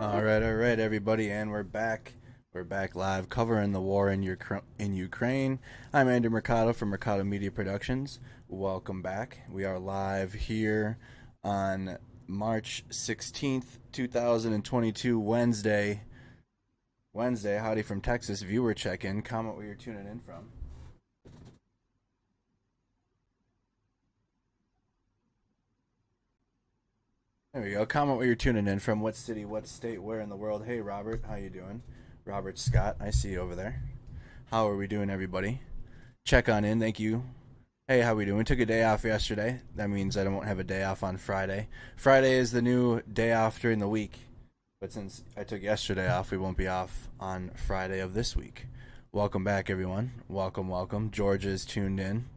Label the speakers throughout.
Speaker 1: All right, everybody, and we're back. We're back live covering the war in Ukraine. I'm Andy Mercado from Mercado Media Productions. Welcome back. We are live here on March 16th, 2022, Wednesday. Howdy from Texas. Viewer check-in. Comment where you're tuning in from. There we go. Comment where you're tuning in from. What city, what state, where in the world. Hey, Robert. How you doing? Robert Scott. I see you over there. How are we doing, everybody? Check on in. Thank you. Hey, how we doing? We took a day off yesterday. That means I don't have a day off on Friday. Friday is the new day off during the week. But since I took yesterday off, we won't be off on Friday of this week. Welcome back, everyone. Welcome. Georgia is tuned in.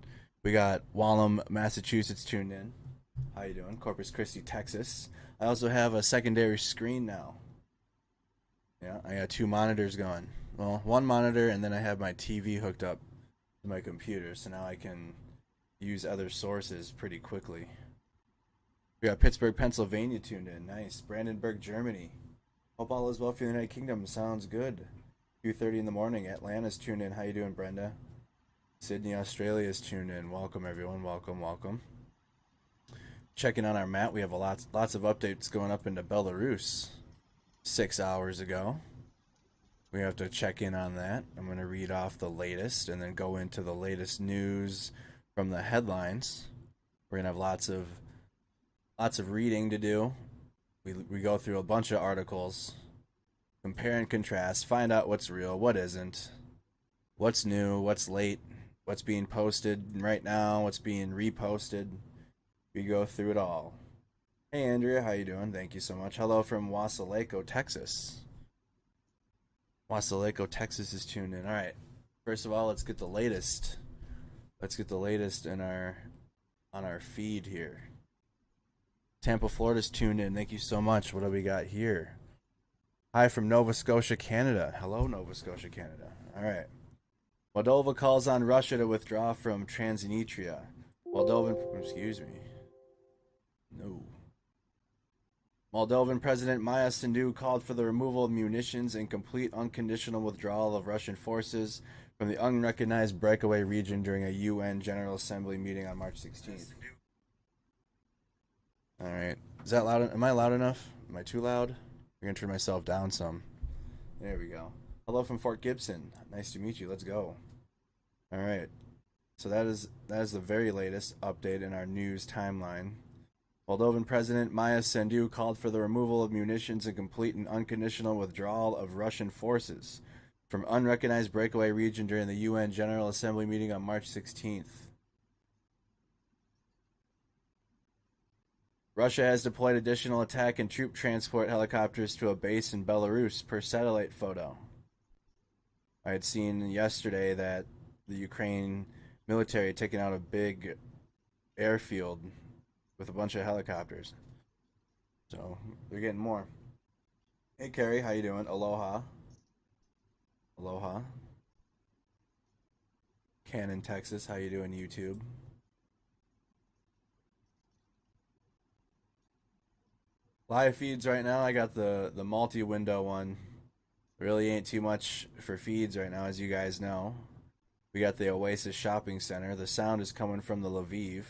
Speaker 1: We got Waltham, Massachusetts tuned in. How you doing? Corpus Christi, Texas. I also have a secondary screen now. Yeah, I got two monitors going. Well, one monitor, and then I have my TV hooked up to my computer, so now I can use other sources pretty quickly. We got Pittsburgh, Pennsylvania tuned in. Nice. Brandenburg, Germany. Hope all is well for the United Kingdom. Sounds good. 2:30 in the morning. Atlanta's tuned in. How you doing, Brenda? Sydney, Australia is tuned in. Welcome, everyone. Welcome. Checking on our map, we have lots of updates going up into Belarus 6 hours ago. We have to check in on that. I'm going to read off the latest and then go into the latest news from the headlines. We're going to have lots of reading to do. We go through a bunch of articles, compare and contrast, find out what's real, what isn't, what's new, what's late, what's being posted right now, what's being reposted. We go through it all. Hey, Andrea, how you doing? Thank you so much. Hello from Wasileko, Texas. Wasileko, Texas is tuned in. All right. First of all, let's get the latest. Let's get the latest on our feed here. Tampa, Florida's tuned in. Thank you so much. What do we got here? Hi from Nova Scotia, Canada. Hello, Nova Scotia, Canada. All right. Moldova calls on Russia to withdraw from Transnistria. Moldovan President Maya Sandu called for the removal of munitions and complete unconditional withdrawal of Russian forces from the unrecognized breakaway region during a UN General Assembly meeting on March 16th. All right. Is that loud? Am I loud enough? Am I too loud? I'm going to turn myself down some. There we go. Hello from Fort Gibson. Nice to meet you. Let's go. All right. So that is the very latest update in our news timeline. Moldovan President Maya Sandu called for the removal of munitions and complete and unconditional withdrawal of Russian forces from unrecognized breakaway region during the UN General Assembly meeting on March 16th. Russia has deployed additional attack and troop transport helicopters to a base in Belarus per satellite photo. I had seen yesterday that the Ukraine military had taken out a big airfield with a bunch of helicopters. So they're getting more. Hey Carrie, how you doing? Aloha. Cannon, Texas, how you doing, YouTube? Live feeds right now, I got the multi-window one. Really ain't too much for feeds right now, as you guys know. We got the Oasis Shopping Center. The sound is coming from the Lviv.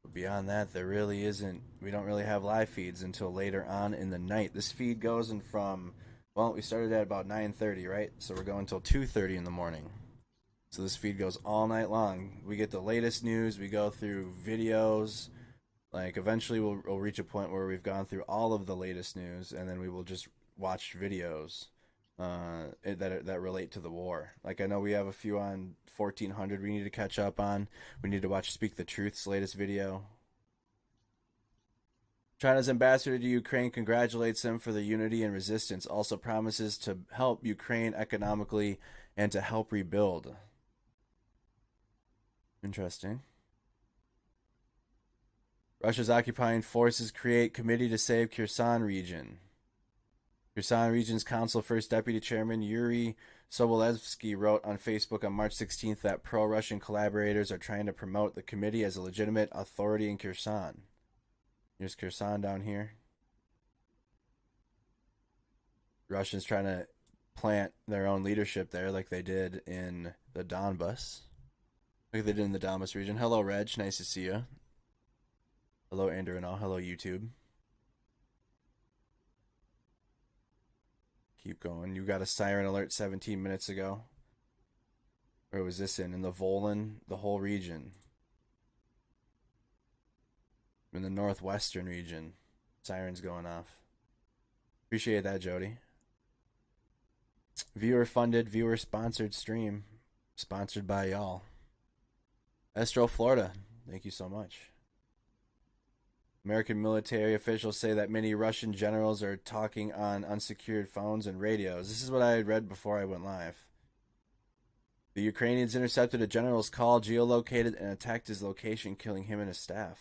Speaker 1: But beyond that, there really isn't. We don't really have live feeds until later on in the night. This feed goes in from, well, we started at about 9:30, right? So we're going until 2:30 in the morning. So this feed goes all night long. We get the latest news. We go through videos. Like, eventually we'll reach a point where we've gone through all of the latest news, and then we will just watch videos that relate to the war. Like, I know we have a few on 1400 we need to catch up on. We need to watch Speak the Truth's latest video. China's ambassador to Ukraine congratulates them for the unity and resistance, also promises to help Ukraine economically and to help rebuild. Interesting. Russia's occupying forces create committee to save Kherson region. Kherson Region's Council First Deputy Chairman Yuri Sobolevsky wrote on Facebook on March 16th that pro-Russian collaborators are trying to promote the committee as a legitimate authority in Kherson. Here's Kherson down here. Russians trying to plant their own leadership there like they did in the Donbas. Like they did in the Donbas region. Hello, Reg. Nice to see you. Hello, Andrew and all. Hello, YouTube. Keep going. You got a siren alert 17 minutes ago. Where was this in? In the Volyn, the whole region. In the northwestern region. Sirens going off. Appreciate that, Jody. Viewer funded, viewer sponsored stream. Sponsored by y'all. Estro, Florida. Thank you so much. American military officials say that many Russian generals are talking on unsecured phones and radios. This is what I had read before I went live. The Ukrainians intercepted a general's call, geolocated, and attacked his location, killing him and his staff.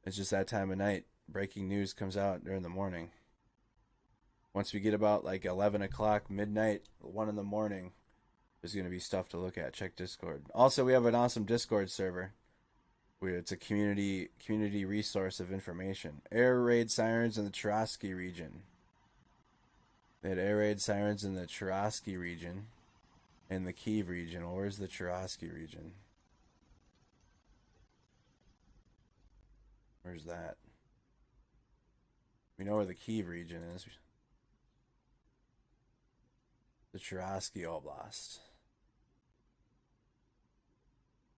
Speaker 1: It's just that time of night. Breaking news comes out during the morning. Once we get about like 11 o'clock, midnight, 1 in the morning, there's going to be stuff to look at. Check Discord. Also, we have an awesome Discord server. It's a community resource of information. Air raid sirens in the Cherasky region. They had air raid sirens in the Cherasky region and the Kyiv region. Well, where's the Cherasky region? Where's that? We know where the Kyiv region is. The Cherasky Oblast.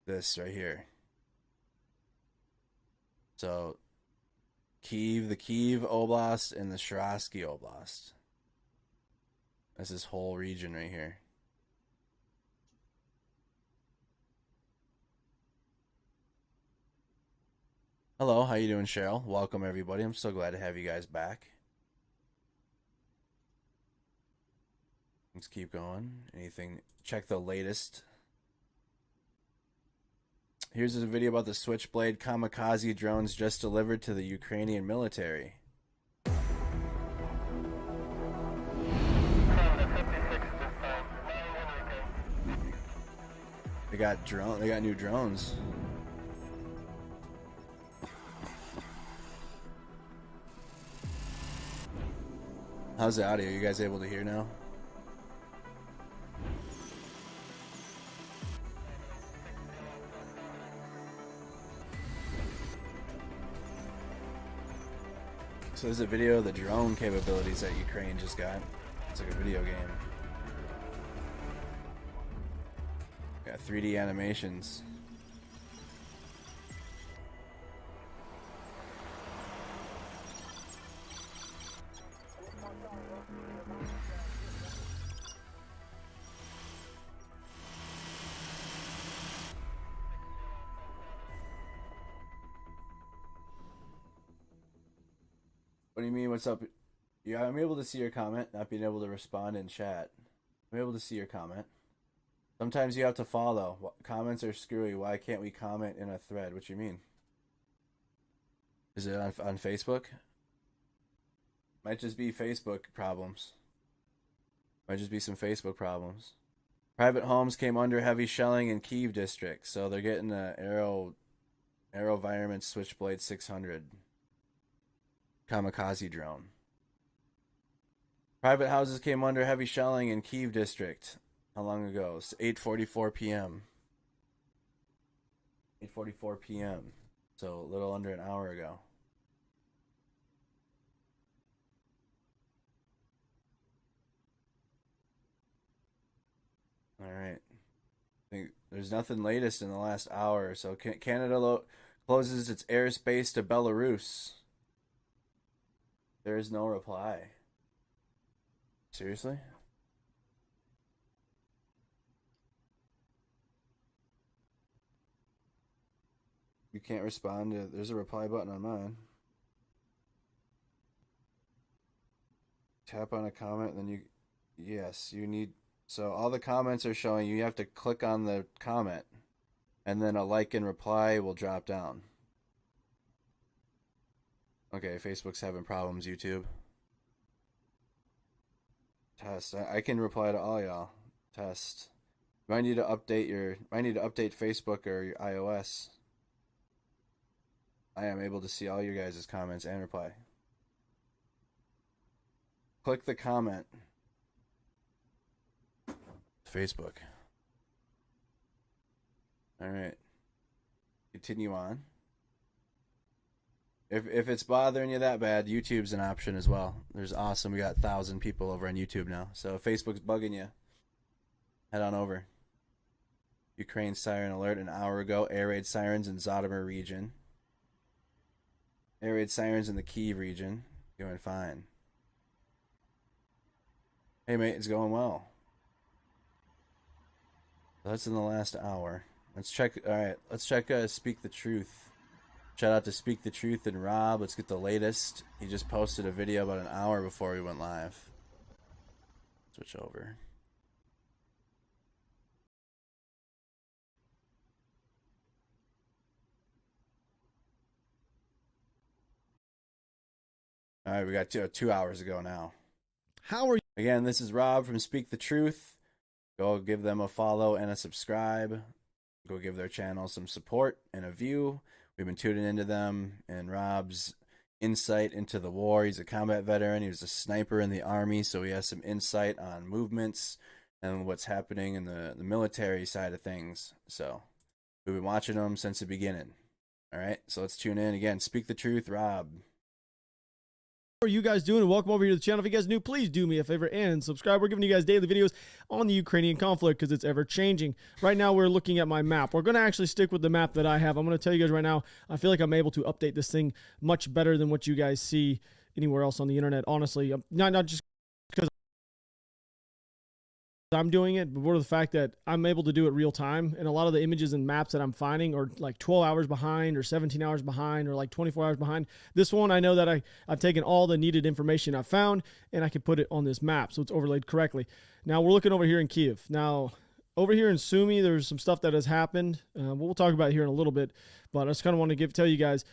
Speaker 1: This right here. So, Kyiv, the Kyiv Oblast, and the Cherasky Oblast. That's this whole region right here. Hello, how you doing, Cheryl? Welcome, everybody. I'm so glad to have you guys back. Let's keep going. Anything? Check the latest. Here's a video about the Switchblade kamikaze drones just delivered to the Ukrainian military. They got new drones. How's the audio? You guys able to hear now? So there's a video of the drone capabilities that Ukraine just got. It's like a video game. Got 3D animations. What do you mean, what's up? Yeah, I'm able to see your comment, not being able to respond in chat. I'm able to see your comment. Sometimes you have to follow. Comments are screwy. Why can't we comment in a thread? What you mean? Is it on Facebook? Might just be Facebook problems. Might just be some Facebook problems. Private homes came under heavy shelling in Kyiv district, so they're getting the AeroVironment Switchblade 600 kamikaze drone. Private houses came under heavy shelling in Kyiv district. How long ago? It's 8:44 p.m. 8:44 p.m. So a little under an hour ago. All right. I think there's nothing latest in the last hour or so. Canada closes its airspace to Belarus. There is no reply. Seriously? You can't respond to... There's a reply button on mine. Tap on a comment, then you... Yes, you need... So all the comments are showing you have to click on the comment. And then a like and reply will drop down. Okay, Facebook's having problems, YouTube. Test. I can reply to all y'all. Test. You might need to update Facebook or your iOS. I am able to see all your guys' comments and reply. Click the comment. Facebook. All right. Continue on. If it's bothering you that bad, YouTube's an option as well. There's awesome. We got 1,000 people over on YouTube now. So if Facebook's bugging you, head on over. Ukraine siren alert an hour ago. Air raid sirens in Zhytomyr region. Air raid sirens in the Kyiv region. Going fine. Hey mate, it's going well. That's in the last hour. Let's check. All right, let's check. Speak the Truth. Shout out to Speak the Truth and Rob. Let's get the latest. He just posted a video about an hour before we went live. Switch over. All right, we got 2 hours ago now.
Speaker 2: How are you?
Speaker 1: Again, this is Rob from Speak the Truth. Go give them a follow and a subscribe. Go give their channel some support and a view. We've been tuning into them and Rob's insight into the war. He's a combat veteran. He was a sniper in the army, so he has some insight on movements and what's happening in the military side of things. So we've been watching him since the beginning. All right, so let's tune in again. Speak the Truth, Rob.
Speaker 2: How are you guys doing? Welcome over here to the channel. If you guys are new, please do me a favor and subscribe. We're giving you guys daily videos on the Ukrainian conflict because it's ever changing. Right now, we're looking at my map. We're going to actually stick with the map that I have. I'm going to tell you guys right now, I feel like I'm able to update this thing much better than what you guys see anywhere else on the internet. Honestly, not just because I'm doing it, but more of the fact that I'm able to do it real time. And a lot of the images and maps that I'm finding are like 12 hours behind or 17 hours behind or like 24 hours behind. This one, I know that I've taken all the needed information I've found and I can put it on this map so it's overlaid correctly. Now we're looking over here in Kyiv. Now over here in Sumy, there's some stuff that has happened. We'll talk about it here in a little bit, but I just kind of want to tell you guys,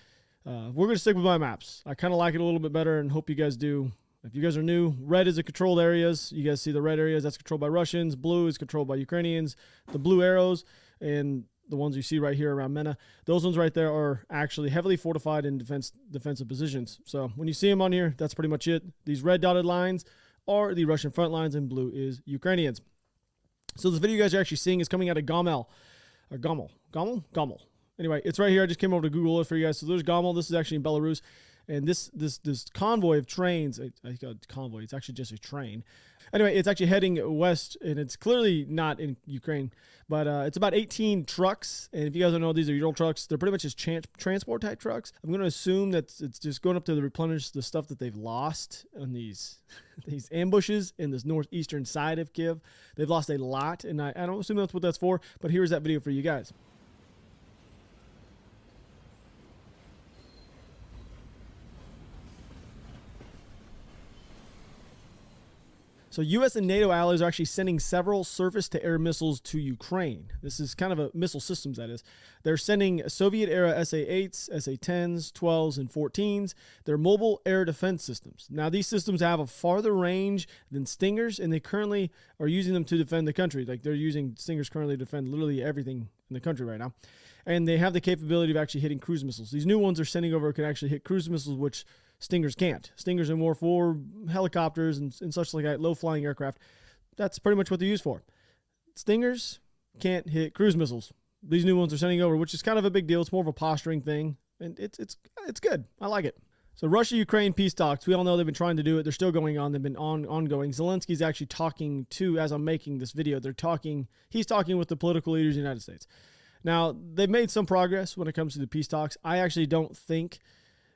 Speaker 2: we're going to stick with my maps. I kind of like it a little bit better and hope you guys do. If you guys are new, red is the controlled areas. You guys see the red areas, that's controlled by Russians. Blue is controlled by Ukrainians. The blue arrows and the ones you see right here around Mena, those ones right there are actually heavily fortified in defensive positions. So when you see them on here, that's pretty much it. These red dotted lines are the Russian front lines and blue is Ukrainians. So this video you guys are actually seeing is coming out of Gomel. Or Gomel. Anyway, it's right here. I just came over to Google it for you guys. So there's Gomel. This is actually in Belarus. And this convoy of trains, I call it convoy, it's actually just a train. Anyway, it's actually heading west, and it's clearly not in Ukraine, but it's about 18 trucks. And if you guys don't know, these are Euro trucks. They're pretty much just transport type trucks. I'm going to assume that it's just going up to replenish the stuff that they've lost on these ambushes in this northeastern side of Kyiv. They've lost a lot, and I don't assume that's what that's for, but here's that video for you guys. So U.S. and NATO allies are actually sending several surface-to-air missiles to Ukraine. This is kind of a missile systems, that is. They're sending Soviet-era SA-8s, SA-10s, 12s, and 14s. They're mobile air defense systems. Now, these systems have a farther range than Stingers, and they currently are using them to defend the country. Like, they're using Stingers currently to defend literally everything in the country right now. And they have the capability of actually hitting cruise missiles. These new ones they're sending over can actually hit cruise missiles, which Stingers can't. Stingers are more for helicopters and such like that, low-flying aircraft. That's pretty much what they're used for. Stingers can't hit cruise missiles. These new ones are sending over, which is kind of a big deal. It's more of a posturing thing, and it's good. I like it. So Russia-Ukraine peace talks, we all know they've been trying to do it. They're still going on. They've been ongoing. Zelensky's actually talking to, as I'm making this video, he's talking with the political leaders of the United States. Now, they've made some progress when it comes to the peace talks. I actually don't think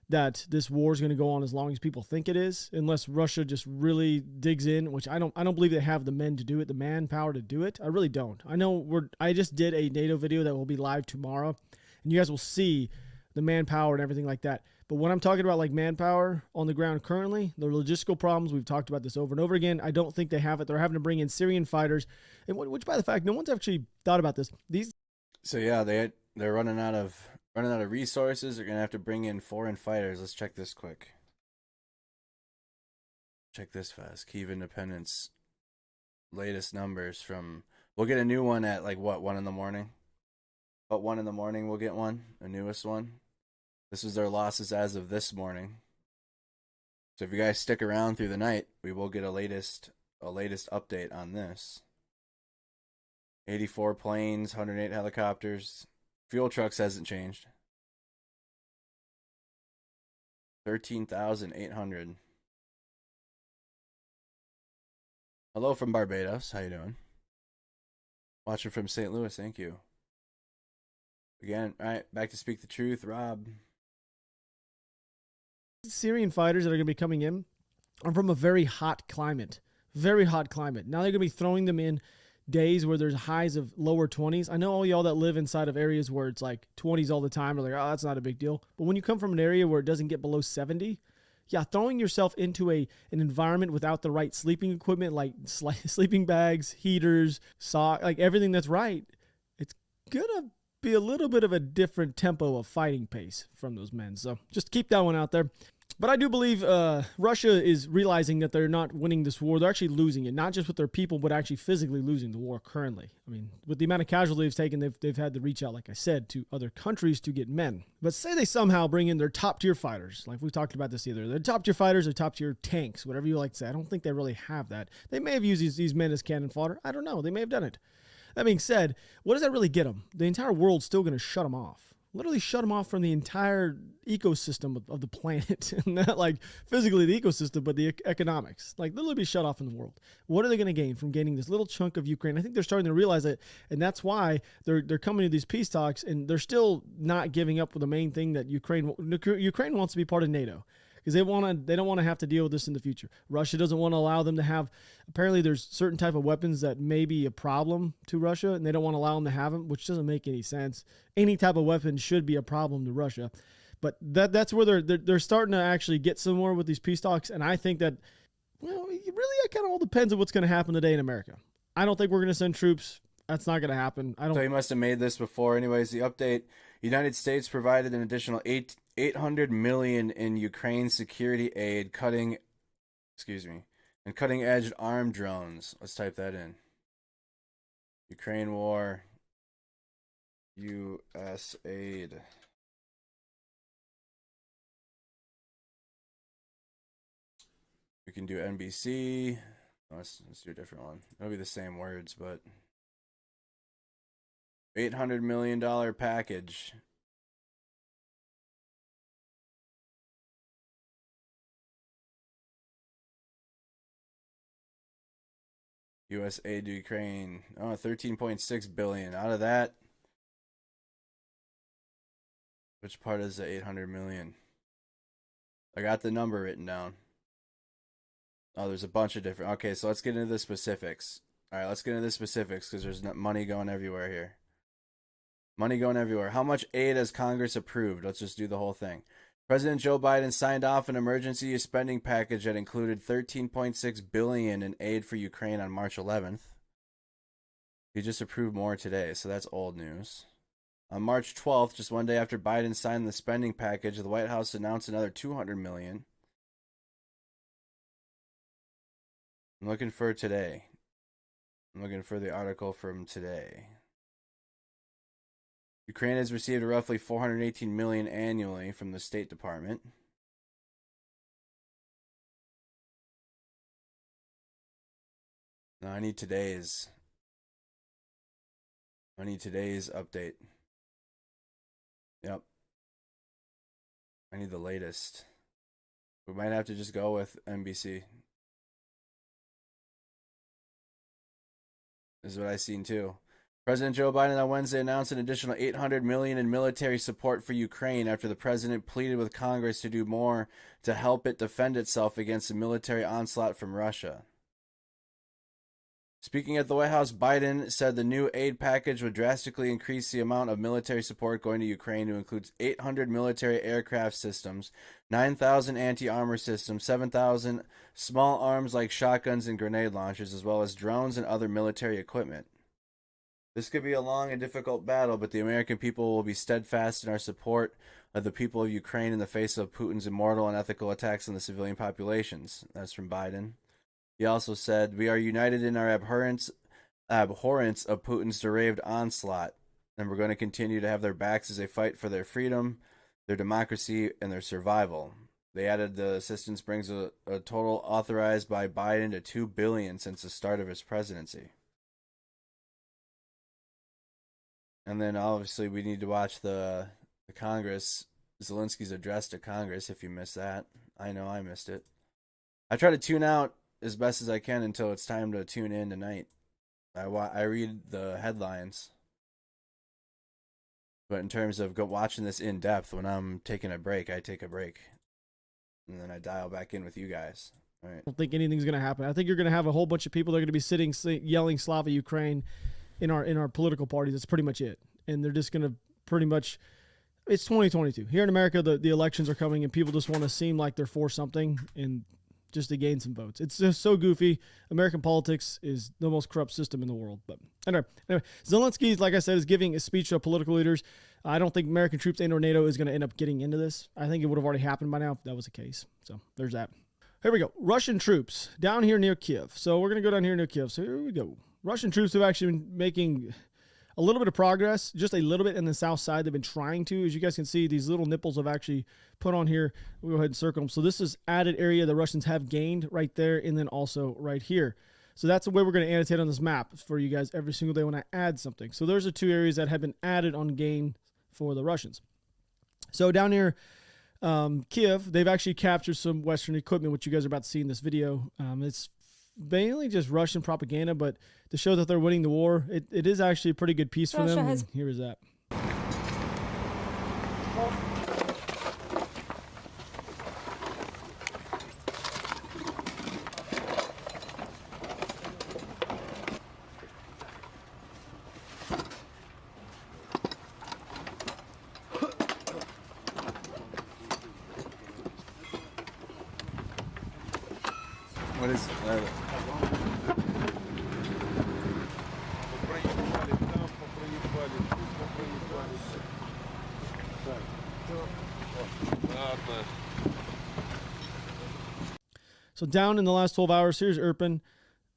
Speaker 2: that this war is going to go on as long as people think it is, unless Russia just really digs in, which I don't believe they have the men to do it, the manpower to do it. I really don't. I just did a NATO video that will be live tomorrow, and you guys will see the manpower and everything like that. But when I'm talking about like manpower on the ground currently, the logistical problems, we've talked about this over and over again. I don't think they have it. They're having to bring in Syrian fighters, and which by the fact, no one's actually thought about this.
Speaker 1: So yeah, they're running out of resources. They're gonna have to bring in foreign fighters. Let's check this quick. Check this fast. Kyiv Independence latest numbers from. We'll get a new one at like what, 1 in the morning. About 1 in the morning we'll get one, the newest one. This is their losses as of this morning. So if you guys stick around through the night, we will get a latest update on this. 84 planes, 108 helicopters. Fuel trucks hasn't changed. 13,800. Hello from Barbados. How you doing? Watching from St. Louis. Thank you. Again, all right, back to Speak the Truth, Rob.
Speaker 2: Syrian fighters that are going to be coming in are from a very hot climate. Very hot climate. Now they're going to be throwing them in days where there's highs of lower 20s. I know all y'all that live inside of areas where it's like 20s all the time are like, oh, that's not a big deal. But when you come from an area where it doesn't get below 70, yeah, throwing yourself into an environment without the right sleeping equipment, like sleeping bags, heaters, like everything that's right, it's going to be a little bit of a different tempo of fighting pace from those men. So just keep that one out there. But I do believe Russia is realizing that they're not winning this war. They're actually losing it, not just with their people, but actually physically losing the war currently. I mean, with the amount of casualties taken, they've had to reach out, like I said, to other countries to get men. But say they somehow bring in their top-tier fighters. Like we talked about this either. Their top-tier fighters or top-tier tanks, whatever you like to say. I don't think they really have that. They may have used these men as cannon fodder. I don't know. They may have done it. That being said, what does that really get them? The entire world's still going to shut them off. Literally shut them off from the entire ecosystem of the planet. Not like physically the ecosystem, but the economics. Like literally be shut off in the world. What are they going to gain from gaining this little chunk of Ukraine? I think they're starting to realize it, and that's why they're coming to these peace talks, and they're still not giving up with the main thing that Ukraine wants to be part of NATO. Because they don't want to have to deal with this in the future. Russia doesn't want to allow them to have. Apparently, there's certain type of weapons that may be a problem to Russia, and they don't want to allow them to have them, which doesn't make any sense. Any type of weapon should be a problem to Russia, but that's where they're starting to actually get somewhere with these peace talks. And I think that, well, it kind of all depends on what's going to happen today in America. I don't think we're going to send troops. That's not going to happen. I don't.
Speaker 1: So he must have made this before. Anyways, the update: United States provided an additional $800 million in Ukraine security aid, cutting edge armed drones. Let's type that in. Ukraine war, U.S. aid. We can do NBC. Let's do a different one. It'll be the same words, but $800 million package. U.S. aid to Ukraine. Oh, $13.6 billion. Out of that, which part is the $800 million? I got the number written down. Oh, there's a bunch of different. Okay, so let's get into the specifics. All right, let's get into the specifics because there's money going everywhere here. Money going everywhere. How much aid has Congress approved? Let's just do the whole thing. President Joe Biden signed off an emergency spending package that included $13.6 billion in aid for Ukraine on March 11th. He just approved more today, so that's old news. On March 12th, just one day after Biden signed the spending package, the White House announced another $200 million. I'm looking for today. I'm looking for the article from today. Ukraine has received roughly $418 million annually from the State Department. Now I need today's update. Yep. I need the latest. We might have to just go with NBC. This is what I seen too. President Joe Biden on Wednesday announced an additional $800 million in military support for Ukraine after the president pleaded with Congress to do more to help it defend itself against a military onslaught from Russia. Speaking at the White House, Biden said the new aid package would drastically increase the amount of military support going to Ukraine, to include 800 military aircraft systems, 9,000 anti-armor systems, 7,000 small arms like shotguns and grenade launchers, as well as drones and other military equipment. This could be a long and difficult battle, but the American people will be steadfast in our support of the people of Ukraine in the face of Putin's immoral and unethical attacks on the civilian populations. That's from Biden. He also said, "We are united in our abhorrence of Putin's depraved onslaught, and we're going to continue to have their backs as they fight for their freedom their democracy, and their survival. They added the assistance brings a total authorized by Biden to $2 billion since the start of his presidency. And then obviously we need to watch the Congress, Zelensky's address to Congress if you missed that. I know I missed it. I try to tune out as best as I can until it's time to tune in tonight. I read the headlines. But in terms of watching this in depth, when I'm taking a break, I take a break. And then I dial back in with you guys. All right.
Speaker 2: I don't think anything's going to happen. I think you're going to have a whole bunch of people that are going to be sitting yelling Slava Ukraine in our political parties. That's pretty much it. And they're just going to pretty much, it's 2022. Here in America, the elections are coming and people just want to seem like they're for something and just to gain some votes. It's just so goofy. American politics is the most corrupt system in the world. But anyway, Zelensky, like I said, is giving a speech to political leaders. I don't think American troops and or NATO is going to end up getting into this. I think it would have already happened by now if that was the case. So there's that. Here we go. Russian troops down here near Kyiv. So we're going to go down here near Kyiv. So here we go. Russian troops have actually been making a little bit of progress, just a little bit in the south side. They've been trying to. As you guys can see, these little nipples have actually put on here. We'll go ahead and circle them. So this is added area the Russians have gained right there and then also right here. So that's the way we're going to annotate on this map for you guys every single day when I add something. So there's the two areas that have been added on gain for the Russians. So down here, Kyiv, they've actually captured some Western equipment, which you guys are about to see in this video. It's mainly just Russian propaganda, but to show that they're winning the war, it is actually a pretty good piece for them. Here is that.
Speaker 1: What is
Speaker 2: So down in the last 12 hours, here's Irpin.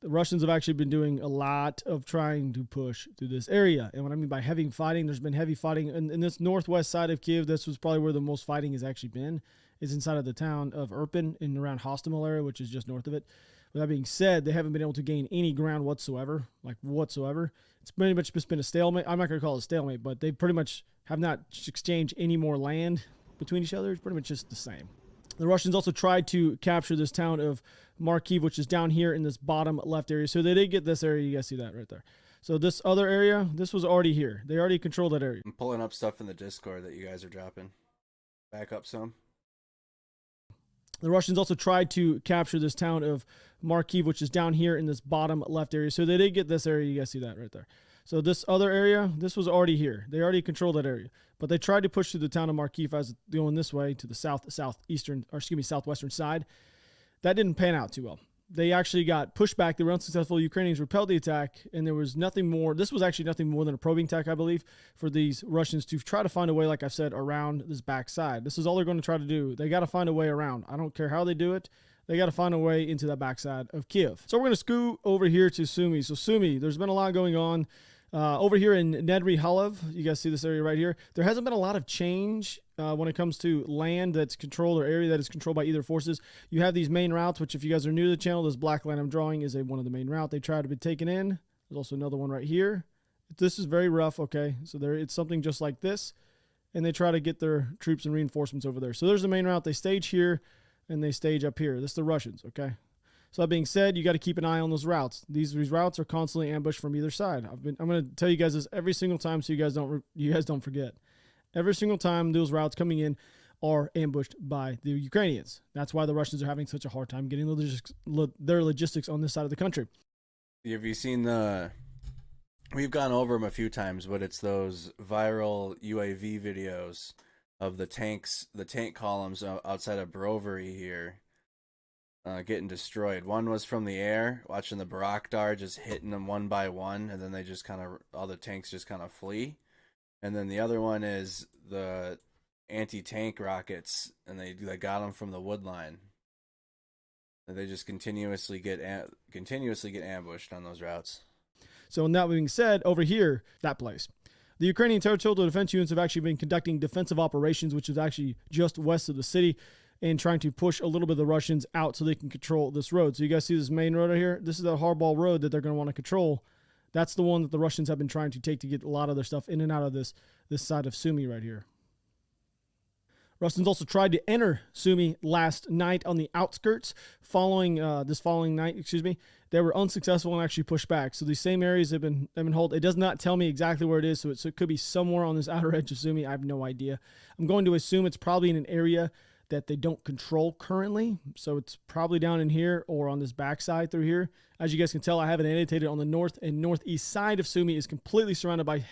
Speaker 2: The Russians have actually been doing a lot of trying to push through this area. And what I mean by heavy fighting, there's been heavy fighting in this northwest side of Kyiv. This was probably where the most fighting has actually been, is inside of the town of Irpin in around Hostomel area, which is just north of it. With that being said, they haven't been able to gain any ground whatsoever, It's pretty much just been a stalemate. I'm not going to call it a stalemate, but they pretty much have not exchanged any more land between each other. It's pretty much just the same. The Russians also tried to capture this town of Kharkiv, which is down here in this bottom left area. So they did get this area. You guys see that right there. So this other area, this was already here. They already controlled that area.
Speaker 1: I'm pulling up stuff in the Discord that you guys are dropping. Back up some.
Speaker 2: The Russians also tried to capture this town of Kharkiv, which is down here in this bottom left area. So they did get this area. You guys see that right there. So this other area, this was already here. They already controlled that area. But they tried to push through the town of Kharkiv as going this way to the southwestern side. That didn't pan out too well. They actually got pushed back. They were unsuccessful. Ukrainians repelled the attack, and there was nothing more. This was actually nothing more than a probing attack, I believe, for these Russians to try to find a way, like I said, around this backside. This is all they're going to try to do. They got to find a way around. I don't care how they do it. They got to find a way into that backside of Kyiv. So we're going to scoot over here to Sumy. So Sumy, there's been a lot going on. Over here in Nedry Halov, you guys see this area right here. There hasn't been a lot of change when it comes to land that's controlled or area that is controlled by either forces. You have these main routes, which if you guys are new to the channel, this black line I'm drawing is one of the main route. They try to be taken in. There's also another one right here. This is very rough, okay? So it's something just like this, and they try to get their troops and reinforcements over there. So there's the main route. They stage here, and they stage up here. This is the Russians, okay? So that being said, you got to keep an eye on those routes. These routes are constantly ambushed from either side. I'm going to tell you guys this every single time, so you guys don't forget. Every single time those routes coming in are ambushed by the Ukrainians. That's why the Russians are having such a hard time getting their logistics on this side of the country.
Speaker 1: Have you seen we've gone over them a few times, but it's those viral UAV videos of the tank columns outside of Brovary here. Getting destroyed. One was from the air, watching the Baraktar just hitting them one by one, and then they just all the tanks just kind of flee. And then the other one is the anti-tank rockets, and they got them from the wood line. And they just continuously get ambushed on those routes.
Speaker 2: So, with that being said, over here, that place. The Ukrainian territorial defense units have actually been conducting defensive operations, which is actually just west of the city, and trying to push a little bit of the Russians out so they can control this road. So you guys see this main road right here? This is the hardball road that they're going to want to control. That's the one that the Russians have been trying to take to get a lot of their stuff in and out of this side of Sumy right here. Russians also tried to enter Sumy last night on the outskirts. Following night, they were unsuccessful and actually pushed back. So these same areas have been held. It does not tell me exactly where it is, so it could be somewhere on this outer edge of Sumy. I have no idea. I'm going to assume it's probably in an area that they don't control currently. So it's probably down in here or on this backside through here. As you guys can tell, I have it annotated on the north and northeast side of Sumy is completely surrounded by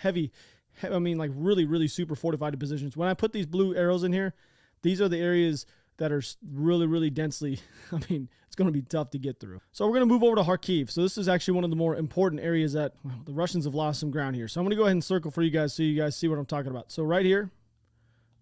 Speaker 2: really, really super fortified positions. When I put these blue arrows in here, these are the areas that are really, really densely, it's going to be tough to get through. So we're going to move over to Kharkiv. So this is actually one of the more important areas that the Russians have lost some ground here. So I'm going to go ahead and circle for you guys so you guys see what I'm talking about. So right here,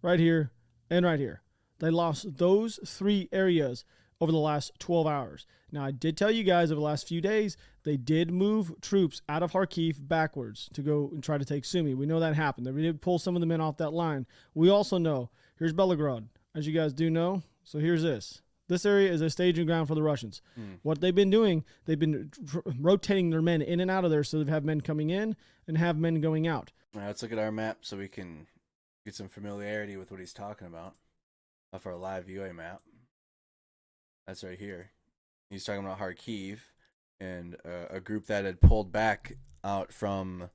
Speaker 2: and right here. They lost those 3 areas over the last 12 hours. Now, I did tell you guys over the last few days, they did move troops out of Kharkiv backwards to go and try to take Sumy. We know that happened. They did pull some of the men off that line. We also know, here's Belgorod, as you guys do know. So here's this. This area is a staging ground for the Russians. What they've been doing, they've been rotating their men in and out of there so they have men coming in and have men going out.
Speaker 1: All right, let's look at our map so we can get some familiarity with what he's talking about. Off our live UA map. That's right here. He's talking about Kharkiv and a group that had pulled back out from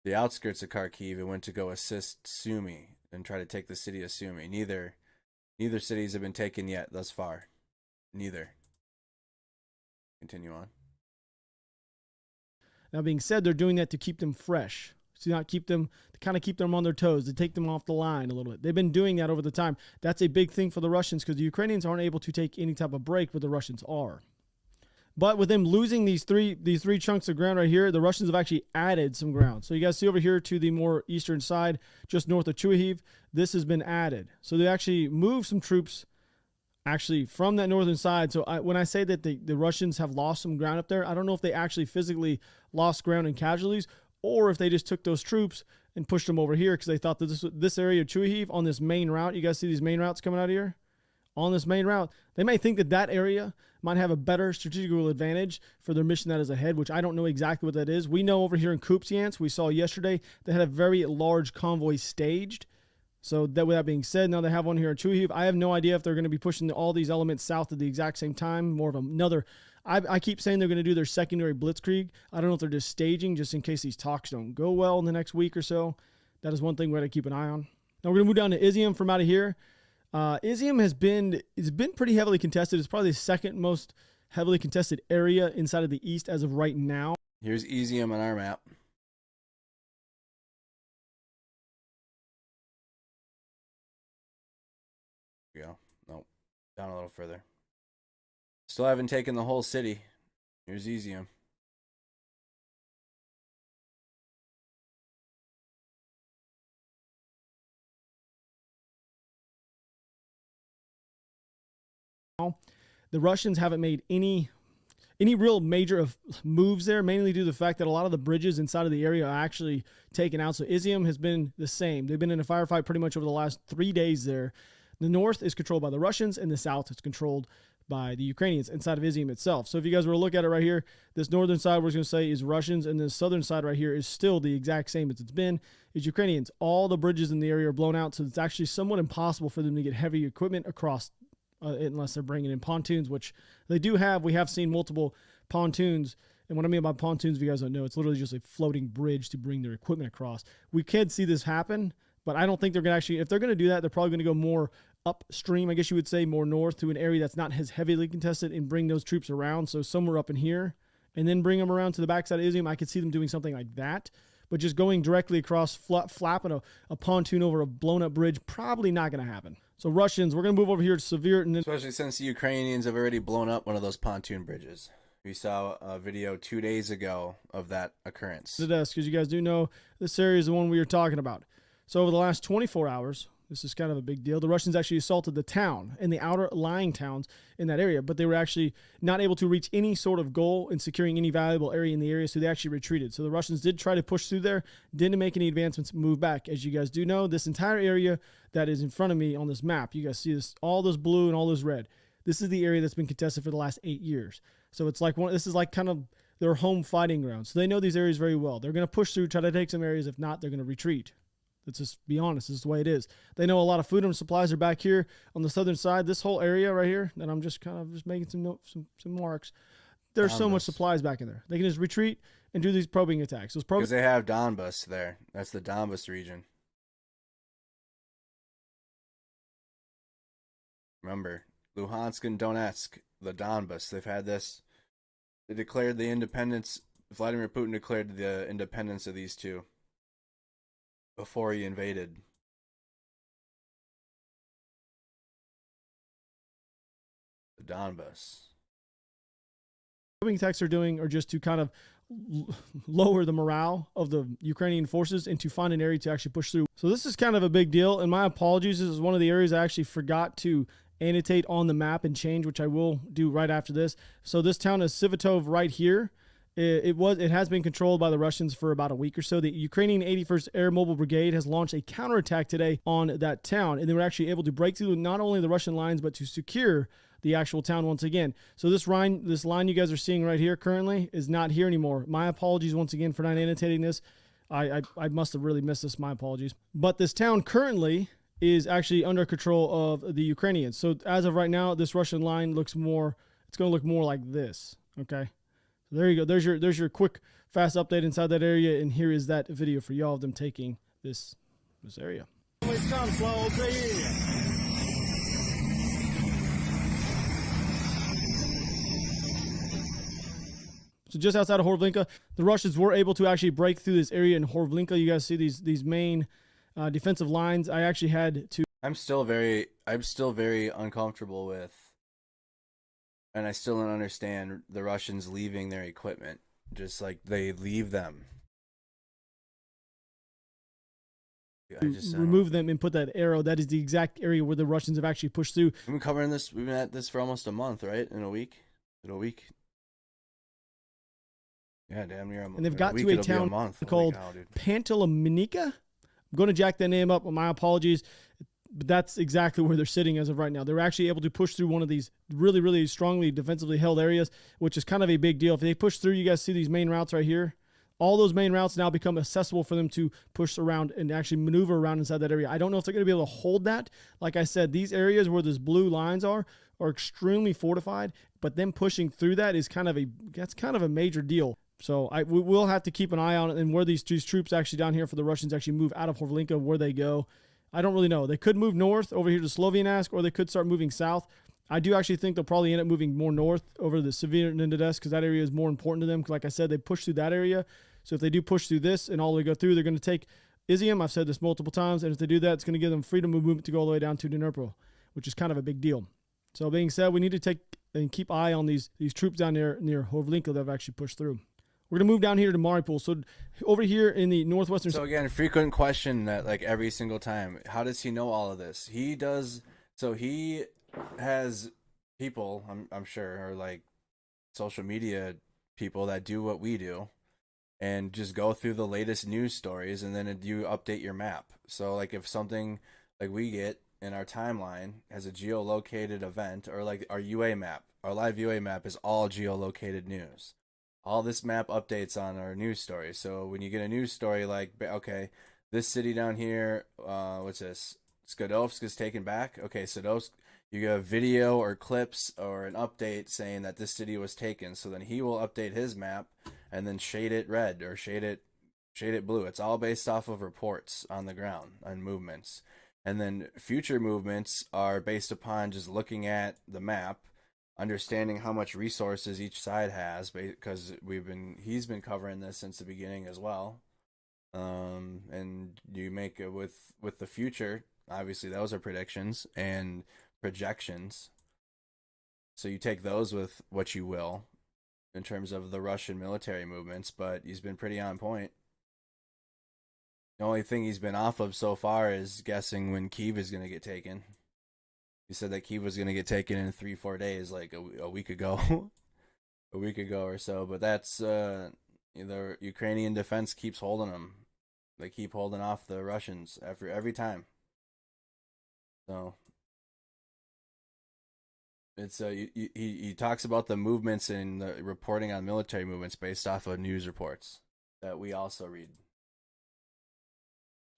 Speaker 1: the outskirts of Kharkiv and went to go assist Sumy and try to take the city of Sumy. Neither cities have been taken yet thus far. Neither. Continue on.
Speaker 2: Now, being said, they're doing that to keep them fresh. To not keep them, to kind of keep them on their toes, to take them off the line a little bit. They've been doing that over the time. That's a big thing for the Russians because the Ukrainians aren't able to take any type of break, but the Russians are. But with them losing these three chunks of ground right here, the Russians have actually added some ground. So you guys see over here to the more eastern side, just north of Kyiv, this has been added. So they actually moved some troops actually from that northern side. So when I say that the Russians have lost some ground up there, I don't know if they actually physically lost ground in casualties or if they just took those troops and pushed them over here because they thought that this area of Kyiv on this main route, you guys see these main routes coming out of here? On this main route, they may think that area might have a better strategical advantage for their mission that is ahead, which I don't know exactly what that is. We know over here in Kupsiansk, we saw yesterday, they had a very large convoy staged. So that, with that being said, now they have one here in Kyiv. I have no idea if they're going to be pushing all these elements south at the exact same time. More of another. I keep saying they're going to do their secondary blitzkrieg. I don't know if they're just staging just in case these talks don't go well in the next week or so. That is one thing we're going to keep an eye on. Now we're going to move down to Izium from out of here. Izium has been pretty heavily contested. It's probably the second most heavily contested area inside of the east as of right now.
Speaker 1: Here's Izium on our map. Here we go. Nope. Down a little further. Still haven't taken the whole city. Here's Izium.
Speaker 2: The Russians haven't made any real major moves there, mainly due to the fact that a lot of the bridges inside of the area are actually taken out. So Izium has been the same. They've been in a firefight pretty much over the last 3 days there. The north is controlled by the Russians, and the south is controlled by the Ukrainians inside of Izium itself. So if you guys were to look at it right here, this northern side we're going to say is Russians, and the southern side right here is still the exact same as it's been, is Ukrainians. All the bridges in the area are blown out, so it's actually somewhat impossible for them to get heavy equipment across unless they're bringing in pontoons, which they do have. We have seen multiple pontoons. And what I mean by pontoons, if you guys don't know, it's literally just a floating bridge to bring their equipment across. We could see this happen, but I don't think they're going to actually, if they're going to do that, they're probably going to go more upstream, I guess you would say, more north to an area that's not as heavily contested and bring those troops around. So somewhere up in here and then bring them around to the backside of Izium. I could see them doing something like that. But just going directly across, flapping a pontoon over a blown-up bridge, probably not going to happen. So Russians, we're going to move over here to Severe. And then
Speaker 1: especially since the Ukrainians have already blown up one of those pontoon bridges. We saw a video 2 days ago of that occurrence.
Speaker 2: The desk, because you guys do know this area is the one we were talking about. So over the last 24 hours, This is kind of a big deal. The Russians actually assaulted the town and the outer lying towns in that area, but they were actually not able to reach any sort of goal in securing any valuable area in the area, so they actually retreated. So the Russians did try to push through there, didn't make any advancements, move back. As you guys do know, this entire area that is in front of me on this map, you guys see this, all this blue and all this red. This is the area that's been contested for the last 8 years. So it's like this is like kind of their home fighting ground. So they know these areas very well. They're going to push through, try to take some areas. If not, they're going to retreat. Let's just be honest. This is the way it is. They know a lot of food and supplies are back here on the southern side. This whole area right here, and I'm just kind of just making some marks. There's so much supplies back in there. They can just retreat and do these probing attacks.
Speaker 1: Because they have Donbas there. That's the Donbas region. Remember, Luhansk and Donetsk, the Donbas. They've had this. They declared the independence. Vladimir Putin declared the independence of these two before he invaded. The Donbas.
Speaker 2: Probing attacks they're doing are just to kind of lower the morale of the Ukrainian forces and to find an area to actually push through. So this is kind of a big deal, and my apologies. This is one of the areas I actually forgot to annotate on the map and change, which I will do right after this. So this town is Sivatov right here. It has been controlled by the Russians for about a week or so. The Ukrainian 81st Air Mobile Brigade has launched a counterattack today on that town, and they were actually able to break through not only the Russian lines but to secure the actual town once again. So this line you guys are seeing right here currently is not here anymore. My apologies once again for not annotating this. I must have really missed this. My apologies. But this town currently is actually under control of the Ukrainians. So as of right now, this Russian line looks more, it's going to look more like this. Okay. So there you go. There's your quick, fast update inside that area. And here is that video for y'all of them taking this area. So just outside of Horvlinka, the Russians were able to actually break through this area in Horvlinka. You guys see these main defensive lines. I actually had to.
Speaker 1: I'm still very uncomfortable with, and I still don't understand the Russians leaving their equipment. Just like they leave them.
Speaker 2: Remove them and put that arrow. That is the exact area where the Russians have actually pushed through.
Speaker 1: We've been covering this. We've been at this for almost a month, right? In a week. Yeah, damn near a month.
Speaker 2: And they've got to a town called Pantelaminica. I'm going to jack that name up. My apologies. But that's exactly where they're sitting as of right now. They're actually able to push through one of these really, really strongly defensively held areas, which is kind of a big deal. If they push through, you guys see these main routes right here. All those main routes now become accessible for them to push around and actually maneuver around inside that area. I don't know if they're going to be able to hold that. Like I said, these areas where these blue lines are extremely fortified, but them pushing through that is kind of a major deal. So we will have to keep an eye on it and where these troops actually down here for the Russians actually move out of Horvlinka, where they go. I don't really know. They could move north over here to Sloviansk, or they could start moving south. I do actually think they'll probably end up moving more north over to the Severodonetsk because that area is more important to them. Like I said, they push through that area. So if they do push through this and all the way go through, they're going to take Izium. I've said this multiple times. And if they do that, it's going to give them freedom of movement to go all the way down to Dnipro, which is kind of a big deal. So being said, we need to take and keep eye on these troops down there near Horvlinka that have actually pushed through. We're going to move down here to Mariupol. So over here in the northwestern...
Speaker 1: So again, frequent question that like every single time. How does he know all of this? He does... So he has people, I'm sure, or like social media people that do what we do and just go through the latest news stories, and then you update your map. So like if something like we get in our timeline has a geolocated event, or like our UA map, our live UA map is all geolocated news. All this map updates on our news story. So when you get a news story like, okay, this city down here, what's this? Skadovsk is taken back. Okay, Skadovsk, you get a video or clips or an update saying that this city was taken. So then he will update his map and then shade it red or shade it blue. It's all based off of reports on the ground on movements. And then future movements are based upon just looking at the map, understanding how much resources each side has, because he's been covering this since the beginning as well. And you make it with the future. Obviously, those are predictions and projections. So you take those with what you will in terms of the Russian military movements, but he's been pretty on point. The only thing he's been off of so far is guessing when Kyiv is going to get taken. He said that Kyiv was going to get taken in 3-4 days, like a week ago, a week ago or so. But that's the Ukrainian defense keeps holding them. They keep holding off the Russians every time. So it's he talks about the movements and the reporting on military movements based off of news reports that we also read.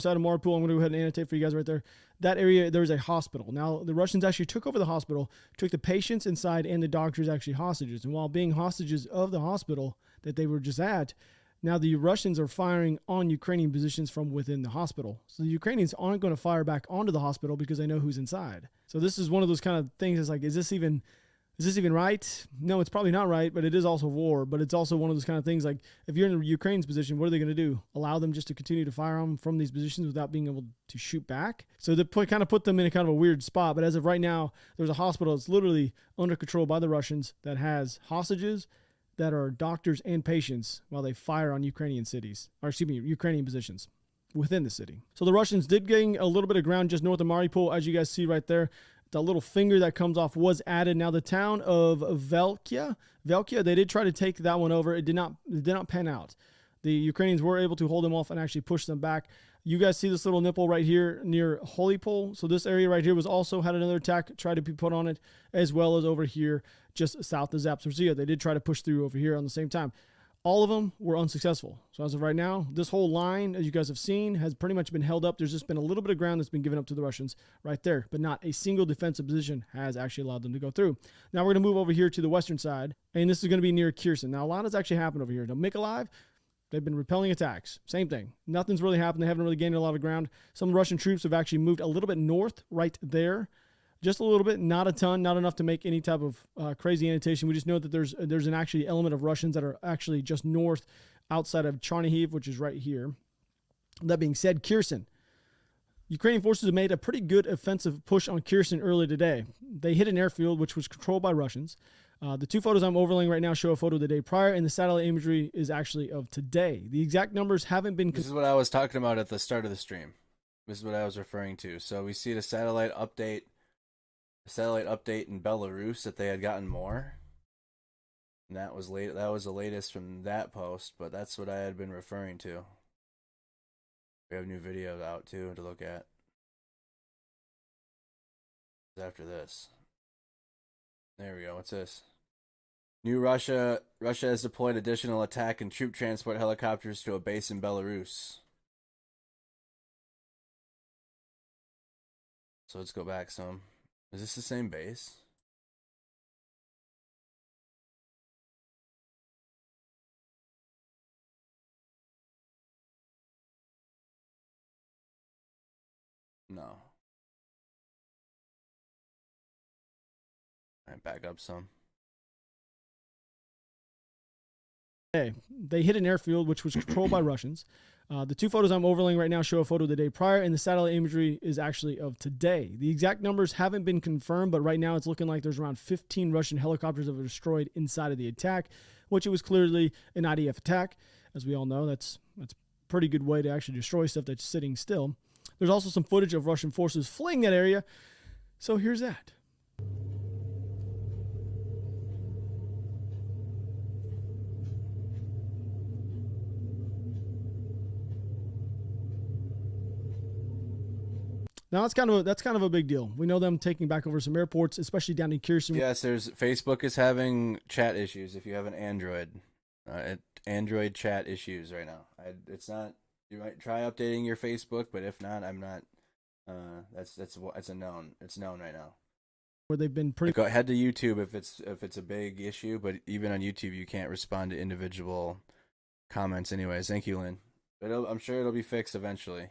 Speaker 2: Outside of Mariupol, I'm going to go ahead and annotate for you guys right there. That area, there's a hospital. Now, the Russians actually took over the hospital, took the patients inside and the doctors actually hostages. And while being hostages of the hospital that they were just at, now the Russians are firing on Ukrainian positions from within the hospital. So the Ukrainians aren't going to fire back onto the hospital because they know who's inside. So this is one of those kind of things that's like, is this even right? No, it's probably not right, but it is also war. But it's also one of those kind of things like, if you're in Ukraine's position, what are they going to do? Allow them just to continue to fire on from these positions without being able to shoot back? So they kind of put them in a kind of a weird spot. But as of right now, there's a hospital that's literally under control by the Russians that has hostages that are doctors and patients while they fire on Ukrainian Ukrainian positions within the city. So the Russians did gain a little bit of ground just north of Mariupol, as you guys see right there. The little finger that comes off was added. Now the town of Velkia, they did try to take that one over. It did not pan out. The Ukrainians were able to hold them off and actually push them back. You guys see this little nipple right here near Holypol. So this area right here was also had another attack tried to be put on it, as well as over here just south of Zaporizhzhia. They did try to push through over here on the same time. All of them were unsuccessful. So as of right now, this whole line, as you guys have seen, has pretty much been held up. There's just been a little bit of ground that's been given up to the Russians right there, but not a single defensive position has actually allowed them to go through. Now we're going to move over here to the western side, and this is going to be near Kherson. Now a lot has actually happened over here. Now Mykolaiv, they've been repelling attacks. Same thing. Nothing's really happened. They haven't really gained a lot of ground. Some Russian troops have actually moved a little bit north right there. Just a little bit, not a ton, not enough to make any type of crazy annotation. We just know that there's an actually element of Russians that are actually just north outside of Chernihiv, which is right here. That being said, Kherson. Ukrainian forces have made a pretty good offensive push on Kherson earlier today. They hit an airfield, which was controlled by Russians. The two photos I'm overlaying right now show a photo of the day prior, and the satellite imagery is actually of today. The exact numbers haven't been...
Speaker 1: This is what I was talking about at the start of the stream. This is what I was referring to. So we see the satellite update in Belarus that they had gotten more. And that was late. That was the latest from that post, but that's what I had been referring to. We have new videos out too to look at. After this. There we go. What's this? New Russia has deployed additional attack and troop transport helicopters to a base in Belarus. So let's go back some. Is this the same base? No. All right, back up some.
Speaker 2: They hit an airfield, which was controlled by Russians. The two photos I'm overlaying right now show a photo of the day prior, and the satellite imagery is actually of today. The exact numbers haven't been confirmed, but right now it's looking like there's around 15 Russian helicopters that were destroyed inside of the attack, which it was clearly an IDF attack. As we all know, that's a pretty good way to actually destroy stuff that's sitting still. There's also some footage of Russian forces fleeing that area. So here's that. Now that's kind of a big deal. We know them taking back over some airports, especially down in Kherson.
Speaker 1: Yes, Facebook is having chat issues. If you have an Android, Android chat issues right now. It's not. You might try updating your Facebook, but if not, I'm not. It's a known. It's known right now.
Speaker 2: Where they've been pretty.
Speaker 1: Go head to YouTube if it's a big issue, but even on YouTube you can't respond to individual comments. Anyways, thank you, Lynn. But I'm sure it'll be fixed eventually.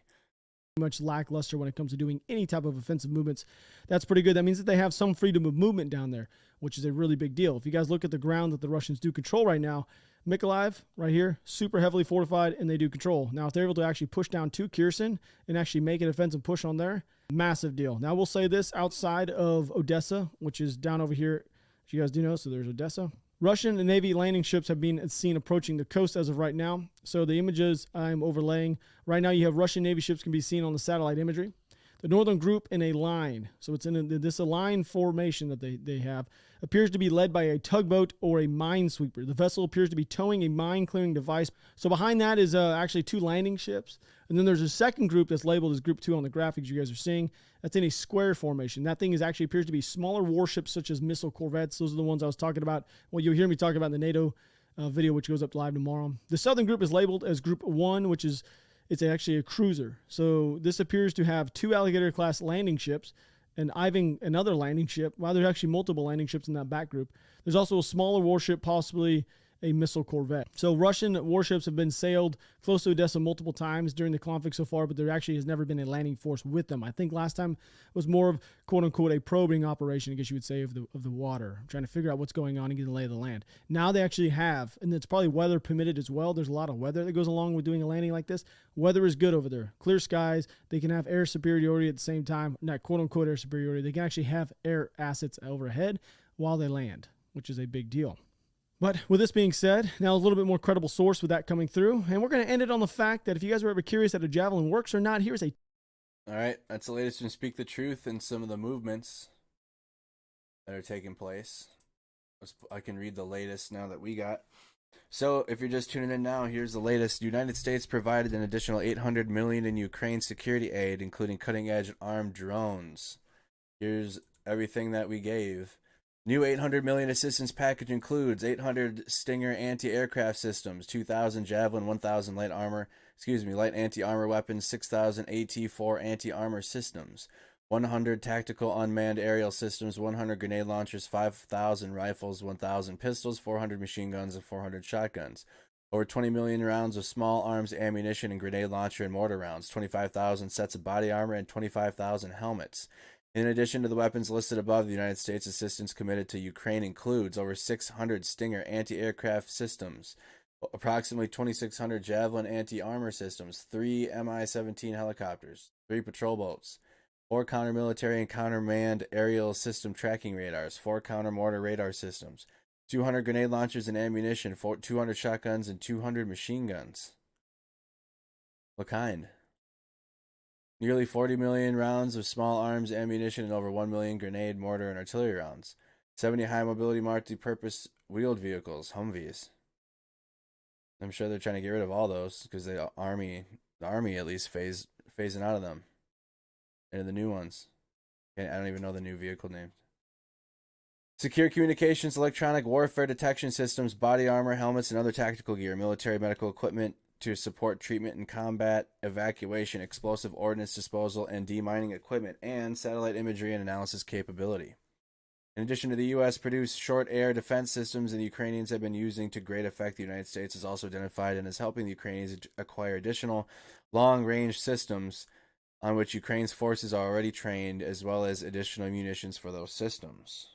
Speaker 2: Much lackluster when it comes to doing any type of offensive movements. That's pretty good. That means that they have some freedom of movement down there, which is a really big deal. If you guys look at the ground that the Russians do control right now, Mykolaiv right here, super heavily fortified, and they do control. Now, if they're able to actually push down to Kherson and actually make an offensive push on there, massive deal. Now, we'll say this outside of Odessa, which is down over here, as you guys do know. So there's Odessa Russian and Navy landing ships have been seen approaching the coast as of right now. So the images I'm overlaying, right now you have Russian Navy ships can be seen on the satellite imagery. The northern group in a line, so it's in this line formation that they have, appears to be led by a tugboat or a minesweeper. The vessel appears to be towing a mine-clearing device. So behind that is actually 2 landing ships. And then there's a second group that's labeled as Group 2 on the graphics you guys are seeing. That's in a square formation. That thing actually appears to be smaller warships such as missile corvettes. Those are the ones I was talking about. Well, you'll hear me talking about in the NATO video, which goes up live tomorrow. The southern group is labeled as Group 1, which is it's actually a cruiser. So this appears to have 2 Alligator-class landing ships and another landing ship. Well, there's actually multiple landing ships in that back group. There's also a smaller warship, possibly a missile corvette. So Russian warships have been sailed close to Odessa multiple times during the conflict so far, but there actually has never been a landing force with them. I think last time was more of, quote unquote, a probing operation, I guess you would say, of the water. I'm trying to figure out what's going on and get the lay of the land. Now they actually have, and it's probably weather permitted as well. There's a lot of weather that goes along with doing a landing like this. Weather is good over there. Clear skies. They can have air superiority at the same time. Not quote unquote air superiority. They can actually have air assets overhead while they land, which is a big deal. But with this being said, now a little bit more credible source with that coming through. And we're going to end it on the fact that if you guys were ever curious that a javelin works or not, here's a...
Speaker 1: All right, that's the latest from Speak the Truth and some of the movements that are taking place. I can read the latest now that we got. So if you're just tuning in now, here's the latest. The United States provided an additional $800 million in Ukraine security aid, including cutting-edge armed drones. Here's everything that we gave. New $800 million assistance package includes 800 Stinger anti-aircraft systems, 2,000 Javelin, 1,000 light anti-armor weapons, 6,000 AT-4 anti-armor systems, 100 tactical unmanned aerial systems, 100 grenade launchers, 5,000 rifles, 1,000 pistols, 400 machine guns, and 400 shotguns. Over 20 million rounds of small arms ammunition and grenade launcher and mortar rounds, 25,000 sets of body armor, and 25,000 helmets. In addition to the weapons listed above, the United States assistance committed to Ukraine includes over 600 Stinger anti-aircraft systems, approximately 2,600 Javelin anti-armor systems, 3 Mi-17 helicopters, 3 patrol boats, 4 counter-military and counter-manned aerial system tracking radars, 4 counter-mortar radar systems, 200 grenade launchers and ammunition, 200 shotguns, and 200 machine guns. What kind? Nearly 40 million rounds of small arms ammunition and over 1 million grenade, mortar, and artillery rounds. 70 high-mobility multi-purpose wheeled vehicles, Humvees. I'm sure they're trying to get rid of all those because the army at least phasing out of them. Into the new ones. I don't even know the new vehicle names. Secure communications, electronic warfare detection systems, body armor, helmets, and other tactical gear, military medical equipment to support treatment and combat, evacuation, explosive ordnance disposal, and demining equipment, and satellite imagery and analysis capability. In addition to the U.S. produced short air defense systems the Ukrainians have been using to great effect, the United States has also identified and is helping the Ukrainians acquire additional long-range systems on which Ukraine's forces are already trained, as well as additional munitions for those systems.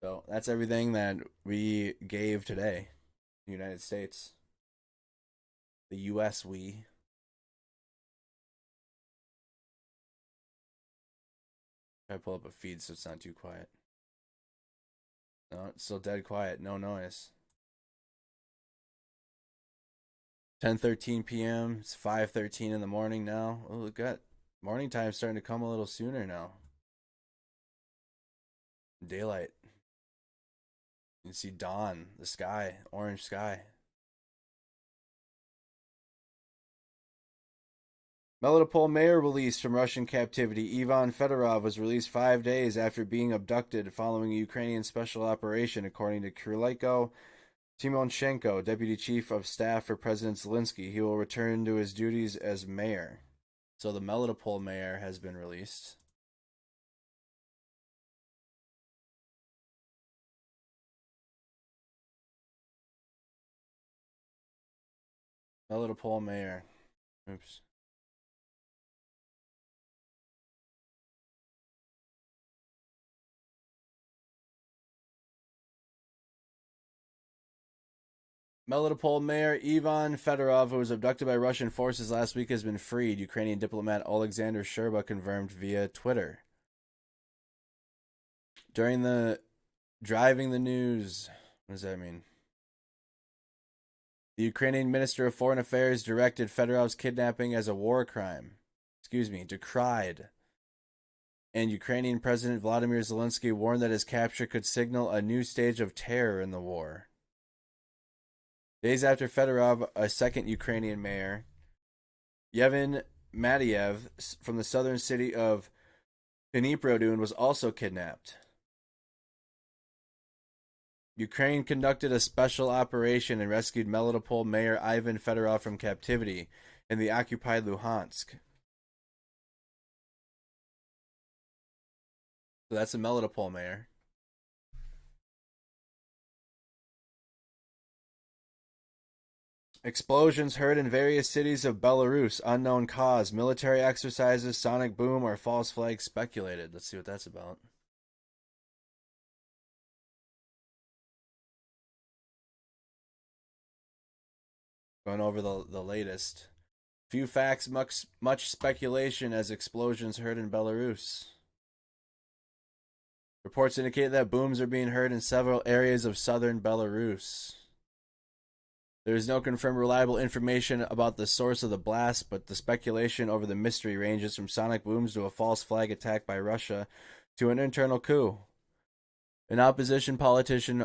Speaker 1: So that's everything that we gave today, the United States. The U.S. Try to pull up a feed so it's not too quiet. No, it's still dead quiet. No noise. 10:13 p.m. It's 5:13 in the morning now. Oh, look at morning time starting to come a little sooner now. Daylight. You can see dawn, the sky, orange sky. Melitopol mayor released from Russian captivity. Ivan Fedorov was released 5 days after being abducted following a Ukrainian special operation, according to Kyrylo Tymoshenko, deputy chief of staff for President Zelensky. He will return to his duties as mayor. So the Melitopol mayor has been released. Melitopol mayor. Oops. Melitopol Mayor Ivan Fedorov, who was abducted by Russian forces last week, has been freed. Ukrainian diplomat Alexandra Kurshyniva confirmed via Twitter. During the Driving the News What does that mean? The Ukrainian Minister of Foreign Affairs directed Fedorov's kidnapping as a war crime. Decried. And Ukrainian President Vladimir Zelensky warned that his capture could signal a new stage of terror in the war. Days after Fedorov, a second Ukrainian mayor, Yevhen Matiev, from the southern city of Dnipro, was also kidnapped. Ukraine conducted a special operation and rescued Melitopol mayor Ivan Fedorov from captivity in the occupied Luhansk. So that's the Melitopol mayor. Explosions heard in various cities of Belarus. Unknown cause. Military exercises, sonic boom, or false flag speculated. Let's see what that's about. Going over the latest. Few facts, much speculation as explosions heard in Belarus. Reports indicate that booms are being heard in several areas of southern Belarus. There is no confirmed reliable information about the source of the blast, but the speculation over the mystery ranges from sonic booms to a false flag attack by Russia to an internal coup. An opposition politician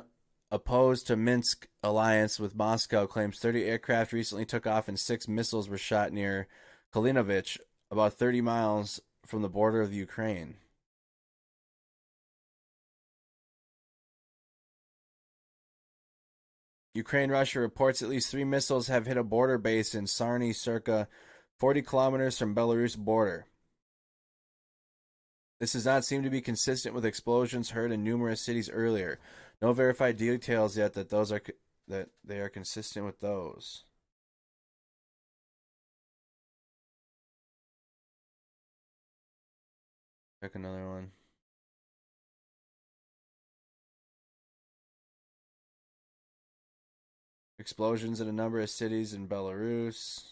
Speaker 1: opposed to Minsk alliance with Moscow claims 30 aircraft recently took off and 6 missiles were shot near Kalinovich, about 30 miles from the border of Ukraine. Ukraine-Russia reports at least 3 missiles have hit a border base in Sarny, circa 40 kilometers from Belarus border. This does not seem to be consistent with explosions heard in numerous cities earlier. No verified details yet that they are consistent with those. Check another one. Explosions in a number of cities in Belarus.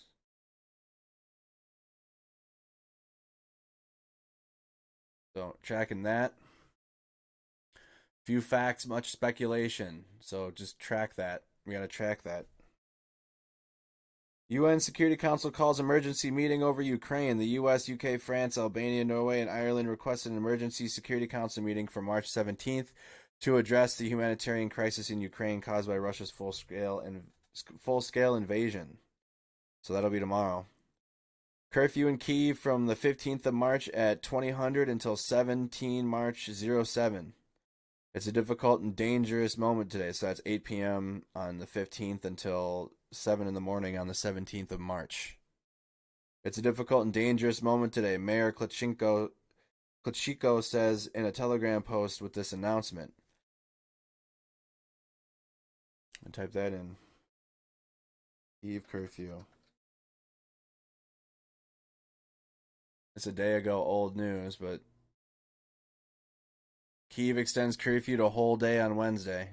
Speaker 1: So, tracking that. Few facts, much speculation. So, just track that. We gotta track that. UN Security Council calls emergency meeting over Ukraine. The US, UK, France, Albania, Norway, and Ireland requested an emergency Security Council meeting for March 17th to address the humanitarian crisis in Ukraine caused by Russia's full-scale invasion. So that'll be tomorrow. Curfew in Kyiv from the 15th of March at 2000 until 17 March 07. It's a difficult and dangerous moment today. So that's 8 p.m. on the 15th until 7 in the morning on the 17th of March. It's a difficult and dangerous moment today. Mayor Klitschko says in a Telegram post with this announcement. And type that in. Kyiv curfew. It's a day ago old news, but Kyiv extends curfew to a whole day on Wednesday.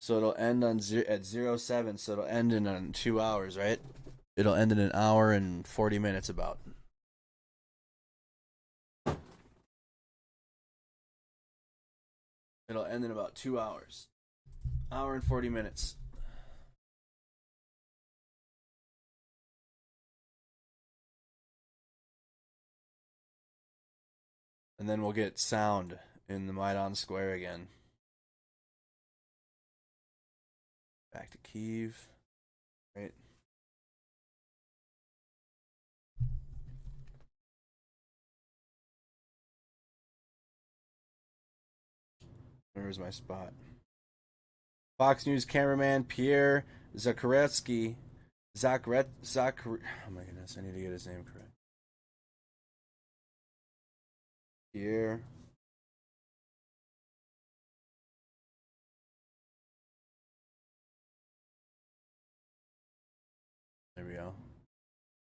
Speaker 1: So it'll end at 07, so it'll end in 2 hours, right? It'll end in an hour and 40 minutes about. It'll end in about 2 hours. Hour and 40 minutes. And then we'll get sound in the Maidan Square again. Back to Kyiv. Right. Where's my spot? Fox News cameraman Pierre Zakrzewski. Oh my goodness, I need to get his name correct. Pierre. There we go.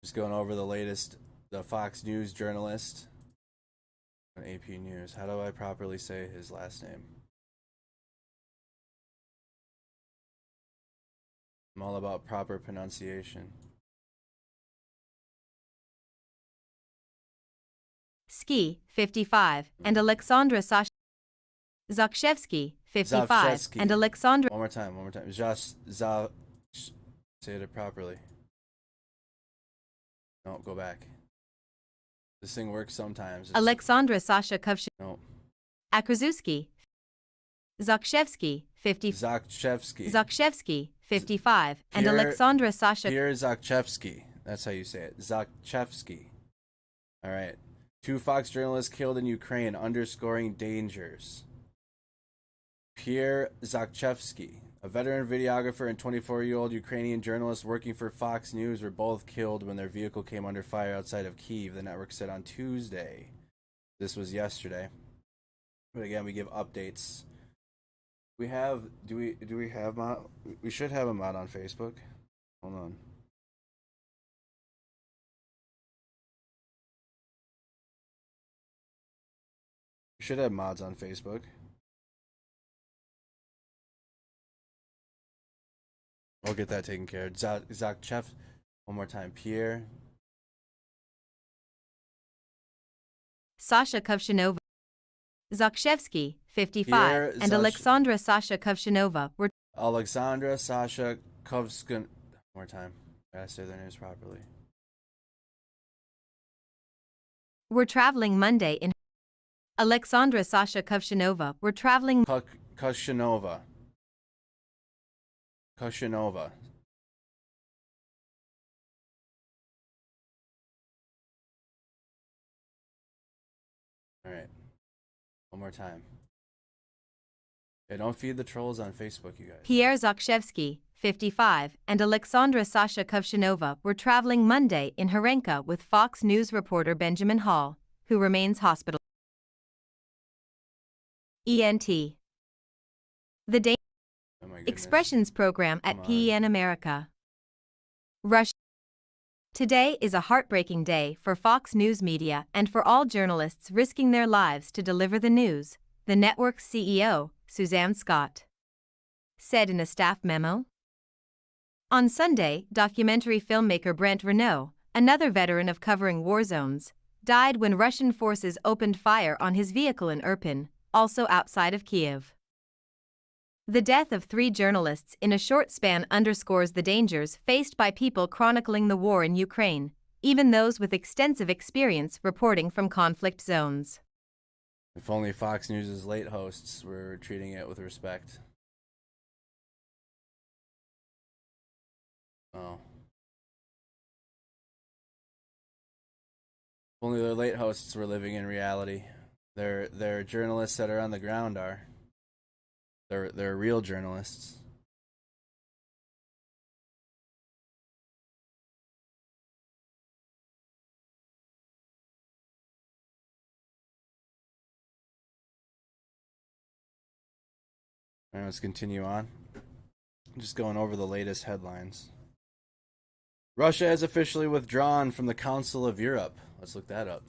Speaker 1: Just going over the latest, the Fox News journalist on AP News. How do I properly say his last name? I'm all about proper pronunciation.
Speaker 3: Ski, 55, and Alexandra Zakrzewski, 55,
Speaker 1: Zakrzewski.
Speaker 3: and Alexandra.
Speaker 1: One more time. Say it properly. No, go back. This thing works sometimes.
Speaker 3: Alexandra Sasha Kurshyniva.
Speaker 1: No.
Speaker 3: Zakrzewski. Zakrzewski, 50. Zakrzewski, 55, and Alexandra Sasha.
Speaker 1: Pierre Zakrzewski. That's how you say it. Zakrzewski. All right. 2 Fox journalists killed in Ukraine, underscoring dangers. Pierre Zakrzewski, a veteran videographer and 24-year-old Ukrainian journalist working for Fox News, were both killed when their vehicle came under fire outside of Kyiv, the network said on Tuesday. This was yesterday. But again, we give updates. We have, do we have mod? We should have a mod on Facebook. Hold on. We should have mods on Facebook. We'll get that taken care of. Zakchev, one more time. Pierre.
Speaker 3: Sasha Kurshyniva. Zakrzewski, 55, and Alexandra Sasha Kurshyniva were.
Speaker 1: Alexandra Sasha Kurshyniva. One more time. I gotta say their names properly.
Speaker 3: Were traveling Monday in. Alexandra Sasha Kurshyniva were traveling.
Speaker 1: Kurshyniva. All right. One more time. Hey, don't feed the trolls on Facebook, you guys.
Speaker 3: Pierre Zakrzewski, 55, and Alexandra Sasha Kurshyniva were traveling Monday in Harenka with Fox News reporter Benjamin Hall, who remains hospitalized. ENT. The Expressions program at PEN America. Russia. Today is a heartbreaking day for Fox News media and for all journalists risking their lives to deliver the news, the network's CEO, Suzanne Scott, said in a staff memo. On Sunday, documentary filmmaker Brent Renaud, another veteran of covering war zones, died when Russian forces opened fire on his vehicle in Irpin, also outside of Kyiv. The death of 3 journalists in a short span underscores the dangers faced by people chronicling the war in Ukraine, even those with extensive experience reporting from conflict zones.
Speaker 1: If only Fox News' late hosts were treating it with respect. Oh. If only their late hosts were living in reality. Their journalists that are on the ground are. They're real journalists. All right, let's continue on. Just going over the latest headlines. Russia has officially withdrawn from the Council of Europe. Let's look that up.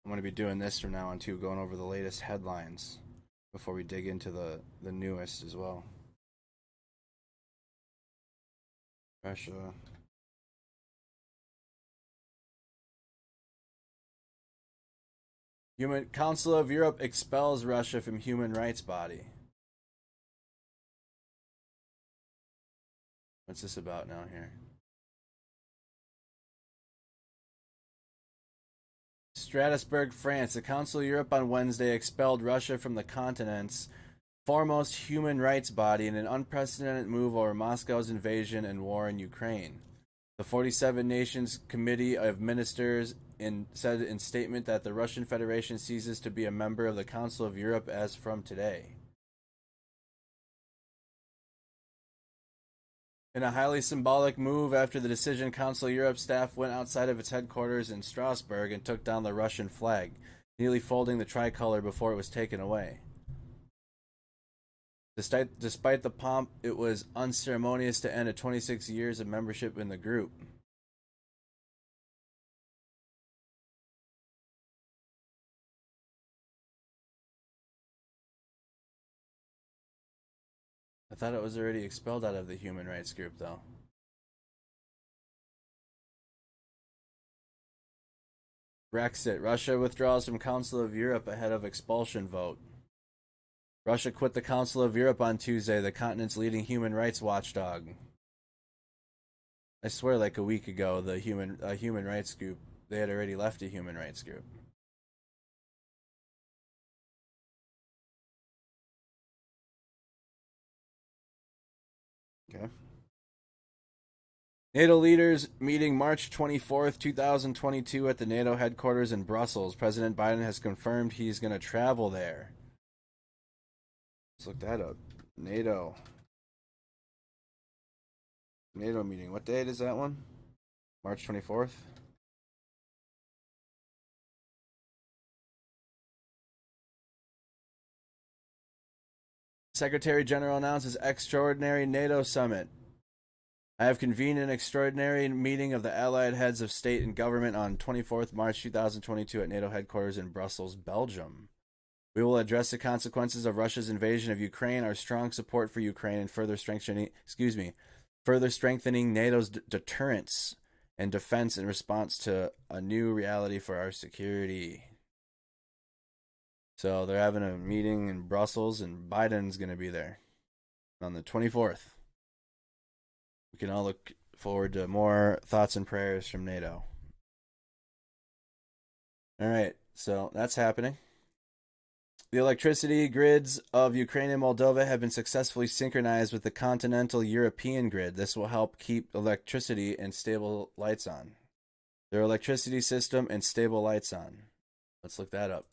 Speaker 1: I'm going to be doing this from now on too, going over the latest headlines before we dig into the newest as well. Russia. Council of Europe expels Russia from human rights body. What's this about now here? Strasbourg, France. The Council of Europe on Wednesday expelled Russia from the continent's foremost human rights body in an unprecedented move over Moscow's invasion and war in Ukraine. The 47 Nations Committee of Ministers said in statement that the Russian Federation ceases to be a member of the Council of Europe as from today. In a highly symbolic move, after the decision, Council of Europe staff went outside of its headquarters in Strasbourg and took down the Russian flag, nearly folding the tricolor before it was taken away. Despite the pomp, it was unceremonious to end 26 years of membership in the group. I thought it was already expelled out of the human rights group, though. Brexit. Russia withdraws from Council of Europe ahead of expulsion vote. Russia quit the Council of Europe on Tuesday, the continent's leading human rights watchdog. I swear like a week ago, the human rights group, they had already left a human rights group. Okay. NATO leaders meeting March 24th, 2022 at the NATO headquarters in Brussels. President Biden has confirmed he's going to travel there. Let's look that up. NATO meeting. What date is that one? March 24th? Secretary General announces extraordinary NATO summit. I have convened an extraordinary meeting of the allied heads of state and government on 24th March 2022 at NATO headquarters in Brussels, Belgium. We will address the consequences of Russia's invasion of Ukraine, our strong support for Ukraine, and further strengthening NATO's deterrence and defense in response to a new reality for our security. So they're having a meeting in Brussels, and Biden's going to be there on the 24th. We can all look forward to more thoughts and prayers from NATO. All right, so that's happening. The electricity grids of Ukraine and Moldova have been successfully synchronized with the continental European grid. This will help keep electricity and stable lights on. Their electricity system and stable lights on. Let's look that up.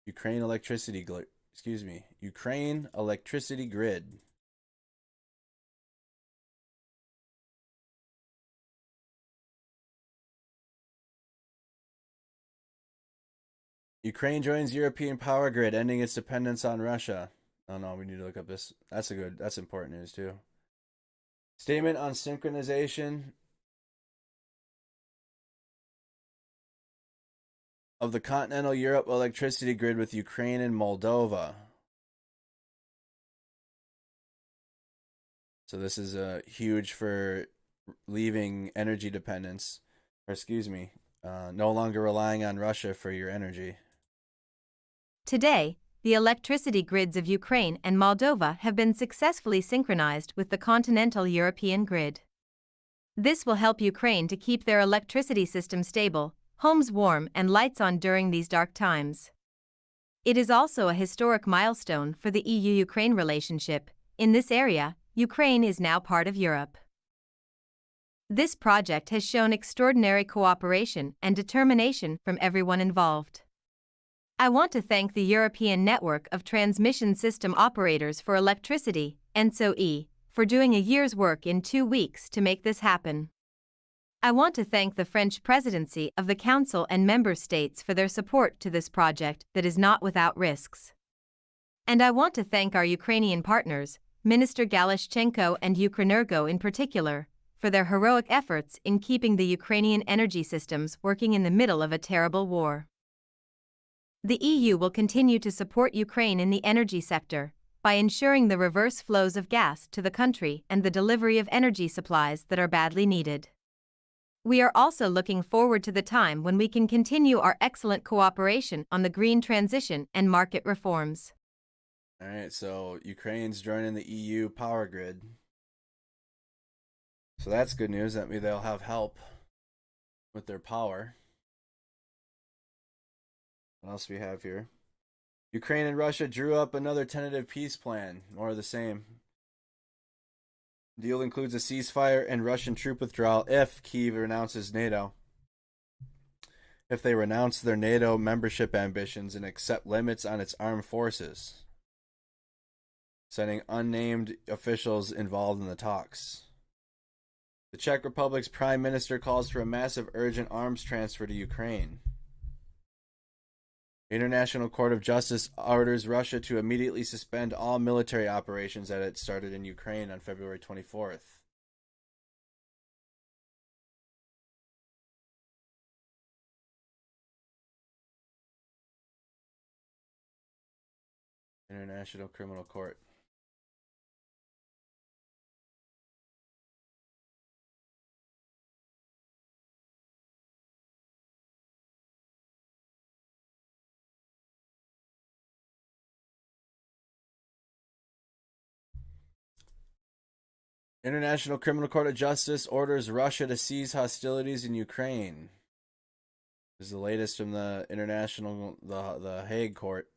Speaker 1: Ukraine electricity grid. Ukraine joins European power grid, ending its dependence on Russia. Oh no, we need to look up this. That's important news too. Statement on synchronization of the continental Europe electricity grid with Ukraine and Moldova. So this is huge for leaving energy dependence, no longer relying on Russia for your energy.
Speaker 3: Today, the electricity grids of Ukraine and Moldova have been successfully synchronized with the continental European grid. This will help Ukraine to keep their electricity system stable, homes warm, and lights on during these dark times. It is also a historic milestone for the EU-Ukraine relationship. In this area, Ukraine is now part of Europe. This project has shown extraordinary cooperation and determination from everyone involved. I want to thank the European Network of Transmission System Operators for Electricity, ENTSO-E, for doing a year's work in 2 weeks to make this happen. I want to thank the French Presidency of the Council and member states for their support to this project that is not without risks. And I want to thank our Ukrainian partners, Minister Galishchenko and Ukrenergo in particular, for their heroic efforts in keeping the Ukrainian energy systems working in the middle of a terrible war. The EU will continue to support Ukraine in the energy sector by ensuring the reverse flows of gas to the country and the delivery of energy supplies that are badly needed. We are also looking forward to the time when we can continue our excellent cooperation on the green transition and market reforms.
Speaker 1: All right, so Ukraine's joining the EU power grid. So that's good news. That means they'll have help with their power. What else do we have here? Ukraine and Russia drew up another tentative peace plan. More of the same. Deal includes a ceasefire and Russian troop withdrawal if Kyiv renounces NATO. If they renounce their NATO membership ambitions and accept limits on its armed forces. Sending unnamed officials involved in the talks. The Czech Republic's Prime Minister calls for a massive urgent arms transfer to Ukraine. International Court of Justice orders Russia to immediately suspend all military operations that it started in Ukraine on February 24th. International Criminal Court. International Criminal Court of Justice orders Russia to cease hostilities in Ukraine. This is the latest from the the Hague Court.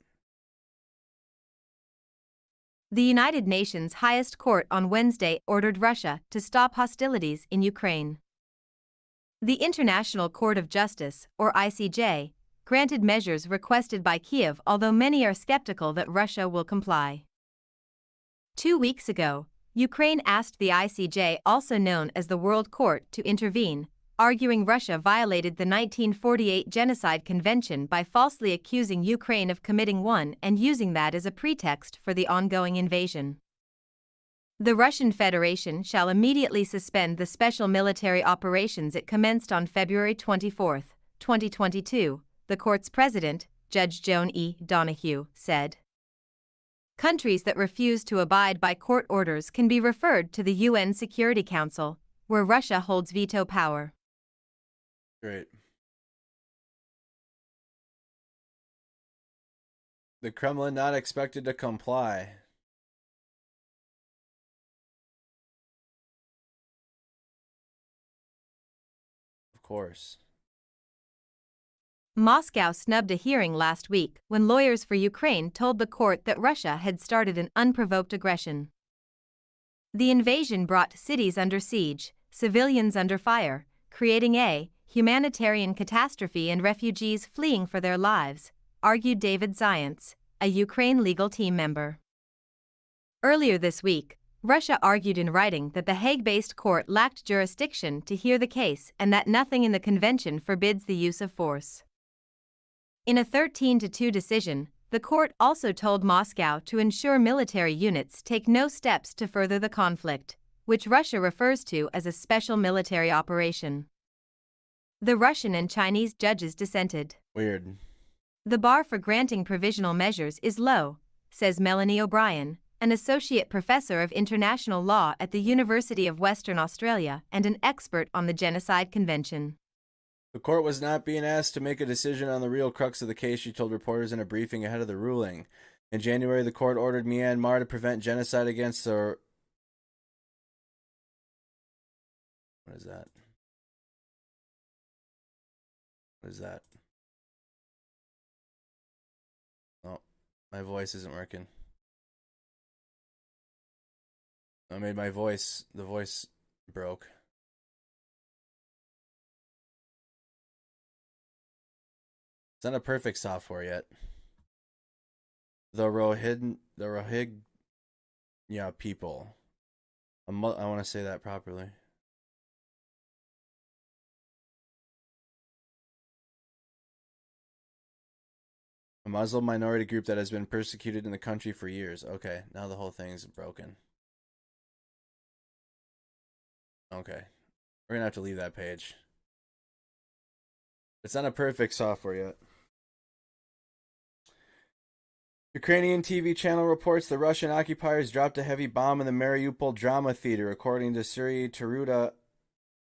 Speaker 3: The United Nations highest court on Wednesday ordered Russia to stop hostilities in Ukraine. The International Court of Justice, or ICJ, granted measures requested by Kyiv, although many are skeptical that Russia will comply. 2 weeks ago, Ukraine asked the ICJ, also known as the World Court, to intervene, arguing Russia violated the 1948 Genocide Convention by falsely accusing Ukraine of committing one and using that as a pretext for the ongoing invasion. The Russian Federation shall immediately suspend the special military operations it commenced on February 24, 2022, the court's president, Judge Joan E. Donoghue, said. Countries that refuse to abide by court orders can be referred to the UN Security Council, where Russia holds veto power.
Speaker 1: Great. The Kremlin not expected to comply. Of course.
Speaker 3: Moscow snubbed a hearing last week when lawyers for Ukraine told the court that Russia had started an unprovoked aggression. The invasion brought cities under siege, civilians under fire, creating a humanitarian catastrophe and refugees fleeing for their lives, argued David Zients, a Ukraine legal team member. Earlier this week, Russia argued in writing that the Hague-based court lacked jurisdiction to hear the case and that nothing in the convention forbids the use of force. In a 13-2 decision, the court also told Moscow to ensure military units take no steps to further the conflict, which Russia refers to as a special military operation. The Russian and Chinese judges dissented.
Speaker 1: Weird.
Speaker 3: The bar for granting provisional measures is low, says Melanie O'Brien, an associate professor of international law at the University of Western Australia and an expert on the Genocide Convention.
Speaker 1: The court was not being asked to make a decision on the real crux of the case, she told reporters in a briefing ahead of the ruling. In January, the court ordered Myanmar to prevent genocide against the... What is that? What is that? Oh, my voice isn't working. I made the voice broke. It's not a perfect software yet. The Rohingya people. I want to say that properly. A Muslim minority group that has been persecuted in the country for years. Okay, now the whole thing's broken. Okay. We're going to have to leave that page. It's not a perfect software yet. Ukrainian TV channel reports the Russian occupiers dropped a heavy bomb in the Mariupol drama theater. According to Suri Taruda,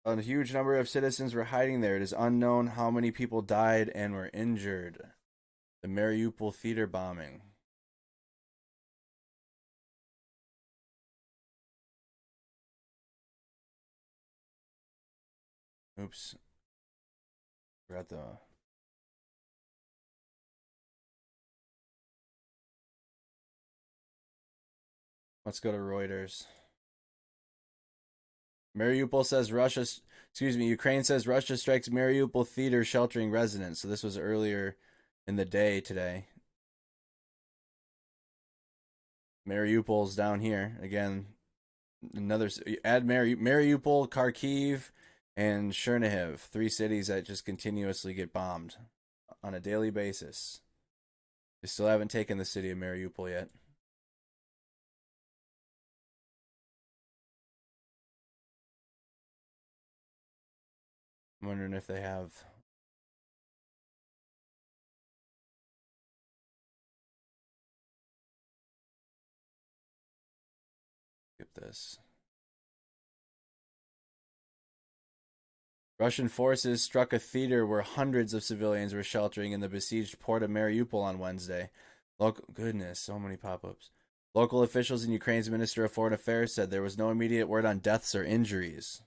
Speaker 1: a huge number of citizens were hiding there. It is unknown how many people died and were injured. The Mariupol theater bombing. Oops. Forgot the... Let's go to Reuters. Ukraine says Russia strikes Mariupol theater sheltering residents. So this was earlier in the day today. Mariupol's down here. Again, another... Add Mariupol, Kharkiv, and Chernihiv. 3 cities that just continuously get bombed on a daily basis. They still haven't taken the city of Mariupol yet. I'm wondering if they have. Skip this. Russian forces struck a theater where hundreds of civilians were sheltering in the besieged port of Mariupol on Wednesday. Goodness, so many pop-ups. Local officials and Ukraine's Minister of Foreign Affairs said there was no immediate word on deaths or injuries.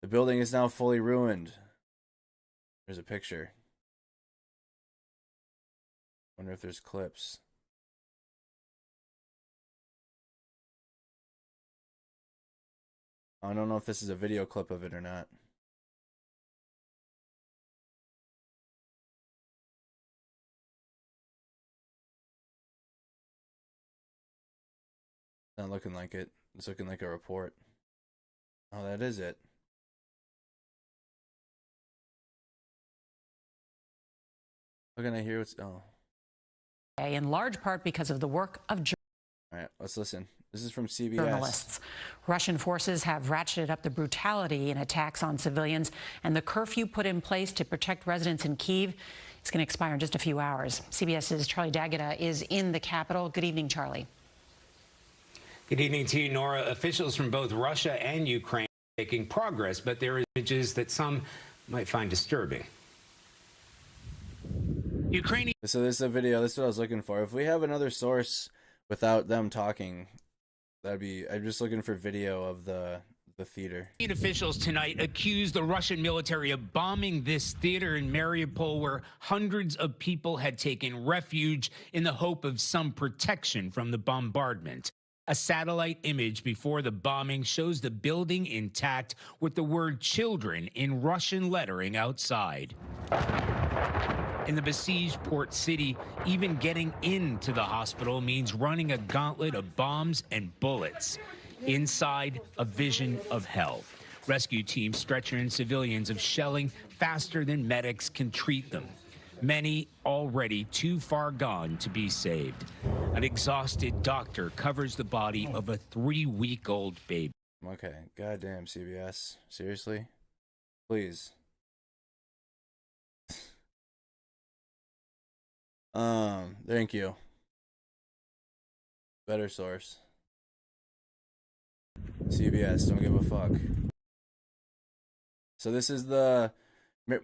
Speaker 1: The building is now fully ruined. There's a picture. Wonder if there's clips. I don't know if this is a video clip of it or not. Not looking like it. It's looking like a report. Oh, that is it. How can I hear what's... Oh.
Speaker 4: In large part because of the work of
Speaker 1: All right, let's listen. This is from CBS.
Speaker 4: journalists. Russian forces have ratcheted up the brutality in attacks on civilians, and the curfew put in place to protect residents in Kyiv is going to expire in just a few hours. CBS's Charlie D'Agata is in the capital. Good evening, Charlie.
Speaker 5: Good evening to you, Nora. Officials from both Russia and Ukraine are making progress, but there are images that some might find disturbing. Ukrainian.
Speaker 1: So this is a video. This is what I was looking for. If we have another source without them talking, that'd be... I'm just looking for video of the theater.
Speaker 5: Officials tonight accused the Russian military of bombing this theater in Mariupol, where hundreds of people had taken refuge in the hope of some protection from the bombardment. A satellite image before the bombing shows the building intact with the word children in Russian lettering outside. In the besieged port city, even getting into the hospital means running a gauntlet of bombs and bullets. Inside, a vision of hell. Rescue teams stretching civilians of shelling faster than medics can treat them. Many already too far gone to be saved. An exhausted doctor covers the body of a 3-week-old baby.
Speaker 1: Okay, goddamn CBS. Seriously? Please. Thank you. Better source. CBS, don't give a fuck. So this is the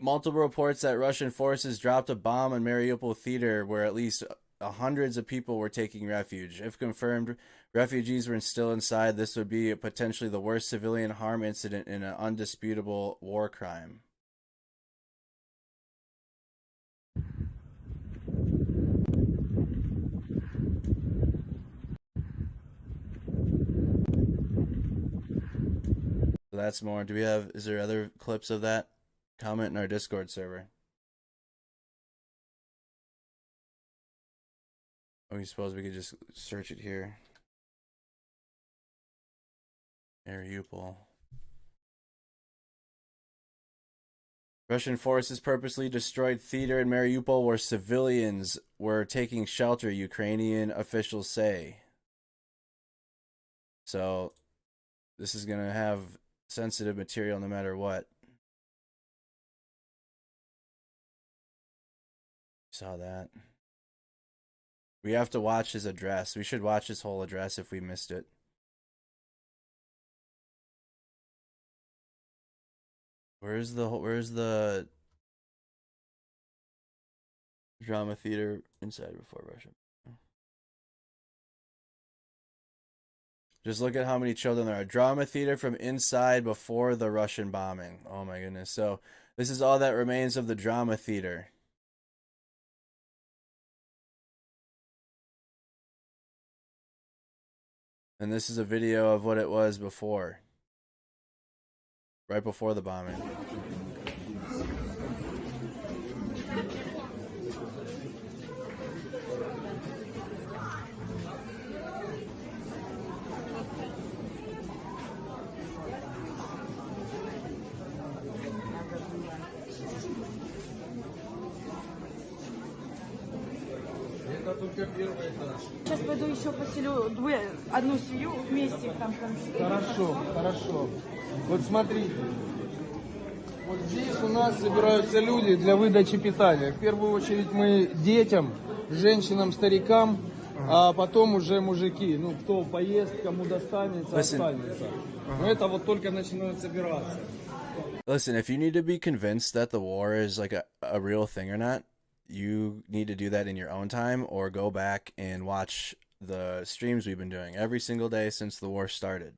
Speaker 1: multiple reports that Russian forces dropped a bomb on Mariupol theater where at least hundreds of people were taking refuge. If confirmed, refugees were still inside. This would be potentially the worst civilian harm incident in an undisputable war crime. So that's more. Do we have, is there other clips of that? Comment in our Discord server. Oh, we suppose we could just search it here. Mariupol. Russian forces purposely destroyed theater in Mariupol where civilians were taking shelter, Ukrainian officials say. So, this is going to have sensitive material no matter what. Saw that. We have to watch his address. We should watch his whole address if we missed it. Where's the drama theater inside before Russia? Just look at how many children there are. Drama theater from inside before the Russian bombing. Oh my goodness. So this is all that remains of the drama theater. And this is a video of what it was before. Right before the bombing.
Speaker 6: Сейчас пойду еще поселю одну семью вместе там.
Speaker 7: Хорошо, хорошо. Вот смотрите. Вот здесь у нас собираются люди для выдачи питания. В первую очередь мы детям, женщинам, старикам, а потом уже мужики. Ну, кто поест, кому достанется, останется. Но это вот только начинают собираться.
Speaker 1: Listen, if you need to be convinced that the war is like a real thing or not, you need to do that in your own time or go back and watch the streams we've been doing every single day since the war started.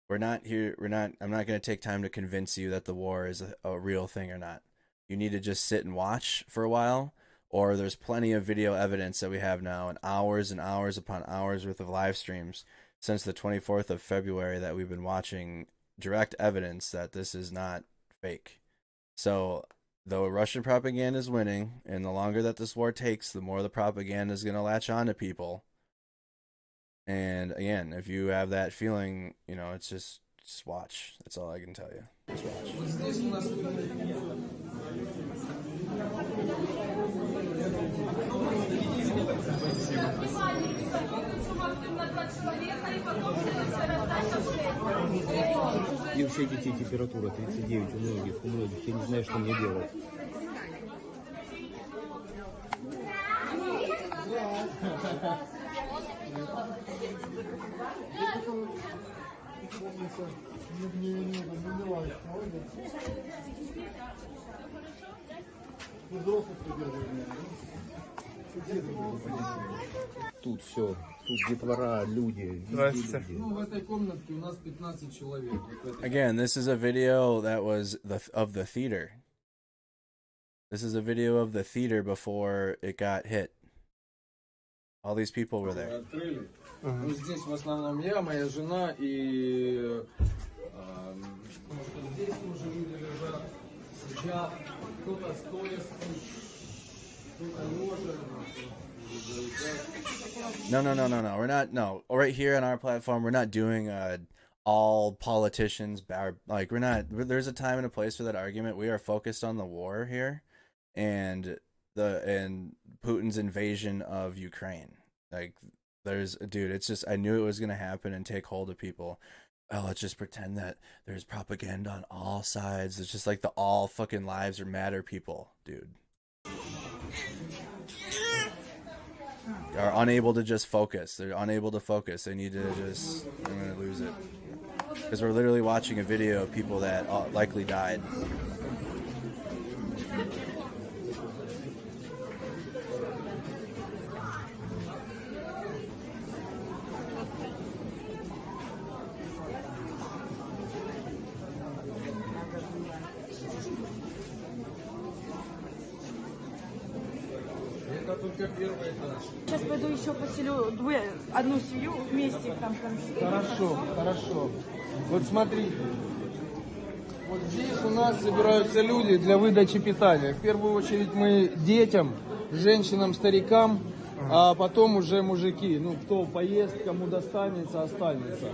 Speaker 1: I'm not going to take time to convince you that the war is a real thing or not. You need to just sit and watch for a while, or there's plenty of video evidence that we have now, and hours upon hours worth of live streams since the 24th of February that we've been watching, direct evidence that this is not fake. So the Russian propaganda is winning, and the longer that this war takes, the more the propaganda is going to latch on to people. And again, if you have that feeling, you know, it's just watch. That's all I can tell you. Just watch.
Speaker 8: И у всех детей температура 39, у многих. Я не знаю, что мне делать. Тут все. Тут детвора, люди.
Speaker 7: Ну, в этой комнатке у нас 15 человек.
Speaker 1: Again, this is a video that was of the theater. This is a video of the theater before it got hit. All these people were there.
Speaker 7: Открыли. Ну, здесь в основном я, моя жена и здесь тоже люди лежат. Я кто-то стоя, кто-то лежа.
Speaker 1: No. We're not. No, right here on our platform, we're not doing all politicians. Like we're not. There's a time and a place for that argument. We are focused on the war here, and Putin's invasion of Ukraine. Like dude, it's just, I knew it was gonna happen and take hold of people. Oh, let's just pretend that there's propaganda on all sides. It's just like the all fucking lives are matter people, dude. Are unable to just focus. They're unable to focus. They need to just, I'm gonna lose it. Because we're literally watching a video of people that likely died.
Speaker 6: Сейчас пойду еще поселю одну семью вместе там.
Speaker 7: Хорошо. Вот смотрите. Вот здесь у нас собираются люди для выдачи питания. В первую очередь мы детям, женщинам, старикам, а потом уже мужики. Ну, кто поест, кому достанется, останется.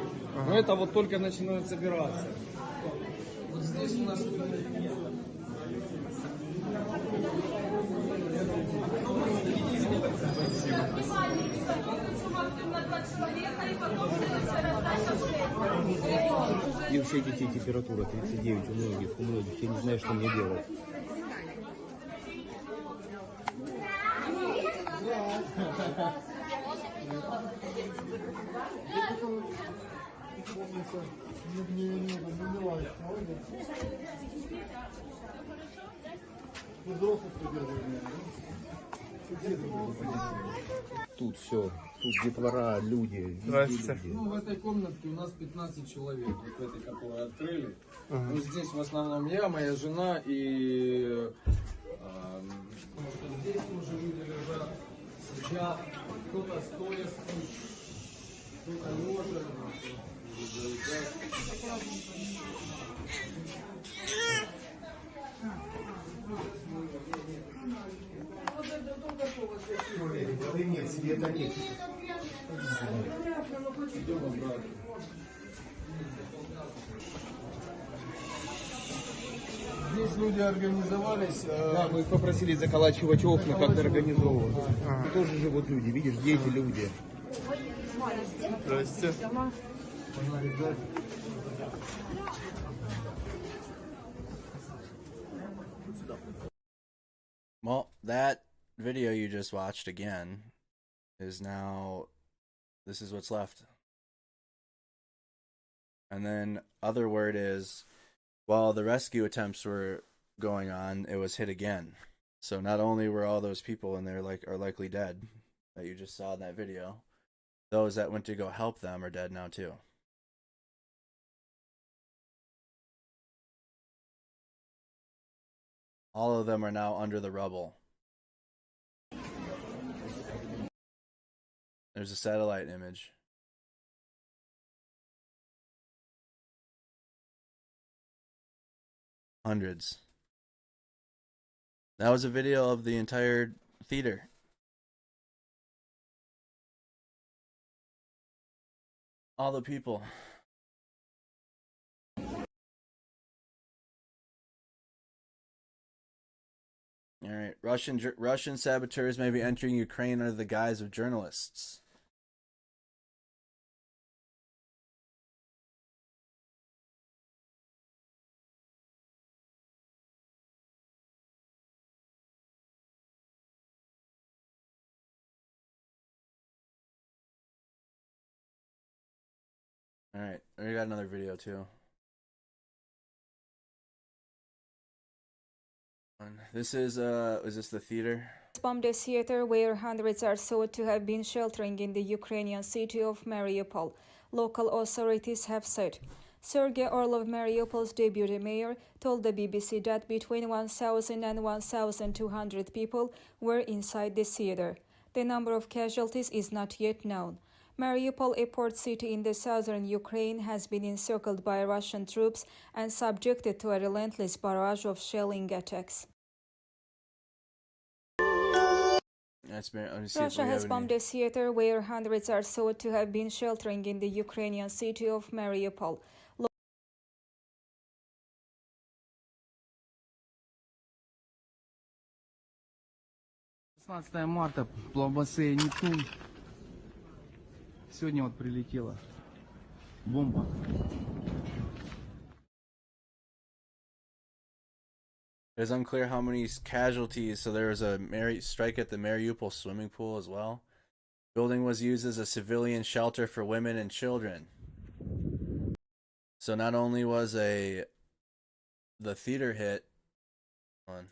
Speaker 7: Но это вот только начинают собираться. Вот здесь у нас...
Speaker 8: И у всех детей температура 39, у многих. Я не знаю, что мне делать. Тут все. Тут детвора, люди.
Speaker 7: Ну, в этой комнатке у нас 15 человек, вот в этой, которую открыли. Ну, здесь в основном я, моя жена и здесь тоже люди лежат. Я кто-то стоя, кто-то лежа.
Speaker 8: Нет, света нет.
Speaker 7: Здесь люди организовались.
Speaker 8: Да, мы попросили заколачивать окна, как-то организовывать. Тут тоже живут люди, видишь, дети, люди.
Speaker 7: Здрасте.
Speaker 1: Well, that video you just watched again is now, this is what's left. And then other word is, while the rescue attempts were going on, it was hit again. So not only were all those people in there are likely dead that you just saw in that video, Those that went to go help them are dead now too. All of them are now under the rubble. There's a satellite image. Hundreds. That was a video of the entire theater. All the people. All right, Russian saboteurs may be entering Ukraine under the guise of journalists. All right, we got another video too. This is this the theater?
Speaker 9: Bombed a theater where hundreds are thought to have been sheltering in the Ukrainian city of Mariupol, local authorities have said. Sergei Orlov, Mariupol's deputy mayor, told the BBC that between 1,000 and 1,200 people were inside the theater. The number of casualties is not yet known. Mariupol, a port city in the southern Ukraine, has been encircled by Russian troops and subjected to a relentless barrage of shelling attacks. Russia has bombed a theater where hundreds are thought to have been sheltering in the Ukrainian city of Mariupol.
Speaker 7: 16 марта, плавбассе Нептун. Сегодня вот прилетела бомба.
Speaker 1: It's unclear how many casualties. So there was a strike at the Mariupol swimming pool as well. Building was used as a civilian shelter for women and children. So not only was the theater hit. Hold on.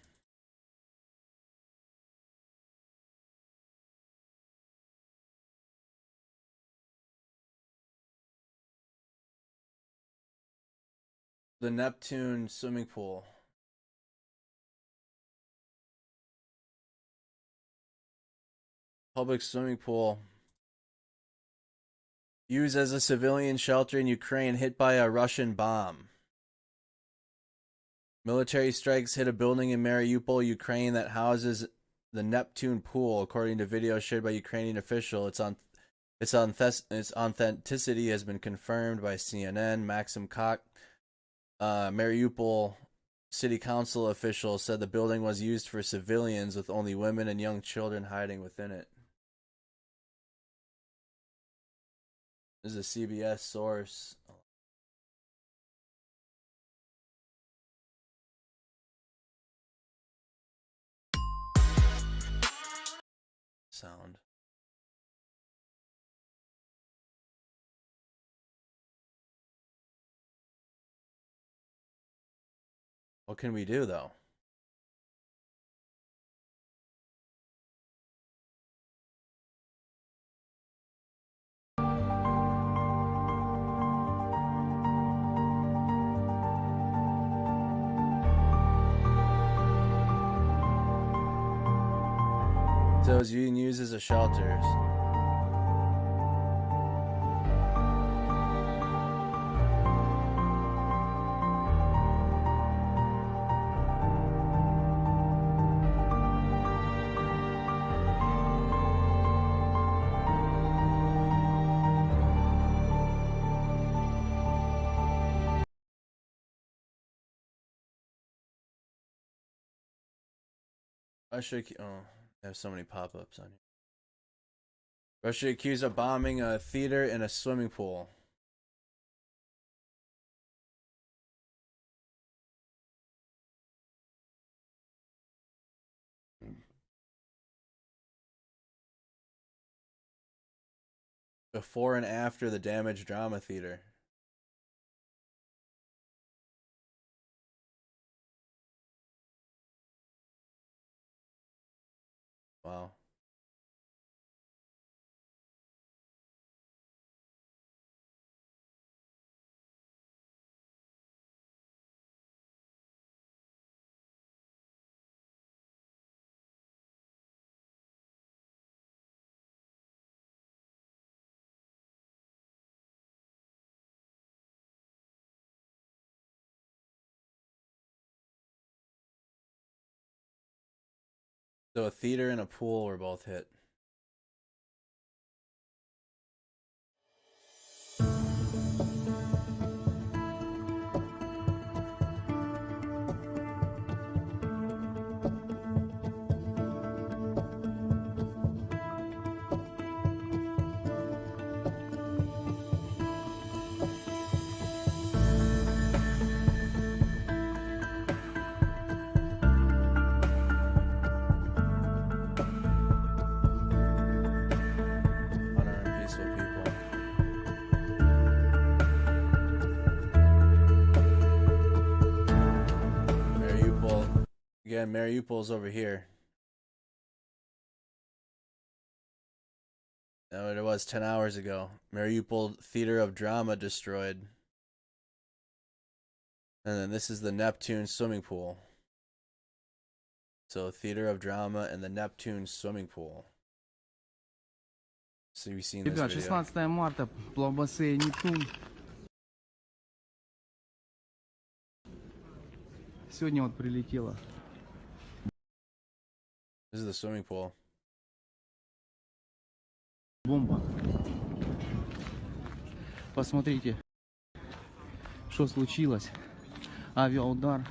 Speaker 1: The Neptune swimming pool. Public swimming pool used as a civilian shelter in Ukraine, hit by a Russian bomb. Military strikes hit a building in Mariupol, Ukraine that houses the Neptune pool, according to video shared by Ukrainian official. Its authenticity has been confirmed by CNN. Maxim Kok, Mariupol City Council official, said the building was used for civilians with only women and young children hiding within it. This is a CBS source. Sound. What can we do though? So it was being used as a shelter. Russia, I have so many pop-ups on here. Russia accused of bombing a theater and a swimming pool. Before and after the damaged drama theater. Wow. So a theater and a pool were both hit. Again, Mariupol's over here. No, it was 10 hours ago. Mariupol Theater of Drama destroyed. And then this is the Neptune swimming pool. So Theater of Drama and the Neptune swimming pool. So you've seen this
Speaker 7: Ребят,
Speaker 1: video.
Speaker 7: 16 марта, плавбассейн Нептун. Сегодня вот прилетело.
Speaker 1: This is the swimming pool.
Speaker 7: Бомба. Посмотрите, что случилось. Авиаудар.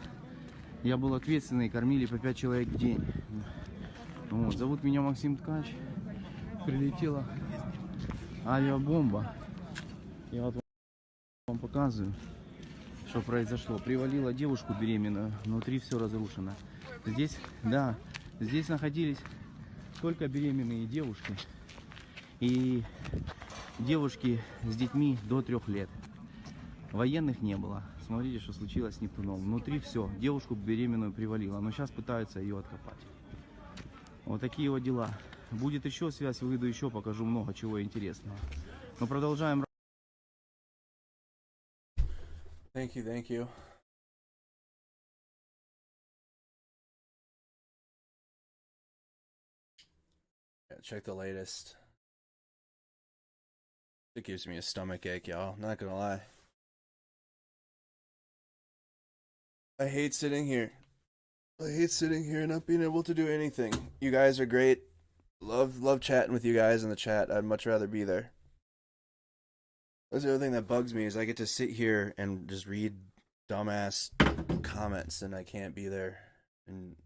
Speaker 7: Я был ответственный, кормили по 5 человек в день. Вот. Зовут меня Максим Ткач. Прилетела авиабомба. Я вот вам показываю, что произошло. Привалила девушку беременную, внутри все разрушено. Здесь, да, здесь находились только беременные девушки и девушки с детьми до 3 лет. Военных не было. Смотрите, что случилось с Нептуном. Внутри все. Девушку беременную привалило. Но сейчас пытаются ее откопать. Вот такие вот дела. Будет еще связь, выйду еще, покажу много чего интересного. Но продолжаем.
Speaker 1: Thank you, thank you. Yeah, check the latest. It gives me a stomach ache, y'all. Not gonna lie. I hate sitting here. I hate sitting here and not being able to do anything. You guys are great. Love chatting with you guys in the chat. I'd much rather be there. That's the other thing that bugs me is I get to sit here and just read dumbass comments and I can't be there in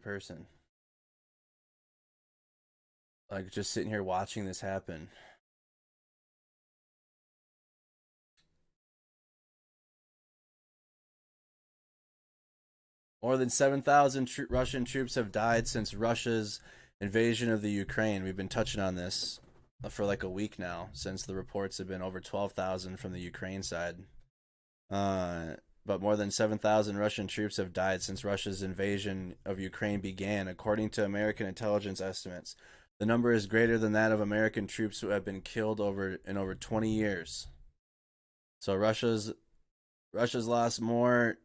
Speaker 1: person. Like just sitting here watching this happen. More than 7,000 Russian troops have died since Russia's invasion of the Ukraine. We've been touching on this for like a week now, since the reports have been over 12,000 from the Ukraine side. But more than 7,000 Russian troops have died since Russia's invasion of Ukraine began, according to American intelligence estimates. The number is greater than that of American troops who have been killed in over 20 years. So Russia's lost more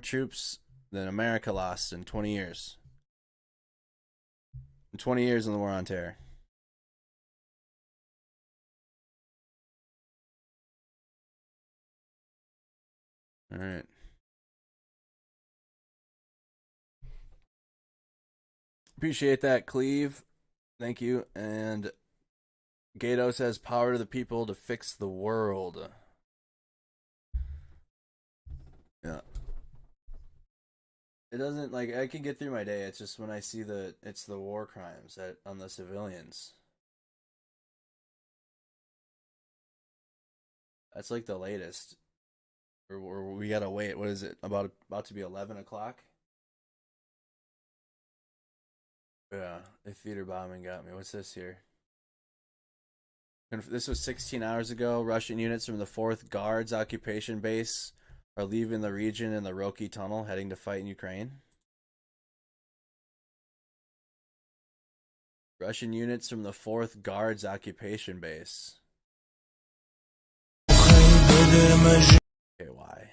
Speaker 1: troops than America lost in 20 years. In 20 years in the War on Terror. All right. Appreciate that, Cleve. Thank you. And Gato says, power to the people to fix the world. Yeah. It doesn't, like, I can get through my day. It's just when I see it's the war crimes on the civilians. That's like the latest. Or we gotta wait. What is it? About to be 11 o'clock? Yeah, the theater bombing got me. What's this here? And this was 16 hours ago. Russian units from the 4th Guards occupation base are leaving the region in the Roki Tunnel, heading to fight in Ukraine. Russian units from the 4th Guards occupation base. Okay, why?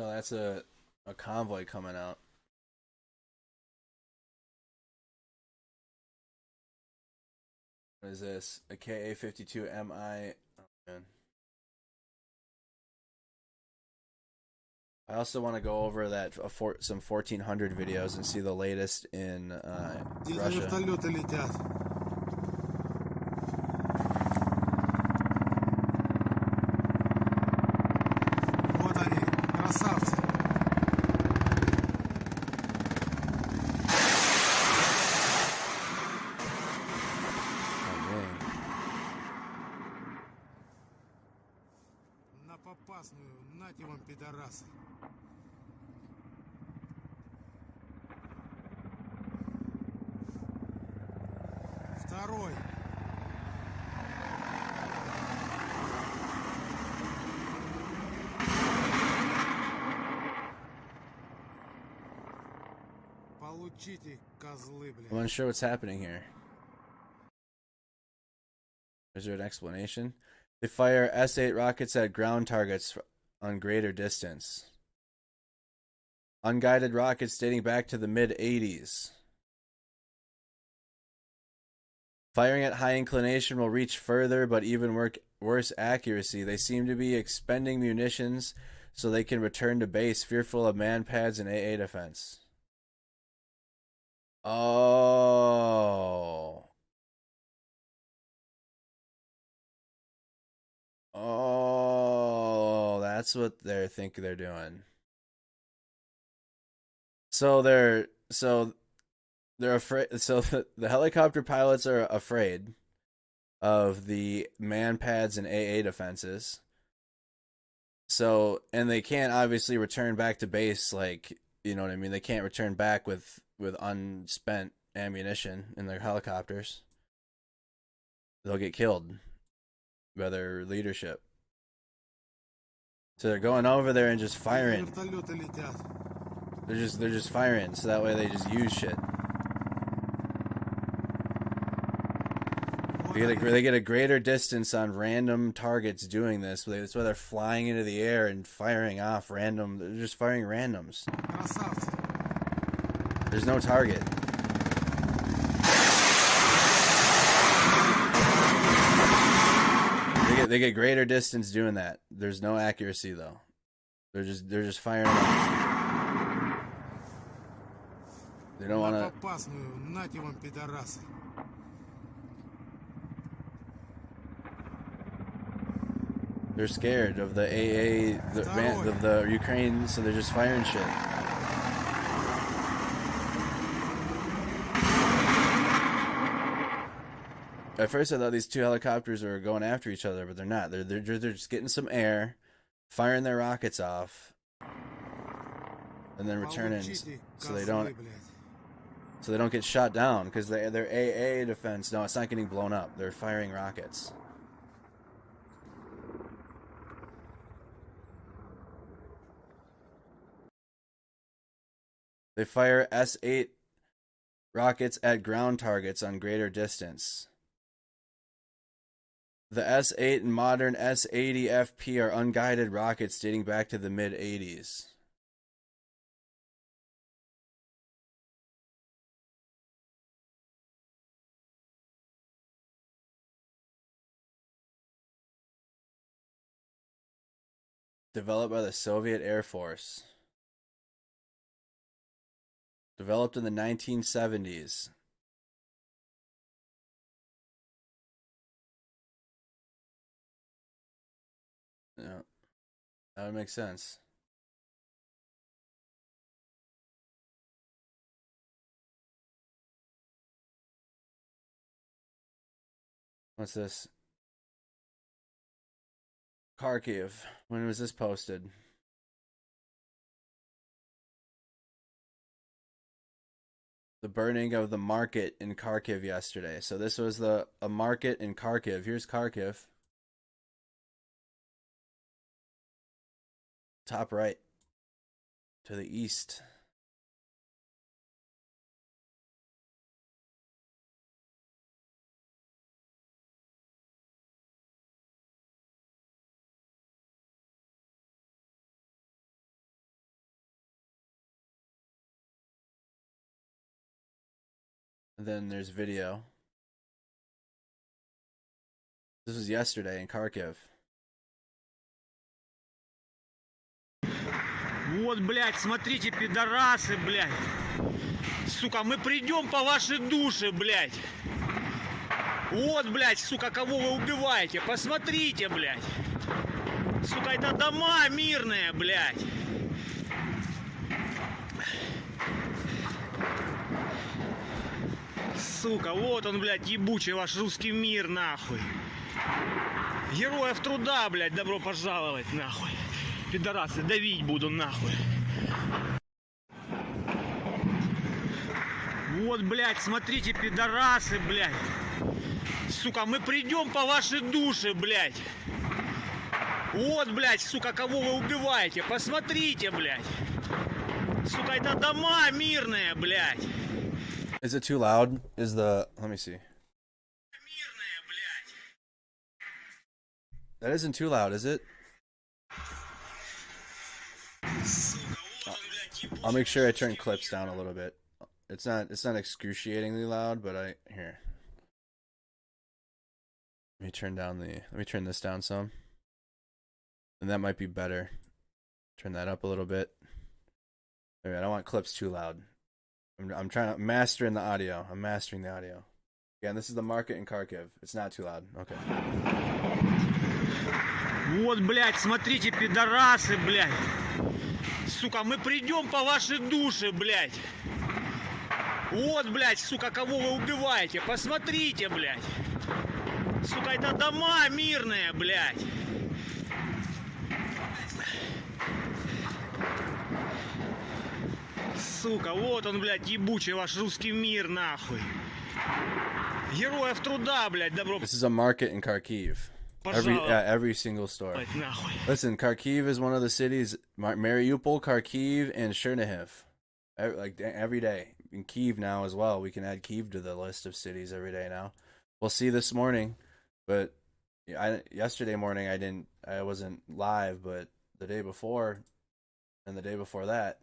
Speaker 1: Oh, that's a convoy coming out. What is this? A KA-52MI. Oh, man. I also want to go over that some 1400 videos and see the latest in Russia.
Speaker 10: Нате вам, пидорасы. Второй. Получите, козлы, блядь.
Speaker 1: I'm unsure what's happening here. Is there an explanation? They fire S-8 rockets at ground targets on greater distance. Unguided rockets dating back to the mid-80s. Firing at high inclination will reach further, but even worse accuracy. They seem to be expending munitions so they can return to base, fearful of man-pads and AA defense. Oh. Oh, that's what they think they're doing. So they're afraid. So the helicopter pilots are afraid of the man pads and AA defenses. So, and they can't obviously return back to base, like, you know what I mean? They can't return back with unspent ammunition in their helicopters. They'll get killed by their leadership. So they're going over there and just firing. They're just firing, so that way they just use shit. They get a greater distance on random targets doing this. That's why they're flying into the air and firing off random. They're just firing randoms. There's no target. They get greater distance doing that. There's no accuracy though. They're just firing off. They don't want to. They're scared of the AA, of the Ukraine, so they're just firing shit. At first, I thought these two helicopters were going after each other, but they're not. They're just getting some air, firing their rockets off, and then returning so they don't get shot down because their AA defense. No, it's not getting blown up. They're firing rockets. They fire S-8 rockets at ground targets on greater distance. The S-8 and modern S-80 FP are unguided rockets dating back to the mid-80s. Developed by the Soviet Air Force. Developed in the 1970s. Yeah, that would make sense. What's this? Kharkiv. When was this posted? The burning of the market in Kharkiv yesterday. So this was a market in Kharkiv. Here's Kharkiv. Top right. To the east. And then there's video. This was yesterday in Kharkiv.
Speaker 11: Вот, блядь, смотрите, пидорасы, блядь. Сука, мы придем по вашей душе, блядь. Вот, блядь, сука, кого вы убиваете. Посмотрите, блядь. Сука, это дома мирные, блядь. Сука, вот он, блядь, ебучий ваш русский мир, нахуй. Героев труда, блядь, добро пожаловать, нахуй. Пидорасы, давить буду, нахуй. Вот, блядь, смотрите, пидорасы, блядь. Сука, мы придем по вашей душе, блядь. Вот, блядь, сука, кого вы убиваете. Посмотрите, блядь. Сука, это дома мирные, блядь.
Speaker 1: Is it too loud? Is the... Let me see. That isn't too loud, is it? I'll make sure I turn clips down a little bit. It's not excruciatingly loud, but here. Let me turn this down some. And that might be better. Turn that up a little bit. Maybe I don't want clips too loud. I'm trying to mastering the audio. I'm mastering the audio. Again, this is the market in Kharkiv. It's not too loud. Okay.
Speaker 11: Вот, блядь, смотрите, пидорасы, блядь. Сука, мы придем по вашей душе, блядь. Вот, блядь, сука, кого вы убиваете. Посмотрите, блядь. Сука, это дома мирные, блядь. Сука, вот он, блядь, ебучий ваш русский мир, нахуй. Героев труда, блядь, добро.
Speaker 1: This is a market in Kharkiv. Every single store. Listen, Kharkiv is one of the cities. Mariupol, Kharkiv, and Chernihiv. Like every day. In Kyiv now as well. We can add Kyiv to the list of cities every day now. We'll see this morning, but yesterday morning I wasn't live, but the day before and the day before that.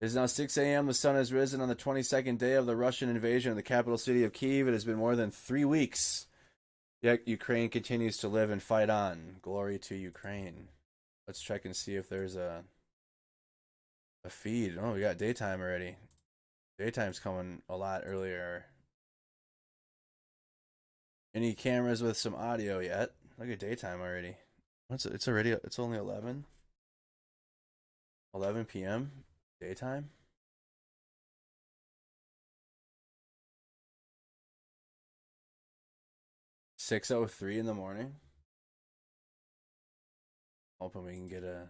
Speaker 1: It is now 6 a.m. The sun has risen on the 22nd day of the Russian invasion of the capital city of Kyiv. It has been more than 3 weeks. Yet Ukraine continues to live and fight on. Glory to Ukraine. Let's check and see if there's a feed. Oh, we got daytime already. Daytime's coming a lot earlier. Any cameras with some audio yet? Look at daytime already. It's only 11 p.m. Daytime? $6:03 in the morning. Hoping we can get an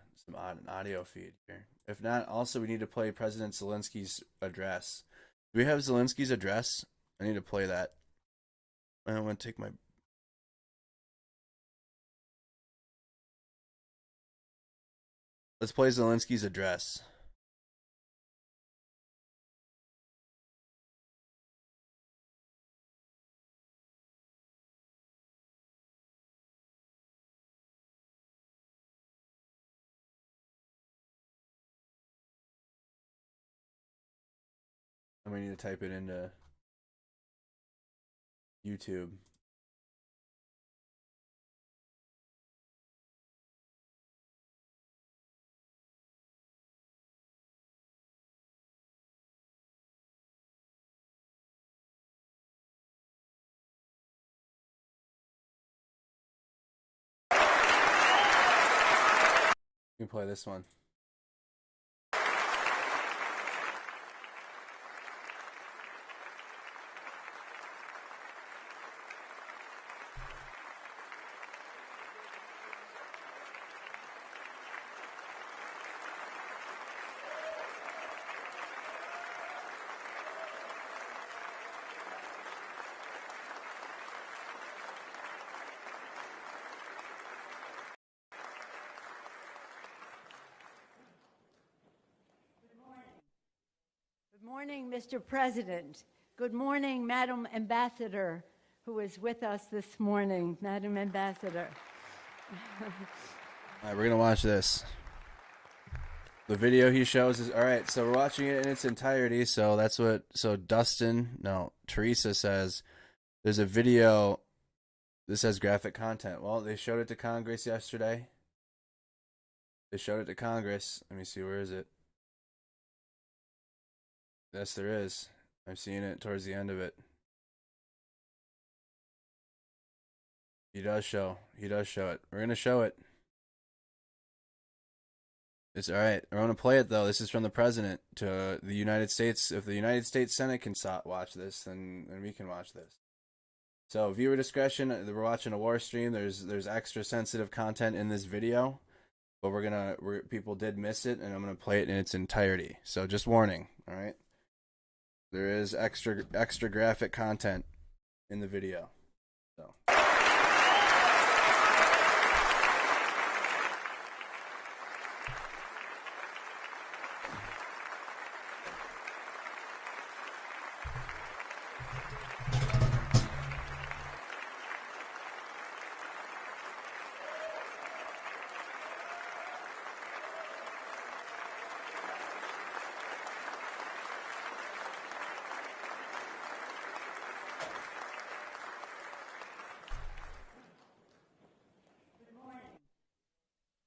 Speaker 1: audio feed here. If not, also we need to play President Zelensky's address. Do we have Zelensky's address? I need to play that. I want to take my... Let's play Zelensky's address. And we need to type it into YouTube. You can play this one.
Speaker 12: Good morning, Mr. President. Good morning, Madam Ambassador, who is with us this morning. Madam Ambassador.
Speaker 1: All right, we're going to watch this. The video he shows is all right. So we're watching it in its entirety. So that's what. So Teresa says there's a video. This has graphic content. Well, they showed it to Congress yesterday. They showed it to Congress. Let me see. Where is it? Yes, there is. I'm seeing it towards the end of it. He does show it. We're gonna show it. It's all right. We're gonna play it though. This is from the president to the United States. If the United States Senate can watch this, then we can watch this. So viewer discretion. We're watching a war stream. There's extra sensitive content in this video, but people did miss it, and I'm gonna play it in its entirety. So just warning. All right. There is extra graphic content in the video. So.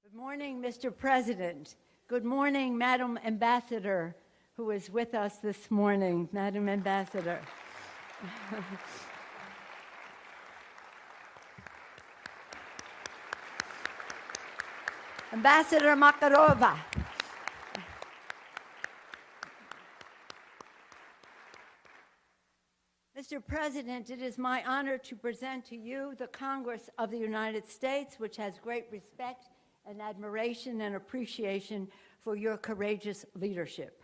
Speaker 12: Good morning, Mr. President. Good morning, Madam Ambassador, who is with us this morning. Madam Ambassador. Ambassador Makarova. Mr. President, it is my honor to present to you the Congress of the United States, which has great respect and admiration and appreciation for your courageous leadership.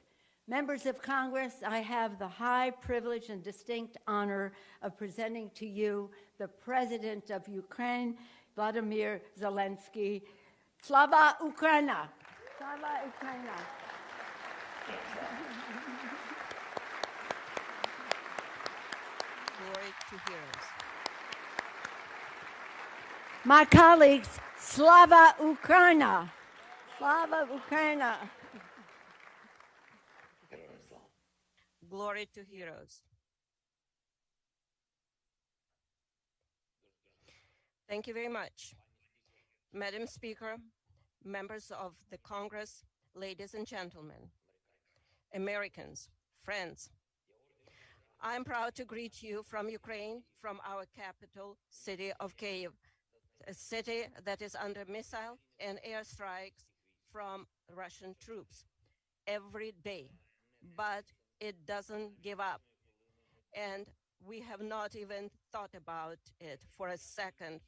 Speaker 12: Members of Congress, I have the high privilege and distinct honor of presenting to you the President of Ukraine, Vladimir Zelensky. Slava Ukraina! Slava Ukraina!
Speaker 13: Glory to heroes.
Speaker 12: My colleagues, Slava Ukraina! Slava Ukraina!
Speaker 13: Glory to heroes. Thank you very much. Madam Speaker, members of the Congress, ladies and gentlemen, Americans, friends, I'm proud to greet you from Ukraine, from our capital city of Kyiv, a city that is under missile and airstrikes from Russian troops every day. But it doesn't give up. And we have not even thought about it for a second.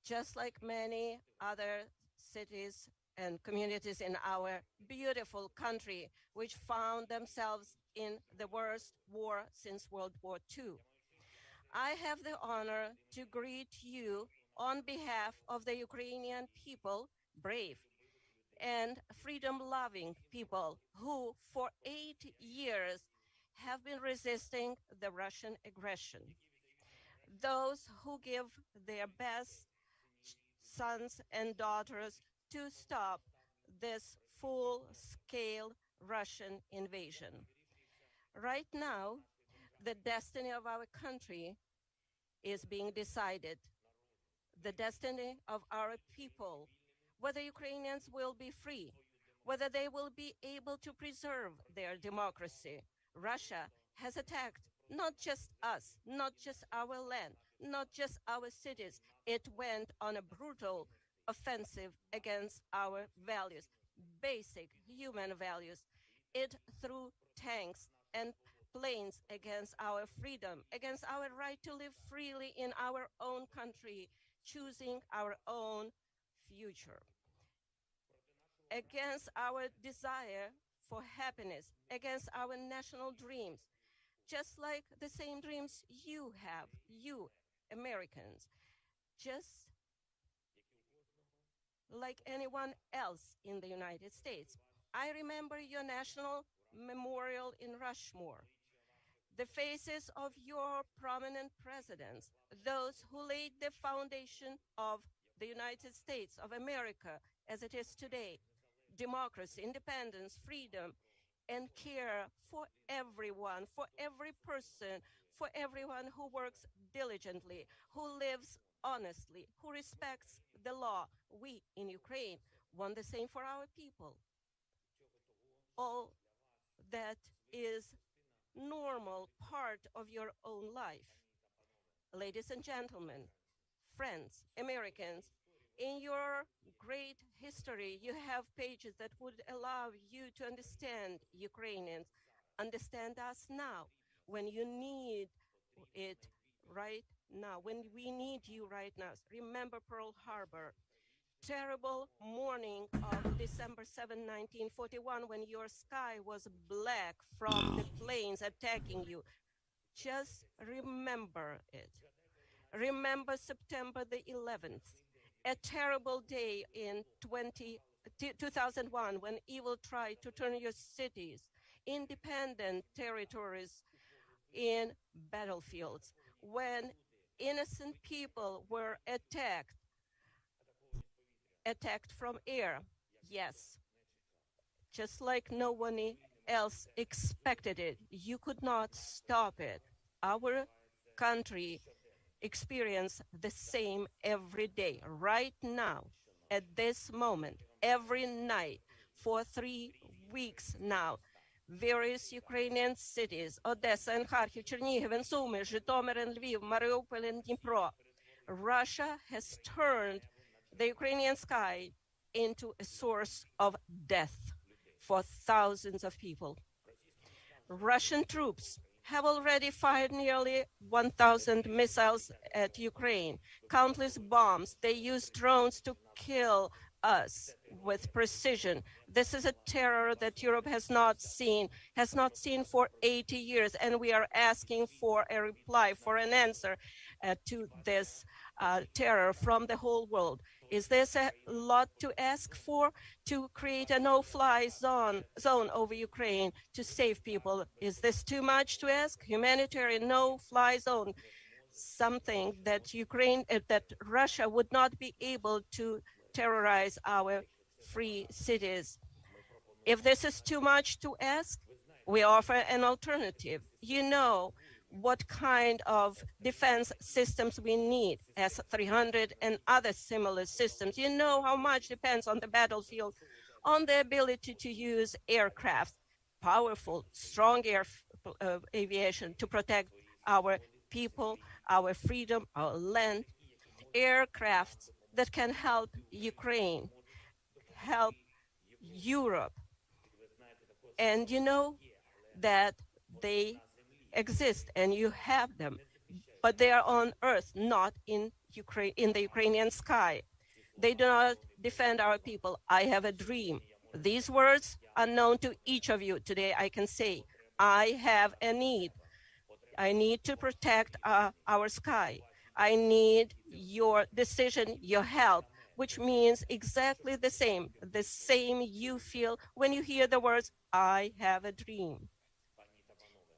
Speaker 13: Just like many other cities and communities in our beautiful country, which found themselves in the worst war since World War II. I have the honor to greet you on behalf of the Ukrainian people, brave and freedom-loving people who for 8 years have been resisting the Russian aggression. Those who give their best sons and daughters to stop this full-scale Russian invasion. Right now, the destiny of our country is being decided. The destiny of our people, whether Ukrainians will be free, whether they will be able to preserve their democracy. Russia has attacked not just us, not just our land, not just our cities. It went on a brutal offensive against our values, basic human values. It threw tanks and planes against our freedom, against our right to live freely in our own country, choosing our own future, against our desire for happiness, against our national dreams, just like the same dreams you have, you Americans, just like anyone else in the United States. I remember your national memorial in Rushmore, the faces of your prominent presidents, those who laid the foundation of the United States of America as it is today, democracy, independence, freedom, and care for everyone, for every person, for everyone who works diligently, who lives honestly, who respects the law. We in Ukraine want the same for our people. All that is normal part of your own life. Ladies and gentlemen, friends, Americans, in your great history, you have pages that would allow you to understand Ukrainians, understand us now, when you need it right now, when we need you right now. Remember Pearl Harbor, terrible morning of December 7, 1941, when your sky was black from the planes attacking you. Just remember it. Remember September the 11th, a terrible day in 2001 when evil tried to turn your cities, independent territories, in battlefields, when innocent people were attacked from air. Yes, just like no one else expected it. You could not stop it. Our country experience the same every day, right now, at this moment, every night, for 3 weeks now. Various Ukrainian cities, Odessa and Kharkiv, Chernihiv and Sumy, Zhytomyr and Lviv, Mariupol and Dnipro. Russia has turned the Ukrainian sky into a source of death for thousands of people. Russian troops have already fired nearly 1,000 missiles at Ukraine, countless bombs. They use drones to kill us with precision. This is a terror that Europe has not seen for 80 years, and we are asking for a reply, for an answer to this terror from the whole world. Is this a lot to ask for, to create a no-fly zone over Ukraine to save people? Is this too much to ask? Humanitarian no-fly zone, something that that Russia would not be able to terrorize our free cities. If this is too much to ask, we offer an alternative. You know what kind of defense systems we need, S-300 and other similar systems. You know how much depends on the battlefield, on the ability to use aircraft, powerful, strong aviation to protect our people, our freedom, our land, aircraft that can help Ukraine, help Europe. And you know that they exist and you have them, but they are on earth, not in Ukraine, in the Ukrainian sky. They do not defend our people. I have a dream. These words are known to each of you. Today I can say, I have a need. I need to protect our sky. I need your decision, your help, which means exactly the same you feel when you hear the words, I have a dream.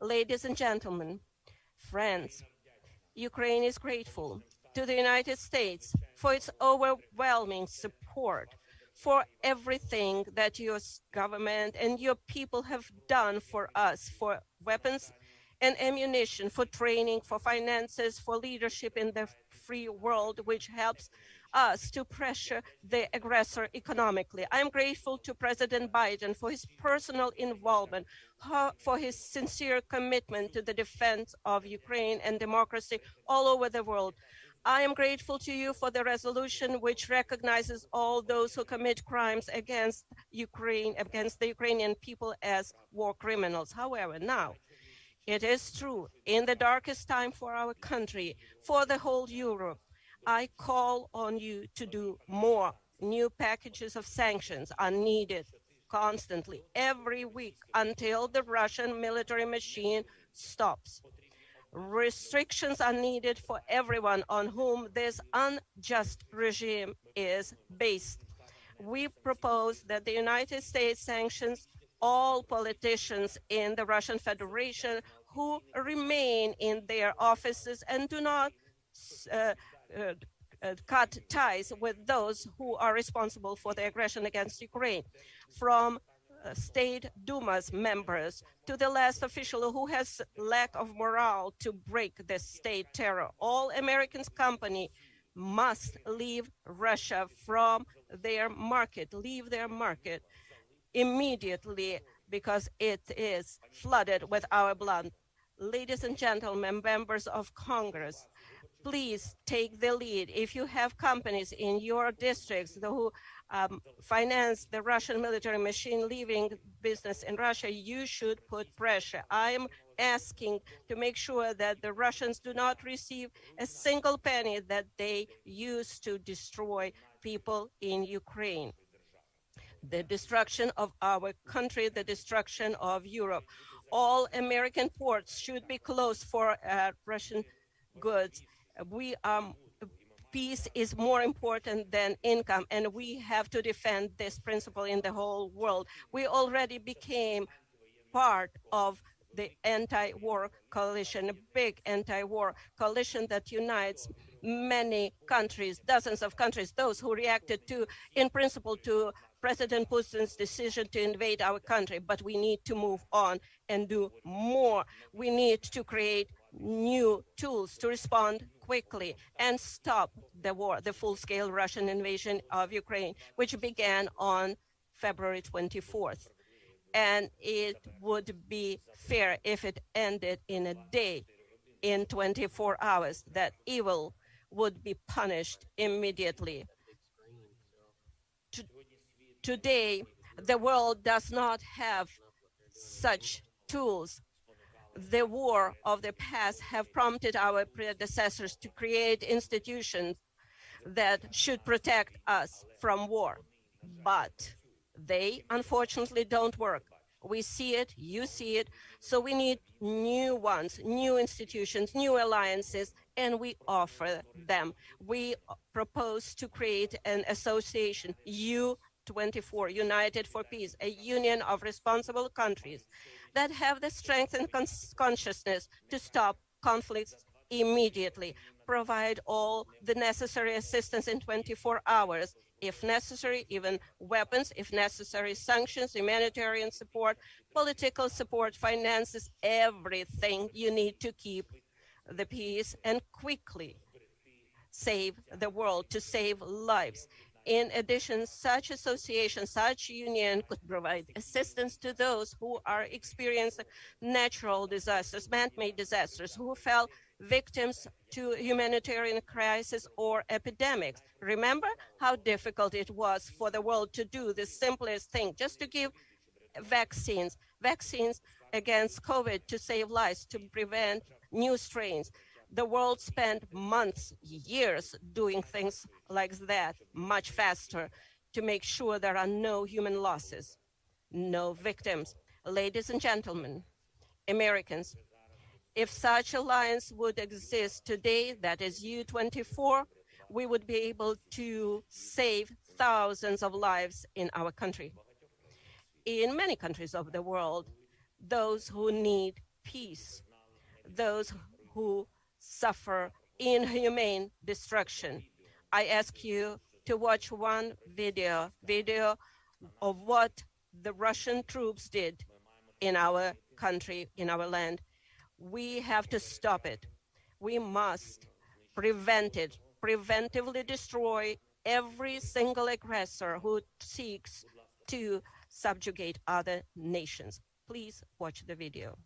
Speaker 13: Ladies and gentlemen, friends, Ukraine is grateful to the United States for its overwhelming support, for everything that your government and your people have done for us, for weapons and ammunition, for training, for finances, for leadership in the free world, which helps us to pressure the aggressor economically. I am grateful to President Biden for his personal involvement, for his sincere commitment to the defense of Ukraine and democracy all over the world. I am grateful to you for the resolution which recognizes all those who commit crimes against Ukraine, against the Ukrainian people as war criminals. However, now, it is true, in the darkest time for our country, for the whole Europe, I call on you to do more. New packages of sanctions are needed constantly, every week, until the Russian military machine stops. Restrictions are needed for everyone on whom this unjust regime is based. We propose that the United States sanctions all politicians in the Russian Federation who remain in their offices and do not cut ties with those who are responsible for the aggression against Ukraine, from State Duma's members to the last official who has lack of morale to break the state terror. All American companies must leave Russia from their market, leave their market immediately, because it is flooded with our blood. Ladies and gentlemen, members of Congress, please take the lead. If you have companies in your districts who finance the Russian military machine leaving business in Russia, you should put pressure. I am asking to make sure that the Russians do not receive a single penny that they use to destroy people in Ukraine. The destruction of our country, the destruction of Europe. All American ports should be closed for Russian goods. Peace is more important than income, and we have to defend this principle in the whole world. We already became part of the anti-war coalition, a big anti-war coalition that unites many countries, dozens of countries, those who reacted to, in principle, to President Putin's decision to invade our country. But we need to move on and do more. We need to create new tools to respond quickly and stop the war, the full-scale Russian invasion of Ukraine, which began on February 24th. And it would be fair if it ended in a day, in 24 hours, that evil would be punished immediately. Today, the world does not have such tools. The war of the past have prompted our predecessors to create institutions that should protect us from war. But they, unfortunately, don't work. We see it, you see it, so we need new ones, new institutions, new alliances, and we offer them. We propose to create an association, U24, United for Peace, a union of responsible countries that have the strength and consciousness to stop conflicts immediately, provide all the necessary assistance in 24 hours, if necessary, even weapons, if necessary, sanctions, humanitarian support, political support, finances, everything you need to keep the peace and quickly save the world, to save lives. In addition, such association, such union could provide assistance to those who are experiencing natural disasters, man-made disasters, who fell victims to humanitarian crisis or epidemics. Remember how difficult it was for the world to do the simplest thing, just to give vaccines against COVID to save lives, to prevent new strains. The world spent months, years doing things like that, much faster, to make sure there are no human losses, no victims. Ladies and gentlemen, Americans, if such alliance would exist today, that is U24, we would be able to save thousands of lives in our country. In many countries of the world, those who need peace, those who suffer inhumane destruction. I ask you to watch one video of what the Russian troops did in our country, in our land. We have to stop it. We must prevent it, preventively destroy every single aggressor who seeks to subjugate other nations. Please watch the video.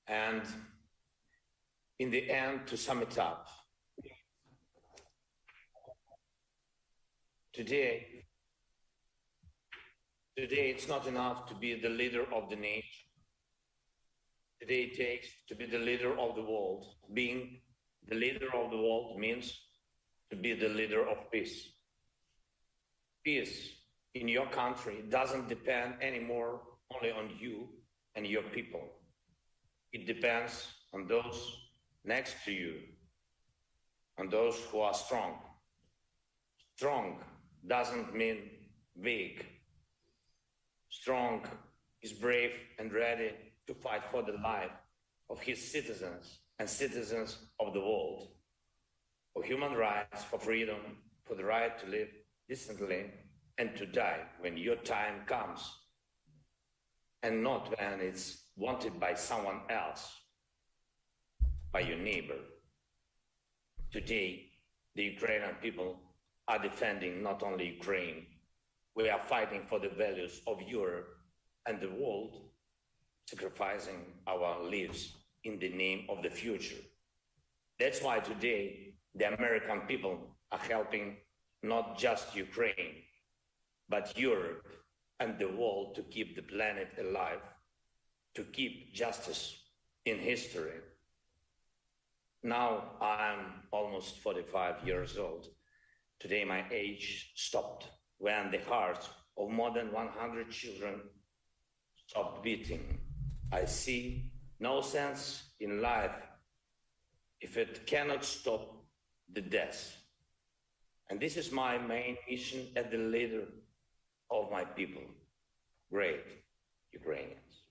Speaker 14: And in the end, to sum it up, today it's not enough to be the leader of the nation. Today it takes to be the leader of the world. Being the leader of the world means to be the leader of peace. Peace in your country doesn't depend anymore only on you and your people. It depends on those next to you, on those who are strong. Strong doesn't mean weak. Strong is brave and ready to fight for the life of his citizens and citizens of the world, for human rights, for freedom, for the right to live decently and to die when your time comes, and not when it's wanted by someone else, by your neighbor. Today, the Ukrainian people are defending not only Ukraine, we are fighting for the values of Europe and the world, sacrificing our lives in the name of the future. That's why today the American people are helping not just Ukraine, but Europe and the world to keep the planet alive, to keep justice in history. Now I'm almost 45 years old. Today my age stopped when the hearts of more than 100 children stopped beating. I see no sense in life if it cannot stop the death. And this is my main mission as the leader of my people, great Ukrainians.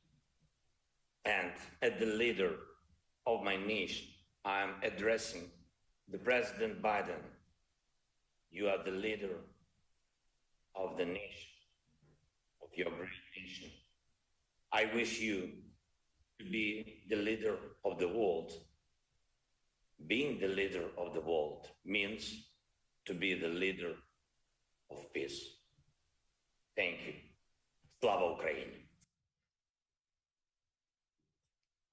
Speaker 14: And as the leader of my nation, I'm addressing the President Biden. You are the leader of the nation, of your great nation. I wish you to be the leader of the world. Being the leader of the world means to be the leader of peace. Thank you. Slava Ukraini.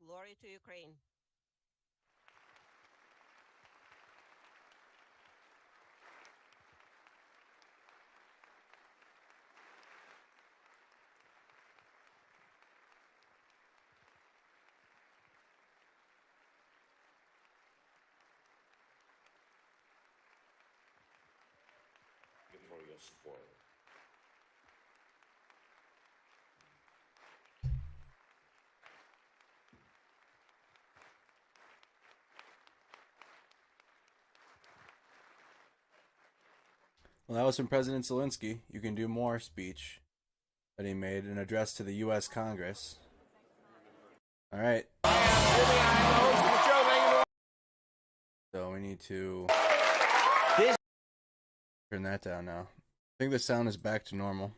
Speaker 13: Glory to Ukraine.
Speaker 14: Thank you for your support.
Speaker 1: Well, that was from President Zelensky. You can do more speech that he made, an address to the U.S. Congress. All right. So we need to turn that down now. I think the sound is back to normal.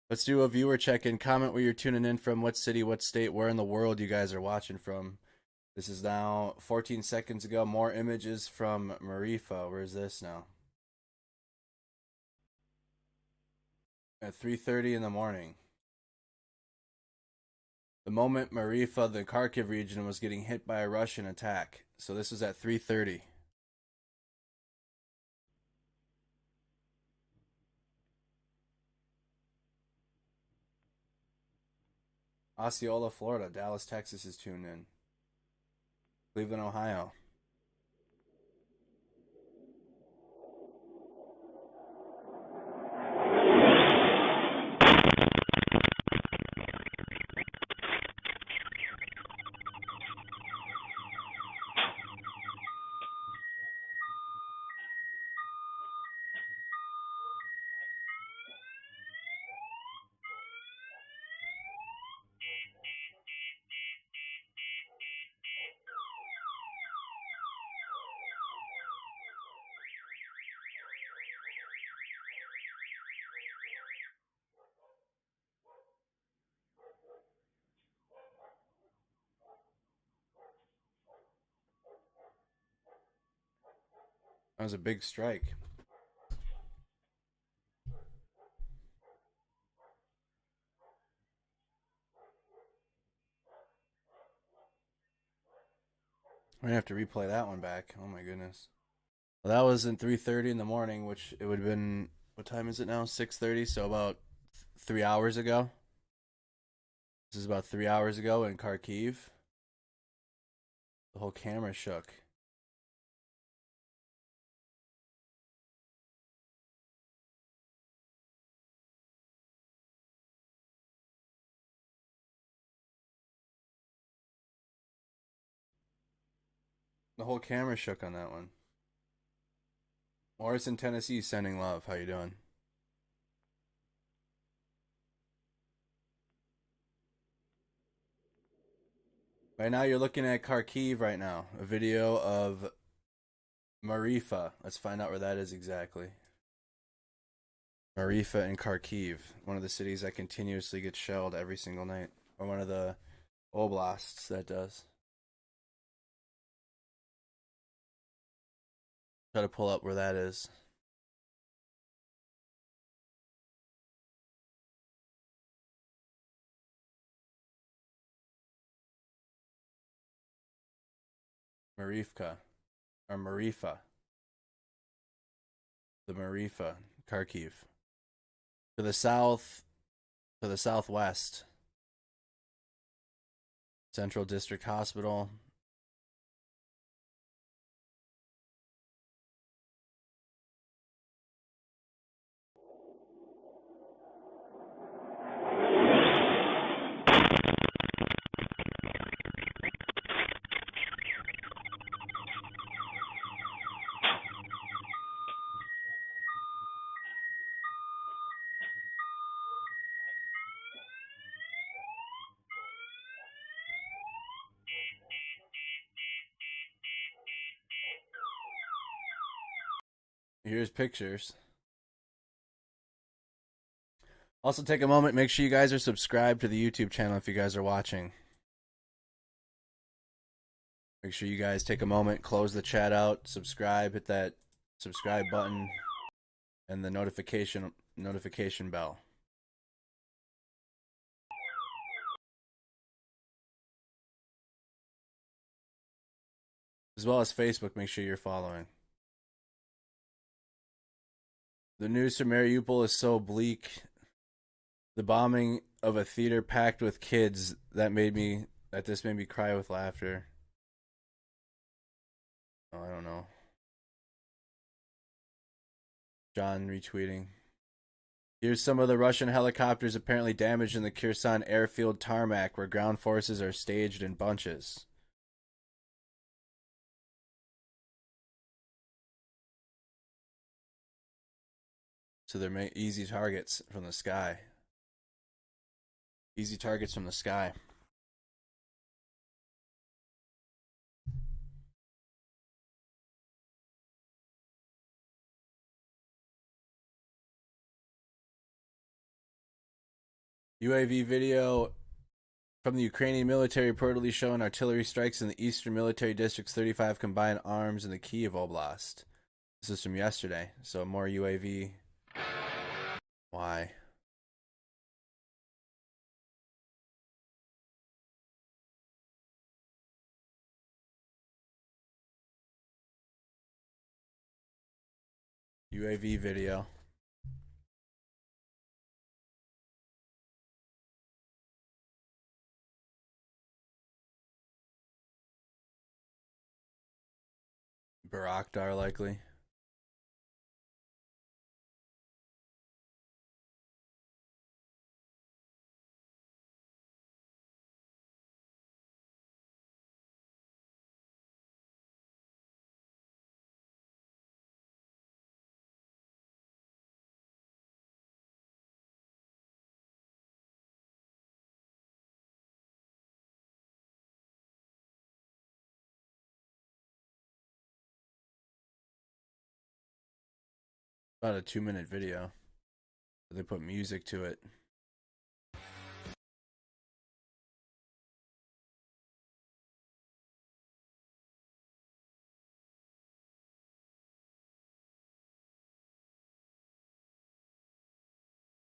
Speaker 1: Let's do a viewer check-in. Comment where you're tuning in from, what city, what state, where in the world you guys are watching from. This is now 14 seconds ago. More images from Mariupol. Where's this now? At 3:30 in the morning. The moment Mariupol, the Kharkiv region, was getting hit by a Russian attack. So this was at 3:30. Osceola, Florida. Dallas, Texas is tuned in. Cleveland, Ohio. That was a big strike. We're gonna have to replay that one back. Oh my goodness. Well, that was in 3:30 in the morning, which it would have been. What time is it now? 6:30. So about 3 hours ago. This is about 3 hours ago in Kharkiv. The whole camera shook. The whole camera shook on that one. Morris in Tennessee sending love. How you doing? Right now you're looking at Kharkiv right now. A video of Mariupol. Let's find out where that is exactly. Mariupol and Kharkiv. One of the cities that continuously gets shelled every single night. Or one of the oblasts that does. Try to pull up where that is. Mariupol. Or Mariupol. The Mariupol. Kharkiv. To the south. To the southwest. Central District Hospital. Here's pictures. Also, take a moment. Make sure you guys are subscribed to the YouTube channel if you guys are watching. Make sure you guys take a moment, close the chat out, subscribe, hit that subscribe button, and the notification bell. As well as Facebook, make sure you're following. The news from Mariupol is so bleak. The bombing of a theater packed with kids that this made me cry with laughter. Oh, I don't know. John retweeting. Here's some of the Russian helicopters apparently damaged in the Kherson airfield tarmac, where ground forces are staged in bunches. So they're easy targets from the sky. Easy targets from the sky. UAV video from the Ukrainian military reportedly showing artillery strikes in the eastern military district's 35 combined arms in the Kyiv Oblast. This is from yesterday, so more UAV. Why? UAV video. Baraktar likely. About a 2-minute video. They put music to it.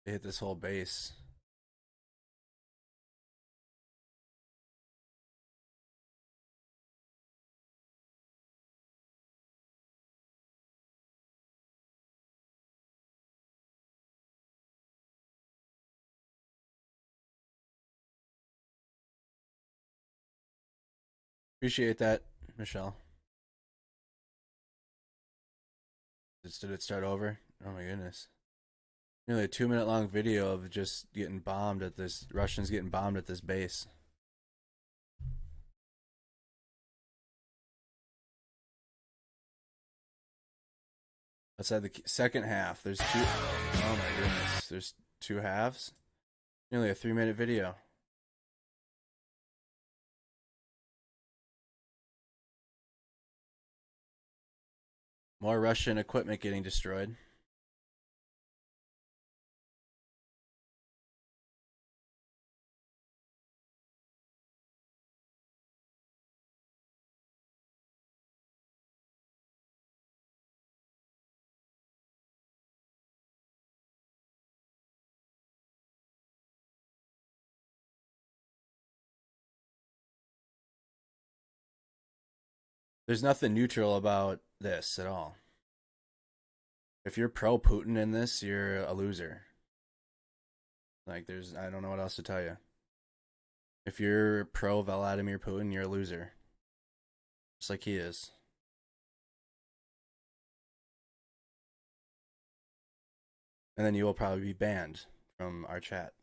Speaker 1: They hit this whole base. Appreciate that, Michelle. Did it start over? Oh my goodness. Nearly a 2-minute long video of just getting bombed at this, Russians getting bombed at this base. Outside the second half, there's two, oh my goodness, there's 2 halves. Nearly a 3-minute video. More Russian equipment getting destroyed. There's nothing neutral about this at all. If you're pro-Putin in this, you're a loser. Like, I don't know what else to tell you. If you're pro-Vladimir Putin, you're a loser. Just like he is. And then you will probably be banned from our chat.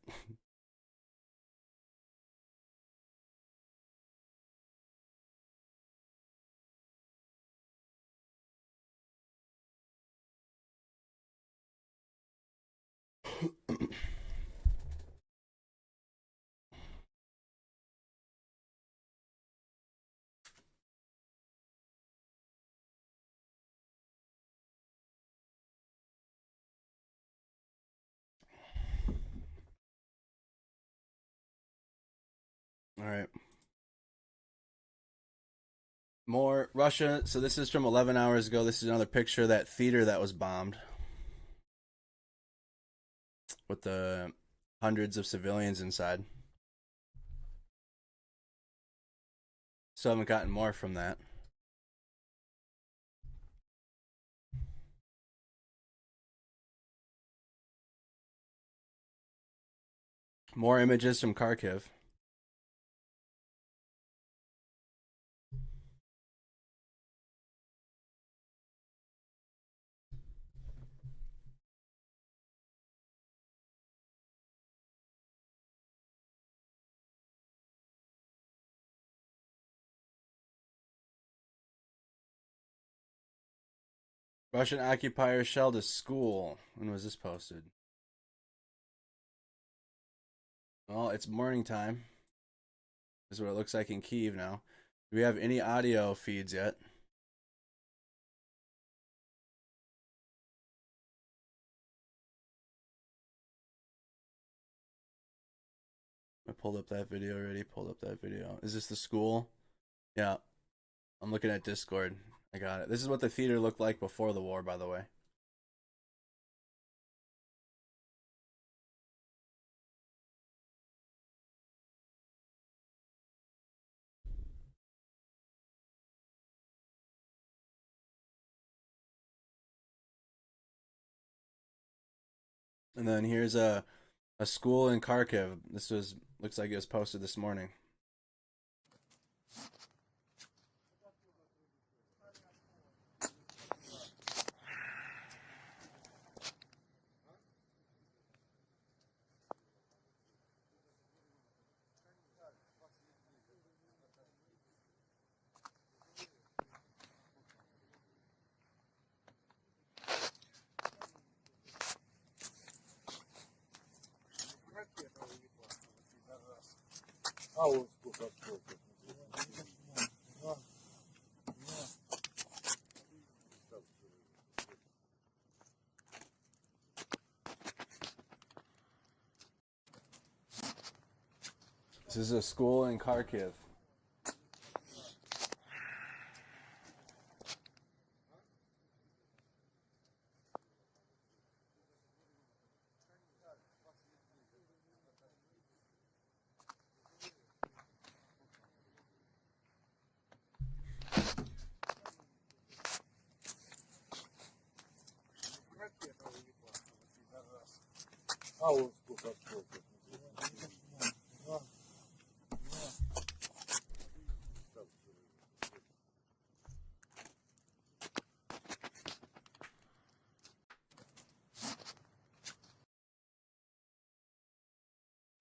Speaker 1: All right. More Russia. So this is from 11 hours ago. This is another picture of that theater that was bombed with the hundreds of civilians inside. Still haven't gotten more from that. More images from Kharkiv. Russian occupiers shelled a school. When was this posted? Well, it's morning time. This is what it looks like in Kyiv now. Do we have any audio feeds yet? I pulled up that video already. Is this the school? Yeah. I'm looking at Discord. I got it. This is what the theater looked like before the war, by the way. And then here's a school in Kharkiv. Looks like it was posted this morning. This is a school in Kharkiv.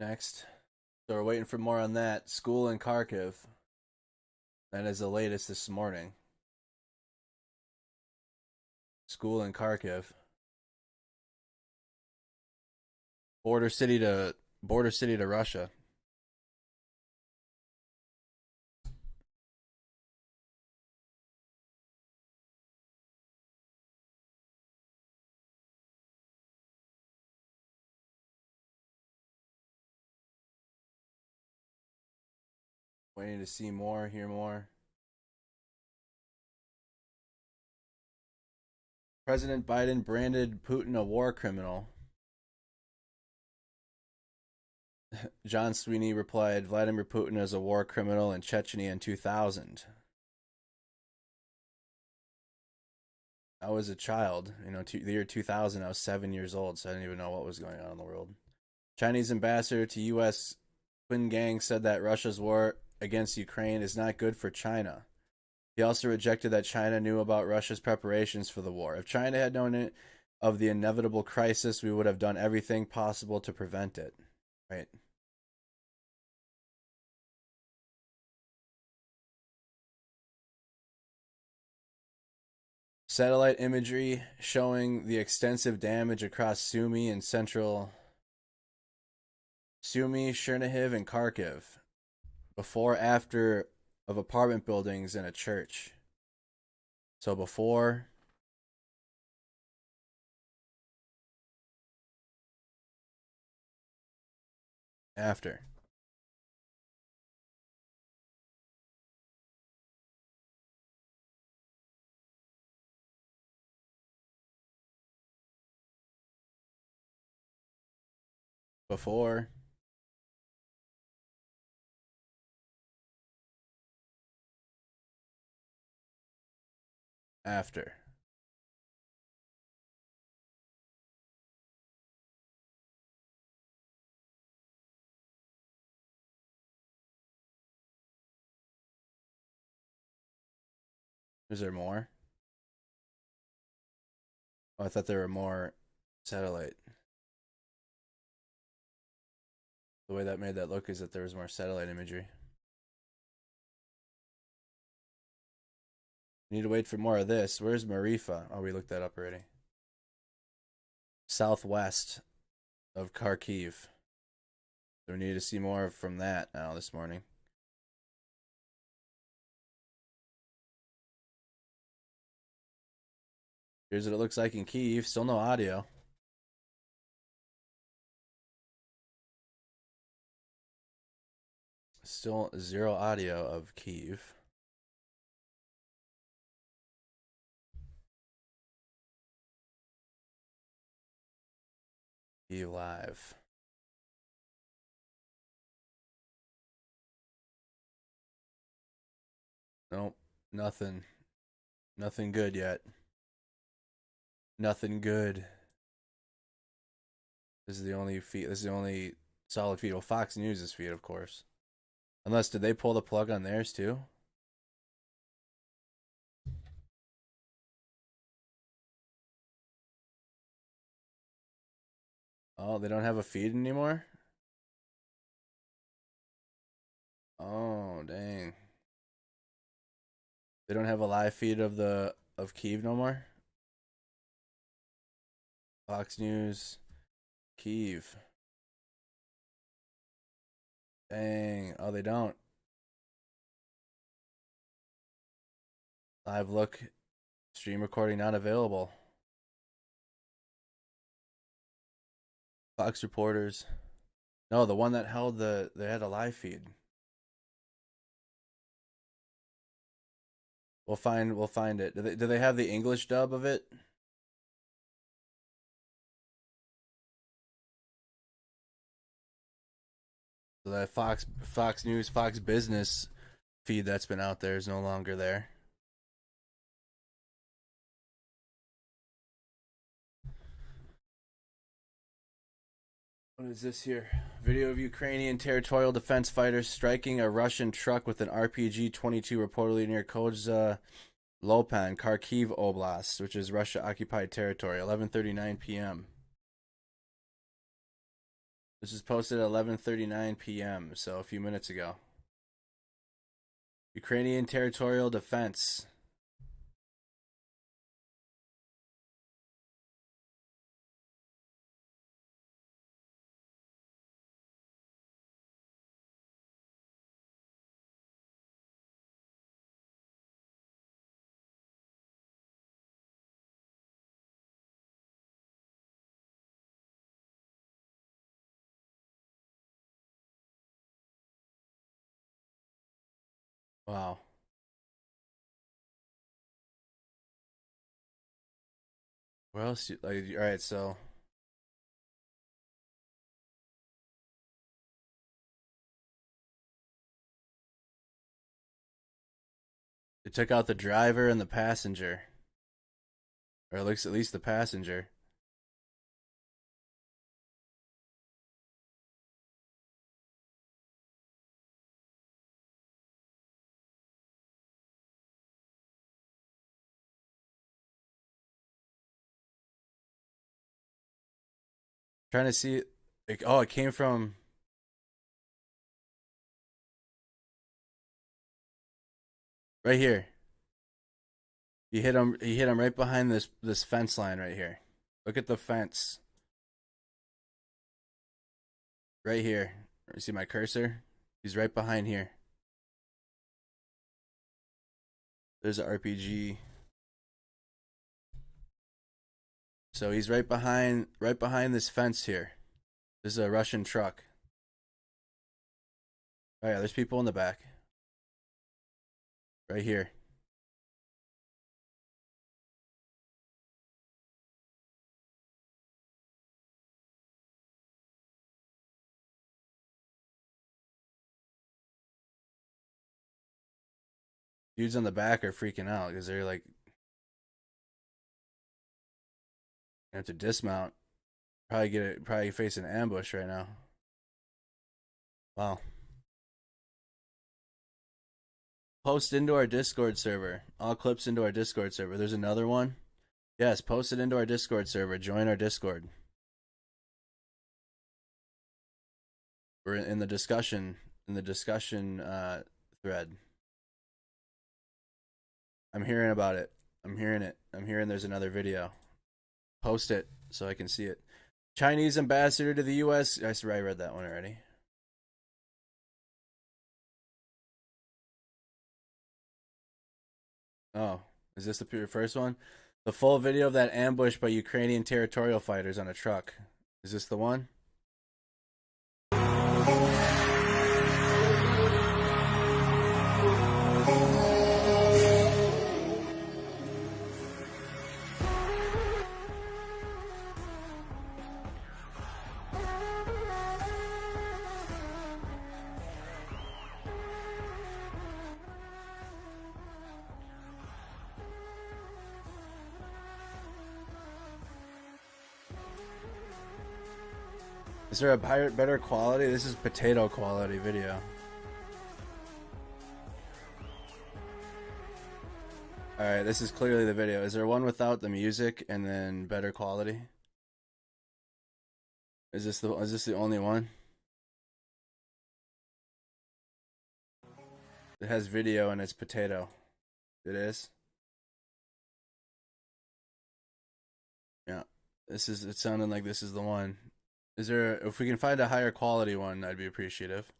Speaker 1: Next. So we're waiting for more on that. School in Kharkiv. That is the latest this morning. School in Kharkiv. Border city to Russia. Waiting to see more, hear more. President Biden branded Putin a war criminal. John Sweeney replied, Vladimir Putin is a war criminal in Chechnya in 2000. I was a child, the year 2000, I was 7 years old, so I didn't even know what was going on in the world. Chinese ambassador to U.S. Qin Gang said that Russia's war against Ukraine is not good for China. He also rejected that China knew about Russia's preparations for the war. If China had known of the inevitable crisis, we would have done everything possible to prevent it. Right. Satellite imagery showing the extensive damage across Sumy, Chernihiv, and Kharkiv. Before, after of apartment buildings and a church. So before, after. Before. After. Is there more? Oh, I thought there were more satellite. The way that made that look is that there was more satellite imagery. Need to wait for more of this. Where's Mariupol? Oh, we looked that up already. Southwest of Kharkiv. So we need to see more from that now this morning. Here's what it looks like in Kyiv. Still no audio. Still zero audio of Kyiv. Kyiv live. Nope, nothing. Nothing good yet. Nothing good. This is the only feed. This is the only solid feed. Well, Fox News' feed, of course. Unless, did they pull the plug on theirs too? Oh, they don't have a feed anymore? Oh, dang. They don't have a live feed of Kyiv no more? Fox News, Kyiv. Dang. Oh, they don't. Live look. Stream recording not available. Fox reporters. No, the one that held they had a live feed. We'll find it. Do they have the English dub of it? So that Fox News, Fox Business feed that's been out there is no longer there. What is this here? Video of Ukrainian territorial defense fighters striking a Russian truck with an RPG-22 reportedly near Kozha Lopan, Kharkiv Oblast, which is Russia-occupied territory, 11:39 p.m. This is posted at 11:39 p.m., so a few minutes ago. Ukrainian territorial defense. Wow. What else? Like, all right, so they took out the driver and the passenger, or at least the passenger. Trying to see it. Oh, it came from right here. He hit him. He hit him right behind this fence line right here. Look at the fence. Right here. You see my cursor? He's right behind here. There's an RPG. So he's right behind this fence here. This is a Russian truck. Oh yeah, there's people in the back. Right here. Dudes on the back are freaking out because they're like, you have to dismount. Probably face an ambush right now. Wow. Post into our Discord server. All clips into our Discord server. There's another one. Yes, post it into our Discord server. Join our Discord. We're in the discussion thread. I'm hearing about it. I'm hearing there's another video. Post it so I can see it. Chinese ambassador to the U.S. I read that one already. Oh, is this the first one? The full video of that ambush by Ukrainian territorial fighters on a truck. Is this the one? Is there a better quality? This is potato quality video. Alright, this is clearly the video. Is there one without the music and then better quality? Is this the only one? It has video and it's potato. It is? Yeah. It sounded like this is the one. Is there, if we can find a higher quality one, I'd be appreciative.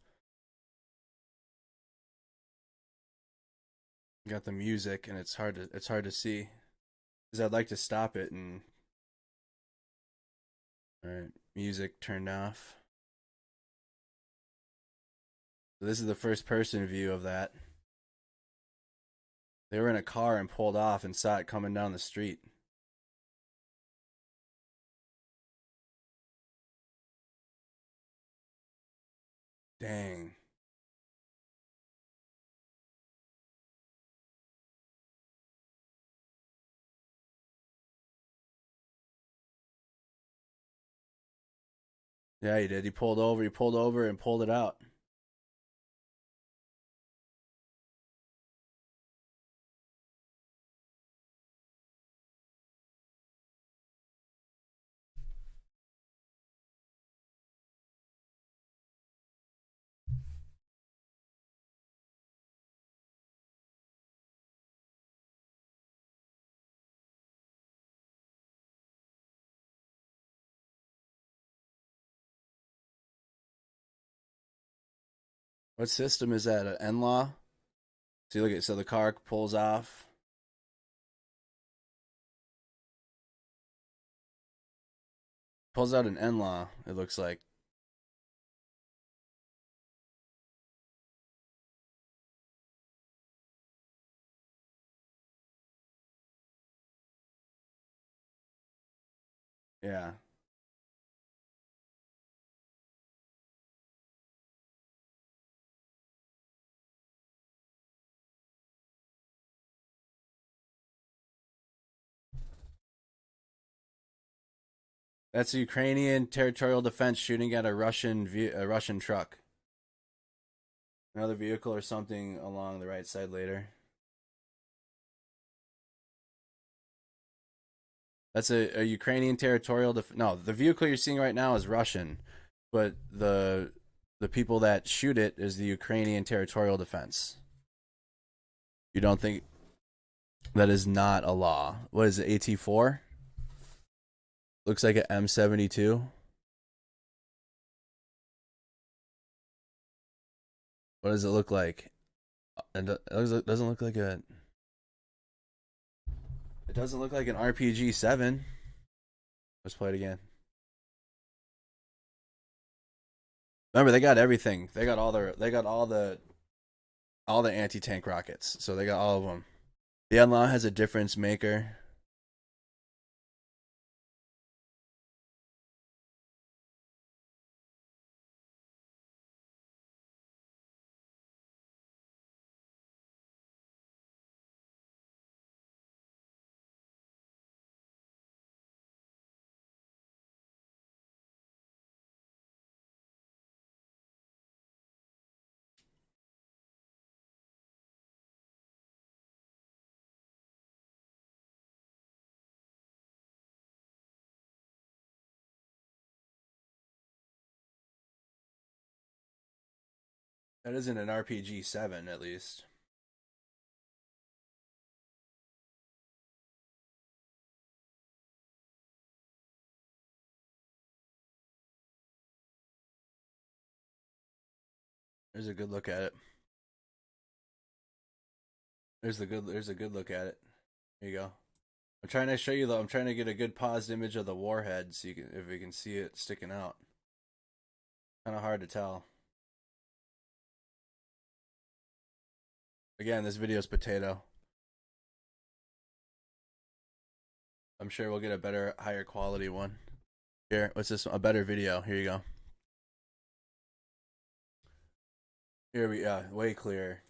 Speaker 1: Got the music and it's hard to see. Because I'd like to stop it and alright, music turned off. So this is the first person view of that. They were in a car and pulled off and saw it coming down the street. Dang. Yeah, he did. He pulled over and pulled it out. What system is that? An N-law? See, look at, so the car pulls off. Pulls out an N-law, it looks like. Yeah. That's a Ukrainian territorial defense shooting at a Russian truck. Another vehicle or something along the right side later. That's a Ukrainian territorial no, the vehicle you're seeing right now is Russian, but the people that shoot it is the Ukrainian territorial defense. You don't think that is not a law? What is it, AT4? Looks like an M72. What does it look like? It doesn't look like a. It doesn't look like an RPG 7. Let's play it again. Remember, they got everything. They got all the anti-tank rockets. So they got all of them. The N-law has a difference maker. That isn't an RPG 7, at least. There's a good look at it. There's a good look at it. There you go. I'm trying to show you though. I'm trying to get a good paused image of the warhead, so if you can see it sticking out. Kind of hard to tell. Again, this video's potato. I'm sure we'll get a better, higher quality one. Here, what's this? A better video. Here you go. Here we go. Way clearer.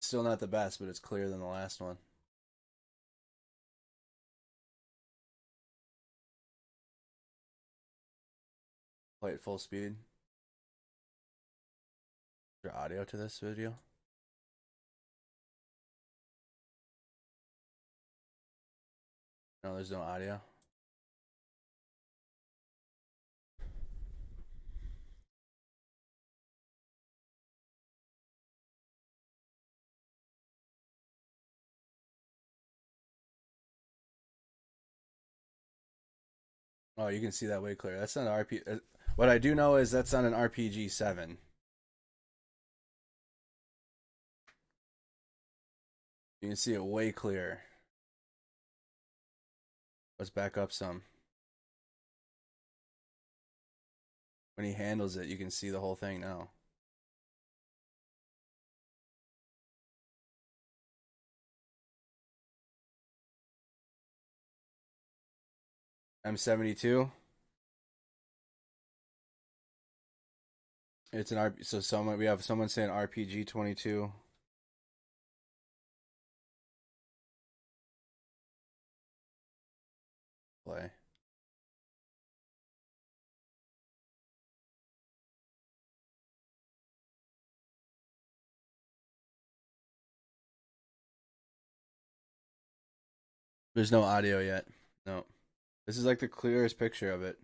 Speaker 1: Still not the best, but it's clearer than the last one. Play it full speed. Is there audio to this video? No, there's no audio. Oh, you can see that way clear. That's not an RPG. What I do know is that's not an RPG 7. You can see it way clearer. Let's back up some. When he handles it, you can see the whole thing now. M72. It's an RP. So we have someone saying RPG 22. Play. There's no audio yet. No. This is like the clearest picture of it.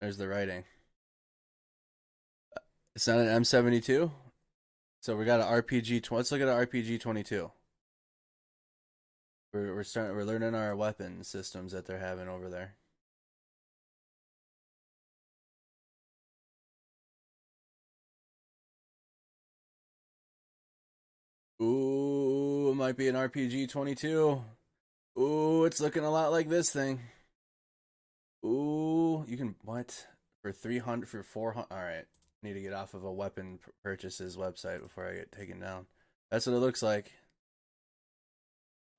Speaker 1: There's the writing. It's not an M72? So we got an RPG. Let's look at an RPG 22. We're learning our weapon systems that they're having over there. Ooh, it might be an RPG 22. Ooh, it's looking a lot like this thing. Ooh, you can what for 300 for 400? All right, need to get off of a weapon purchases website before I get taken down. That's what it looks like.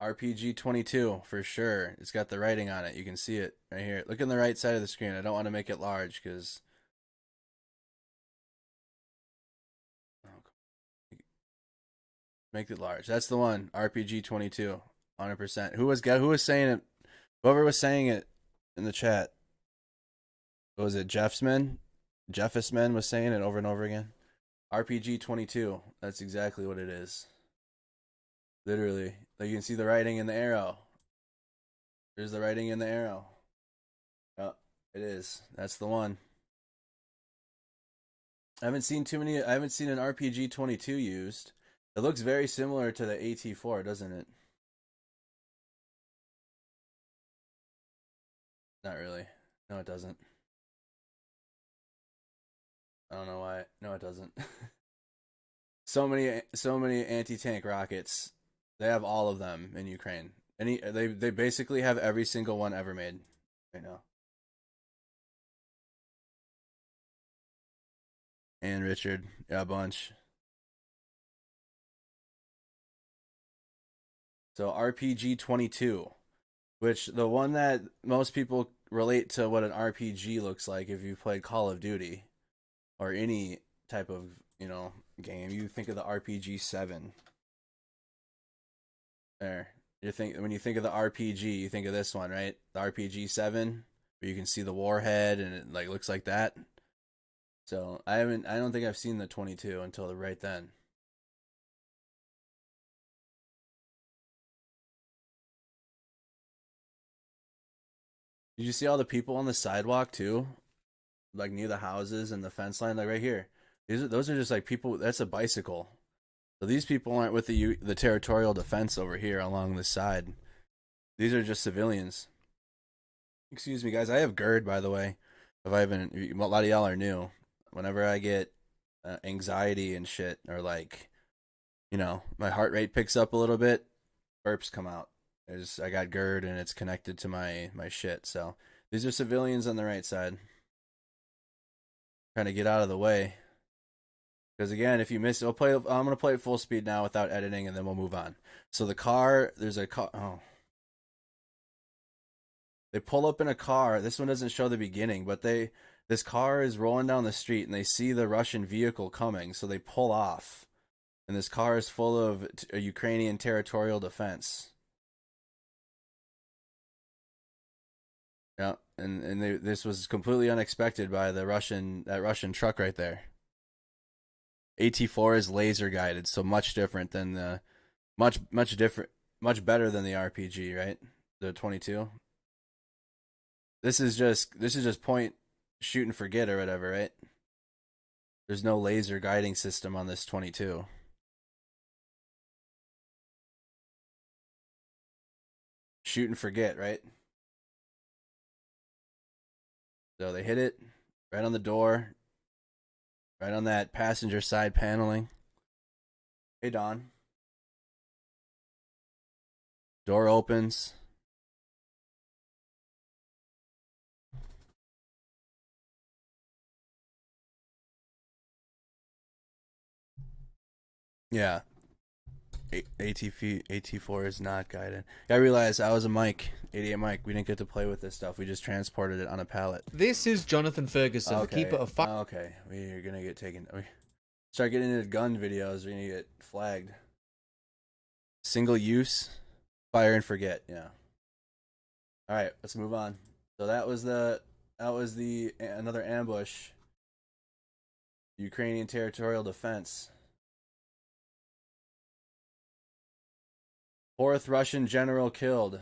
Speaker 1: RPG 22 for sure. It's got the writing on it. You can see it right here. Look on the right side of the screen. I don't want to make it large because make it large. That's the one. RPG 22. 100%. Who was saying it? Whoever was saying it in the chat. What was it? Jeffsman was saying it over and over again. RPG 22. That's exactly what it is. Literally. Like you can see the writing in the arrow. There's the writing in the arrow. Oh, it is. That's the one. I haven't seen an RPG 22 used. It looks very similar to the AT4, doesn't it? Not really. No, it doesn't. I don't know why. No, it doesn't. so many anti-tank rockets. They have all of them in Ukraine. They basically have every single one ever made right now. And Richard, yeah, a bunch. So RPG 22, which the one that most people relate to what an RPG looks like if you played Call of Duty or any type of, game, you think of the RPG 7. There. When you think of the RPG, you think of this one, right? The RPG 7, where you can see the warhead and it looks like that. So I don't think I've seen the 22 until right then. Did you see all the people on the sidewalk too? Like near the houses and the fence line, like right here. Those are just people. That's a bicycle. So these people aren't with the territorial defense over here along the side. These are just civilians. Excuse me, guys. I have GERD, by the way. If I haven't, a lot of y'all are new. Whenever I get anxiety and shit, or my heart rate picks up a little bit, burps come out. I got GERD and it's connected to my shit. So these are civilians on the right side. Trying to get out of the way. Because again, if you miss, I'm gonna play it full speed now without editing, and then we'll move on. So there's a car. Oh, they pull up in a car. This one doesn't show the beginning, but this car is rolling down the street, and they see the Russian vehicle coming, so they pull off. And this car is full of Ukrainian territorial defense. Yeah, and this was completely unexpected by that Russian truck right there. AT4 is laser guided, so much different than the much better than the RPG, right? The 22. This is just point, shoot and forget or whatever, right? There's no laser guiding system on this 22. Shoot and forget, right? So they hit it right on the door. Right on that passenger side paneling. Hey, Don. Door opens. Yeah. AT4 is not guided. I realized I was a mic, 88 mic. We didn't get to play with this stuff. We just transported it on a pallet.
Speaker 15: This is Jonathan Ferguson, the keeper of...
Speaker 1: Okay, we're going to get taken... Start getting into gun videos, we're going to get flagged. Single use, fire and forget, yeah. Alright, let's move on. So that was another ambush. Ukrainian territorial defense. 4th Russian general killed.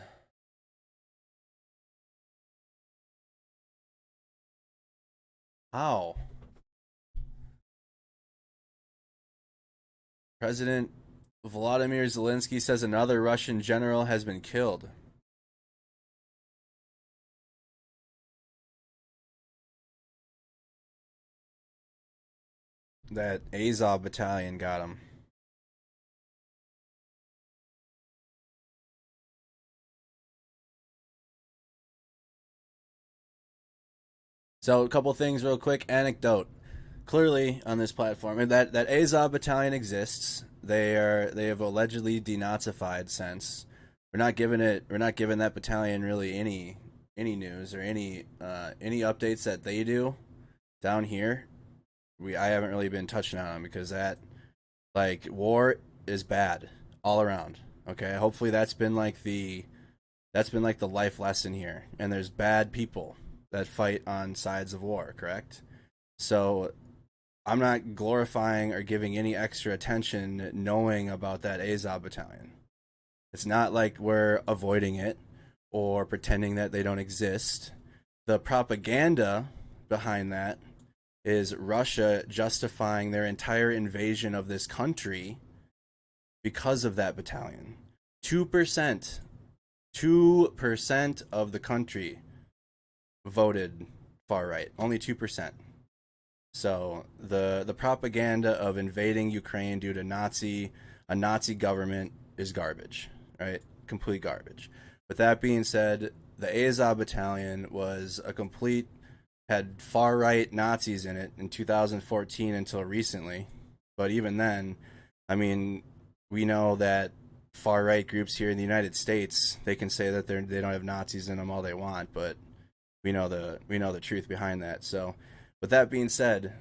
Speaker 1: How? President Volodymyr Zelensky says another Russian general has been killed. That Azov battalion got him. So a couple things real quick. Anecdote. Clearly on this platform, that Azov battalion exists. They have allegedly denazified since. We're not giving that battalion really any news or any updates that they do down here. I haven't really been touching on them because that, like, war is bad all around. Okay, hopefully that's been like the life lesson here. And there's bad people that fight on sides of war, correct? So I'm not glorifying or giving any extra attention knowing about that Azov battalion. It's not like we're avoiding it or pretending that they don't exist. The propaganda behind that is Russia justifying their entire invasion of this country because of that battalion. 2% of the country voted far right. Only 2%. So the propaganda of invading Ukraine due to a Nazi government is garbage, right? Complete garbage. With that being said, the Azov battalion had far right Nazis in it in 2014 until recently. But even then, I mean, we know that far right groups here in the United States, they can say that they don't have Nazis in them all they want, but we know the truth behind that. So with that being said,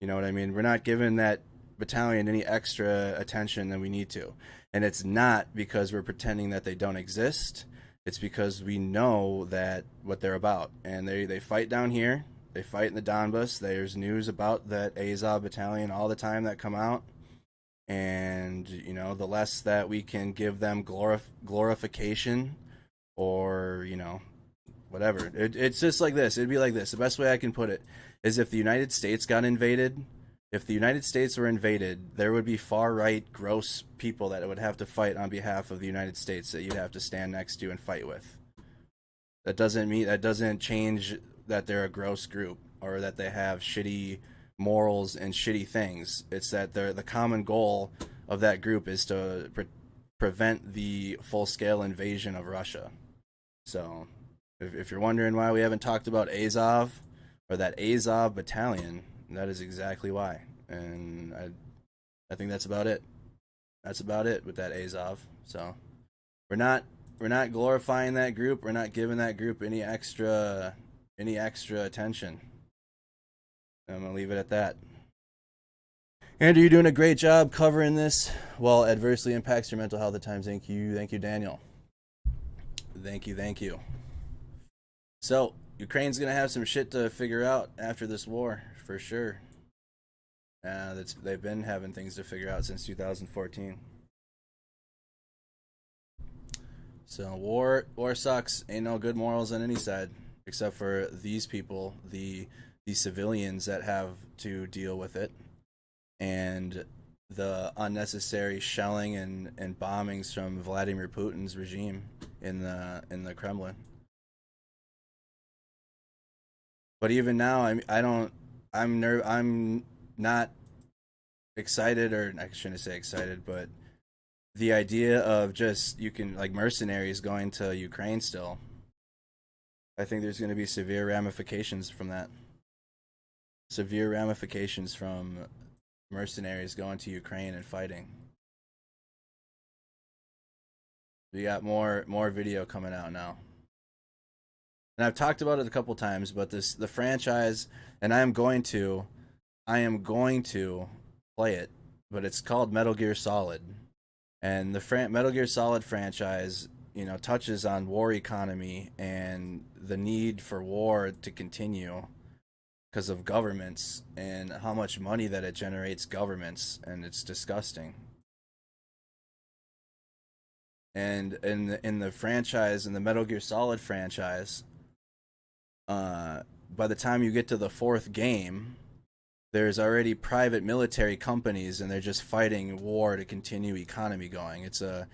Speaker 1: you know what I mean? We're not giving that battalion any extra attention than we need to. And it's not because we're pretending that they don't exist. It's because we know that what they're about. And they fight down here. They fight in the Donbas. There's news about that Azov battalion all the time that come out. And, you know, the less that we can give them glorification or, you know, whatever. It's just like this. It'd be like this. The best way I can put it is if the United States got invaded, if the United States were invaded, there would be far-right, gross people that would have to fight on behalf of the United States that you'd have to stand next to and fight with. That doesn't change that they're a gross group or that they have shitty morals and shitty things. It's that the common goal of that group is to prevent the full-scale invasion of Russia. So if you're wondering why we haven't talked about Azov or that Azov battalion, that is exactly why. And I think that's about it. That's about it with that Azov. So we're not glorifying that group. We're not giving that group any extra attention. I'm gonna leave it at that. Andrew, you're doing a great job covering this while adversely impacts your mental health at times. Thank you, Daniel. Thank you. So Ukraine's gonna have some shit to figure out after this war, for sure. They've been having things to figure out since 2014. So war sucks. Ain't no good morals on any side, except for these people, the civilians that have to deal with it, and the unnecessary shelling and bombings from Vladimir Putin's regime in the Kremlin. But even now, I'm not excited, or I shouldn't say excited, but the idea of just mercenaries going to Ukraine still, I think there's going to be severe ramifications from that. Severe ramifications from mercenaries going to Ukraine and fighting. We got more video coming out now. And I've talked about it a couple times, but the franchise, and I am going to play it, but it's called Metal Gear Solid. And the Metal Gear Solid franchise, you know, touches on war economy and the need for war to continue because of governments and how much money that it generates governments, and it's disgusting. And in the franchise, in the Metal Gear Solid franchise, by the time you get to the fourth game, there's already private military companies, and they're just fighting war to continue economy going. It's a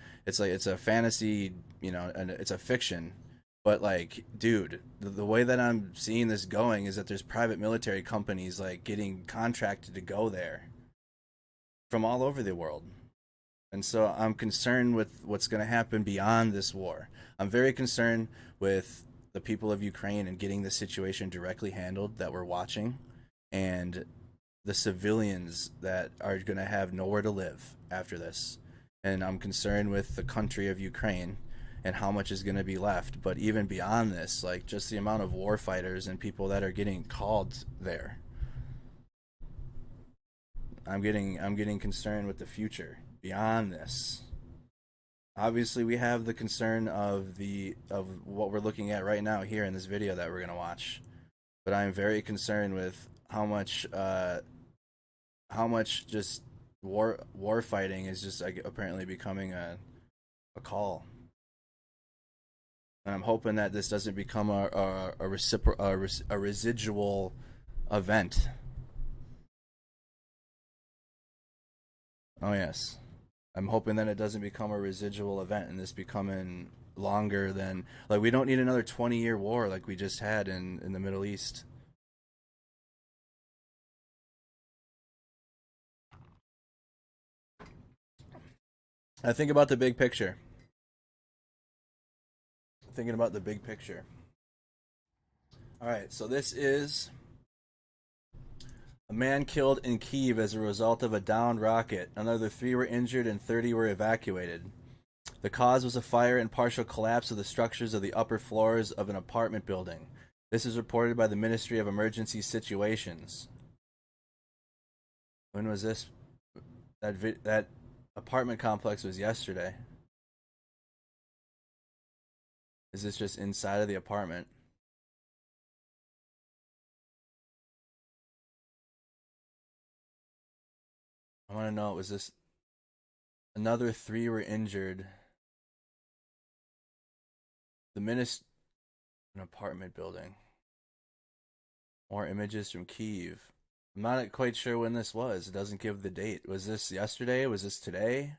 Speaker 1: fantasy, and it's a fiction. But like, dude, the way that I'm seeing this going is that there's private military companies like getting contracted to go there from all over the world. And so I'm concerned with what's going to happen beyond this war. I'm very concerned with the people of Ukraine and getting the situation directly handled that we're watching, and the civilians that are going to have nowhere to live after this. And I'm concerned with the country of Ukraine and how much is going to be left. But even beyond this, like just the amount of war fighters and people that are getting called there. I'm getting concerned with the future beyond this. Obviously, we have the concern of what we're looking at right now here in this video that we're going to watch. But I'm very concerned with how much just war fighting is just like apparently becoming a call. And I'm hoping that this doesn't become a residual event. Oh yes, I'm hoping that it doesn't become a residual event and this becoming longer than, like, we don't need another 20-year war like we just had in the Middle East. I think about the big picture. Thinking about the big picture. All right, so this is a man killed in Kyiv as a result of a downed rocket. Another 3 were injured and 30 were evacuated. The cause was a fire and partial collapse of the structures of the upper floors of an apartment building. This is reported by the Ministry of Emergency Situations. When was this? That apartment complex was yesterday. Is this just inside of the apartment? I want to know, was this another 3 were injured? An apartment building. More images from Kyiv. I'm not quite sure when this was. It doesn't give the date. Was this yesterday? Was this today?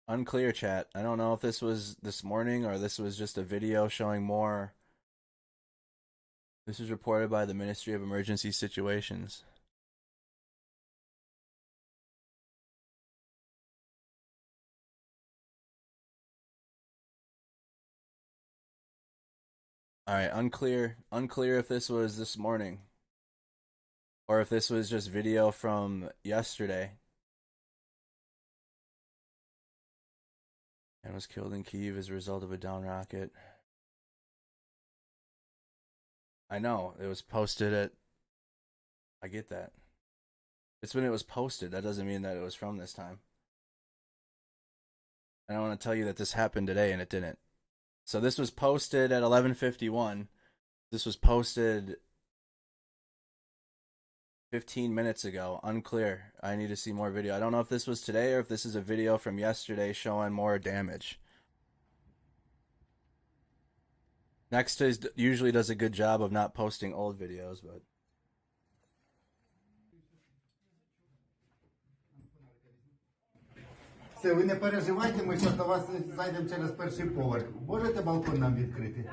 Speaker 1: Unclear, chat. I don't know if this was this morning or this was just a video showing more. This is reported by the Ministry of Emergency Situations. All right, unclear if this was this morning or if this was just video from yesterday. And was killed in Kyiv as a result of a downed rocket. I know, it was posted at... I get that. It's when it was posted. That doesn't mean that it was from this time. And I want to tell you that this happened today and it didn't. So this was posted at 11:51. This was posted 15 minutes ago. Unclear. I need to see more video. I don't know if this was today or if this is a video from yesterday showing more damage. Nexta usually does a good job of not posting old videos, but...
Speaker 16: Все, ви не переживайте, ми зараз до вас зайдемо через перший поверх. Можете балкон нам відкрити?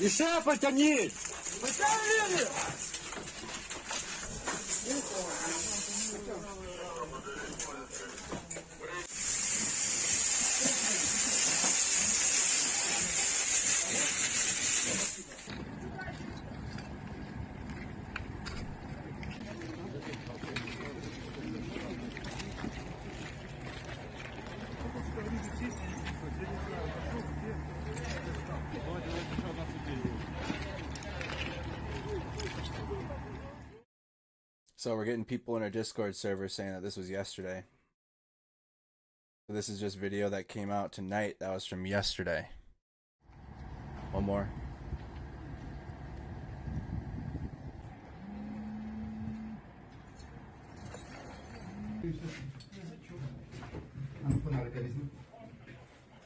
Speaker 11: Еще потяни!
Speaker 1: So we're getting people in our Discord server saying that this was yesterday. So this is just video that came out tonight. That was from yesterday. One more.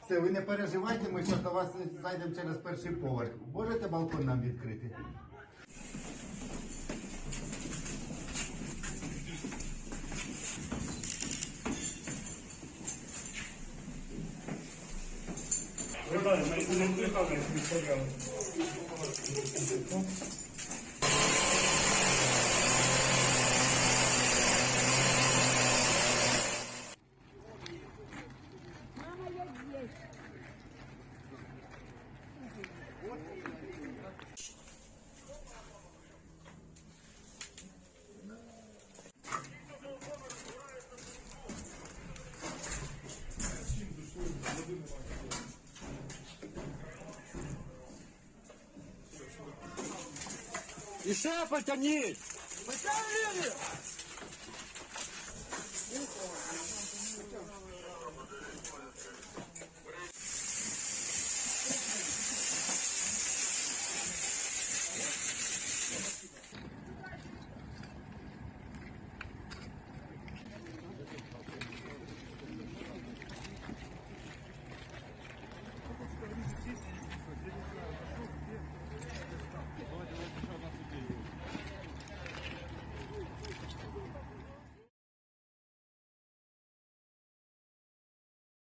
Speaker 16: Все, ви не переживайте, ми зараз до вас зайдемо через перший поверх. Можете балкон нам відкрити?
Speaker 11: И шеф тянись!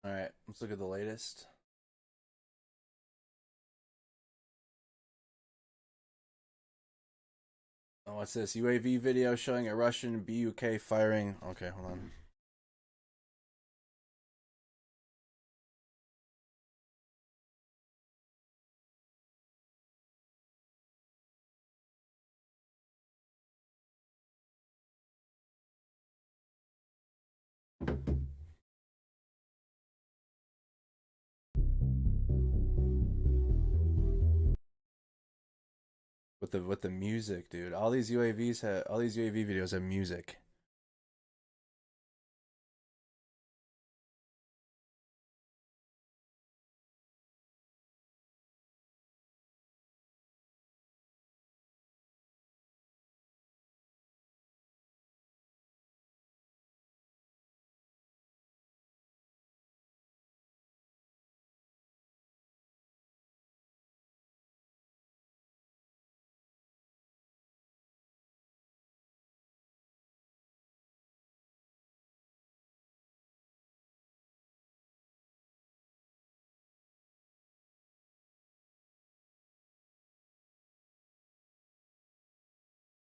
Speaker 1: All right, let's look at the latest. Oh, what's this? UAV video showing a Russian BUK firing. Okay, hold on. With the music, dude. All these UAV videos have music.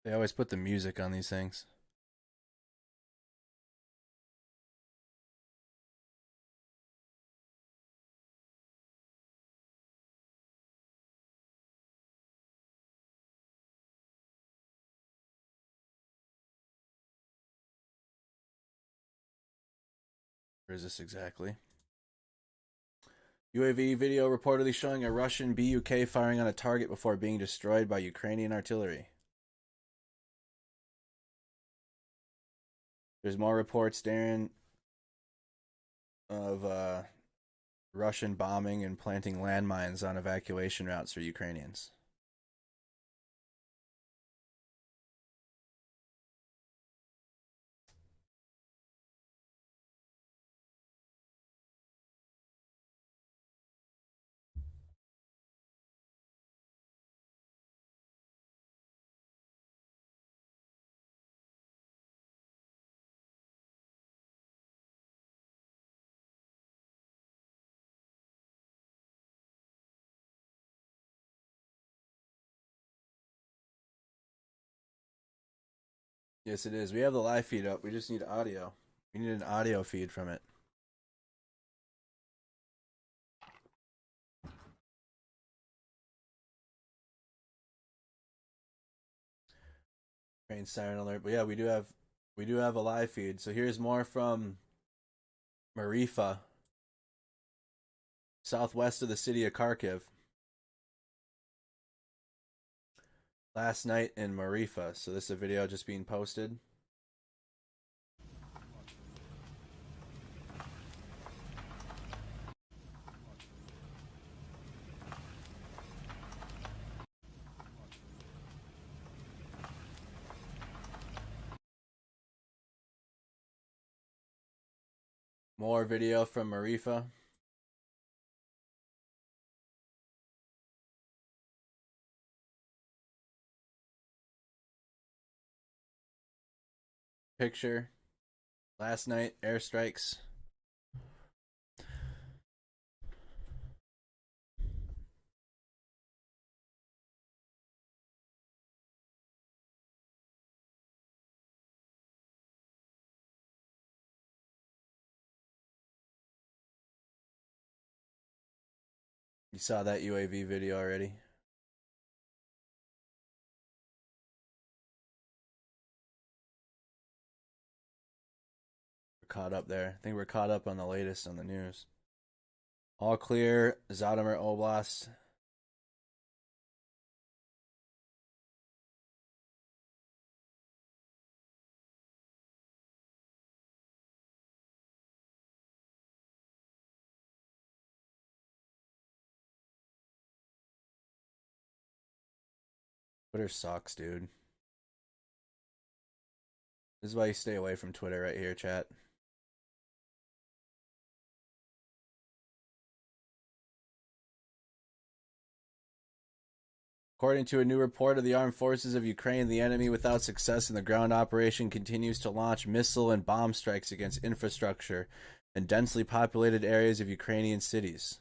Speaker 1: They always put the music on these things. Where is this exactly? UAV video reportedly showing a Russian BUK firing on a target before being destroyed by Ukrainian artillery. There's more reports, Darren, of Russian bombing and planting landmines on evacuation routes for Ukrainians. Yes, it is. We have the live feed up. We just need audio. We need an audio feed from it. Train siren alert. But yeah, we do have a live feed. So here's more from Mariupol, southwest of the city of Kharkiv. Last night in Mariupol. So this is a video just being posted. More video from Marifa. Picture. Last night, airstrikes. You saw that UAV video already? We're caught up there. I think we're caught up on the latest on the news. All clear, Zhytomyr Oblast. Twitter sucks, dude. This is why you stay away from Twitter right here, chat. According to a new report of the armed forces of Ukraine, the enemy, without success in the ground operation, continues to launch missile and bomb strikes against infrastructure and densely populated areas of Ukrainian cities.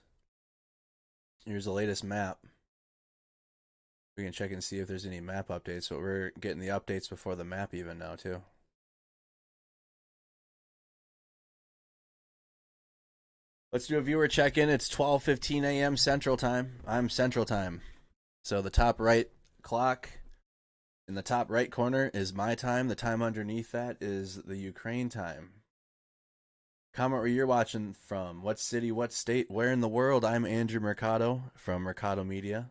Speaker 1: Here's the latest map. We can check and see if there's any map updates, but we're getting the updates before the map even now, too. Let's do a viewer check-in. It's 12:15 a.m. Central Time. I'm Central Time. So the top right clock in the top right corner is my time. The time underneath that is the Ukraine time. Comment where you're watching from. What city, what state, where in the world. I'm Andrew Mercado from Mercado Media.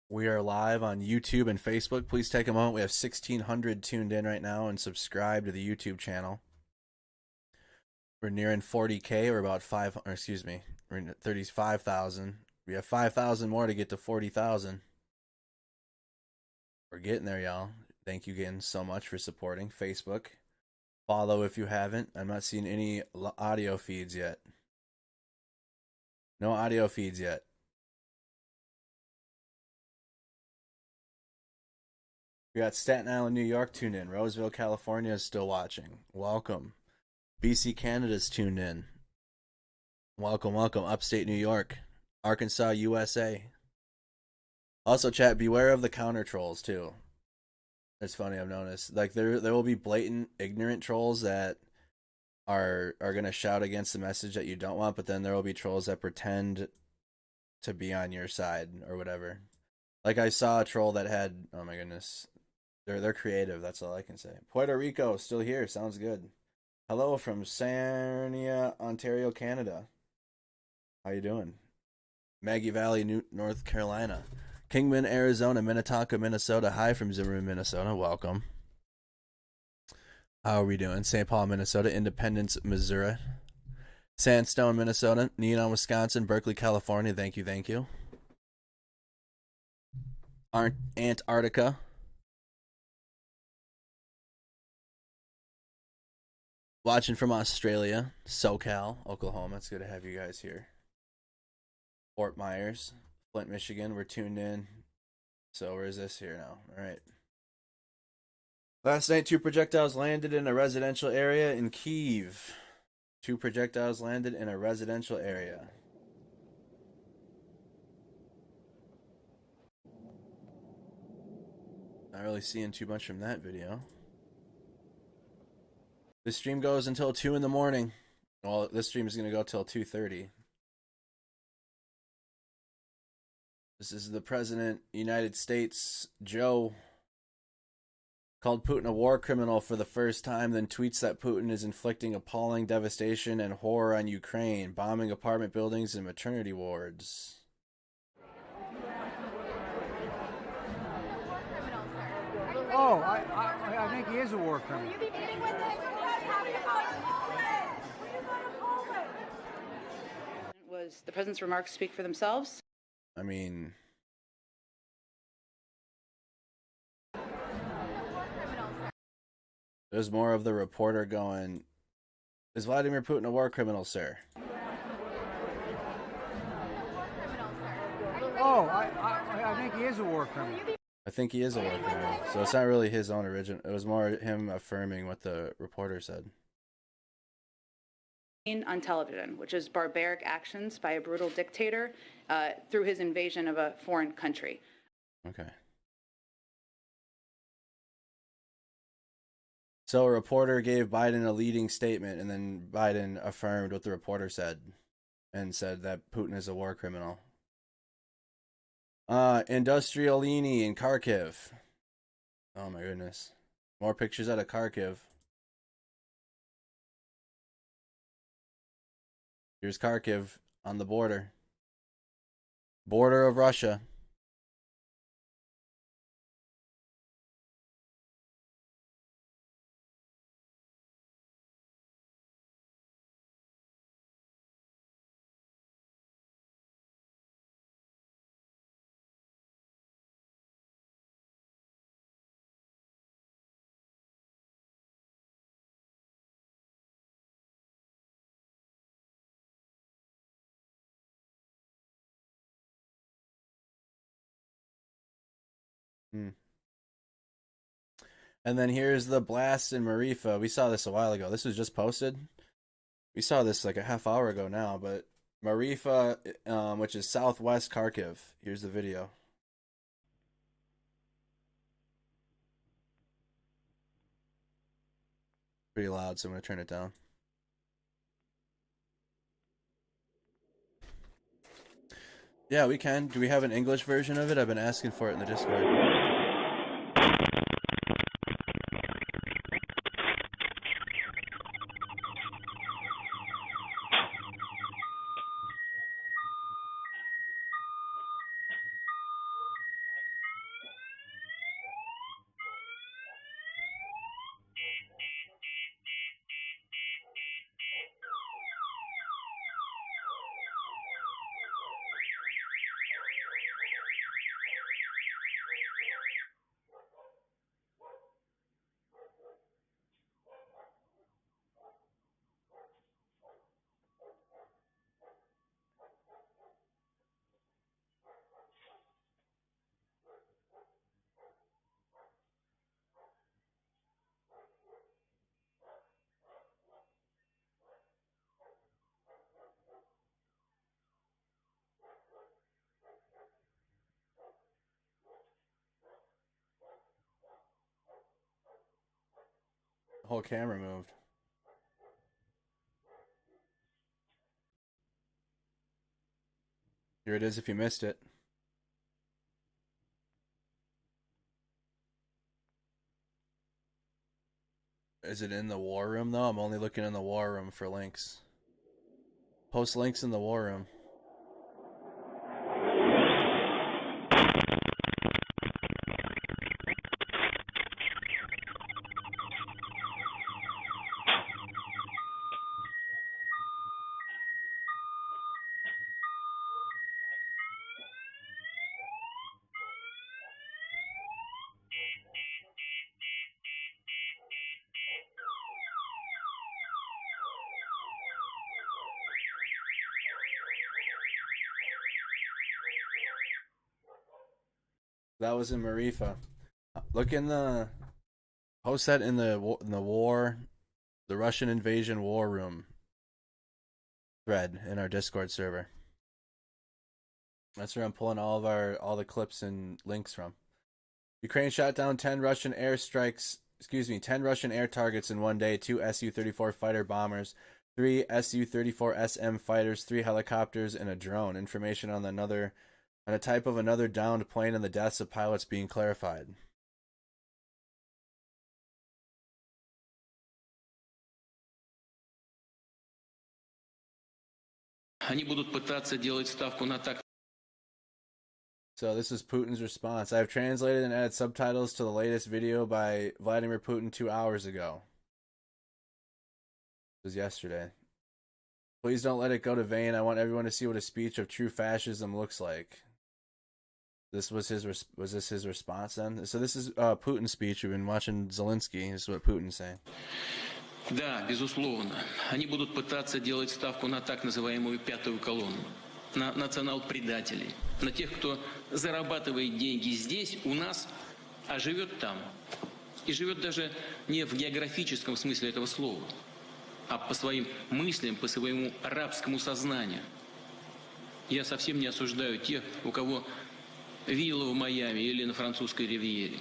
Speaker 1: We are live on YouTube and Facebook. Please take a moment. We have 1,600 tuned in right now and subscribe to the YouTube channel. We're nearing 40K. We're about we're at 35,000. We have 5,000 more to get to 40,000. We're getting there, y'all. Thank you again so much for supporting Facebook. Follow if you haven't. I'm not seeing any audio feeds yet. No audio feeds yet. We got Staten Island, New York tuned in. Roseville, California is still watching. Welcome. BC, Canada's tuned in. Welcome, welcome. Upstate New York. Arkansas, USA. Also, chat, beware of the counter trolls, too. It's funny, I've noticed. Like, there will be blatant, ignorant trolls that are going to shout against the message that you don't want, but then there will be trolls that pretend to be on your side or whatever. Like, I saw a troll that had, oh my goodness, they're creative, that's all I can say. Puerto Rico, still here, sounds good. Hello from Sarnia, Ontario, Canada. How you doing? Maggie Valley, North Carolina. Kingman, Arizona. Minnetonka, Minnesota. Hi from Zimmerman, Minnesota. Welcome. How are we doing? St. Paul, Minnesota. Independence, Missouri. Sandstone, Minnesota. Neon, Wisconsin. Berkeley, California. Thank you, thank you. Antarctica. Watching from Australia, SoCal, Oklahoma. It's good to have you guys here. Fort Myers, Flint, Michigan. We're tuned in. So where is this here now? All right. Last night, 2 projectiles landed in a residential area in Kyiv. 2 projectiles landed in a residential area. Not really seeing too much from that video. This stream goes until 2 in the morning. Well, this stream is going to go till 2:30. This is the President, United States, Joe, called Putin a war criminal for the first time, then tweets that Putin is inflicting appalling devastation and horror on Ukraine, bombing apartment buildings and maternity wards.
Speaker 17: Oh, I think he is a war criminal.
Speaker 18: Was the president's remarks speak for themselves?
Speaker 1: I mean, there's more of the reporter going, Is Vladimir Putin a war criminal, sir?
Speaker 17: Oh, I think he is a war criminal.
Speaker 1: I think he is a war criminal. So it's not really his own origin. It was more him affirming what the reporter said.
Speaker 18: On television, which is barbaric actions by a brutal dictator through his invasion of a foreign country.
Speaker 1: Okay. So a reporter gave Biden a leading statement, and then Biden affirmed what the reporter said and said that Putin is a war criminal. Industrialini in Kharkiv. Oh my goodness. More pictures out of Kharkiv. Here's Kharkiv on the border. Border of Russia. And then here's the blast in Mariupol. We saw this a while ago. This was just posted. We saw this like a half hour ago now, but Mariupol, which is southwest Kharkiv. Here's the video. Pretty loud, so I'm going to turn it down. Yeah, we can. Do we have an English version of it? I've been asking for it in the Discord. The whole camera moved. Here it is if you missed it. Is it in the war room though? I'm only looking in the war room for links. Post links in the war room. That was in Mariupol. Look in the post that in the war, the Russian invasion war room thread in our Discord server. That's where I'm pulling all the clips and links from. Ukraine shot down 10 Russian air targets in one day, 2 Su-34 fighter bombers, 3 Su-34SM fighters, 3 helicopters, and a drone. Information on a type of another downed plane and the deaths of pilots being clarified. So this is Putin's response. I have translated and added subtitles to the latest video by Vladimir Putin 2 hours ago. It was yesterday. Please don't let it go to vain. I want everyone to see what a speech of true fascism looks like. Was this his response then? So this is Putin's speech. We've been watching Zelensky. This is what Putin's saying.
Speaker 19: Да, безусловно, они будут пытаться делать ставку на так называемую пятую колонну, на национал-предателей, на тех, кто зарабатывает деньги здесь, у нас, а живет там. И живет даже не в географическом смысле этого слова, а по своим мыслям, по своему рабскому сознанию. Я совсем не осуждаю тех, у кого вилла в Майами или на французской ривьере,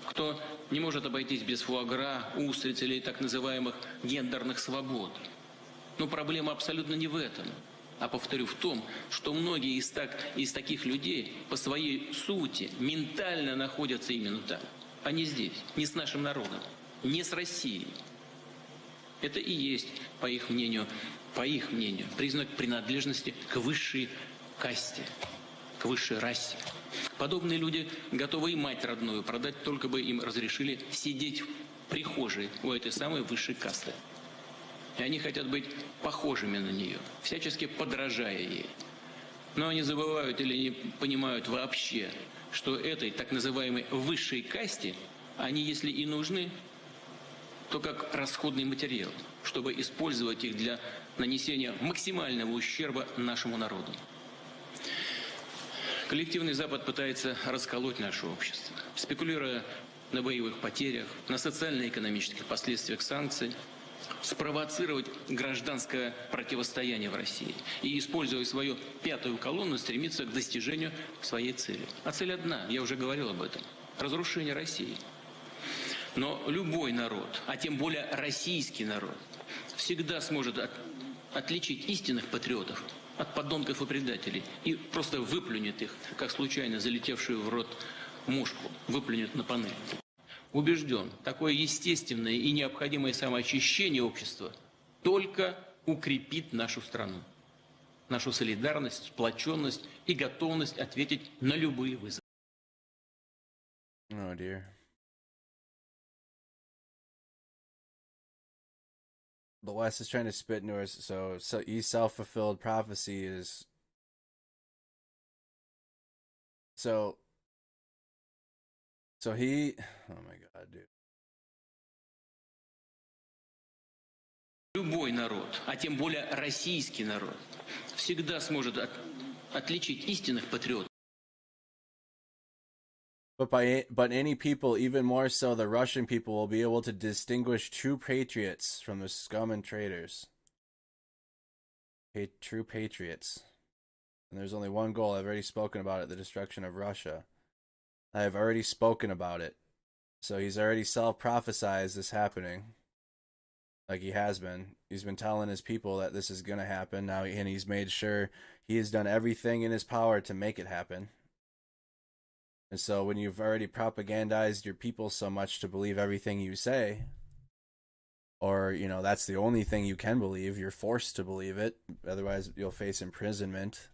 Speaker 19: кто не может обойтись без фуагра, устриц или так называемых гендерных свобод. Но проблема абсолютно не в этом, а, повторю, в том, что многие из таких людей по своей сути ментально находятся именно там, а не здесь, не с нашим народом, не с Россией. Это и есть, по их мнению, признак принадлежности к высшей касте, к высшей расе. Подобные люди готовы и мать родную продать, только бы им разрешили сидеть в прихожей у этой самой высшей касты. И они хотят быть похожими на нее, всячески подражая ей. Но они забывают или не понимают вообще, что этой так называемой высшей касте они, если и нужны, то как расходный материал, чтобы использовать их для нанесения максимального ущерба нашему народу. Коллективный Запад пытается расколоть наше общество, спекулируя на боевых потерях, на социально-экономических последствиях санкций, спровоцировать гражданское противостояние в России и, используя свою пятую колонну, стремиться к достижению своей цели. А цель одна, я уже говорил об этом – разрушение России. Но любой народ, а тем более российский народ, всегда сможет отличить истинных патриотов от подонков и предателей и просто выплюнет их, как случайно залетевшую в рот мушку, выплюнет на панель. Убежден, такое естественное и необходимое самоочищение общества только укрепит нашу страну, нашу солидарность, сплоченность и готовность ответить на любые вызовы.
Speaker 1: Oh dear. The West is trying to spit into us, so self-fulfilled prophecy is so he, oh my god, dude.
Speaker 19: Любой народ, а тем более российский народ, всегда сможет отличить истинных патриотов.
Speaker 1: But any people, even more so the Russian people, will be able to distinguish true patriots from the scum and traitors. True patriots. And there's only one goal. I've already spoken about it, the destruction of Russia. I have already spoken about it. So he's already self-prophesized this happening. Like he has been. He's been telling his people that this is going to happen now, and he's made sure he has done everything in his power to make it happen. And so when you've already propagandized your people so much to believe everything you say, or, you know, that's the only thing you can believe, you're forced to believe it, otherwise you'll face imprisonment.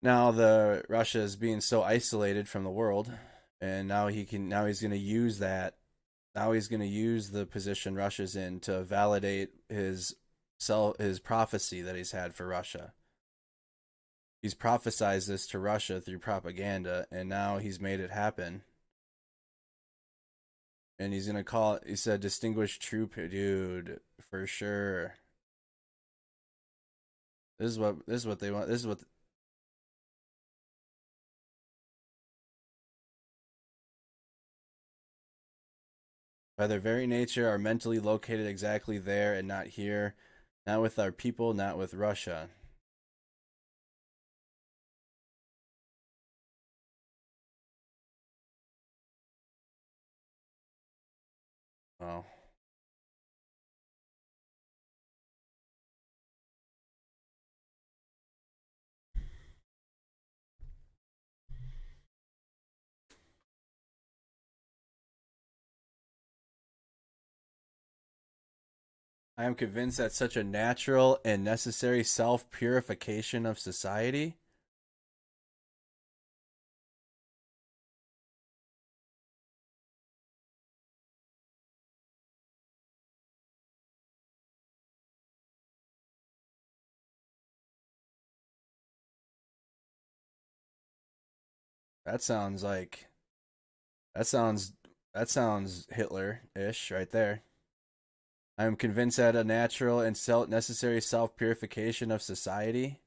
Speaker 1: Now Russia is being so isolated from the world, and now he's going to use that. Now he's going to use the position Russia's in to validate his prophecy that he's had for Russia. He's prophesized this to Russia through propaganda, and now he's made it happen. And he's gonna call it, he said, distinguished troop, dude, for sure. This is what they want. This is what. By their very nature, are mentally located exactly there and not here, not with our people, not with Russia. Oh. I am convinced that such a natural and necessary self-purification of society that sounds That sounds Hitler-ish right there. I am convinced that a natural and necessary self-purification of society.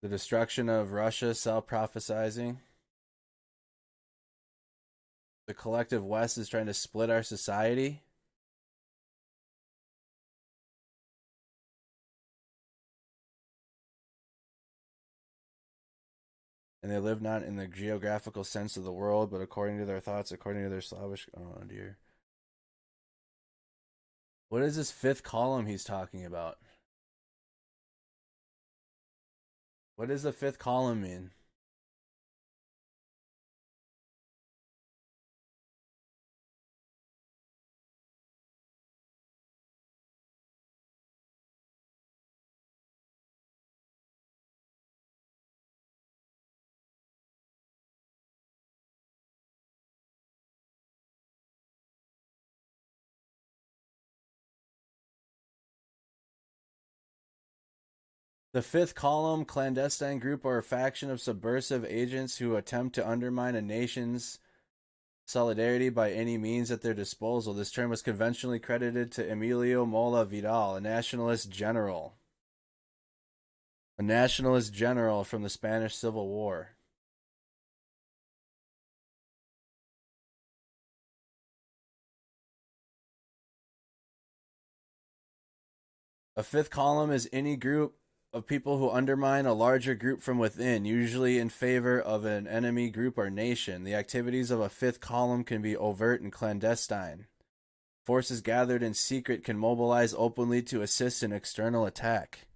Speaker 1: The destruction of Russia, self-prophesizing. The collective West is trying to split our society. And they live not in the geographical sense of the world, but according to their thoughts, according to their Slavish... Oh, dear. What is this fifth column he's talking about? What does the fifth column mean? The fifth column, clandestine group or faction of subversive agents who attempt to undermine a nation's solidarity by any means at their disposal. This term was conventionally credited to Emilio Mola Vidal, a nationalist general. A nationalist general from the Spanish Civil War. A fifth column is any group of people who undermine a larger group from within, usually in favor of an enemy group or nation. The activities of a fifth column can be overt and clandestine. Forces gathered in secret can mobilize openly to assist an external attack.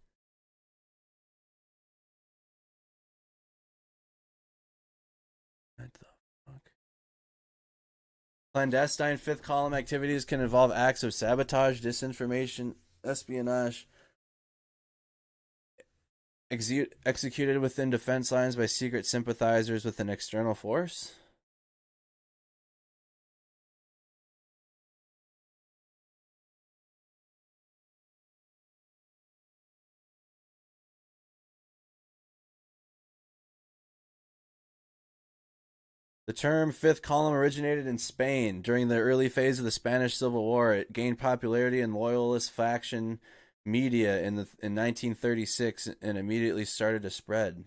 Speaker 1: What the fuck? Clandestine fifth column activities can involve acts of sabotage, disinformation, espionage, executed within defense lines by secret sympathizers with an external force? The term fifth column originated in Spain. During the early phase of the Spanish Civil War, it gained popularity in loyalist faction media in 1936 and immediately started to spread.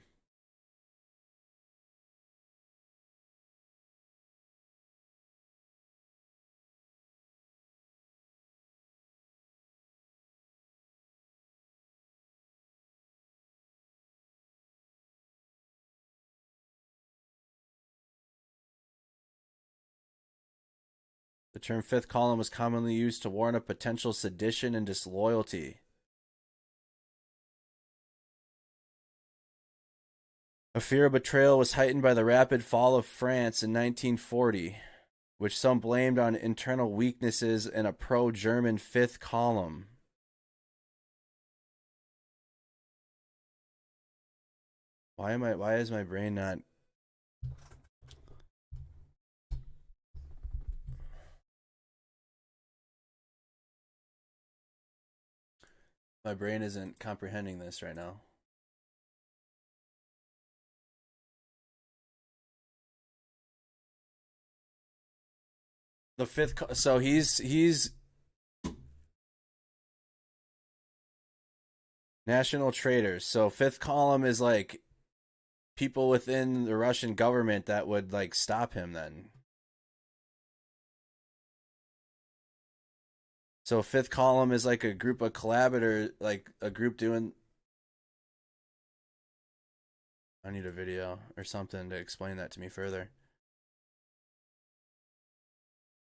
Speaker 1: The term fifth column was commonly used to warn of potential sedition and disloyalty. A fear of betrayal was heightened by the rapid fall of France in 1940, which some blamed on internal weaknesses in a pro-German fifth column. Why is my brain not... My brain isn't comprehending this right now. The fifth, so he's national traitors. So fifth column is like people within the Russian government that would like stop him then. So fifth column is like a group of collaborators, like a group doing... I need a video or something to explain that to me further.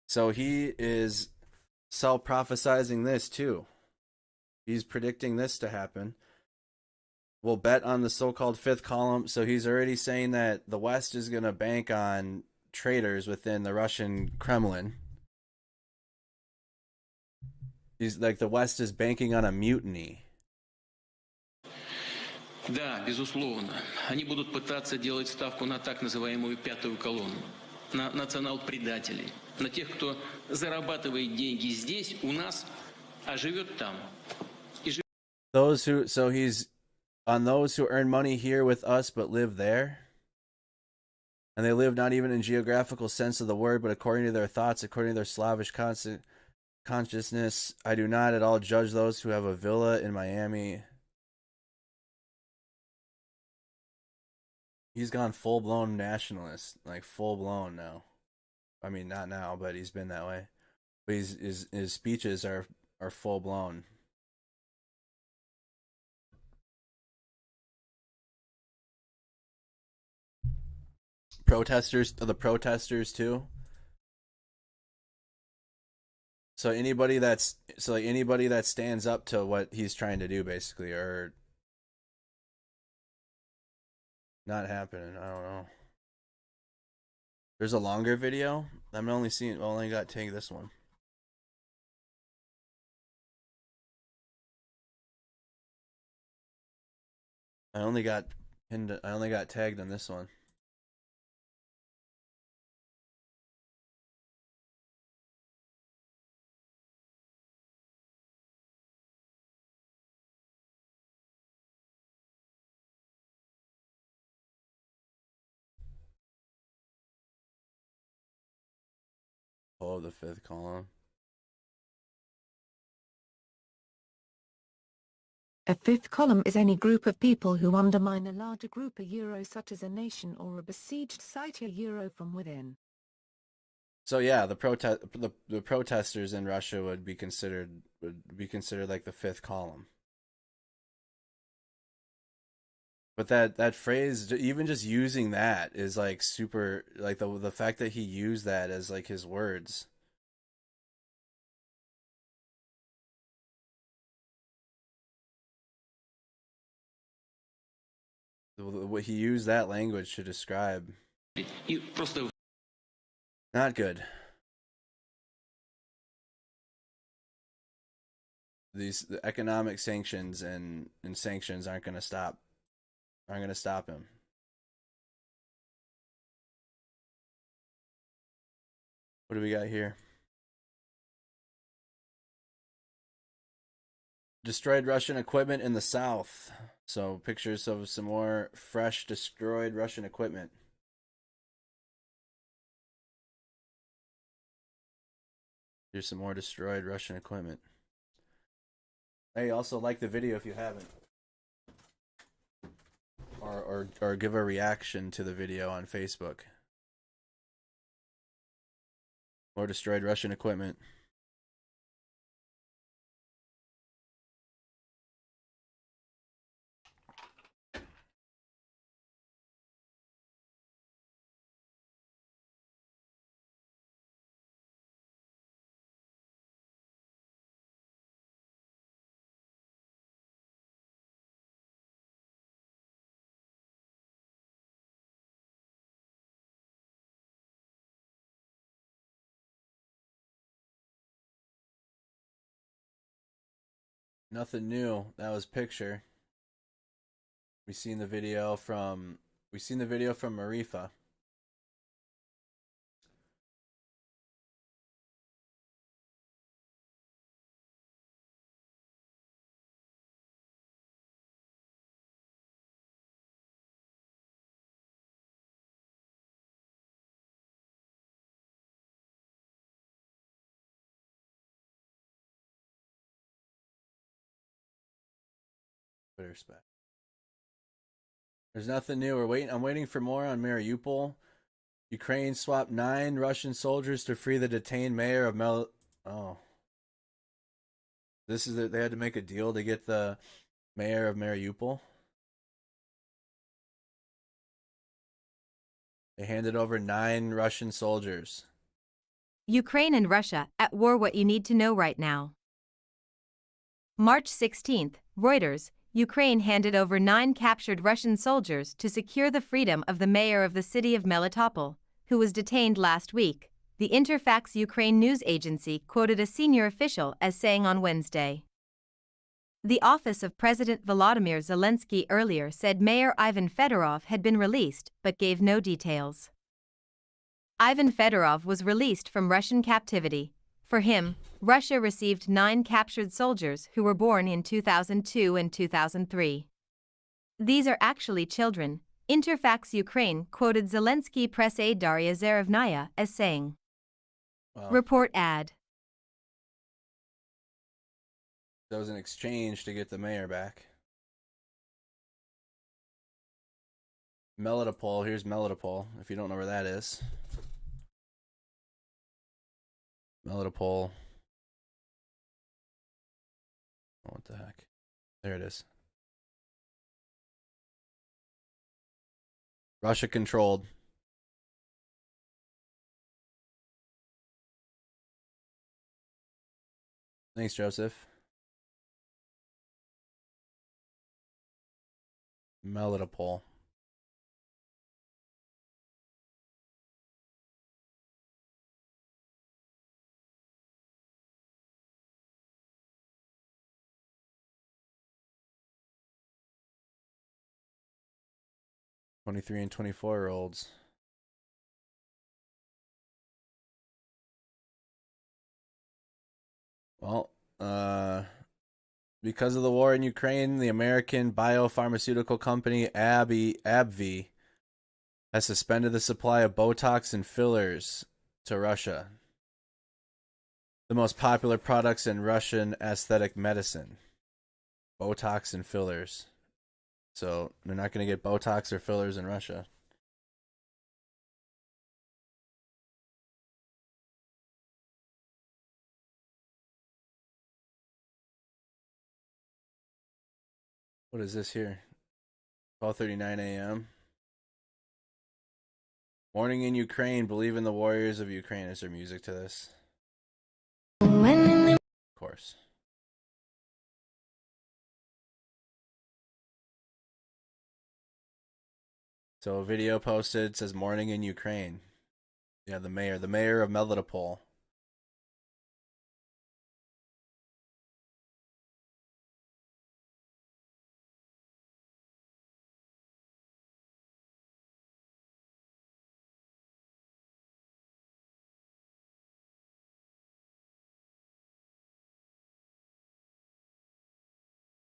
Speaker 1: So he is self-prophesizing this too. He's predicting this to happen. We'll bet on the so-called fifth column. So he's already saying that the West is going to bank on traitors within the Russian Kremlin. He's like, the West is banking on a mutiny.
Speaker 19: Да, безусловно. Они будут пытаться делать ставку на так называемую пятую колонну, на национал-предателей, на тех, кто зарабатывает деньги здесь, у нас, а живет там.
Speaker 1: Those who, so he's on those who earn money here with us but live there. And they live not even in geographical sense of the word, but according to their thoughts, according to their Slavish consciousness. I do not at all judge those who have a villa in Miami. He's gone full-blown nationalist, like full-blown now. I mean, not now, but he's been that way. But his speeches are full-blown. The protesters too. So anybody that stands up to what he's trying to do, basically, or not happening. I don't know. There's a longer video. I'm only got tagged this one. I only got tagged on this one. Oh, the fifth column.
Speaker 20: A fifth column is any group of people who undermine a larger group, such as a nation or a besieged site, from within.
Speaker 1: So yeah, the protesters in Russia would be considered like the fifth column. But that phrase, even just using that, is like super, like the fact that he used that as like his words. What he used that language to describe. Not good. The economic sanctions and sanctions aren't going to stop him. What do we got here? Destroyed Russian equipment in the south. So pictures of some more fresh destroyed Russian equipment. Here's some more destroyed Russian equipment. Hey, also like the video if you haven't. Or give a reaction to the video on Facebook. More destroyed Russian equipment. Nothing new. That was picture. We seen the video from Mariupol. Respect. There's nothing new. I'm waiting for more on Mariupol. Ukraine swapped 9 Russian soldiers to free the detained mayor of they had to make a deal to get the mayor of Mariupol. They handed over 9 Russian soldiers.
Speaker 3: Ukraine and Russia at war. What you need to know right now. March 16th, Reuters. Ukraine handed over 9 captured Russian soldiers to secure the freedom of the mayor of the city of Melitopol, who was detained last week, the Interfax Ukraine news agency quoted a senior official as saying on Wednesday. The office of President Volodymyr Zelensky earlier said Mayor Ivan Fedorov had been released but gave no details. Ivan Fedorov was released from Russian captivity. For him, Russia received 9 captured soldiers who were born in 2002 and 2003. These are actually children. Interfax Ukraine quoted Zelensky press aide Daria Zarevnaya as saying.
Speaker 1: Well,
Speaker 3: Report ad.
Speaker 1: that was an exchange to get the mayor back. Melitopol, here's Melitopol, if you don't know where that is. Melitopol. Oh, what the heck? There it is. Russia controlled. Thanks, Joseph. Melitopol. '23 and 24-year-olds. Well, because of the war in Ukraine, the American biopharmaceutical company AbbVie has suspended the supply of Botox and fillers to Russia, the most popular products in Russian aesthetic medicine. Botox and fillers. So they're not going to get Botox or fillers in Russia. What is this here? 12:39 a.m. Morning in Ukraine. Believe in the warriors of Ukraine. Is there music to this? Of course. So a video posted says morning in Ukraine. Yeah, the mayor of Melitopol.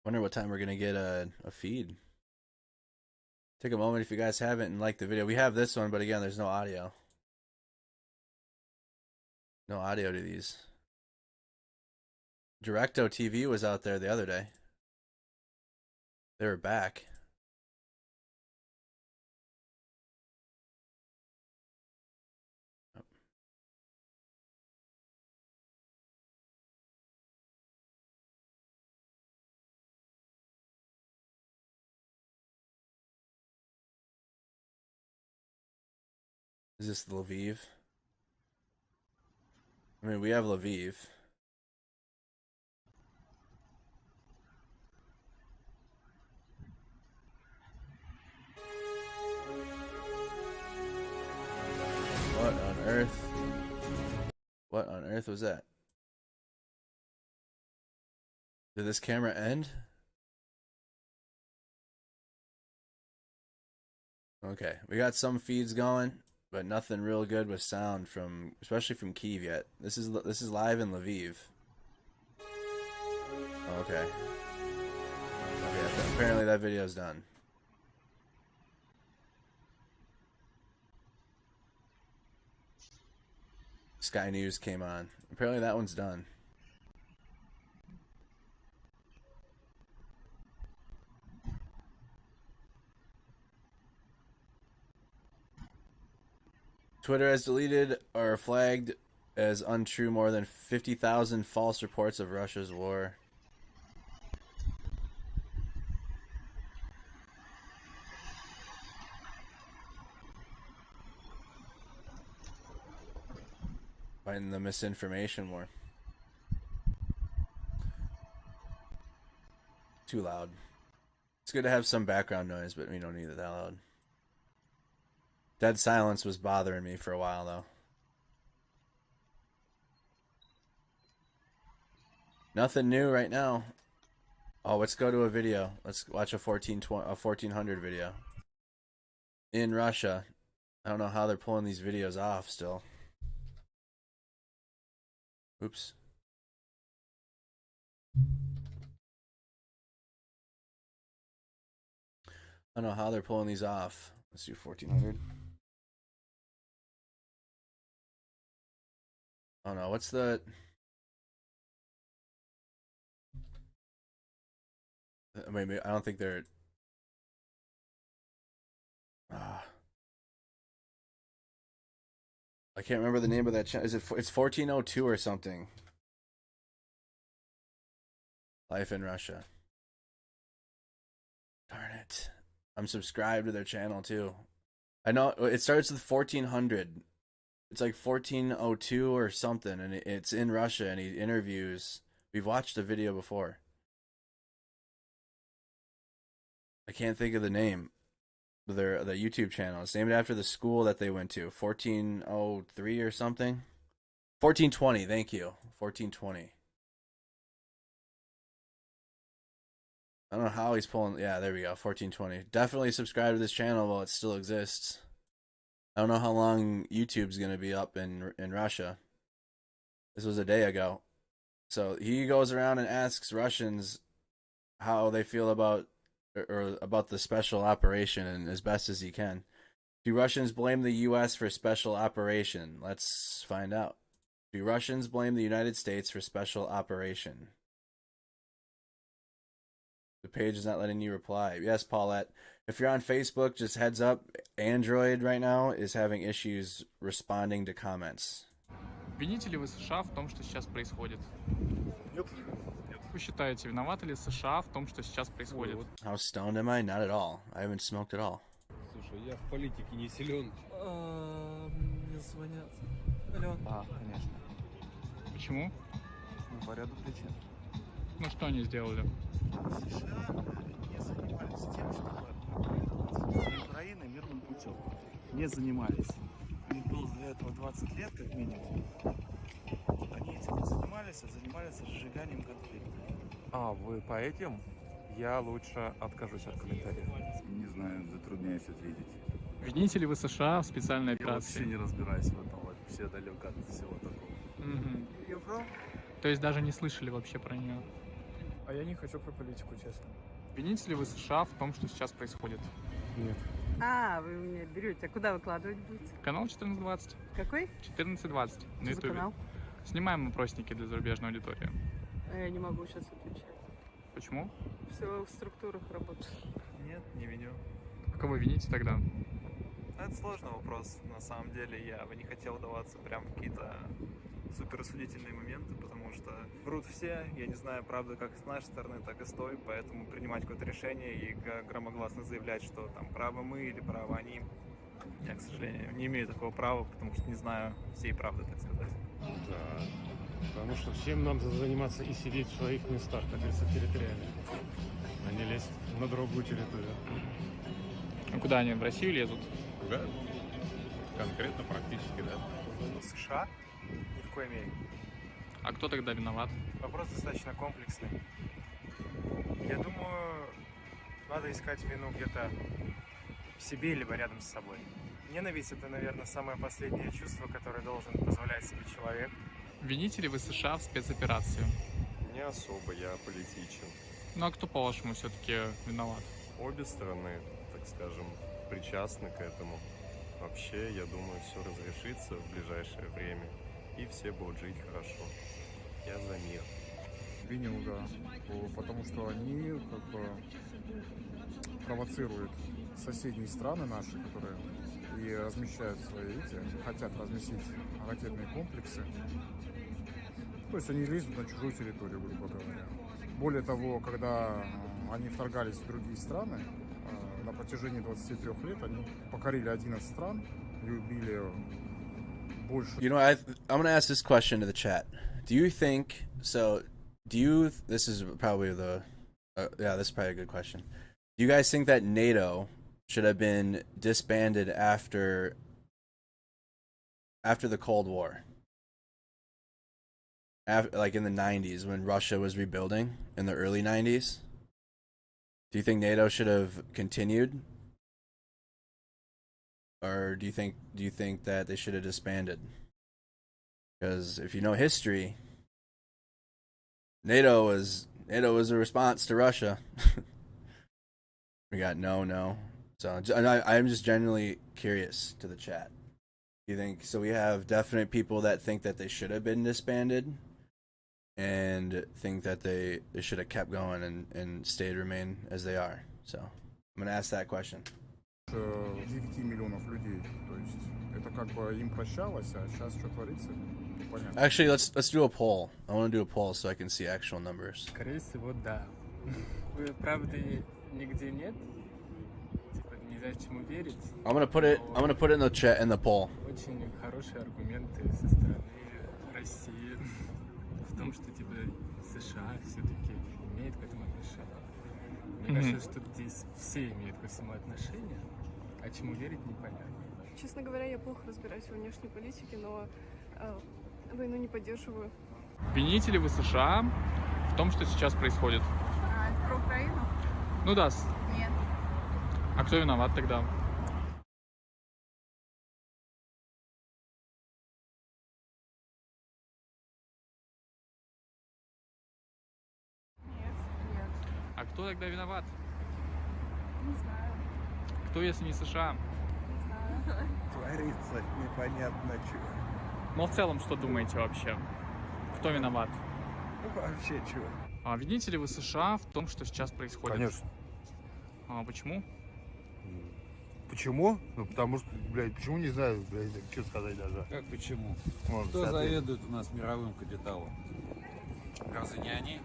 Speaker 1: Wonder what time we're gonna get a feed. Take a moment if you guys haven't and like the video. We have this one, but again, there's no audio. No audio to these. Directo TV was out there the other day. They were back. Is this Lviv? I mean, we have Lviv. What on earth? What on earth was that? Did this camera end? Okay, we got some feeds going, but nothing real good with sound from, especially from Kyiv yet. This is live in Lviv. Okay. Okay, apparently that video's done. Sky News came on. Apparently that one's done. Twitter has deleted or flagged as untrue more than 50,000 false reports of Russia's war. Fighting the misinformation war. Too loud. It's good to have some background noise, but we don't need it that loud. Dead silence was bothering me for a while, though. Nothing new right now. Oh, let's go to a video. Let's watch a 1400 video. In Russia. I don't know how they're pulling these videos off still. Oops. I don't know how they're pulling these off. Let's do 1400. Oh no, what's the... Maybe I don't think they're... I can't remember the name of that channel. Is it? It's 1402 or something. Life in Russia. Darn it! I'm subscribed to their channel too. I know it starts with 1400. It's like 1402 or something, and it's in Russia. And he interviews. We've watched the video before. I can't think of the name. The YouTube channel. It's named after the school that they went to. 1403 or something. 1420. Thank you. 1420. I don't know how he's pulling. Yeah, there we go. 1420. Definitely subscribe to this channel while it still exists. I don't know how long YouTube's gonna be up in Russia. This was a day ago. So he goes around and asks Russians how they feel about the special operation, and as best as he can. Do Russians blame the U.S. for special operation? Let's find out. Do Russians blame the United States for special operation? The page is not letting you reply. Yes, Paulette. If you're on Facebook, just heads up, Android right now is having issues responding to comments.
Speaker 21: Вините ли вы США в том, что сейчас происходит? Нет. Вы считаете, виноваты ли США в том, что сейчас происходит?
Speaker 1: How stoned am I? Not at all. I haven't smoked at all.
Speaker 22: Слушай, я в политике не силен.
Speaker 23: Мне звонят. Алло.
Speaker 21: Конечно. Почему?
Speaker 23: Ну, по ряду причин.
Speaker 21: Ну, что они сделали?
Speaker 23: США не занимались тем, чтобы Украины мирным путем. Не занимались. У них было для этого 20 лет, как минимум. Они этим не занимались, а занимались разжиганием конфликта.
Speaker 22: А, вы по этим? Я лучше откажусь от комментариев.
Speaker 23: Не знаю, затрудняюсь ответить.
Speaker 21: Вините ли вы США в специальной операции?
Speaker 23: Я вообще не разбираюсь в этом, вообще далек от всего такого.
Speaker 21: Угу. То есть даже не слышали вообще про нее?
Speaker 22: А я не хочу про политику, честно.
Speaker 21: Вините ли вы США в том, что сейчас происходит?
Speaker 22: Нет.
Speaker 24: А, вы меня берете. А куда выкладывать будете?
Speaker 21: Канал 1420.
Speaker 24: Какой?
Speaker 21: 1420 на
Speaker 24: Что за канал?
Speaker 21: Снимаем опросники для зарубежной аудитории.
Speaker 24: А я не могу сейчас отвечать.
Speaker 21: Почему?
Speaker 24: Все в структурах работаю.
Speaker 22: Нет, не виню.
Speaker 21: А кого вините тогда?
Speaker 22: Это сложный вопрос. На самом деле я бы не хотел даваться прям в какие-то суперосудительные моменты, потому что врут все. Я не знаю, правда, как с нашей стороны, так и с той, поэтому принимать какое-то решение и громогласно заявлять, что там правы мы или правы они, я, к сожалению, не имею такого права, потому что не знаю всей правды, так сказать.
Speaker 25: Да, потому что всем нам заниматься и сидеть в своих местах, как говорится, территориально, а не лезть на другую территорию.
Speaker 21: А куда они, в Россию лезут?
Speaker 25: Да, конкретно, практически, да.
Speaker 22: США? Ни в коей мере.
Speaker 21: А кто тогда виноват?
Speaker 22: Вопрос достаточно комплексный. Я думаю, надо искать вину где-то в себе, либо рядом с собой. Ненависть — это, наверное, самое последнее чувство, которое должен позволять себе человек.
Speaker 21: Вините ли вы США в спецоперации?
Speaker 25: Не особо, я политичен.
Speaker 21: Ну а кто, по-вашему, все-таки виноват?
Speaker 25: Обе стороны, так скажем, причастны к этому. Вообще, я думаю, все разрешится в ближайшее время, и все будут жить хорошо. Я за мир.
Speaker 26: Винил, да, потому что они как бы провоцируют соседние страны наши, которые и размещают свои хотят разместить ракетные комплексы. То есть они лезут на чужую территорию, грубо говоря. Более того, когда они вторгались в другие страны, на протяжении 23 лет они покорили 11 стран и убили больше.
Speaker 1: You know, I'm going to ask this question to the chat. Do you think, this is probably this is probably a good question. Do you guys think that NATO should have been disbanded after the Cold War? Like in the 90s when Russia was rebuilding in the early 90s? Do you think NATO should have continued? Or do you think that they should have disbanded? Because if you know history, NATO was a response to Russia. We got no. So I'm just genuinely curious to the chat. You think so? We have definite people that think that they should have been disbanded, and think that they should have kept going and remain as they are. So I'm gonna ask that question.
Speaker 26: 9 миллионов людей, то есть это как бы им прощалось, а сейчас что творится, непонятно.
Speaker 1: Actually, let's do a poll. I want to do a poll so I can see actual numbers.
Speaker 2: Скорее всего, да. Правды нигде нет. Типа нельзя чему верить.
Speaker 1: I'm gonna put it in the chat in the poll.
Speaker 2: Очень хорошие аргументы со стороны России в том, что типа США все-таки имеет к этому отношение. Мне кажется, что здесь все имеют ко всему отношение, а чему верить непонятно.
Speaker 24: Честно говоря, я плохо разбираюсь во внешней политике, но войну не поддерживаю.
Speaker 21: Вините ли вы США в том, что сейчас происходит?
Speaker 24: Это про Украину?
Speaker 21: Ну да.
Speaker 24: Нет.
Speaker 21: А кто виноват тогда?
Speaker 24: Нет.
Speaker 21: А кто тогда виноват?
Speaker 24: Не знаю.
Speaker 21: Кто, если не США?
Speaker 24: Не знаю.
Speaker 23: Творится непонятно что.
Speaker 21: Ну, в целом, что думаете вообще? Кто виноват?
Speaker 23: Вообще чего?
Speaker 21: А вините ли вы США в том, что сейчас происходит?
Speaker 23: Конечно.
Speaker 21: А почему?
Speaker 23: Почему? Ну, потому что, блядь, почему не знаю, блядь, что сказать даже.
Speaker 4: Как почему?
Speaker 23: Вот,
Speaker 4: Кто заведует у нас мировым капиталом? Разве не они?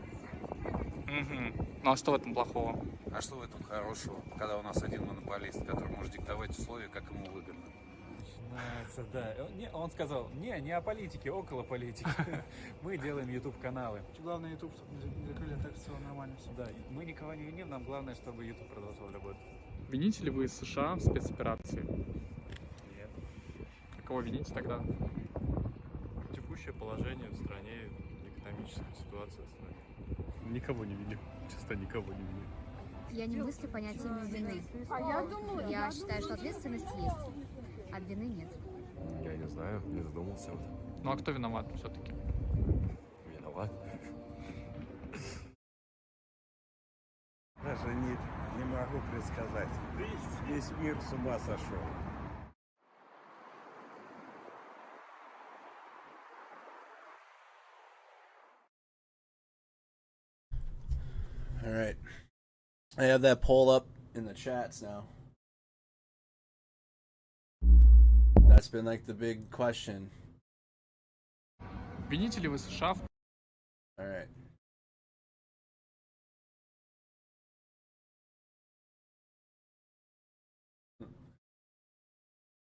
Speaker 21: Угу. Ну а что в этом плохого?
Speaker 4: А что в этом хорошего, когда у нас один монополист, который может диктовать условия, как ему выгодно?
Speaker 5: Начинается, да. Он сказал, не о политике, около политики. Мы делаем YouTube-каналы.
Speaker 24: Главное, YouTube, чтобы не закрыли, так все нормально все.
Speaker 5: Да, мы никого не виним, нам главное, чтобы YouTube продолжал работать.
Speaker 21: Вините ли вы США в спецоперации?
Speaker 5: Нет.
Speaker 21: А кого вините тогда?
Speaker 25: Текущее положение в стране, экономическая ситуация в стране. Никого не виню, честно, никого не виню.
Speaker 6: Я не мыслю понятиями вины. Я считаю, что ответственность есть, а вины нет.
Speaker 25: Я не знаю, не задумался.
Speaker 21: Ну а кто виноват все-таки?
Speaker 25: Виноват.
Speaker 23: Даже не могу предсказать. Весь мир с ума сошел.
Speaker 1: All right. I have that poll up in the chats now. That's been like the big question.
Speaker 21: Вините ли вы США в...
Speaker 1: All right.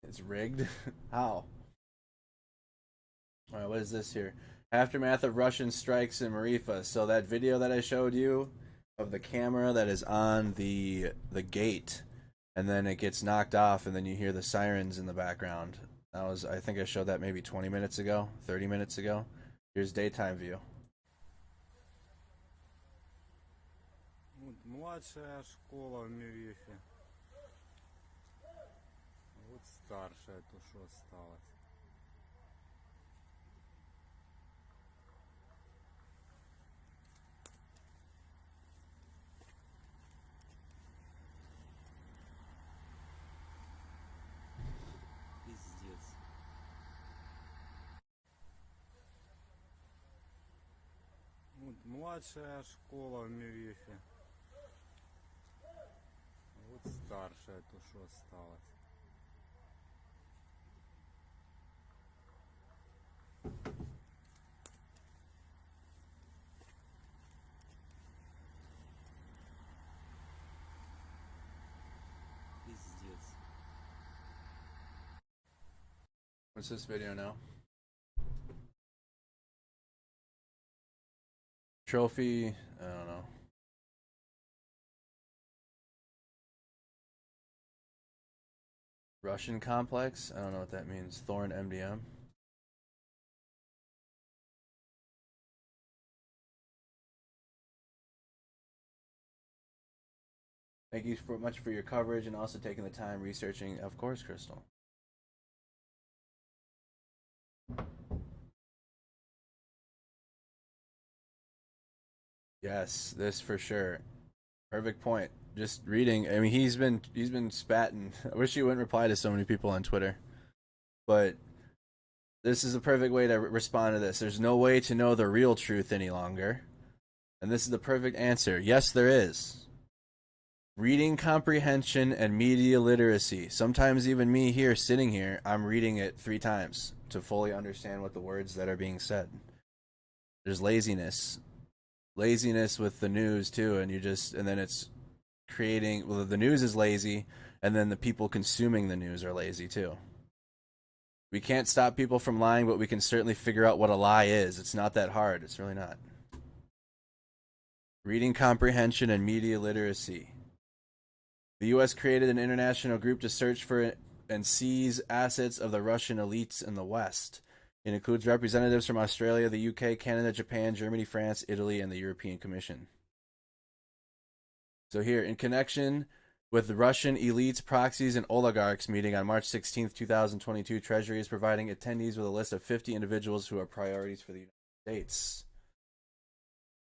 Speaker 1: It's rigged? How? Alright, what is this here? Aftermath of Russian strikes in Mariupol. So that video that I showed you of the camera that is on the gate, and then it gets knocked off, and then you hear the sirens in the background. That was, I think I showed that maybe 20 minutes ago, 30 minutes ago. Here's daytime view.
Speaker 23: Вот младшая школа в Мюрифе. Вот старшая, то что осталось.
Speaker 4: Пиздец.
Speaker 23: Вот младшая школа в Мюрифе. Вот старшая, то что осталось.
Speaker 4: Пиздец.
Speaker 1: What's this video now? Trophy, I don't know. Russian complex? I don't know what that means. Thorn MDM. Thank you much for your coverage and also taking the time researching. Of course, Crystal. Yes, this for sure. Perfect point. just reading. I mean, he's been spatting. I wish he wouldn't reply to so many people on Twitter, but this is a perfect way to respond to this. There's no way to know the real truth any longer, and this is the perfect answer. Yes, there is. Reading comprehension and media literacy. Sometimes even me here, sitting here, I'm reading it 3 times to fully understand what the words that are being said. There's laziness with the news too, and then it's creating, well, the news is lazy, and then the people consuming the news are lazy too. We can't stop people from lying, but we can certainly figure out what a lie is. It's not that hard. It's really not. Reading comprehension and media literacy. The U.S. created an international group to search for and seize assets of the Russian elites in the West. It includes representatives from Australia, the UK, Canada, Japan, Germany, France, Italy, and the European Commission. So here, in connection with the Russian elites, proxies, and oligarchs meeting on March 16, 2022, Treasury is providing attendees with a list of 50 individuals who are priorities for the United States.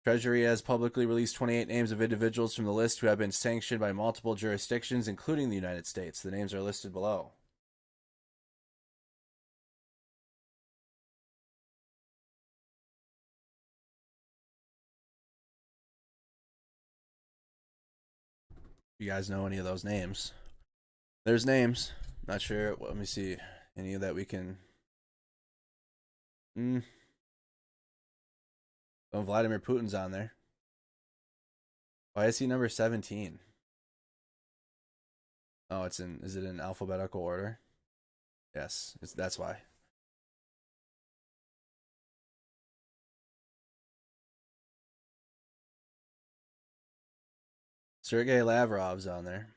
Speaker 1: Treasury has publicly released 28 names of individuals from the list who have been sanctioned by multiple jurisdictions, including the United States. The names are listed below. You guys know any of those names? There's names. Not sure. Let me see. Any that we can... Oh, Vladimir Putin's on there. Why is he number 17? Oh, is it in alphabetical order? Yes, that's why. Sergei Lavrov's on there.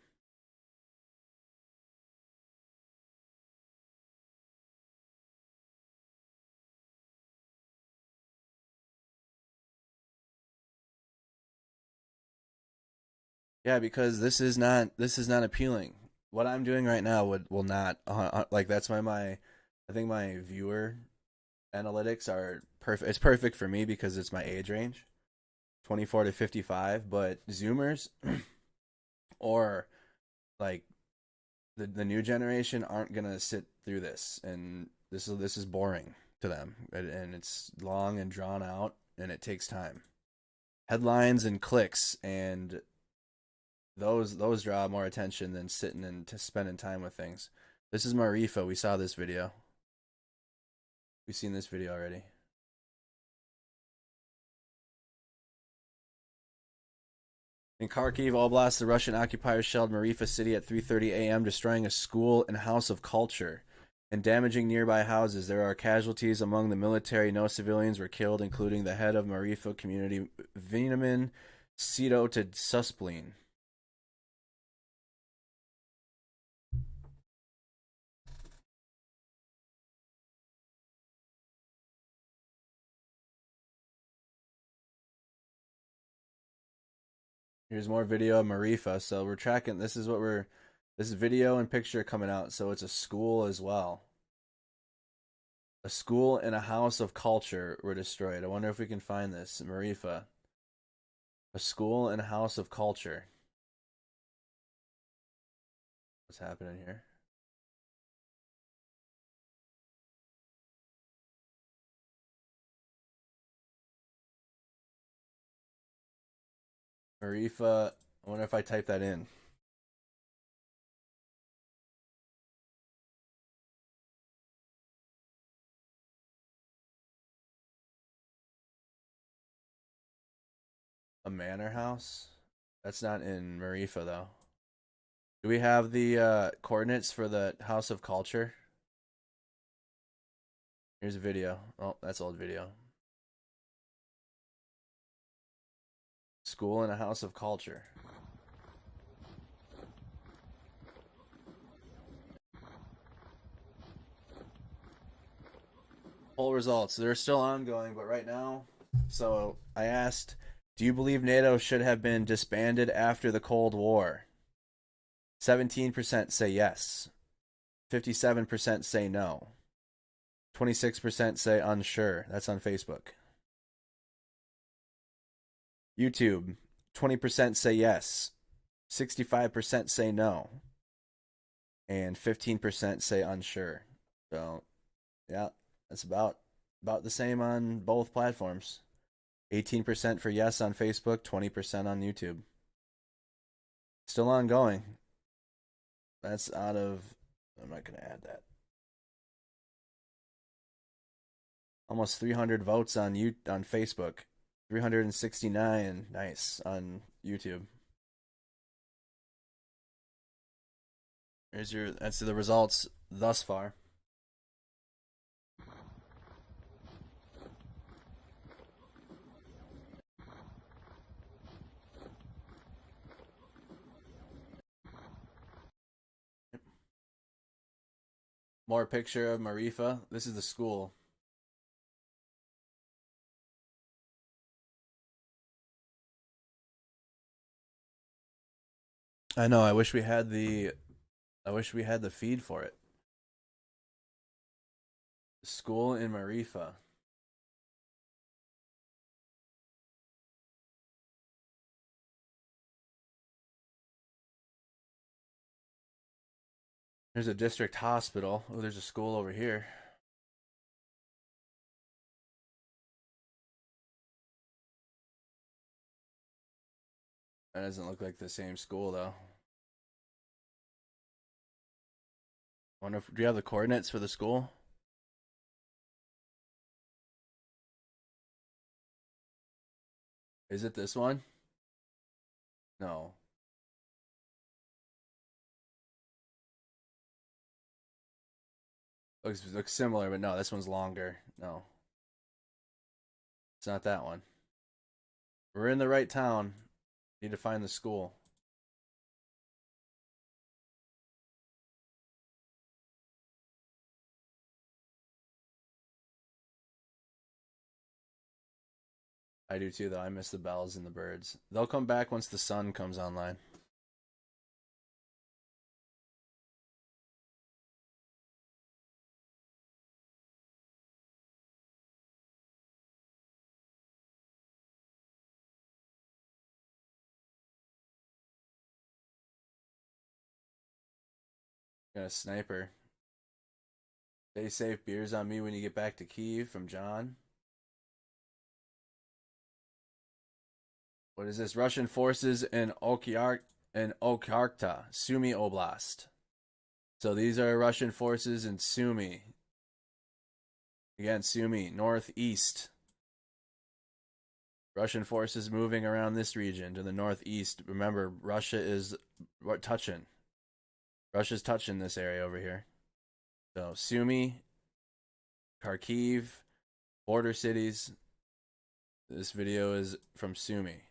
Speaker 1: Yeah, because this is not appealing. What I'm doing right now will not like that's I think my viewer analytics are perfect. It's perfect for me because it's my age range, 24 to 55. But Zoomers or like the new generation aren't gonna sit through this, and this is boring to them, and it's long and drawn out, and it takes time. Headlines and clicks and those draw more attention than sitting and spending time with things. This is Mariupol. We saw this video. We've seen this video already. In Kharkiv Oblast, the Russian occupiers shelled Mariupol city at 3:30 a.m., destroying a school and house of culture and damaging nearby houses. There are casualties among the military. No civilians were killed, including the head of Mariupol community, Veniamin Susplin. Here's more video of Mariupol. So we're tracking. This is video and picture coming out. So it's a school as well. A school and a house of culture were destroyed. I wonder if we can find this. Mariupol. A school and a house of culture. What's happening here? Mariupol. I wonder if I type that in. A manor house? That's not in Mariupol though. Do we have the coordinates for the House of Culture? Here's a video. Oh, that's old video. School and a House of Culture. Poll results. They're still ongoing, but right now, so I asked, do you believe NATO should have been disbanded after the Cold War? 17% say yes. 57% say no. 26% say unsure. That's on Facebook. YouTube, 20% say yes. 65% say no, and 15% say unsure. So, yeah, that's about the same on both platforms. 18% for yes on Facebook, 20% on YouTube. Still ongoing. That's out of... I'm not going to add that. Almost 300 votes on Facebook. 369, nice, on YouTube. That's the results thus far. More picture of Mariupol. This is the school. I know. I wish we had the feed for it. School in Mariupol. There's a district hospital. Oh, there's a school over here. That doesn't look like the same school, though. Wonder if, do you have the coordinates for the school? Is it this one? No. Looks similar, but no, this one's longer. No. It's not that one. We're in the right town. Need to find the school. I do too, though. I miss the bells and the birds. They'll come back once the sun comes online. Got a sniper. Stay safe. Beers on me when you get back to Kyiv from John. What is this? Russian forces in Okyakhta, Sumy Oblast. So these are Russian forces in Sumy. Again, Sumy, northeast. Russian forces moving around this region to the northeast. Remember, Russia is touching. Russia's touching this area over here. So Sumy, Kharkiv, border cities. This video is from Sumy.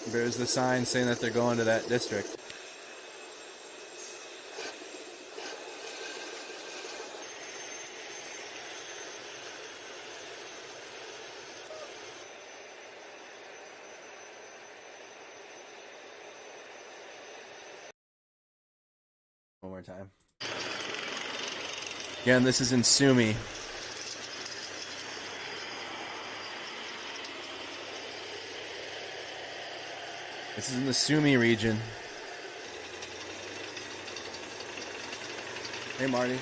Speaker 1: There's the sign saying that they're going to that district. One more time. Again, this is in Sumy. This is in the Sumy region. Hey, Marty.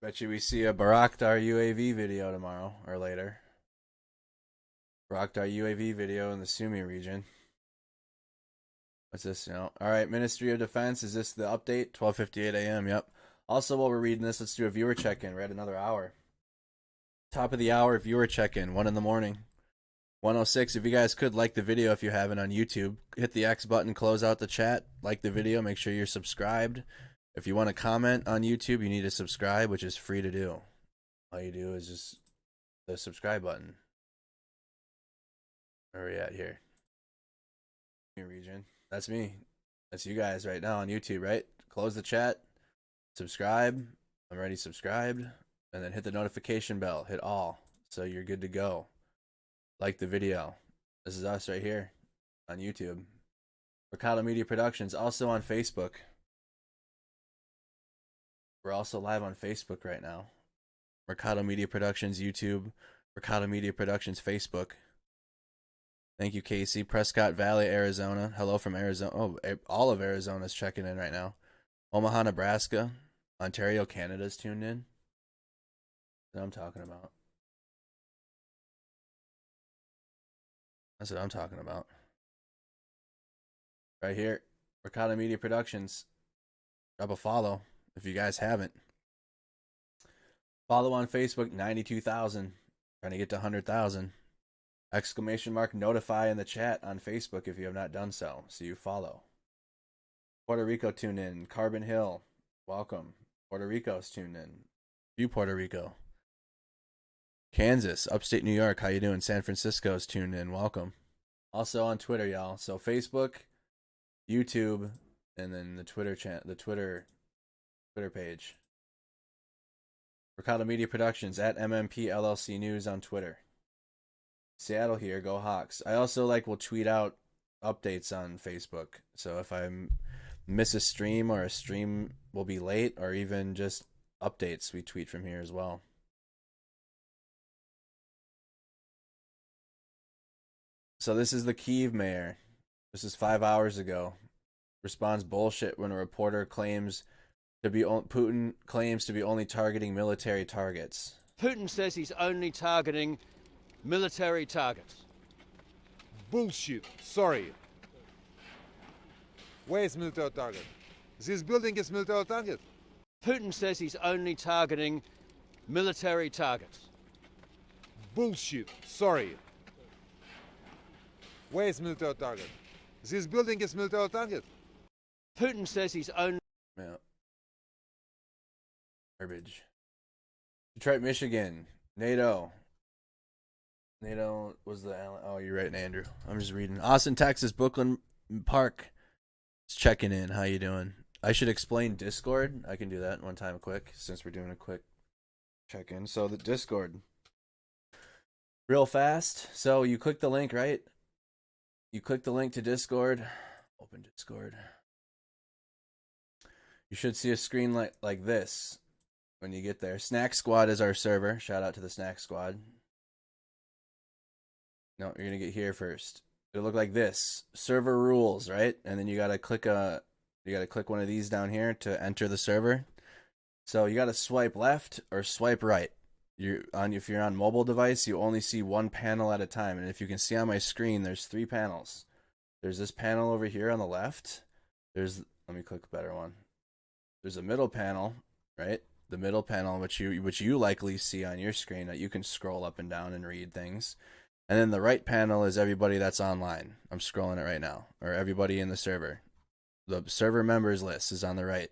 Speaker 1: Bet you we see a Baraktar UAV video tomorrow or later. Baraktar UAV video in the Sumy region. What's this? All right, Ministry of Defense. Is this the update? 12:58 a.m. Yep. Also, while we're reading this, let's do a viewer check-in. We're at another hour. Top of the hour viewer check-in. 1 in the morning. 1:06. If you guys could like the video if you haven't on YouTube, hit the X button, close out the chat, like the video, make sure you're subscribed. If you want to comment on YouTube, you need to subscribe, which is free to do. All you do is just the subscribe button. Where are we at here? Region. That's me. That's you guys right now on YouTube, right? Close the chat. Subscribe. I'm already subscribed. And then hit the notification bell. Hit all. So you're good to go. Like the video. This is us right here on YouTube. Mercado Media Productions. Also on Facebook. We're also live on Facebook right now. Mercado Media Productions YouTube, Mercado Media Productions Facebook. Thank you, Casey. Prescott Valley, Arizona. Hello from Arizona. Oh, all of Arizona's checking in right now. Omaha, Nebraska. Ontario, Canada's tuned in. That's what I'm talking about. That's what I'm talking about. Right here. Mercado Media Productions. Drop a follow. If you guys haven't, follow on Facebook, 92,000. Trying to get to 100,000. Exclamation mark notify in the chat on Facebook if you have not done so. So you follow. Puerto Rico tuned in. Carbon Hill, welcome. Puerto Rico's tuned in. You Puerto Rico. Kansas, upstate New York, how you doing? San Francisco's tuned in. Welcome. Also on Twitter, y'all. So Facebook, YouTube, and then the Twitter page. Mercado Media Productions at MMP LLC News on Twitter. Seattle here, go Hawks. I also will tweet out updates on Facebook. So if I miss a stream or a stream will be late or even just updates, we tweet from here as well. So this is the Kyiv mayor. This is 5 hours ago. Responds bullshit when a reporter claims Putin claims to be only targeting military targets.
Speaker 7: Putin says he's only targeting military targets.
Speaker 8: Bullshit. Sorry. Where is military target? This building is military target.
Speaker 7: Putin says he's only targeting military targets.
Speaker 8: Bullshit. Sorry. Where is military target? This building is military target.
Speaker 7: Putin says he's only...
Speaker 1: Yeah. Garbage. Detroit, Michigan. NATO. NATO was the... Oh, you're right, Andrew. I'm just reading. Austin, Texas. Brooklyn Park. Just checking in. How you doing? I should explain Discord. I can do that one time quick, since we're doing a quick check-in. So the Discord. Real fast. So you click the link, right? You click the link to Discord. Open Discord. You should see a screen like this when you get there. Snack Squad is our server. Shout out to the Snack Squad. No, you're going to get here first. It'll look like this. Server rules, right? And then you got to click one of these down here to enter the server. So you got to swipe left or swipe right. If you're on mobile device, you only see one panel at a time. And if you can see on my screen, there's 3 panels. There's this panel over here on the left. Let me click a better one. There's a middle panel, right? The middle panel, which you likely see on your screen, that you can scroll up and down and read things. And then the right panel is everybody that's online. I'm scrolling it right now. Or everybody in the server. The server members list is on the right.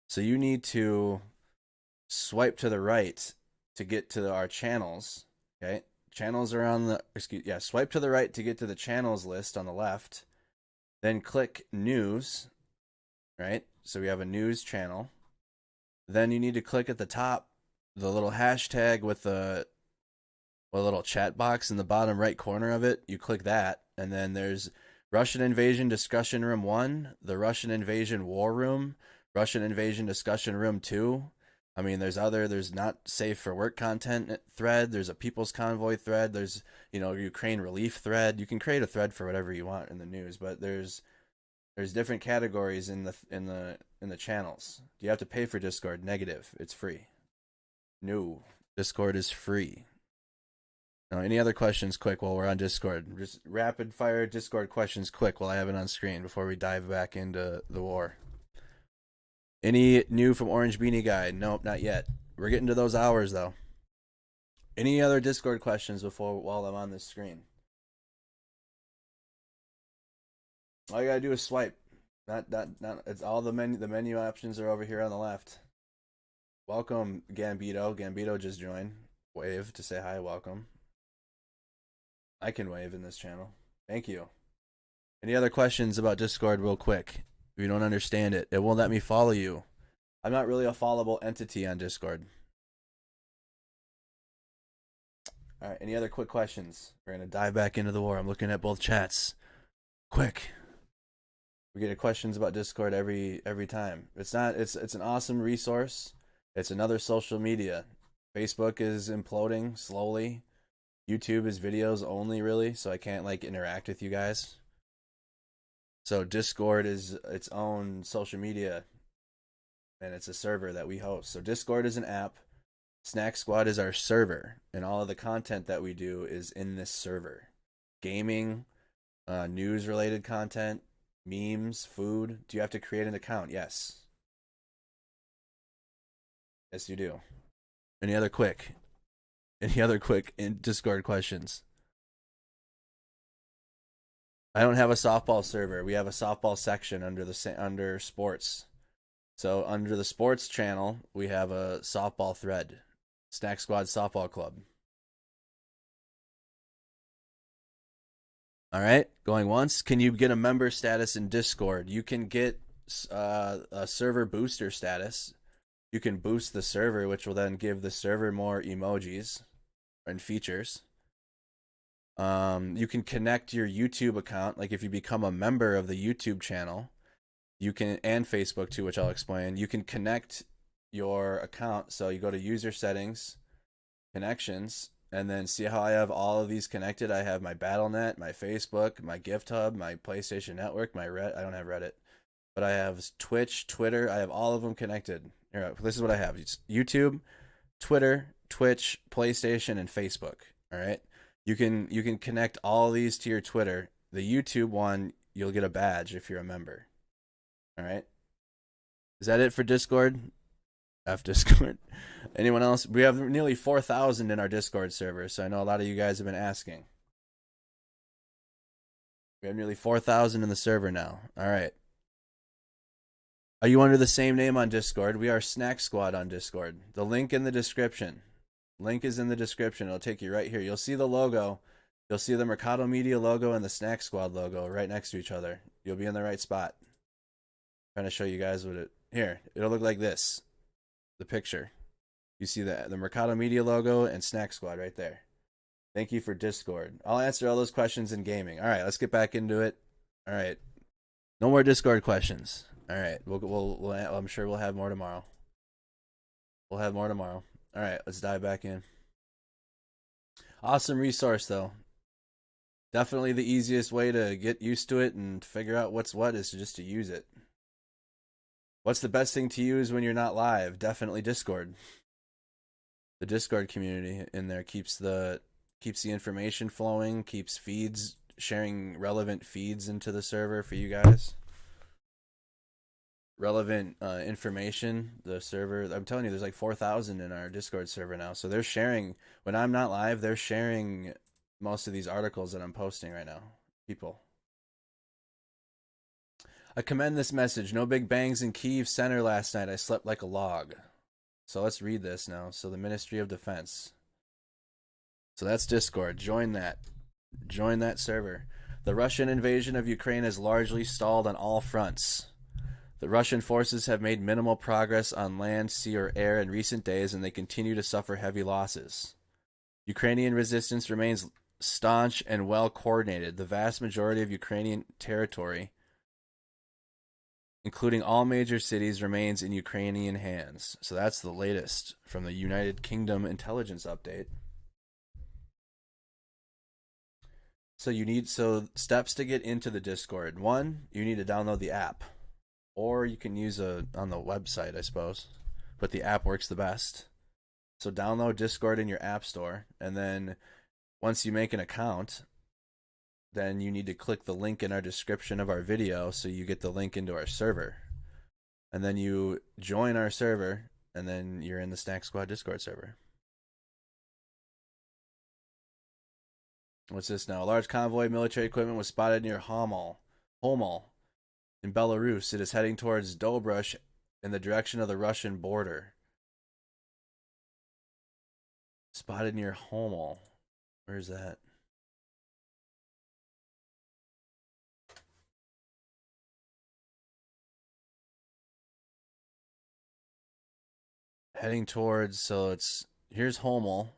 Speaker 1: So you need to swipe to the right to get to our channels. Okay? Channels are on the... swipe to the right to get to the channels list on the left. Then click news. Right? So we have a news channel. Then you need to click at the top the little hashtag with a little chat box in the bottom right corner of it. You click that, and then there's Russian Invasion Discussion Room 1, the Russian Invasion War Room, Russian Invasion Discussion Room 2. I mean, there's not safe for work content thread. There's a People's Convoy thread. There's, Ukraine relief thread. You can create a thread for whatever you want in the news, but there's different categories in the channels. Do you have to pay for Discord? Negative. It's free. No, Discord is free. Now, any other questions quick while we're on Discord? Just rapid fire Discord questions quick while I have it on screen before we dive back into the war. Any new from Orange Beanie Guy? Nope, not yet. We're getting to those hours though. Any other Discord questions while I'm on this screen? All you gotta do is swipe. Not. It's all the menu options are over here on the left. Welcome, Gambito. Gambito just joined. Wave to say hi. Welcome. I can wave in this channel. Thank you. Any other questions about Discord, real quick? If you don't understand it, it won't let me follow you. I'm not really a followable entity on Discord. All right. Any other quick questions? We're gonna dive back into the war. I'm looking at both chats. Quick. We get questions about Discord every time. It's an awesome resource. It's another social media. Facebook is imploding slowly. YouTube is videos only, really, so I can't interact with you guys. So Discord is its own social media, and it's a server that we host. So Discord is an app. Snack Squad is our server, and all of the content that we do is in this server. Gaming, news-related content, memes, food. Do you have to create an account? Yes. Yes, you do. Any other quick in Discord questions? I don't have a softball server. We have a softball section under sports. So under the sports channel, we have a softball thread. Snack Squad Softball Club. All right, going once. Can you get a member status in Discord? You can get a server booster status. You can boost the server, which will then give the server more emojis and features. You can connect your YouTube account, like if you become a member of the YouTube channel, you can, and Facebook too, which I'll explain. You can connect your account. So you go to user settings, connections, and then see how I have all of these connected. I have my BattleNet, my Facebook, my Gift Hub, my PlayStation Network, my I don't have Reddit, but I have Twitch, Twitter. I have all of them connected. Here, this is what I have. It's YouTube, Twitter, Twitch, PlayStation, and Facebook. All right. You can connect all of these to your Twitter. The YouTube one, you'll get a badge if you're a member. All right. Is that it for Discord? F Discord. Anyone else? We have nearly 4,000 in our Discord server, so I know a lot of you guys have been asking. We have nearly 4,000 in the server now. All right. Are you under the same name on Discord? We are Snack Squad on Discord. The link in the description. Link is in the description. It'll take you right here. You'll see the logo. You'll see the Mercado Media logo and the Snack Squad logo right next to each other. You'll be in the right spot. I'm trying to show you guys what it... Here, it'll look like this. The picture. You see the Mercado Media logo and Snack Squad right there. Thank you for Discord. I'll answer all those questions in gaming. All right, let's get back into it. All right. No more Discord questions. All right. I'm sure we'll have more tomorrow. We'll have more tomorrow. All right, let's dive back in. Awesome resource, though. Definitely the easiest way to get used to it and figure out what's what is just to use it. What's the best thing to use when you're not live? Definitely Discord. The Discord community in there keeps the information flowing, keeps feeds, sharing relevant feeds into the server for you guys. Relevant information, the server. I'm telling you, there's like 4,000 in our Discord server now. So they're sharing, when I'm not live, they're sharing most of these articles that I'm posting right now. People. I commend this message. No big bangs in Kyiv center last night. I slept like a log. So let's read this now. So the Ministry of Defense. So that's Discord. Join that. Join that server. The Russian invasion of Ukraine has largely stalled on all fronts. The Russian forces have made minimal progress on land, sea, or air in recent days, and they continue to suffer heavy losses. Ukrainian resistance remains staunch and well coordinated. The vast majority of Ukrainian territory, including all major cities, remains in Ukrainian hands. So that's the latest from the United Kingdom intelligence update. So steps to get into the Discord. 1, you need to download the app. Or you can use on the website, I suppose. But the app works the best. So download Discord in your app store. And then once you make an account, then you need to click the link in our description of our video so you get the link into our server. And then you join our server, and then you're in the Snack Squad Discord server. What's this now? A large convoy of military equipment was spotted near Homel in Belarus. It is heading towards Dobrush in the direction of the Russian border. Spotted near Homel. Where's that? Heading towards, so here's Homel.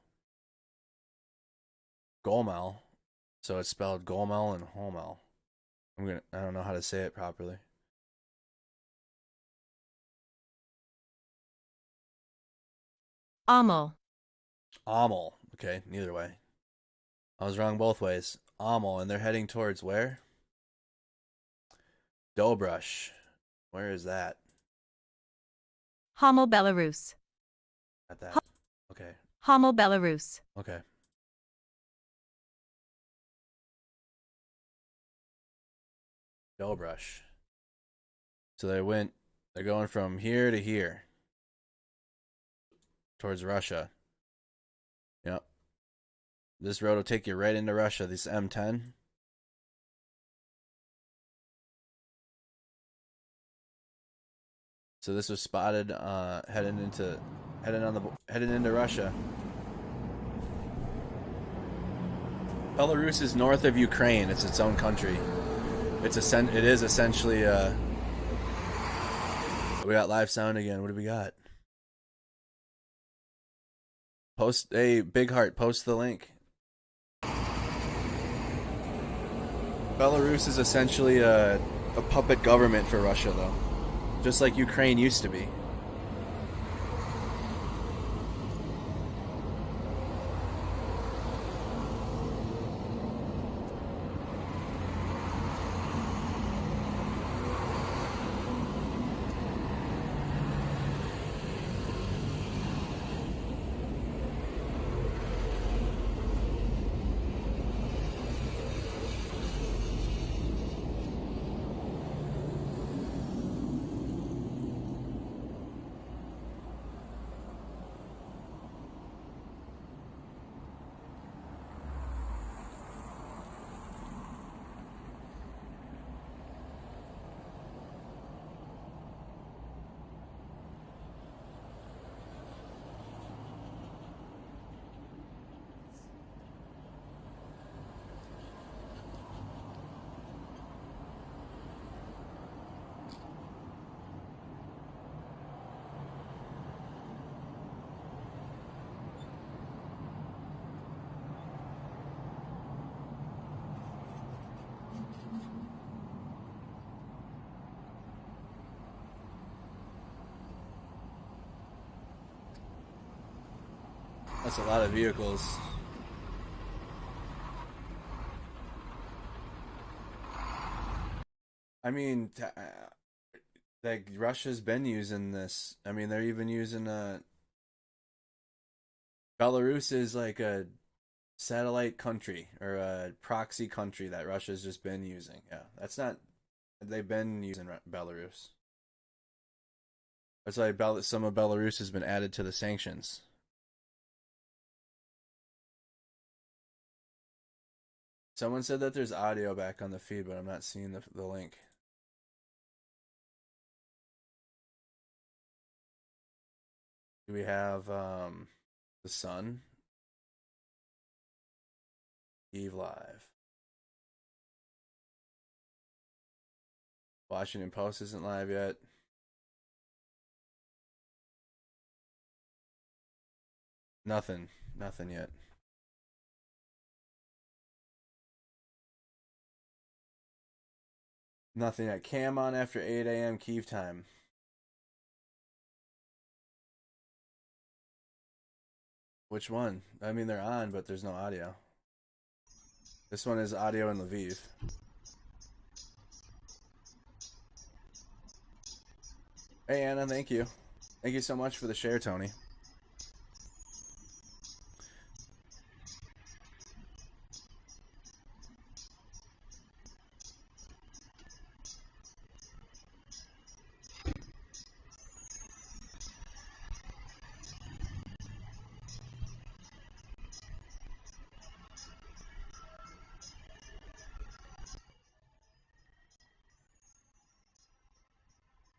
Speaker 1: Gomel. So it's spelled Gomel and Homel. I don't know how to say it properly.
Speaker 3: Amel.
Speaker 1: Okay, neither way. I was wrong both ways. Amel, and they're heading towards where? Dobrush. Where is that?
Speaker 3: Homel, Belarus.
Speaker 1: Got that. Okay.
Speaker 3: Homel, Belarus.
Speaker 1: Okay. Dobrush. So they're going from here to here. Towards Russia. Yep. This road will take you right into Russia. This M10. So this was spotted heading into Russia. Belarus is north of Ukraine. It's its own country. It is essentially we got live sound again. What do we got? Post a Big Heart, post the link. Belarus is essentially a puppet government for Russia, though. Just like Ukraine used to be. That's a lot of vehicles. I mean, like Russia's been using this. I mean, they're even using Belarus is like a satellite country or a proxy country that Russia's just been using. Yeah, that's not. They've been using Belarus. That's why some of Belarus has been added to the sanctions. Someone said that there's audio back on the feed, but I'm not seeing the link. Do we have the Sun? Kyiv Live. Washington Post isn't live yet. Nothing yet. Nothing yet. Cam on after 8 a.m. Kyiv time. Which one? I mean, they're on, but there's no audio. This one is audio in Lviv. Hey, Anna, thank you. Thank you so much for the share, Tony.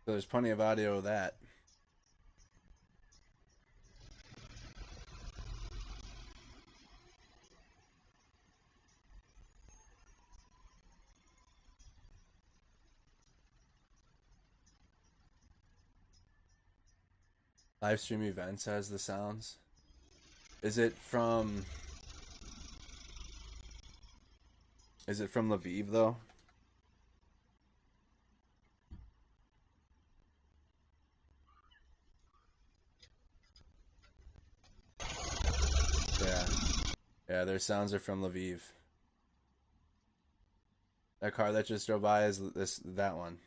Speaker 1: So there's plenty of audio of that. Live stream events has the sounds. Is it from Lviv though? Yeah, their sounds are from Lviv. That car that just drove by is that one.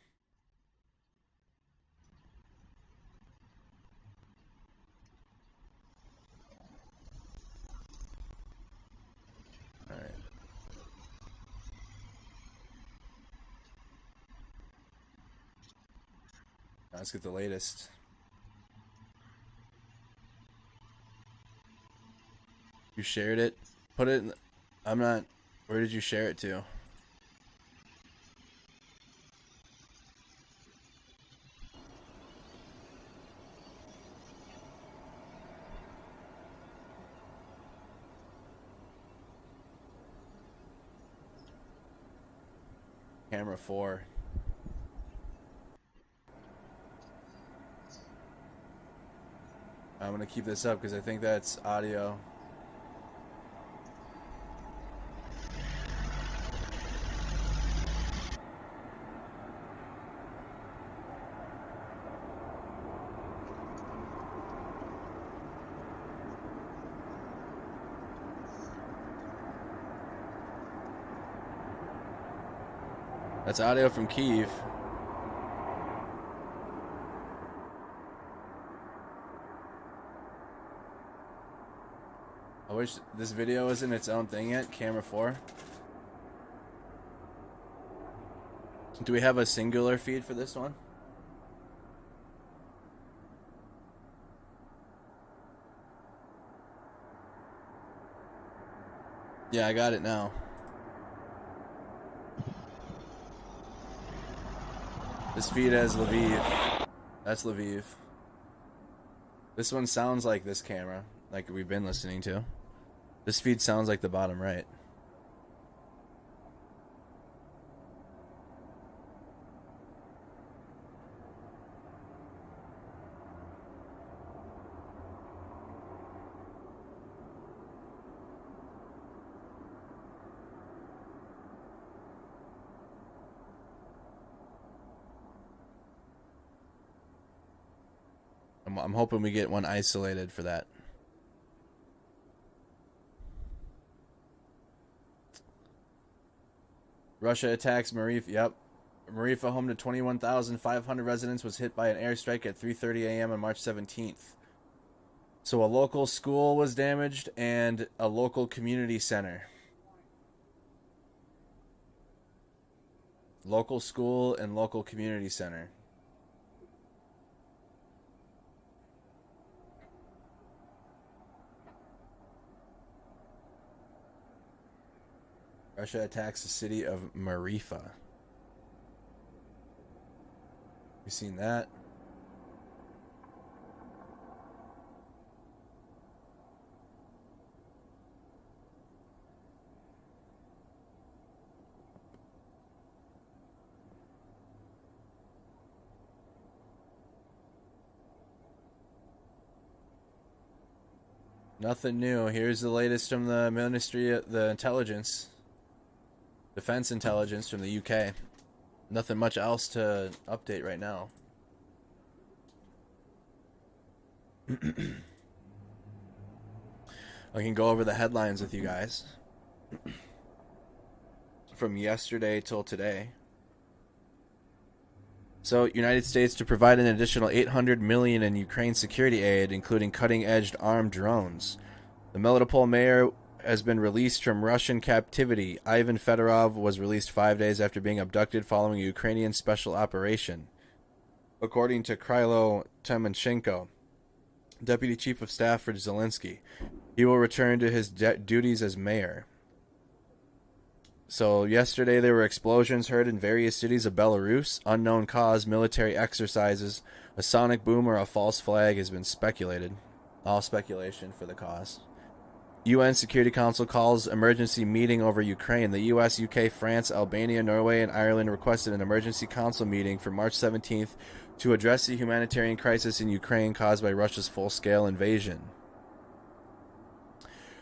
Speaker 1: All right. Now let's get the latest. You shared it? Put it in I'm not... Where did you share it to? Camera 4. I'm gonna keep this up because I think that's audio. That's audio from Kyiv. I wish this video wasn't its own thing yet. Camera 4. Do we have a singular feed for this one? Yeah, I got it now. This feed has Lviv. That's Lviv. This one sounds like this camera, like we've been listening to. This feed sounds like the bottom right. I'm hoping we get one isolated for that. Russia attacks Mariupol. Yep. Mariupol, home to 21,500 residents, was hit by an airstrike at 3:30 a.m. on March 17th. So a local school was damaged and a local community center. Local school and local community center. Russia attacks the city of Mariupol. You seen that? Nothing new. Here's the latest from the Ministry of the Intelligence. Defense Intelligence from the UK. Nothing much else to update right now. I can go over the headlines with you guys. From yesterday till today. So, United States to provide an additional $800 million in Ukraine security aid, including cutting-edge armed drones. The Melitopol mayor has been released from Russian captivity. Ivan Fedorov was released 5 days after being abducted following a Ukrainian special operation. According to Kyrylo Tymoshenko, deputy chief of staff for Zelensky, he will return to his duties as mayor. So yesterday there were explosions heard in various cities of Belarus. Unknown cause, military exercises, a sonic boom, or a false flag has been speculated. All speculation for the cause. UN Security Council calls emergency meeting over Ukraine. The US, UK, France, Albania, Norway, and Ireland requested an emergency council meeting for March 17th to address the humanitarian crisis in Ukraine caused by Russia's full-scale invasion.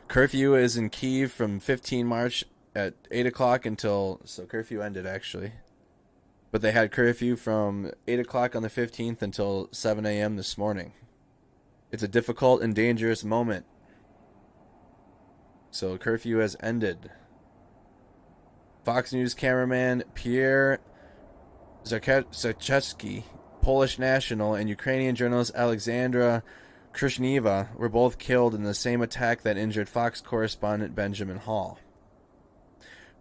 Speaker 1: Curfew is in Kyiv from 15 March at 8 o'clock until... So curfew ended, actually. But they had curfew from 8 o'clock on the 15th until 7 a.m. this morning. It's a difficult and dangerous moment. So curfew has ended. Fox News cameraman Pierre Zakrzewski, Polish national, and Ukrainian journalist Alexandra Kurshyniva were both killed in the same attack that injured Fox correspondent Benjamin Hall.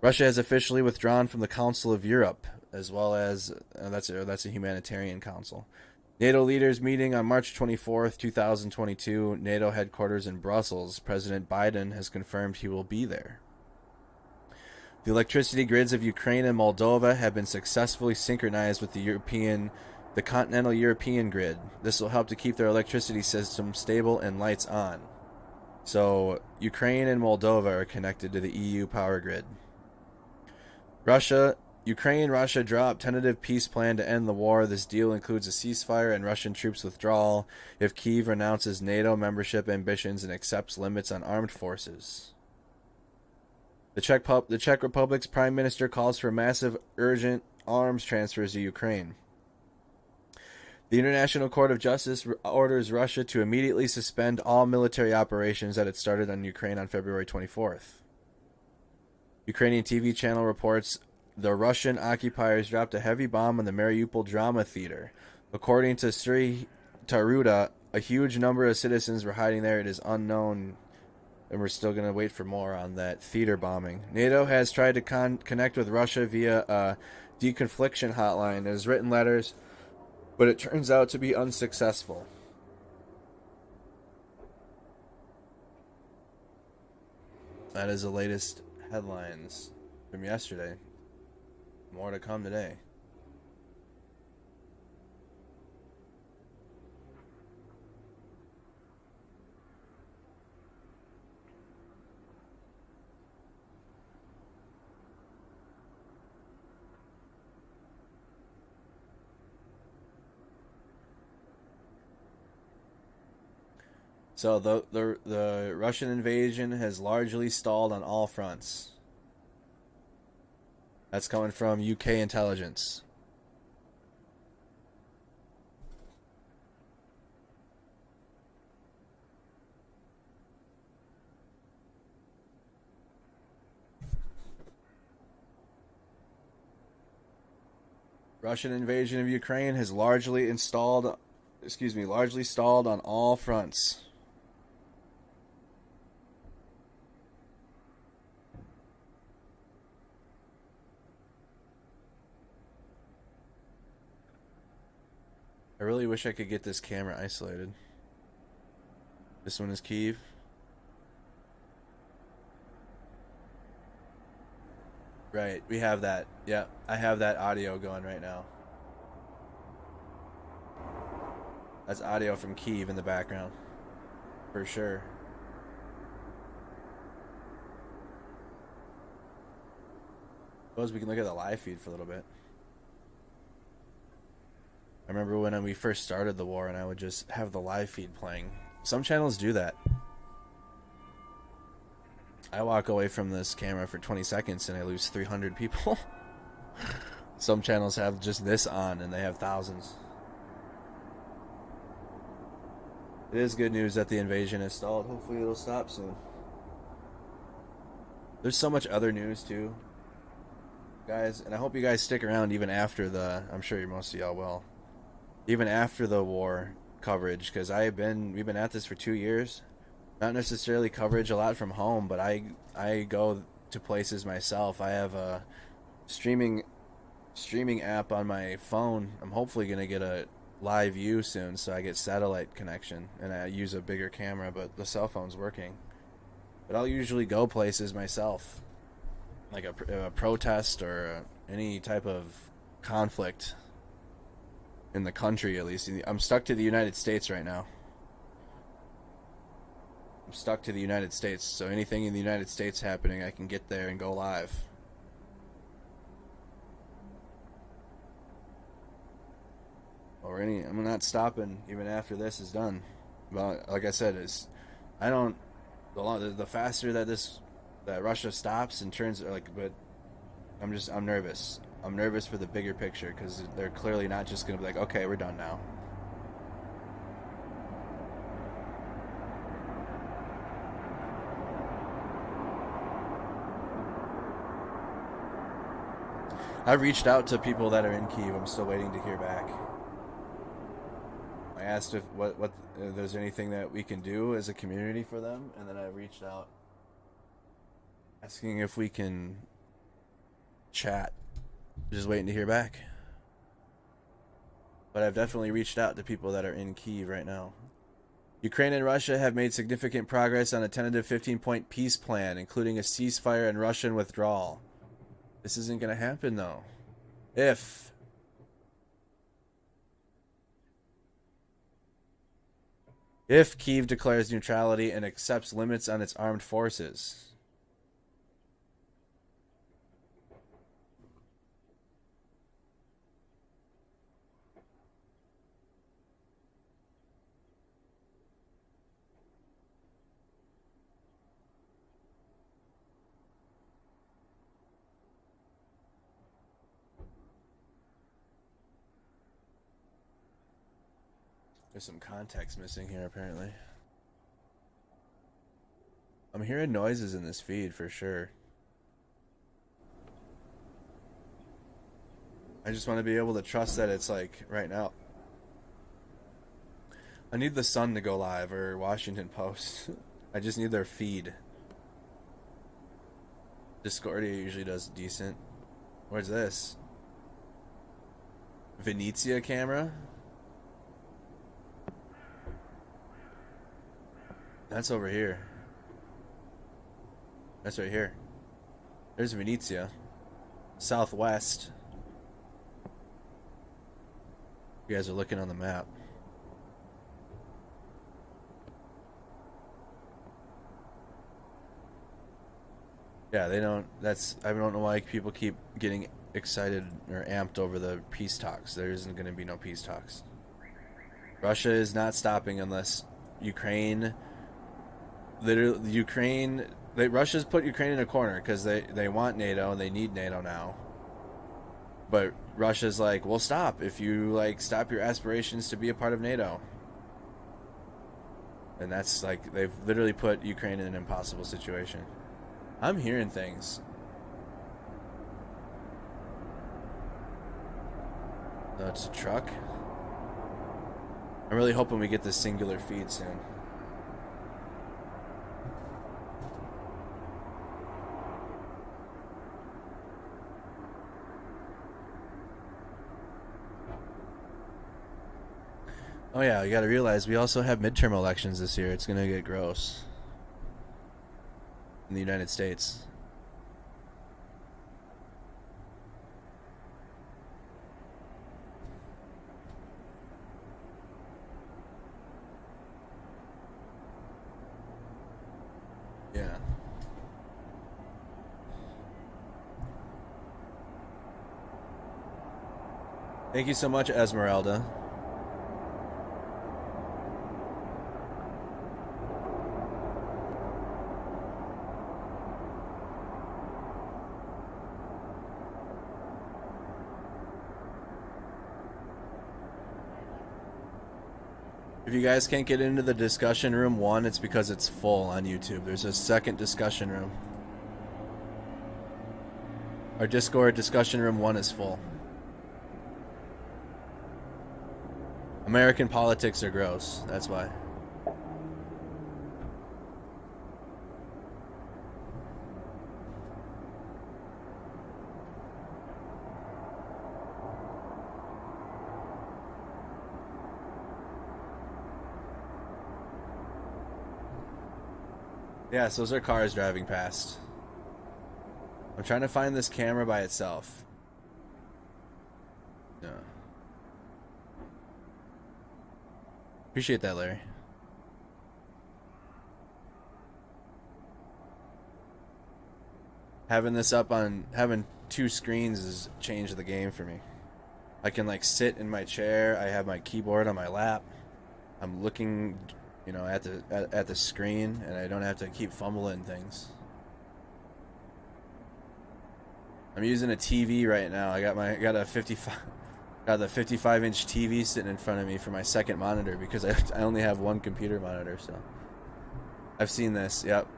Speaker 1: Russia has officially withdrawn from the Council of Europe, as well as that's a humanitarian council. NATO leaders meeting on March 24th, 2022, NATO headquarters in Brussels. President Biden has confirmed he will be there. The electricity grids of Ukraine and Moldova have been successfully synchronized with the continental European grid. This will help to keep their electricity system stable and lights on. So, Ukraine and Moldova are connected to the EU power grid. Ukraine, Russia draw up tentative peace plan to end the war. This deal includes a ceasefire and Russian troops withdrawal if Kyiv renounces NATO membership ambitions and accepts limits on armed forces. The Czech Republic's prime minister calls for massive, urgent arms transfers to Ukraine. The International Court of Justice orders Russia to immediately suspend all military operations that it started on Ukraine on February 24th. Ukrainian TV channel reports the Russian occupiers dropped a heavy bomb on the Mariupol drama theater. According to Sri Taruda, a huge number of citizens were hiding there. It is unknown, and we're still going to wait for more on that theater bombing. NATO has tried to connect with Russia via a deconfliction hotline. It has written letters, but it turns out to be unsuccessful. That is the latest headlines from yesterday. More to come today. So the Russian invasion has largely stalled on all fronts. That's coming from UK intelligence. Russian invasion of Ukraine has largely stalled on all fronts. I really wish I could get this camera isolated. This one is Kyiv. Right, we have that. Yeah, I have that audio going right now. That's audio from Kyiv in the background. For sure. Suppose we can look at the live feed for a little bit. I remember when we first started the war and I would just have the live feed playing. Some channels do that. I walk away from this camera for 20 seconds and I lose 300 people. Some channels have just this on and they have thousands. It is good news that the invasion is stalled. Hopefully it'll stop soon. There's so much other news too, guys, and I hope you guys stick around even after I'm sure most of y'all will. Even after the war coverage, because we've been at this for 2 years. Not necessarily coverage a lot from home, but I go to places myself. I have a streaming app on my phone. I'm hopefully gonna get a live view soon, so I get satellite connection, and I use a bigger camera, but the cell phone's working. But I'll usually go places myself, like a protest or any type of conflict in the country, at least. I'm stuck to the United States right now. I'm stuck to the United States, so anything in the United States happening, I can get there and go live. I'm not stopping even after this is done. But like I said, the faster that Russia stops and turns, but I'm nervous. I'm nervous for the bigger picture, because they're clearly not just going to be like, okay, we're done now. I've reached out to people that are in Kyiv. I'm still waiting to hear back. I asked if there's anything that we can do as a community for them, and then I reached out asking if we can chat. Just waiting to hear back. But I've definitely reached out to people that are in Kyiv right now. Ukraine and Russia have made significant progress on a tentative 15-point peace plan, including a ceasefire and Russian withdrawal. This isn't going to happen, though. If Kyiv declares neutrality and accepts limits on its armed forces. There's some context missing here, apparently. I'm hearing noises in this feed for sure. I just want to be able to trust that it's like right now. I need the Sun to go live, or Washington Post. I just need their feed. Discordia usually does decent. Where's this? Venezia camera? That's over here. That's right here. There's Venezia. Southwest. You guys are looking on the map. Yeah, they don't. I don't know why people keep getting excited or amped over the peace talks. There isn't going to be no peace talks. Russia is not stopping unless Ukraine. Russia's put Ukraine in a corner because they want NATO and they need NATO now. But Russia's like, we'll stop if you stop your aspirations to be a part of NATO. And that's they've literally put Ukraine in an impossible situation. I'm hearing things. No, it's a truck. I'm really hoping we get this singular feed soon. Oh yeah, you gotta realize we also have midterm elections this year. It's gonna get gross. In the United States. Yeah. Thank you so much, Esmeralda. If you guys can't get into the discussion room 1, it's because it's full on YouTube. There's a second discussion room. Our Discord discussion room 1 is full. American politics are gross, that's why. Yes, those are cars driving past. I'm trying to find this camera by itself. Yeah. Appreciate that, Larry. Having this up on, having 2 screens has changed the game for me. I can like sit in my chair, I have my keyboard on my lap. I'm looking, you know, at the screen, and I don't have to keep fumbling things. I'm using a TV right now. I got the 55-inch TV sitting in front of me for my second monitor because I only have one computer monitor. So I've seen this. Yep.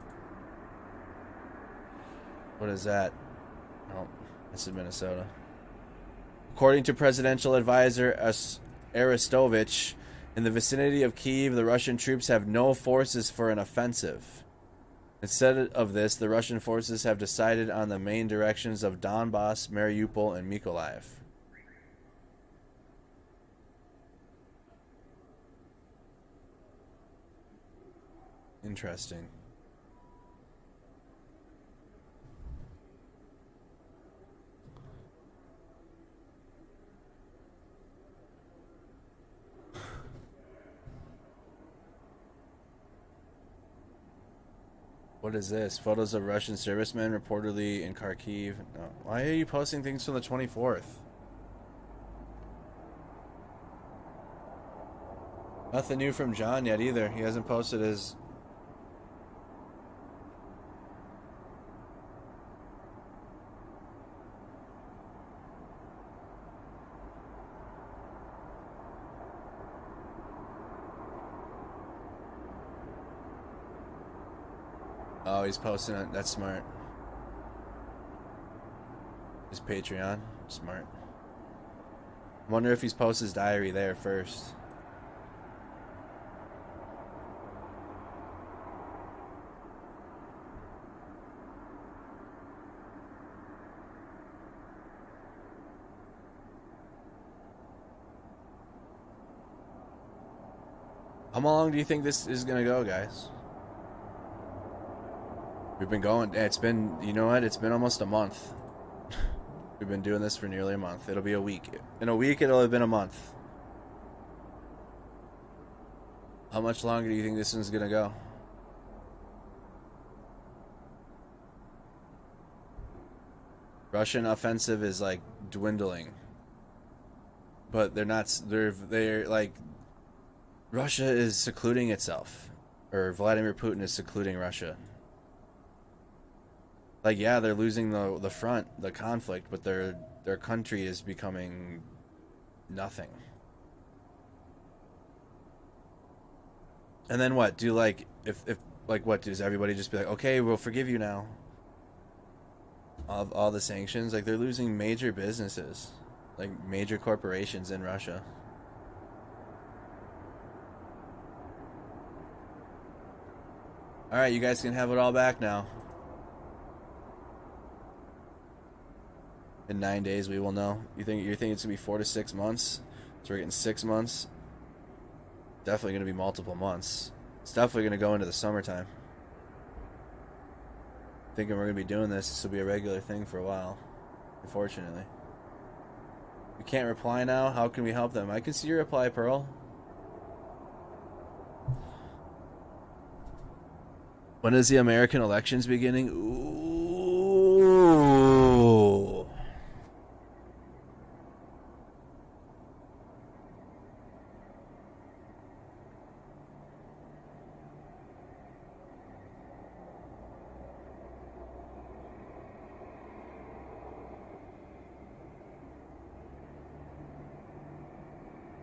Speaker 1: What is that? Oh, this is Minnesota. According to presidential advisor Arestovich, in the vicinity of Kyiv, the Russian troops have no forces for an offensive. Instead of this, the Russian forces have decided on the main directions of Donbass, Mariupol, and Mykolaiv. Interesting. What is this? Photos of Russian servicemen reportedly in Kharkiv. No. Why are you posting things from the 24th? Nothing new from John yet either. He hasn't posted his... Oh, he's posting it. That's smart. His Patreon. Smart. I wonder if he's posted his diary there first. How long do you think this is gonna go, guys? We've been going, it's been, you know what, it's been almost a month. We've been doing this for nearly a month. It'll be a week. In a week, it'll have been a month. How much longer do you think this one's gonna go? Russian offensive is like dwindling. But they're not, they're like, Russia is secluding itself. Or Vladimir Putin is secluding Russia. Like, yeah, they're losing the front, the conflict, but their country is becoming nothing. And then what? Do like if like what does everybody just be like, okay, we'll forgive you now? Of all the sanctions, like they're losing major businesses. like major corporations in Russia. All right, you guys can have it all back now. In 9 days, we will know. You think it's gonna be 4 to 6 months? So we're getting 6 months. Definitely gonna be multiple months. It's definitely gonna go into the summertime. Thinking we're gonna be doing this. This will be a regular thing for a while. Unfortunately, we can't reply now. How can we help them? I can see your reply, Pearl. When is the American elections beginning? Ooh.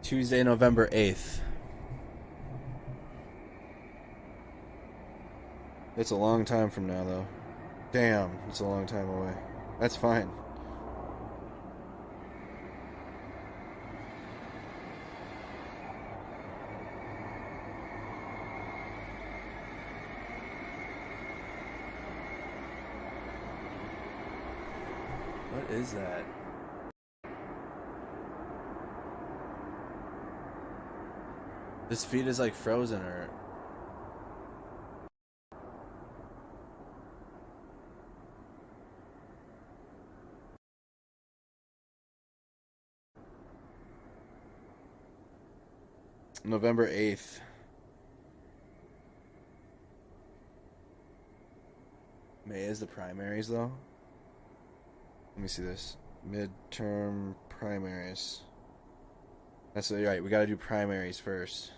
Speaker 1: Tuesday, November 8th. It's a long time from now, though. Damn, it's a long time away. That's fine. What is that? This feed is like frozen or... November 8th. May is the primaries, though. Let me see this. Midterm primaries. That's right. We got to do primaries first.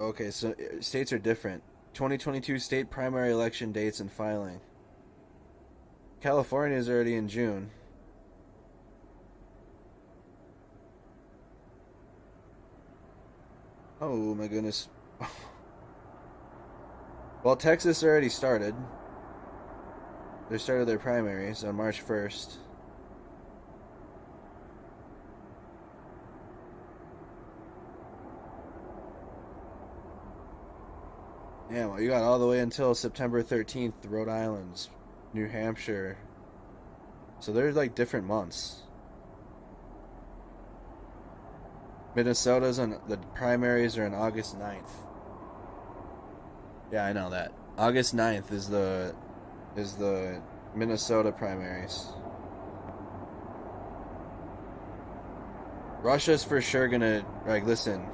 Speaker 1: Okay, so states are different. 2022 state primary election dates and filing. California is already in June. Oh my goodness. Well, Texas already started. They started their primaries on March 1st. Yeah, well, you got all the way until September 13th, Rhode Island's, New Hampshire. So there's like different months. Minnesota's on the primaries are on August 9th. Yeah, I know that. August 9th is the Minnesota primaries. Russia's for sure gonna listen.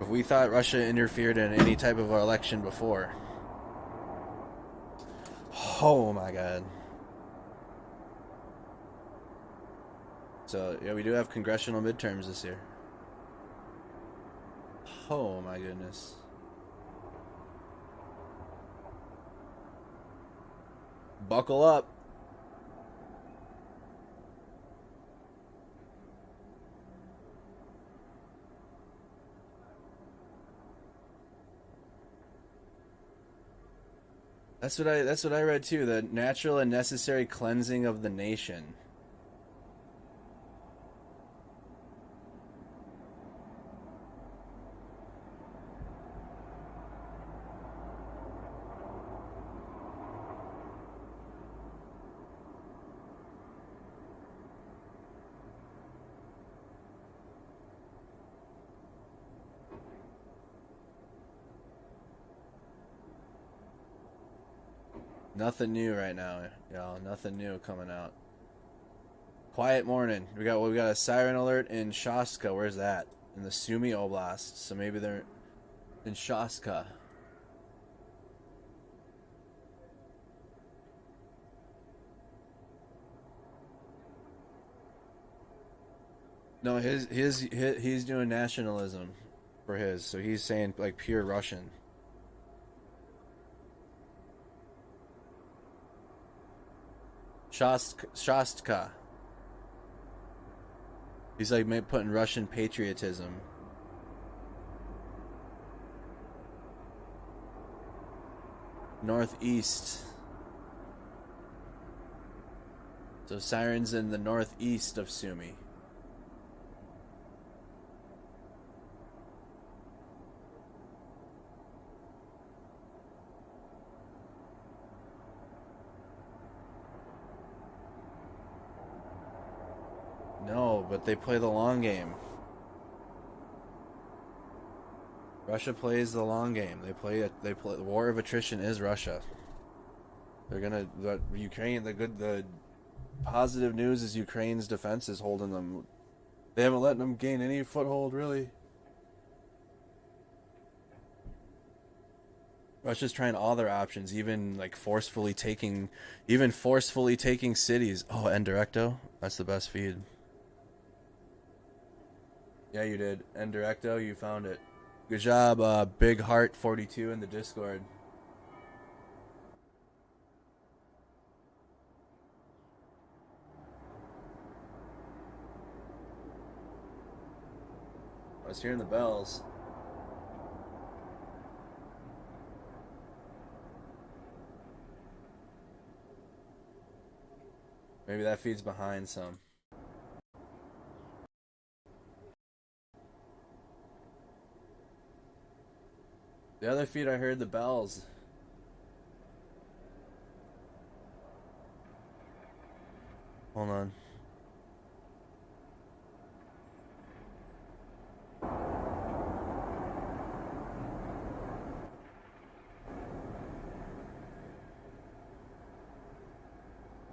Speaker 1: If we thought Russia interfered in any type of election before. Oh my god. So, yeah, we do have congressional midterms this year. Oh my goodness. Buckle up. That's what I read too, the natural and necessary cleansing of the nation. Nothing new right now, y'all. Nothing new coming out. Quiet morning. We got a siren alert in Shaska. Where's that? In the Sumy Oblast. So maybe they're in Shaska. No, he's doing nationalism for his. So he's saying like pure Russian. Shastka. He's like putting Russian patriotism. northeast. So sirens in the northeast of Sumy. No, but they play the long game. Russia plays the long game. They play the war of attrition is Russia. They're gonna Ukraine. The positive news is Ukraine's defense is holding them. They haven't let them gain any foothold really. Russia's trying all their options, even like forcefully taking cities. Oh, Endirecto, that's the best feed. Yeah, you did. Endirecto, you found it. Good job, Big Heart 42 in the Discord. I was hearing the bells. Maybe that feed's behind some. The other feed, I heard the bells. Hold on.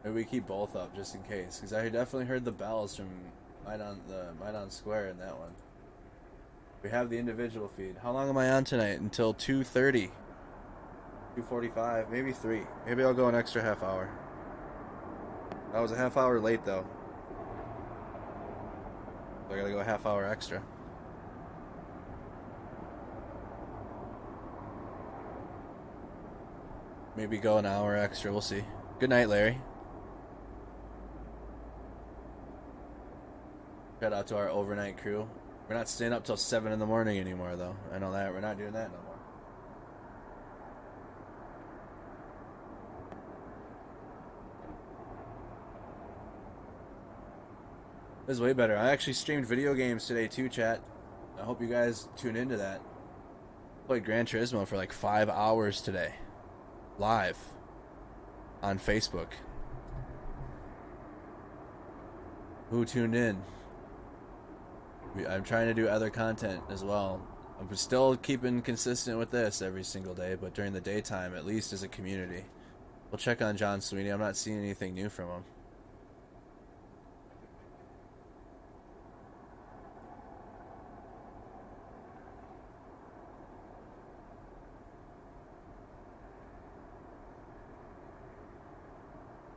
Speaker 1: Maybe we keep both up just in case, because I definitely heard the bells from Maidan Square in that one. We have the individual feed. How long am I on tonight? Until 2:30. 2:45, maybe 3. Maybe I'll go an extra half hour. I was a half hour late though. So I gotta go a half hour extra. Maybe go an hour extra, we'll see. Good night, Larry. Shout out to our overnight crew. We're not staying up till 7 in the morning anymore, though. I know that. We're not doing that no more. This is way better. I actually streamed video games today, too, chat. I hope you guys tune into that. Played Gran Turismo for like 5 hours today. Live. On Facebook. Who tuned in? I'm trying to do other content as well. I'm still keeping consistent with this every single day, but during the daytime, at least as a community. We'll check on John Sweeney. I'm not seeing anything new from him.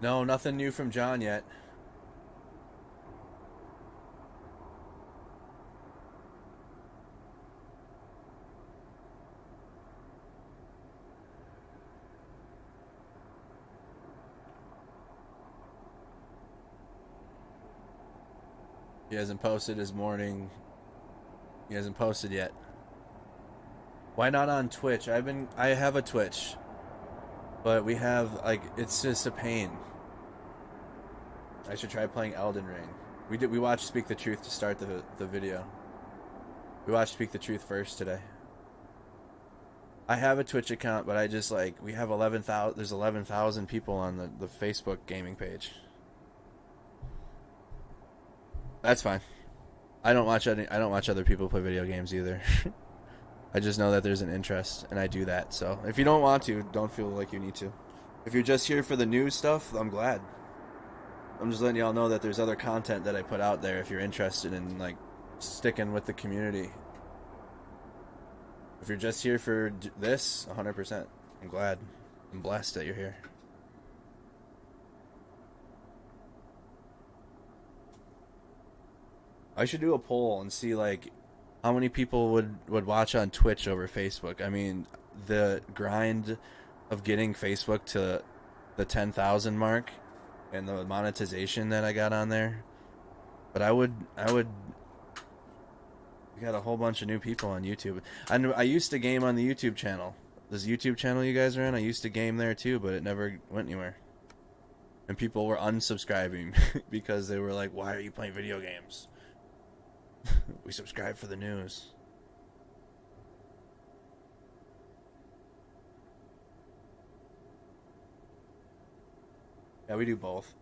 Speaker 1: No, nothing new from John yet. He hasn't posted his morning. He hasn't posted yet. Why not on Twitch? I have a Twitch, but we have like it's just a pain. I should try playing Elden Ring. We watched Speak the Truth to start the video. We watched Speak the Truth first today. I have a Twitch account, but I just like we have 11,000. There's 11,000 people on the Facebook gaming page. That's fine. I don't watch other people play video games either. I just know that there's an interest, and I do that. So if you don't want to, don't feel like you need to. If you're just here for the news stuff, I'm glad. I'm just letting y'all know that there's other content that I put out there if you're interested in like sticking with the community. If you're just here for this, 100%. I'm glad. I'm blessed that you're here. I should do a poll and see like how many people would watch on Twitch over Facebook. I mean, the grind of getting Facebook to the 10,000 mark and the monetization that I got on there. But I would we got a whole bunch of new people on YouTube. I used to game on the YouTube channel. This YouTube channel you guys are in, I used to game there too, but it never went anywhere. And people were unsubscribing because they were like, why are you playing video games? We subscribe for the news. Yeah, we do both.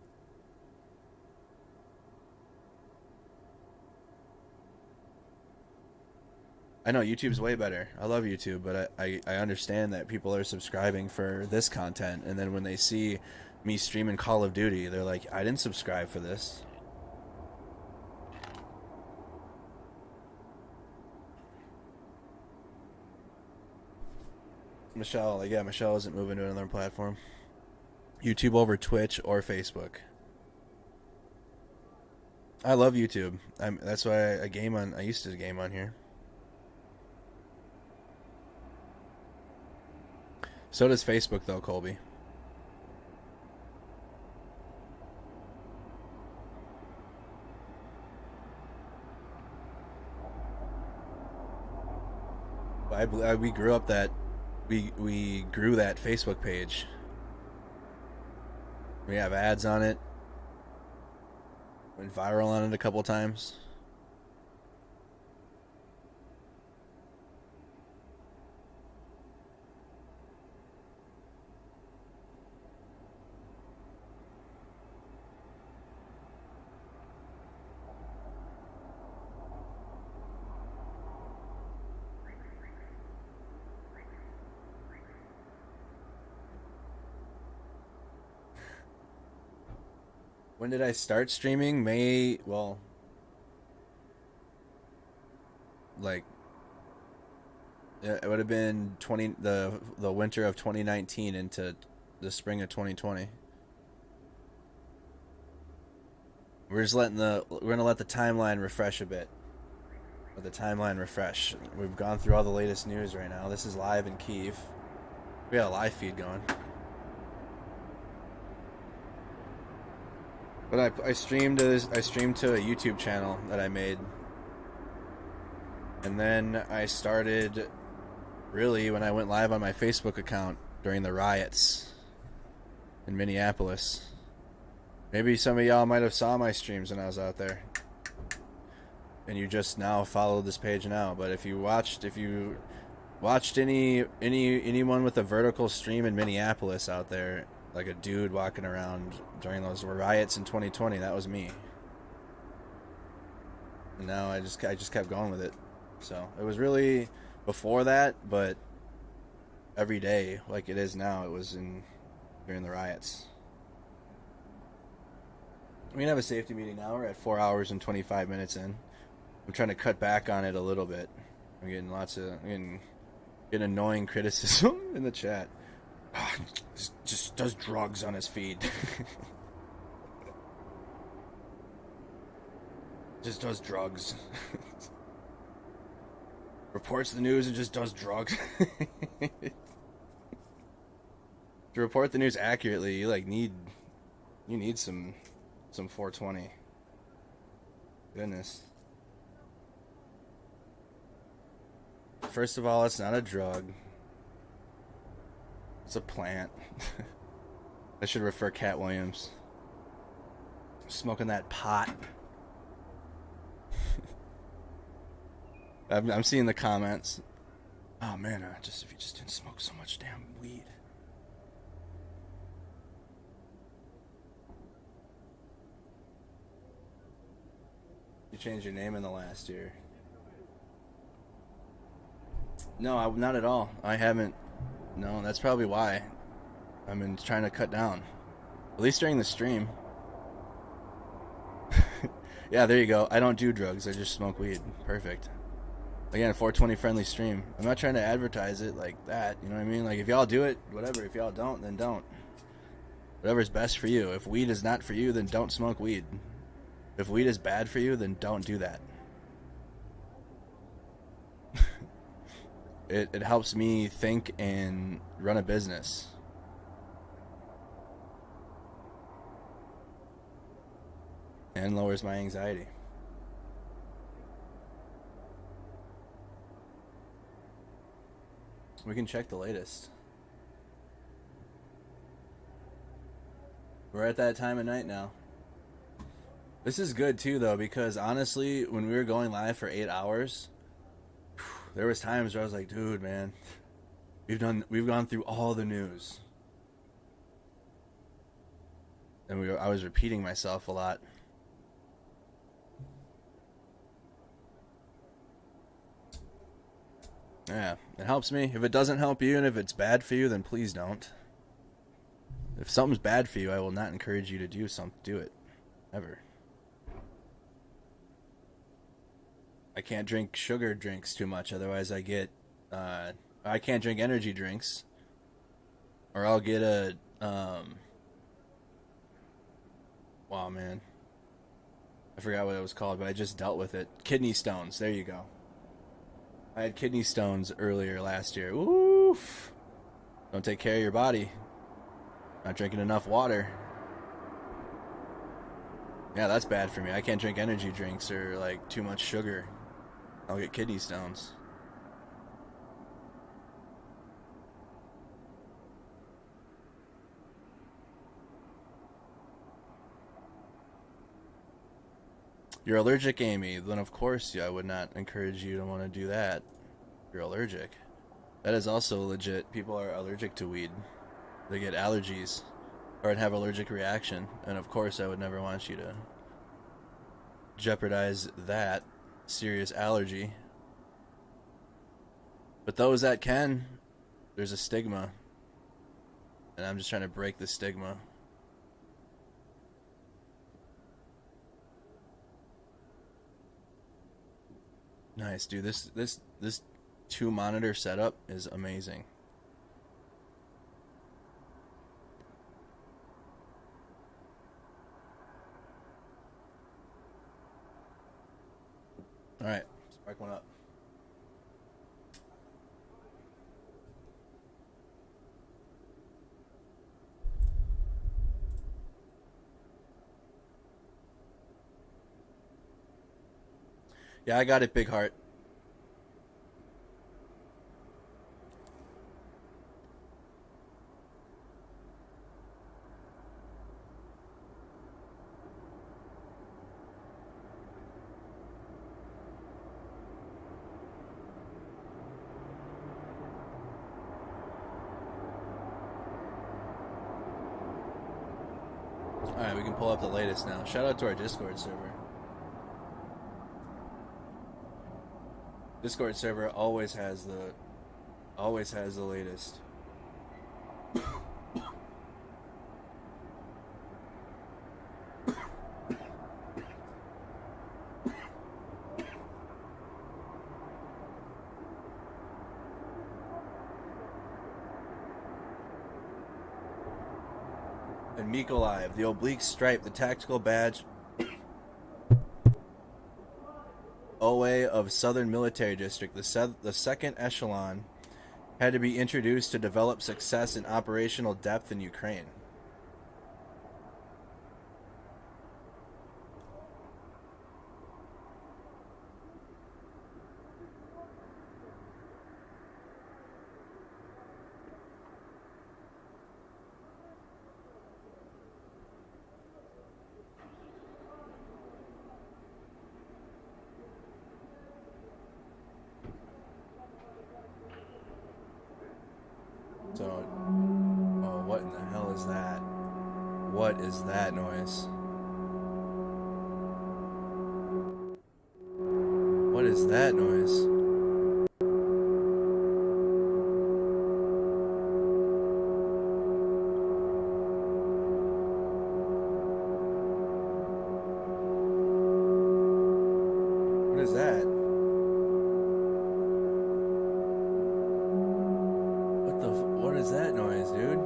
Speaker 1: I know YouTube's way better. I love YouTube, but I understand that people are subscribing for this content, and then when they see me streaming Call of Duty, they're like, I didn't subscribe for this. Michelle, like, yeah, Michelle isn't moving to another platform. YouTube over Twitch or Facebook. I love YouTube. That's why I game on. I used to game on here. So does Facebook, though, Colby. We grew up that we grew that Facebook page. We have ads on it. Went viral on it a couple times. When did I start streaming? Well, like, it would have been the winter of 2019 into the spring of 2020. We're gonna let the timeline refresh a bit. Let the timeline refresh. We've gone through all the latest news right now. This is live in Kyiv. We got a live feed going. But I streamed to a YouTube channel that I made. And then I started, really, when I went live on my Facebook account during the riots in Minneapolis. Maybe some of y'all might have saw my streams when I was out there. And you just now followed this page now. But if you watched anyone with a vertical stream in Minneapolis out there, like a dude walking around during those riots in 2020, that was me. And now I just kept going with it. So it was really before that, but every day like it is now, it was during the riots. We can have a safety meeting now. We're at 4 hours and 25 minutes in. I'm trying to cut back on it a little bit. I'm getting getting annoying criticism in the chat. Just does drugs on his feed. Just does drugs. Reports the news and just does drugs. To report the news accurately, you need some 420. Goodness. First of all, it's not a drug. It's a plant. I should refer Cat Williams. Smoking that pot. I'm seeing the comments. Oh man, if you just didn't smoke so much damn weed. You changed your name in the last year. No, not at all. I haven't. No, that's probably why. I've been trying to cut down. At least during the stream. Yeah, there you go. I don't do drugs. I just smoke weed. Perfect. Again, 420 friendly stream. I'm not trying to advertise it like that. You know what I mean? Like, if y'all do it, whatever. If y'all don't, then don't. Whatever's best for you. If weed is not for you, then don't smoke weed. If weed is bad for you, then don't do that. It helps me think and run a business. And lowers my anxiety. We can check the latest. We're at that time of night now. This is good too, though, because honestly, when we were going live for 8 hours, there was times where I was like, dude, man, we've gone through all the news. And I was repeating myself a lot. Yeah, it helps me. If it doesn't help you and if it's bad for you, then please don't. If something's bad for you, I will not encourage you to do it. Ever. I can't drink sugar drinks too much, otherwise I get I can't drink energy drinks, or I'll get a wow, man, I forgot what it was called, but I just dealt with it. Kidney stones. There you go. I had kidney stones earlier last year. Oof. Don't take care of your body. Not drinking enough water. Yeah, that's bad for me. I can't drink energy drinks or like too much sugar. I'll get kidney stones. You're allergic, Amy. Then of course, yeah, I would not encourage you to want to do that. You're allergic. That is also legit. People are allergic to weed. They get allergies or have allergic reaction. And of course, I would never want you to jeopardize that serious allergy. But those that can, there's a stigma. And I'm just trying to break the stigma. Nice, dude. This 2-monitor setup is amazing. All right, spike one up. Yeah, I got it, Big Heart. Alright, we can pull up the latest now. Shout out to our Discord server. Discord server always has the latest. And Mykolaiv, the oblique stripe, the tactical badge OA of Southern Military District, the second echelon, had to be introduced to develop success in operational depth in Ukraine. So, oh, what in the hell is that? What is that noise? What is that noise? What is that? What is that noise, dude?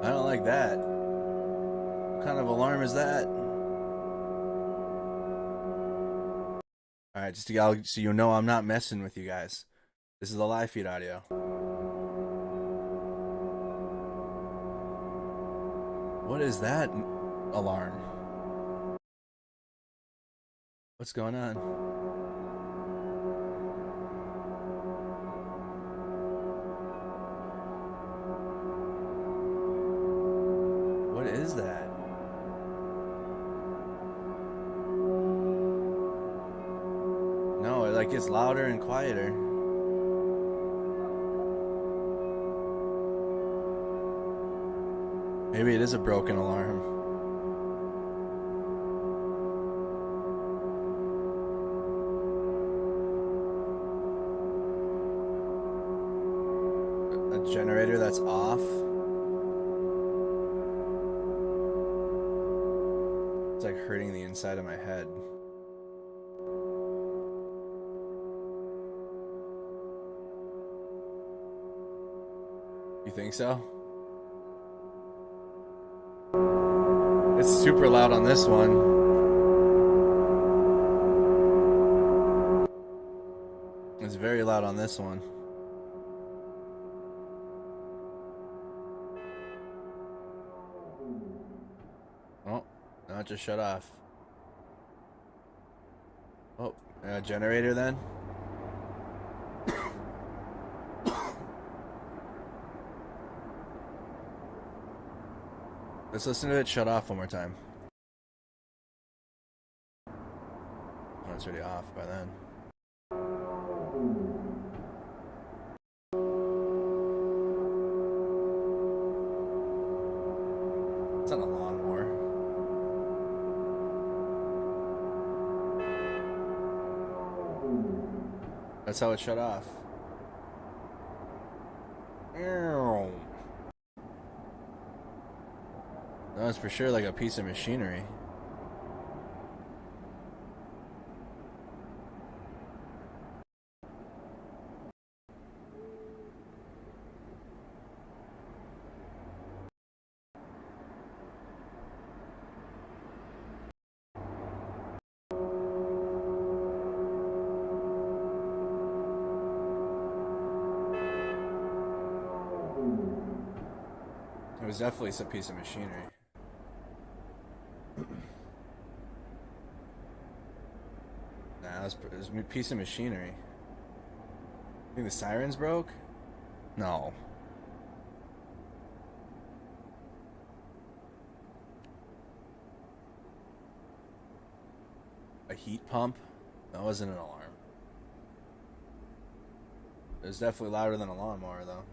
Speaker 1: I don't like that. What kind of alarm is that? Alright, just so you know I'm not messing with you guys. This is the live feed audio. What is that alarm? What's going on? is that? No, it like gets louder and quieter. Maybe it is a broken alarm. A generator that's off. It's like hurting the inside of my head. You think so? It's super loud on this one. It's very loud on this one. Oh, no, it just shut off. Oh, generator then? Let's listen to it shut off one more time. Oh, it's already off by then. It's on a lawnmower. That's how it shut off. Ew. That's for sure like a piece of machinery. It was definitely some piece of machinery. Nah, it was a piece of machinery. I think the sirens broke? No. A heat pump? That wasn't an alarm. It was definitely louder than a lawnmower, though.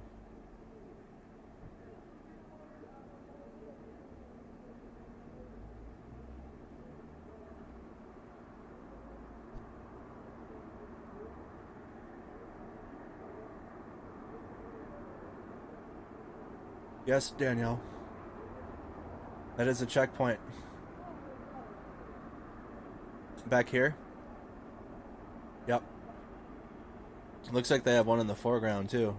Speaker 1: Yes, Danielle. That is a checkpoint. Back here? Yep. Looks like they have one in the foreground, too.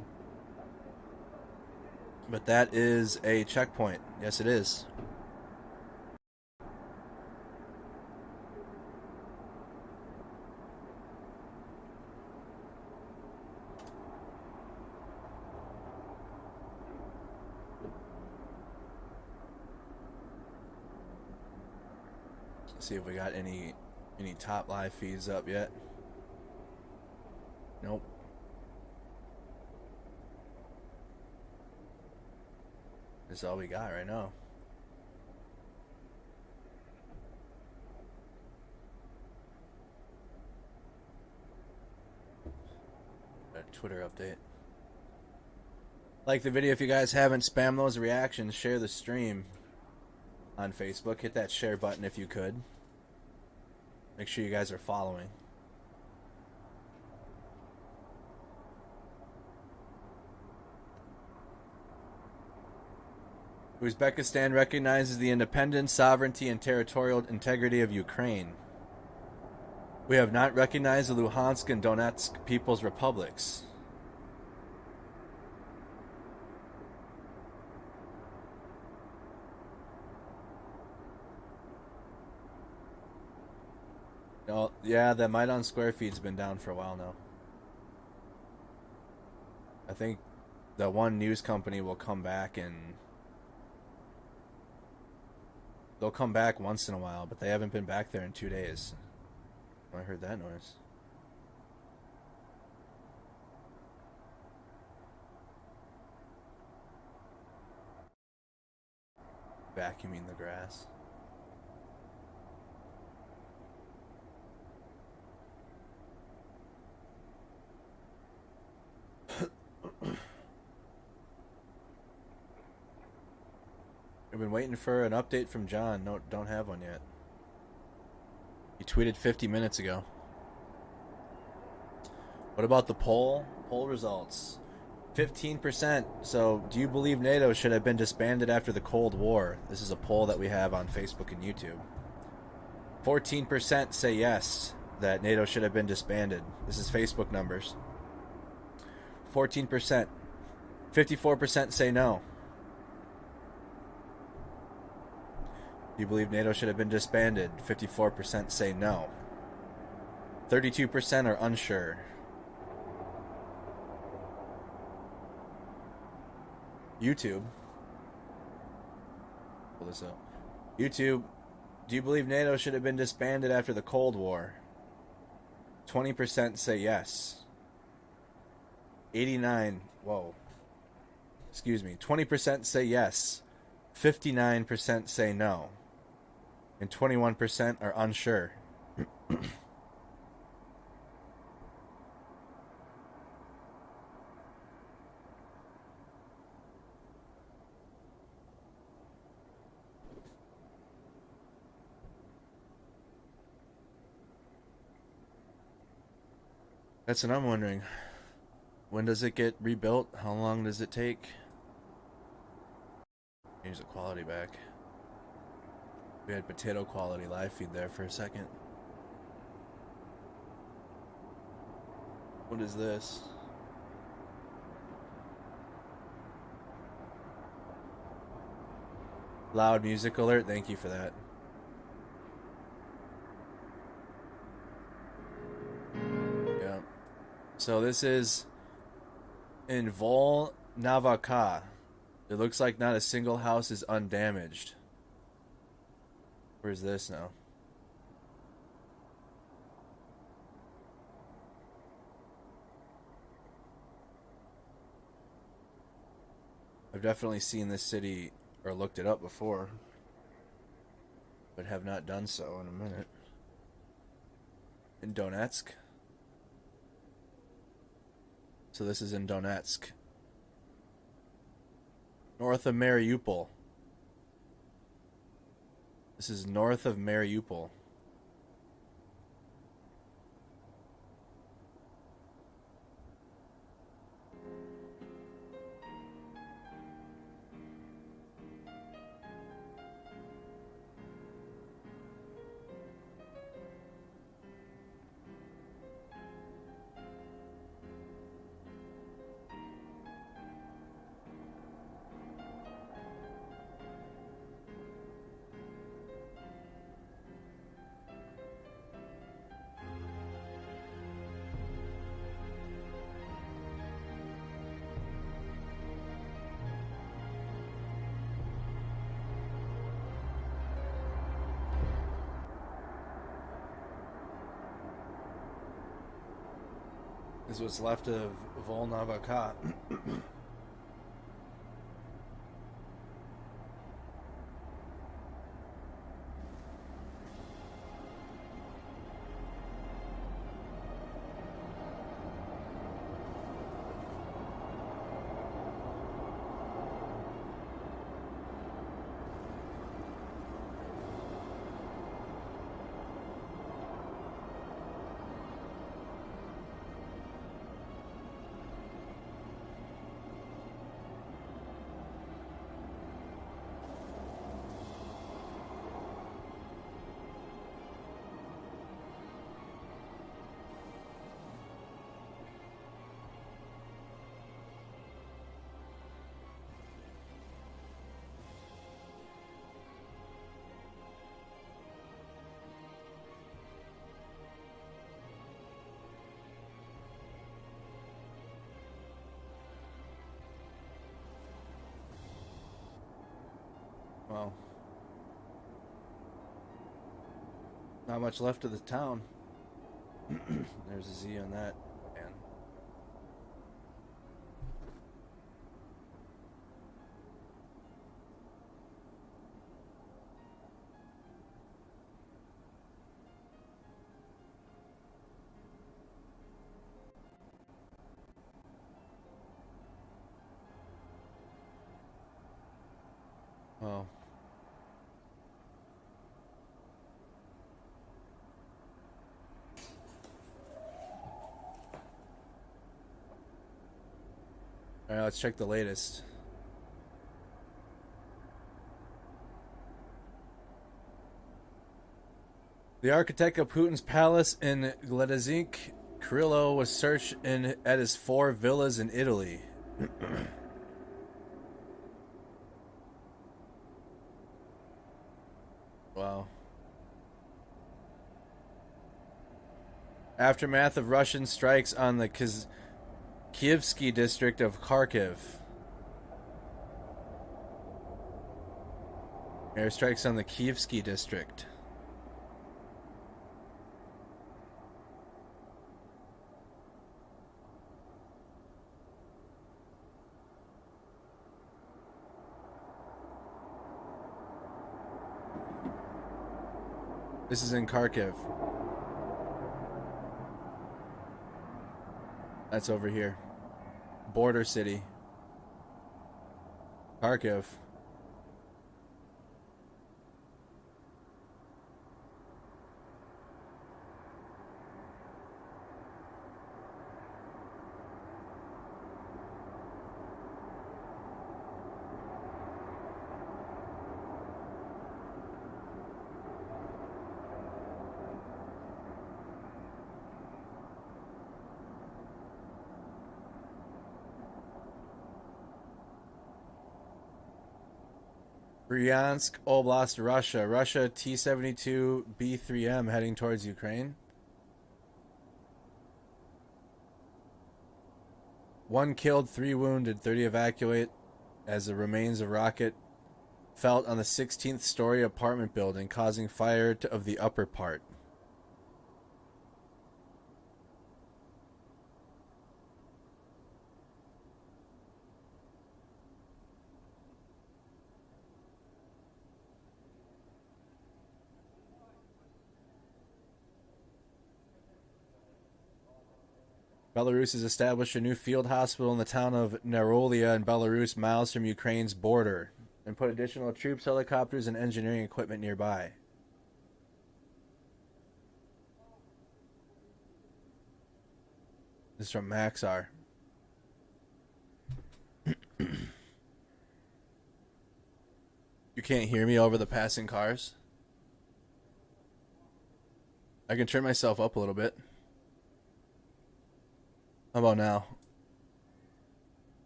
Speaker 1: But that is a checkpoint. Yes, it is. See if we got any top live feeds up yet. Nope. That's all we got right now. A Twitter update. Like the video if you guys haven't. Spam those reactions. Share the stream on Facebook. Hit that share button if you could. Make sure you guys are following. Uzbekistan recognizes the independence, sovereignty, and territorial integrity of Ukraine. We have not recognized the Luhansk and Donetsk People's Republics. Oh, yeah, the Maidan Square feed's been down for a while now. I think the one news company will come back and they'll come back once in a while, but they haven't been back there in 2 days. I heard that noise. Vacuuming the grass. I've been waiting for an update from John. No, don't have one yet. He tweeted 50 minutes ago. What about the poll? Poll results. 15%. So, do you believe NATO should have been disbanded after the Cold War? This is a poll that we have on Facebook and YouTube. 14% say yes, that NATO should have been disbanded. This is Facebook numbers. 14%. 54% say no. Do you believe NATO should have been disbanded? 54% say no. 32% are unsure. YouTube. Pull this up. YouTube. Do you believe NATO should have been disbanded after the Cold War? 20% say yes. 89. Whoa. Excuse me. 20% say yes. 59% say no. And 21% are unsure. That's what I'm wondering. When does it get rebuilt? How long does it take? Change the quality back. We had potato quality live feed there for a second. What is this? Loud music alert. Thank you for that. Yeah. So this is in Volnovakha. It looks like not a single house is undamaged. Where's this now? I've definitely seen this city or looked it up before, but have not done so in a minute. In Donetsk. So this is in Donetsk. North of Mariupol. This is north of Mariupol. This is what's left of Volnovakha. Well, not much left of the town. There's a Z on that. Man. Oh. All right, let's check the latest. The architect of Putin's palace in Gledzinsk, Kyrylo, was searched at his 4 villas in Italy. Wow. Aftermath of Russian strikes on the Kyivsky district of Kharkiv. Airstrikes on the Kyivsky district. This is in Kharkiv. That's over here. Border city. Kharkiv. Bryansk Oblast, Russia. Russia T-72 B-3M heading towards Ukraine. 1 killed, 3 wounded, 30 evacuate as the remains of rocket felt on the 16th story apartment building, causing fire of the upper part. Belarus has established a new field hospital in the town of Narolia in Belarus, miles from Ukraine's border, and put additional troops, helicopters, and engineering equipment nearby. This is from Maxar. You can't hear me over the passing cars? I can turn myself up a little bit. How about now?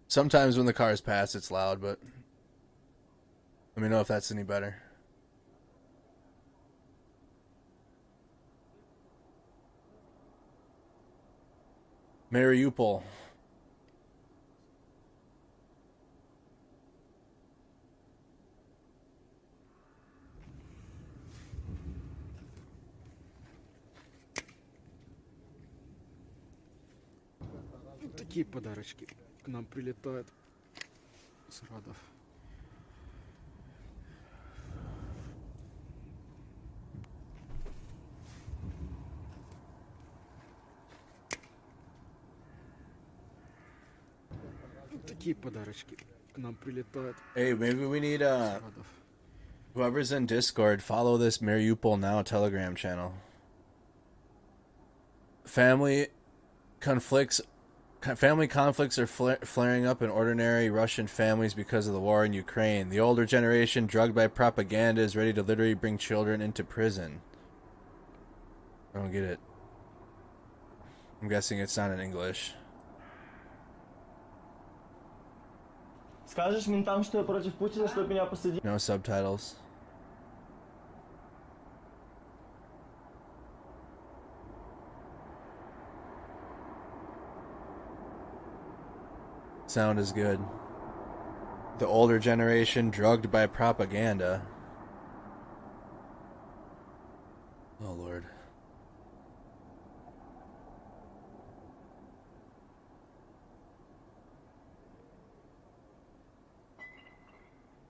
Speaker 1: Sometimes when the cars pass, it's loud, but let me know if that's any better. Mariupol.
Speaker 9: Такие подарочки к нам прилетают с Радов. Такие подарочки к нам прилетают.
Speaker 1: Hey, maybe we need whoever's in Discord, follow this Mariupol Now Telegram channel. Family conflicts are flaring up in ordinary Russian families because of the war in Ukraine. The older generation, drugged by propaganda, is ready to literally bring children into prison. I don't get it. I'm guessing it's not in English.
Speaker 10: Скажешь ментам, что я против Путина, чтобы меня посадили?
Speaker 1: No subtitles. Sound is good. The older generation drugged by propaganda. Oh Lord.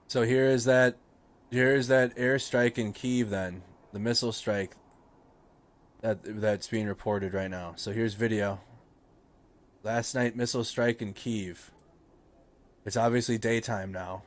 Speaker 1: So here's that airstrike in Kyiv then. The missile strike that's being reported right now. So here's video. Last night missile strike in Kyiv. It's obviously daytime now.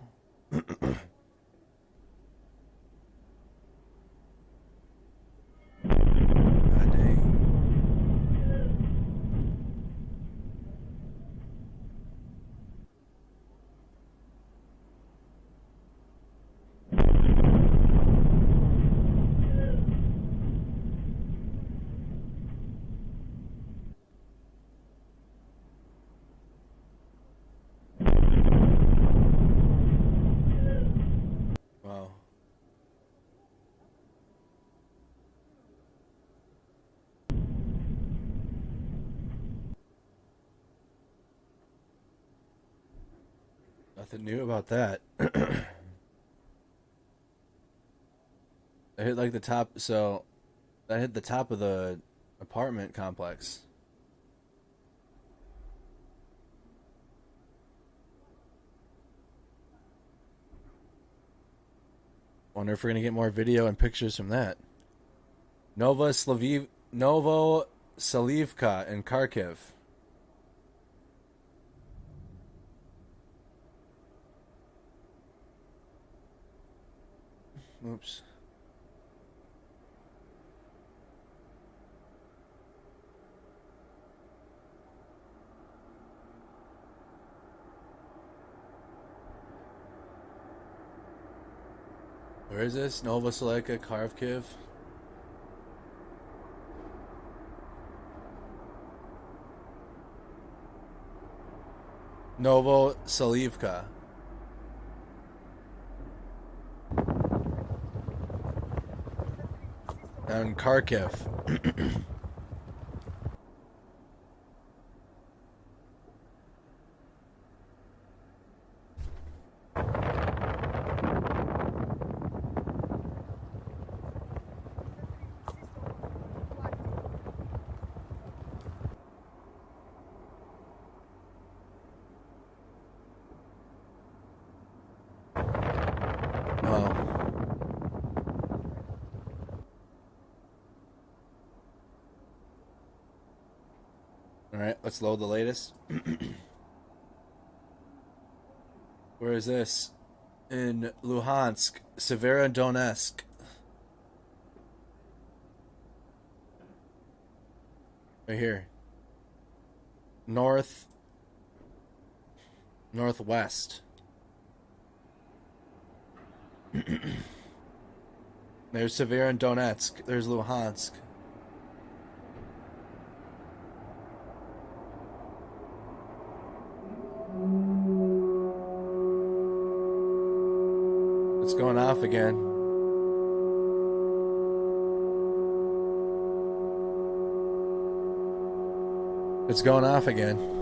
Speaker 1: Nothing new about that. I hit like the top, so I hit the top of the apartment complex. Wonder if we're gonna get more video and pictures from that. Novoselivka and Kharkiv. Oops. Where is this? Novoselivka, Kharkiv. Novoselivka. And Kharkiv. Alright, let's load the latest. Where is this? In Luhansk, Severodonetsk. Right here. Northwest. There's Severodonetsk. There's Luhansk. It's going off again. It's going off again.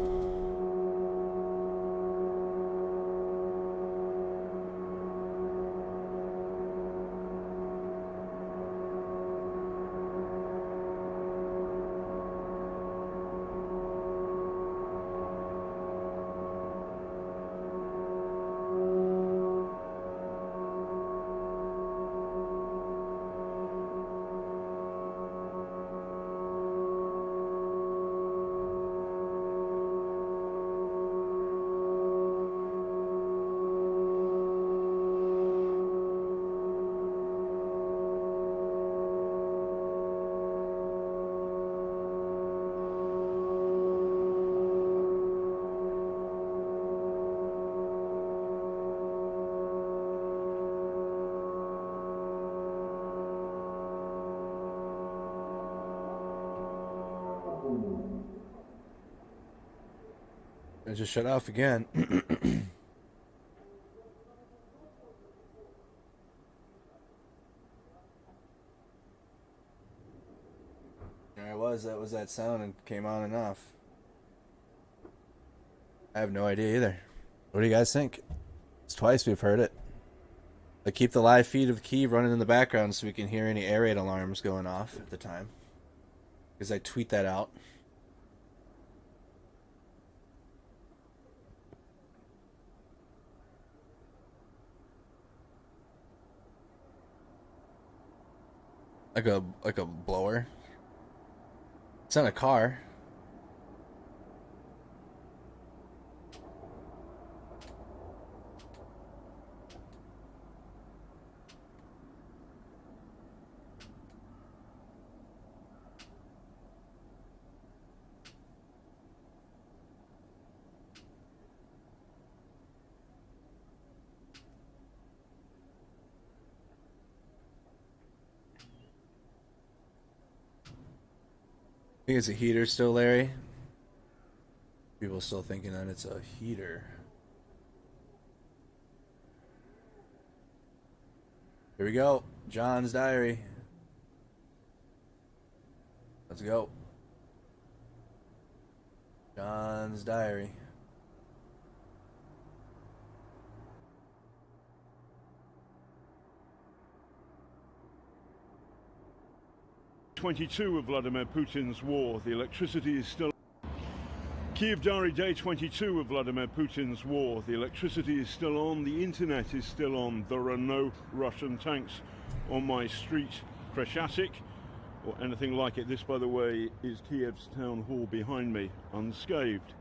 Speaker 1: It just shut off again. There it was. That was that sound and came on and off. I have no idea either. What do you guys think? It's twice we've heard it. I keep the live feed of Kyiv running in the background so we can hear any air raid alarms going off at the time. Because I tweet that out. Like a blower. It's not a car. I think it's a heater still, Larry. People still thinking that it's a heater. Here we go. John's diary. Let's go. John's diary.
Speaker 11: 22 of Vladimir Putin's war. The electricity is still... Kyiv Diary, day 22 of Vladimir Putin's war. The electricity is still on, the internet is still on. There are no Russian tanks on my street, Kreshchatyk, or anything like it. This, by the way, is Kiev's town hall behind me, unscathed.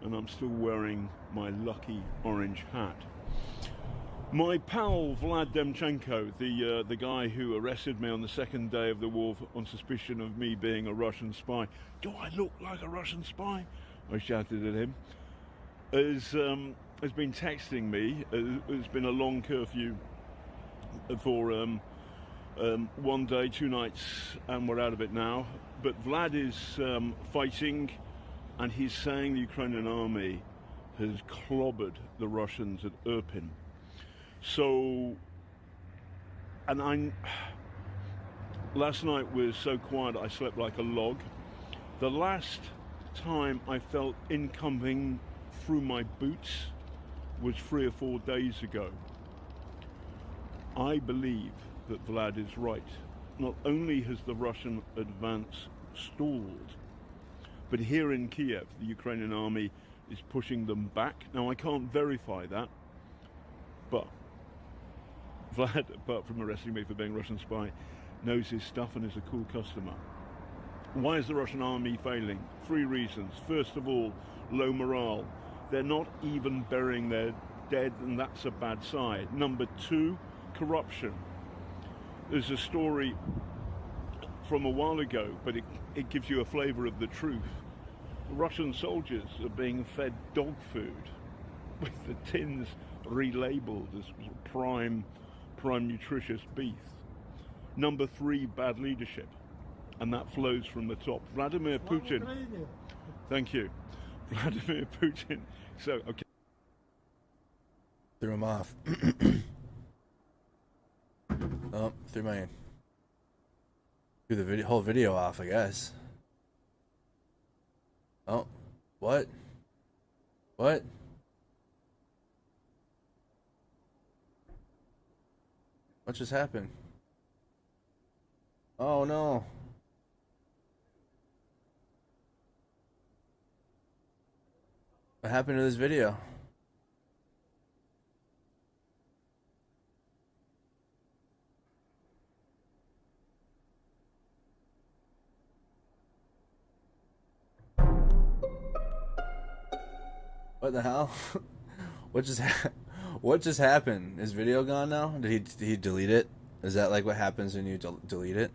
Speaker 11: And I'm still wearing my lucky orange hat. My pal Vlad Demchenko, the guy who arrested me on the second day of the war on suspicion of me being a Russian spy. Do I look like a Russian spy? I shouted at him. Has been texting me. It's been a long curfew for 1 day, 2 nights, and we're out of it now. But Vlad is fighting, and he's saying the Ukrainian army has clobbered the Russians at Irpin. So, and last night was so quiet I slept like a log. The last time I felt incoming through my boots was 3 or 4 days ago. I believe that Vlad is right. Not only has the Russian advance stalled, but here in Kyiv, the Ukrainian army is pushing them back. Now, I can't verify that, but Vlad, apart from arresting me for being a Russian spy, knows his stuff and is a cool customer. Why is the Russian army failing? 3 reasons. First of all, low morale. They're not even burying their dead, and that's a bad sign. Number 2, corruption. There's a story from a while ago, but it gives you a flavor of the truth. Russian soldiers are being fed dog food with the tins relabeled as prime nutritious beef. Number 3, bad leadership, and that flows from the top. Vladimir Putin. Thank you. Vladimir Putin. So, okay.
Speaker 1: Threw him off. Oh, threw the whole video off, I guess. Oh, what? What? What just happened? Oh no. What happened to this video? What the hell? What just happened? Is video gone now? Did he delete it? Is that like what happens when you delete it?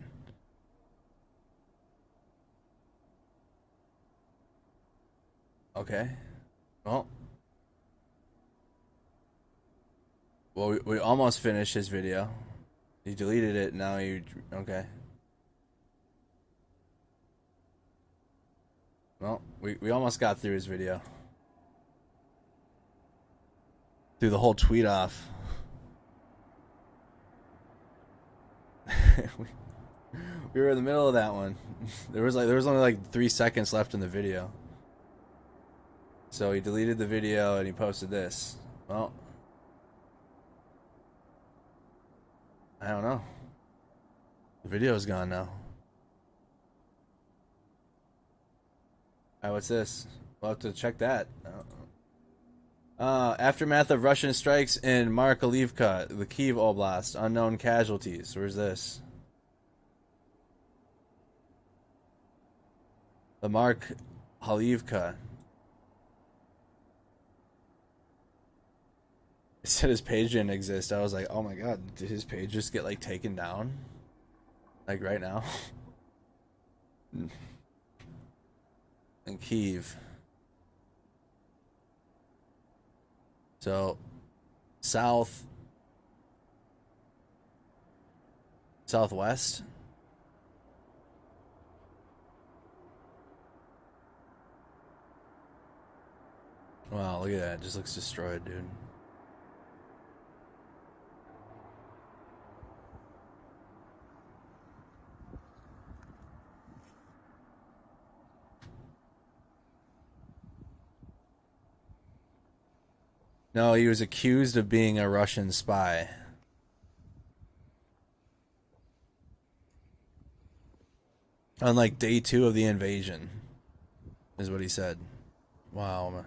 Speaker 1: Okay. Well, we almost finished his video. He deleted it. Now okay. Well, we almost got through his video. Threw the whole tweet off. we were in the middle of that one. There was only like 3 seconds left in the video. So he deleted the video and he posted this. Well, I don't know. The video's gone now. Alright, what's this? We'll have to check that. Aftermath of Russian strikes in Mariupol, the Kyiv Oblast. Unknown casualties. Where's this? The Mariupol. It said his page didn't exist. I was like, oh my god, did his page just get like taken down? Like right now? In Kyiv. So, southwest. Wow, look at that. It just looks destroyed, dude. No, he was accused of being a Russian spy. On like day 2 of the invasion, is what he said. Wow.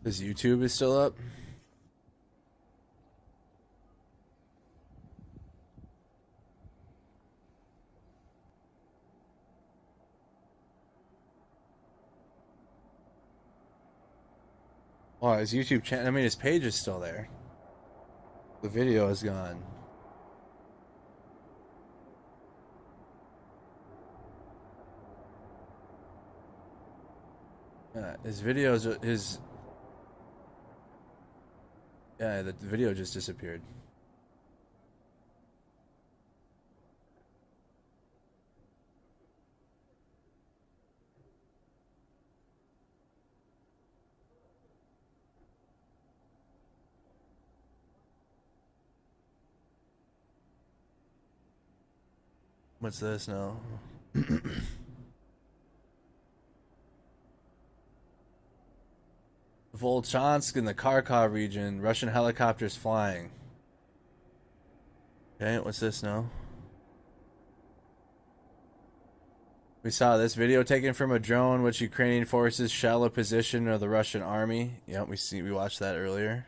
Speaker 1: His YouTube is still up? Oh, his YouTube channel, I mean, his page is still there. The video is gone. His videos, yeah, the video just disappeared. What's this now? Volchansk in the Kharkov region, Russian helicopters flying. Okay, what's this now? We saw this video taken from a drone which Ukrainian forces shell a position of the Russian army. Yep, we watched that earlier.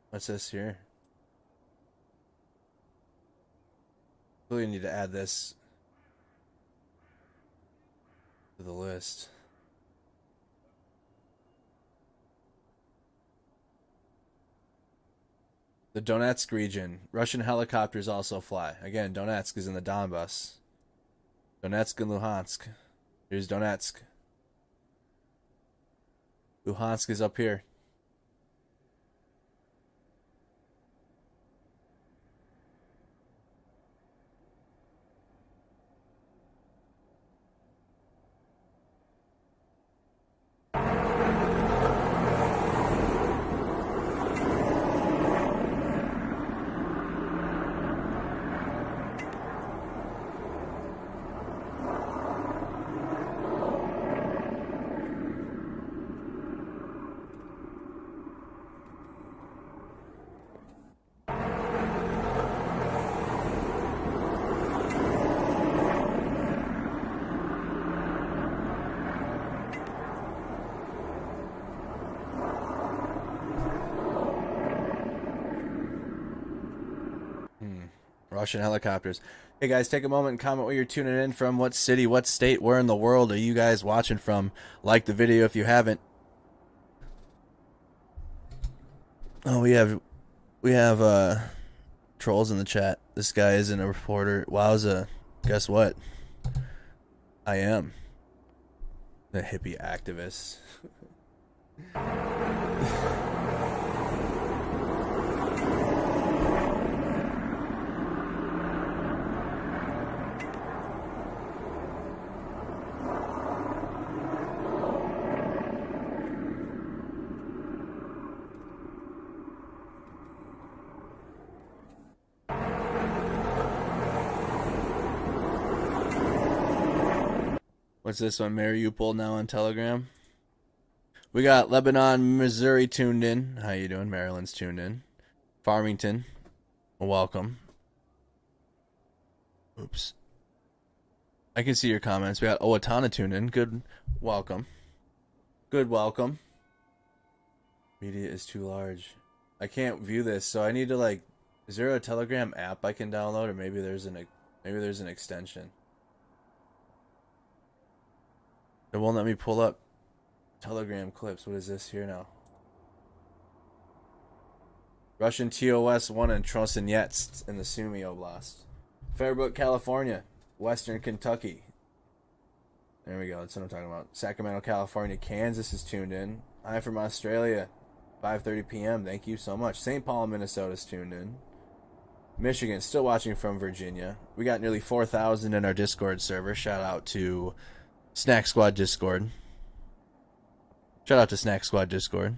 Speaker 1: What's this here? Really need to add this to the list. The Donetsk region. Russian helicopters also fly. Again, Donetsk is in the Donbass. Donetsk and Luhansk. Here's Donetsk. Luhansk is up here. Russian helicopters. Hey guys, take a moment and comment where you're tuning in from. What city, what state, where in the world are you guys watching from? Like the video if you haven't. Oh, we have trolls in the chat. This guy isn't a reporter. Wowza. Guess what? I am. The hippie activist. What's this one? Mariupol now on Telegram. We got Lebanon, Missouri tuned in. How you doing? Maryland's tuned in. Farmington, welcome. Oops. I can see your comments. We got Owatonna tuned in. Good welcome. Good welcome. Media is too large. I can't view this, so I need to like. Is there a Telegram app I can download, or maybe there's an extension? It won't let me pull up Telegram clips. What is this here now? Russian TOS 1 in Trosinetsk in the Sumy Oblast. Fairbrook, California. Western Kentucky. There we go. That's what I'm talking about. Sacramento, California. Kansas is tuned in. I'm from Australia. 5:30 p.m. Thank you so much. St. Paul, Minnesota is tuned in. Michigan, still watching from Virginia. We got nearly 4,000 in our Discord server. Shout out to Snack Squad Discord. Shout out to Snack Squad Discord.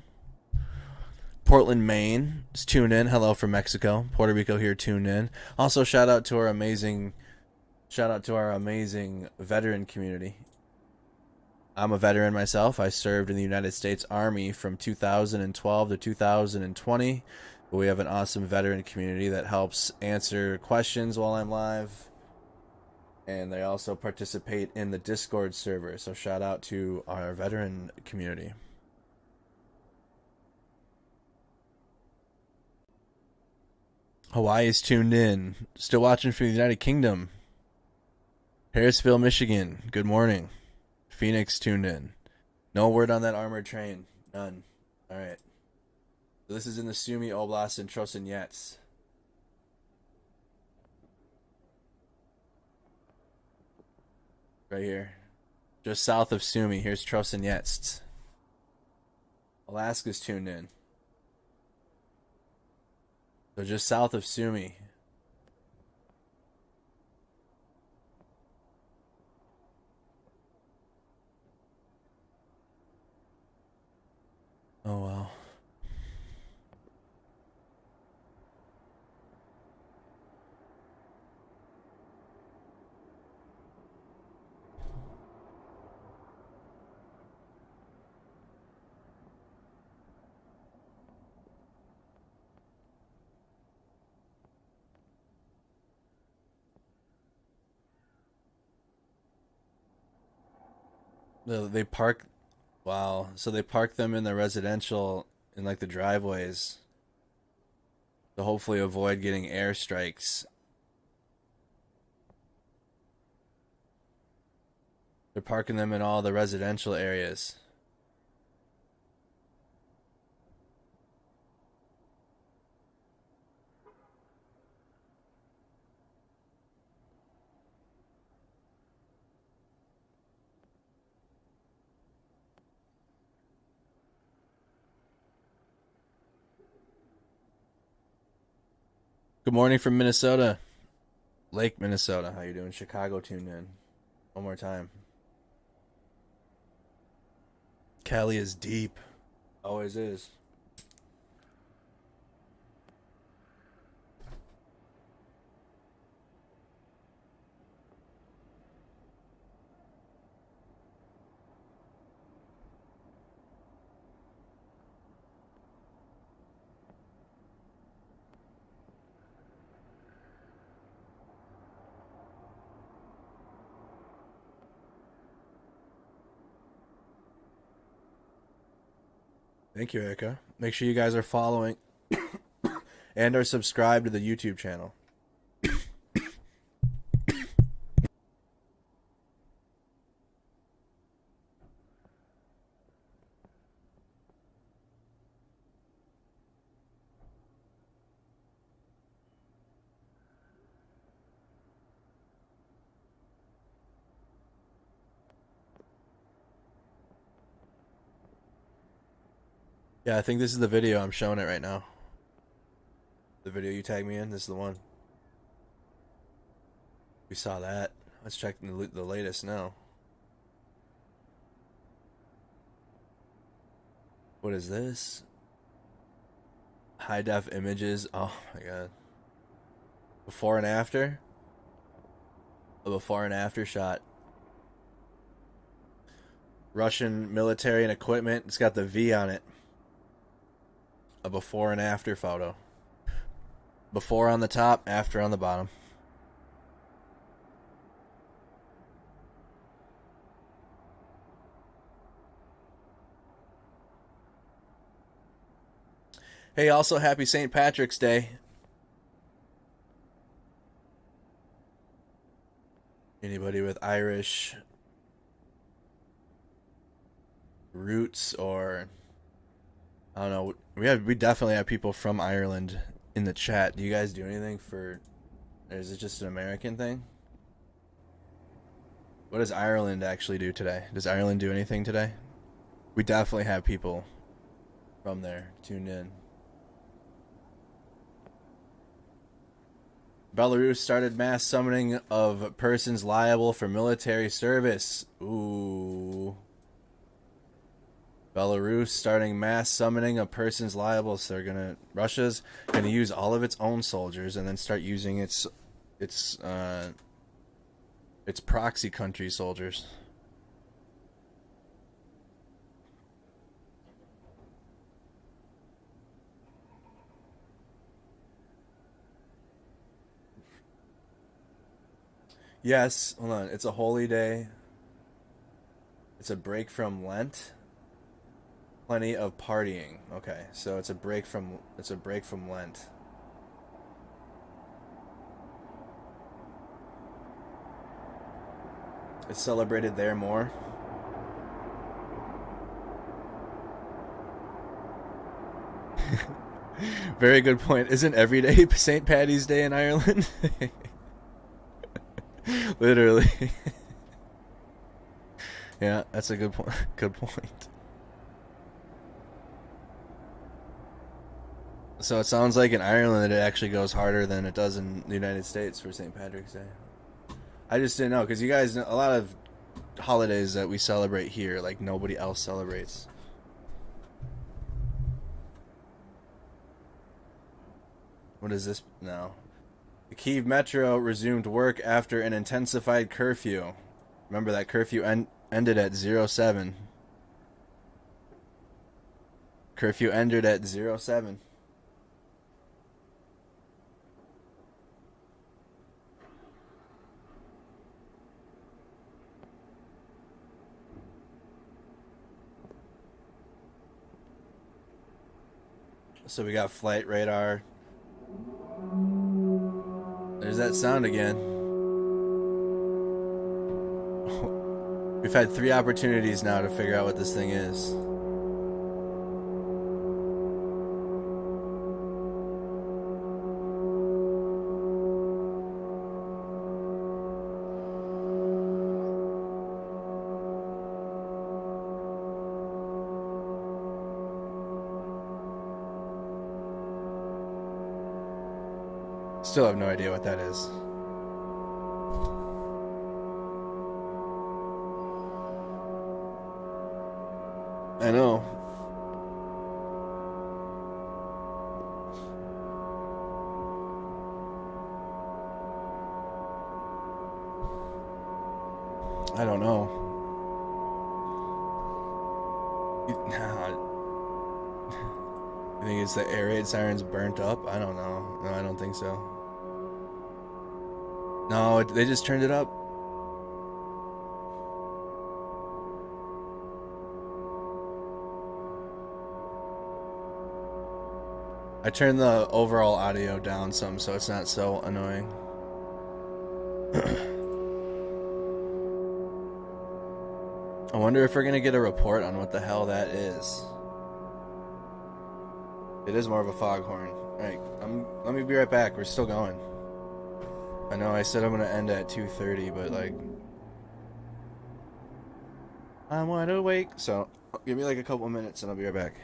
Speaker 1: Portland, Maine is tuned in. Hello from Mexico. Puerto Rico here tuned in. Also shout out to our amazing veteran community. I'm a veteran myself. I served in the United States Army from 2012 to 2020. We have an awesome veteran community that helps answer questions while I'm live. And they also participate in the Discord server. So shout out to our veteran community. Hawaii's tuned in. Still watching from the United Kingdom. Harrisville, Michigan. Good morning. Phoenix tuned in. No word on that armored train. None. Alright. So this is in the Sumy Oblast in Trosinets. Right here. Just south of Sumy. Here's Trosinets. Alaska's tuned in. So just south of Sumy. Oh, wow. They park. Wow. So they park them in the residential, in like the driveways, to hopefully avoid getting airstrikes. They're parking them in all the residential areas. Good morning from Minnesota. Lake, Minnesota. How you doing? Chicago tuned in. One more time. Cali is deep. Always is. Thank you, Erica. Make sure you guys are following and are subscribed to the YouTube channel. Yeah, I think this is the video. I'm showing it right now. The video you tagged me in, this is the one. We saw that. Let's check the latest now. What is this? High def images. Oh my god. Before and after? A before and after shot. Russian military and equipment. It's got the V on it. A before and after photo. Before on the top, after on the bottom. Hey, also happy St. Patrick's Day. Anybody with Irish roots, or I don't know, we definitely have people from Ireland in the chat. Do you guys do anything for, or is it just an American thing? What does Ireland actually do today? Does Ireland do anything today? We definitely have people from there tuned in. Belarus started mass summoning of persons liable for military service. Ooh. Belarus starting mass summoning of persons liable. So Russia's gonna use all of its own soldiers and then start using its proxy country soldiers. Yes, hold on. It's a holy day. It's a break from Lent. Plenty of partying. Okay, so it's a break from Lent. It's celebrated there more. Very good point. Isn't every day St. Paddy's Day in Ireland? Literally. Yeah, that's a good point. Good point. So it sounds like in Ireland it actually goes harder than it does in the United States for St. Patrick's Day. I just didn't know, because you guys know a lot of holidays that we celebrate here, like nobody else celebrates. What is this now? The Kyiv Metro resumed work after an intensified curfew. Remember that curfew ended at 07. Curfew ended at 07. So we got flight radar. There's that sound again. We've had 3 opportunities now to figure out what this thing is. Still have no idea what that is. I know. I don't know. You think it's the air raid sirens burnt up? I don't know. No, I don't think so. No, they just turned it up. I turned the overall audio down some so it's not so annoying. I wonder if we're gonna get a report on what the hell that is. It is more of a foghorn. Alright, let me be right back. We're still going. I know I said I'm gonna end at 2:30, but like I'm wide awake, so give me like a couple minutes and I'll be right back.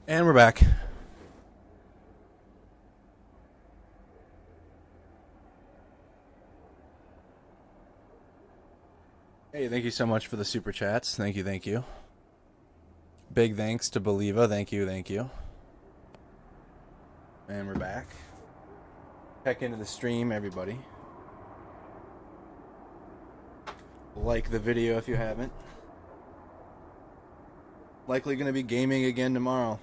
Speaker 1: And we're back. Hey, thank you so much for the super chats. Thank you, thank you. Big thanks to Believa. Thank you, thank you. And we're back. Check into the stream, everybody. Like the video if you haven't. Likely going to be gaming again tomorrow.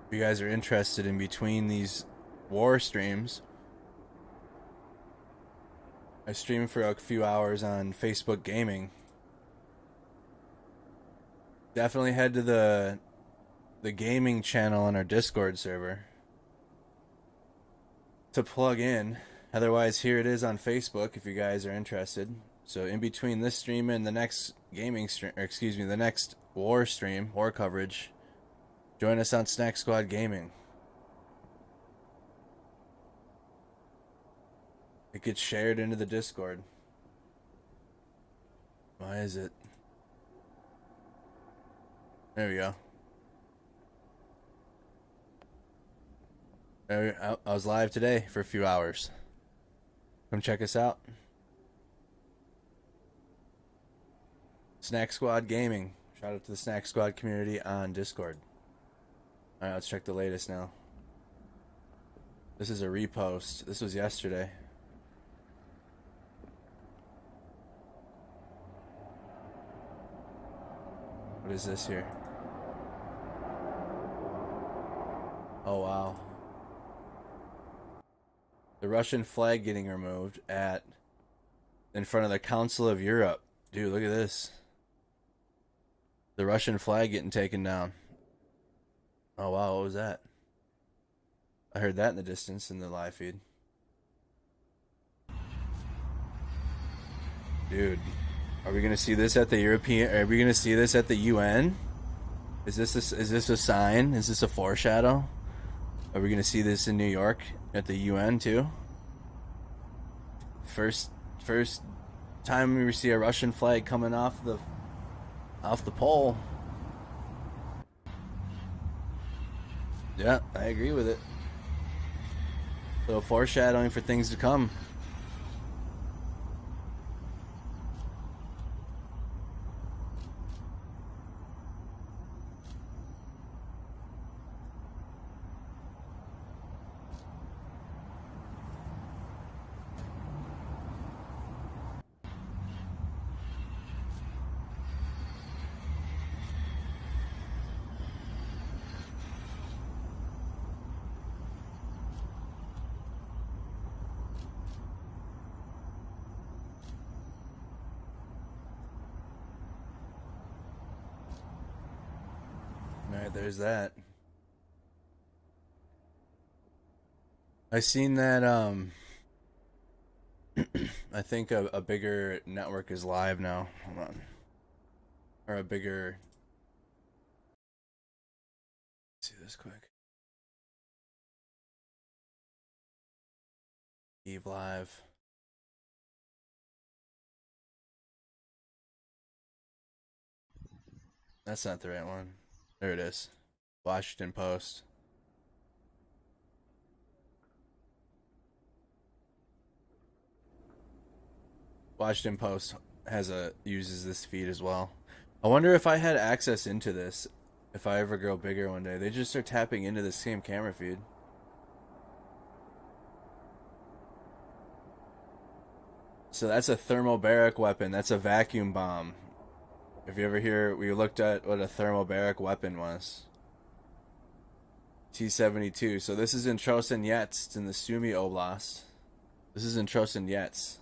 Speaker 1: If you guys are interested in between these war streams, I stream for a few hours on Facebook Gaming. Definitely head to the gaming channel on our Discord server to plug in. Otherwise, here it is on Facebook if you guys are interested. So in between this stream and the next gaming stream, or excuse me, the next war stream, war coverage, join us on Snack Squad Gaming. It gets shared into the Discord. Why is it? There we go. I was live today for a few hours. Come check us out. Snack Squad Gaming. Shout out to the Snack Squad community on Discord. Alright, let's check the latest now. This is a repost. This was yesterday. What is this here? Oh, wow. The Russian flag getting removed in front of the Council of Europe. Dude, look at this. The Russian flag getting taken down. Oh, wow, what was that? I heard that in the distance in the live feed. Dude, are we going to see this at the are we going to see this at the UN? Is this a sign? Is this a foreshadow? Are we going to see this in New York at the UN too? First time we see a Russian flag coming off the pole. Yeah, I agree with it. So foreshadowing for things to come. There's that. I seen that I think a bigger network is live now. Hold on. Or a bigger, let's see this quick. Kyiv live. That's not the right one. There it is. Washington Post. Washington Post uses this feed as well. I wonder if I had access into this, if I ever grow bigger one day. They just start tapping into the same camera feed. So that's a thermobaric weapon. That's a vacuum bomb. If you ever hear, we looked at what a thermobaric weapon was. T-72. So this is in Trosenietsk in the Sumy Oblast. This is in Trosenietsk.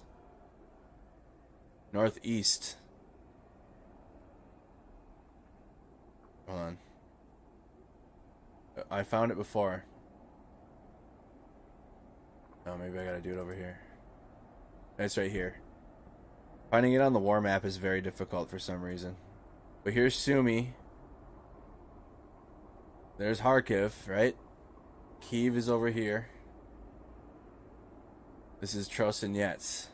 Speaker 1: Northeast. Hold on. I found it before. Oh, maybe I gotta do it over here. It's right here. Finding it on the war map is very difficult for some reason. But here's Sumy. There's Kharkiv, right? Kyiv is over here. This is Trosenietsk.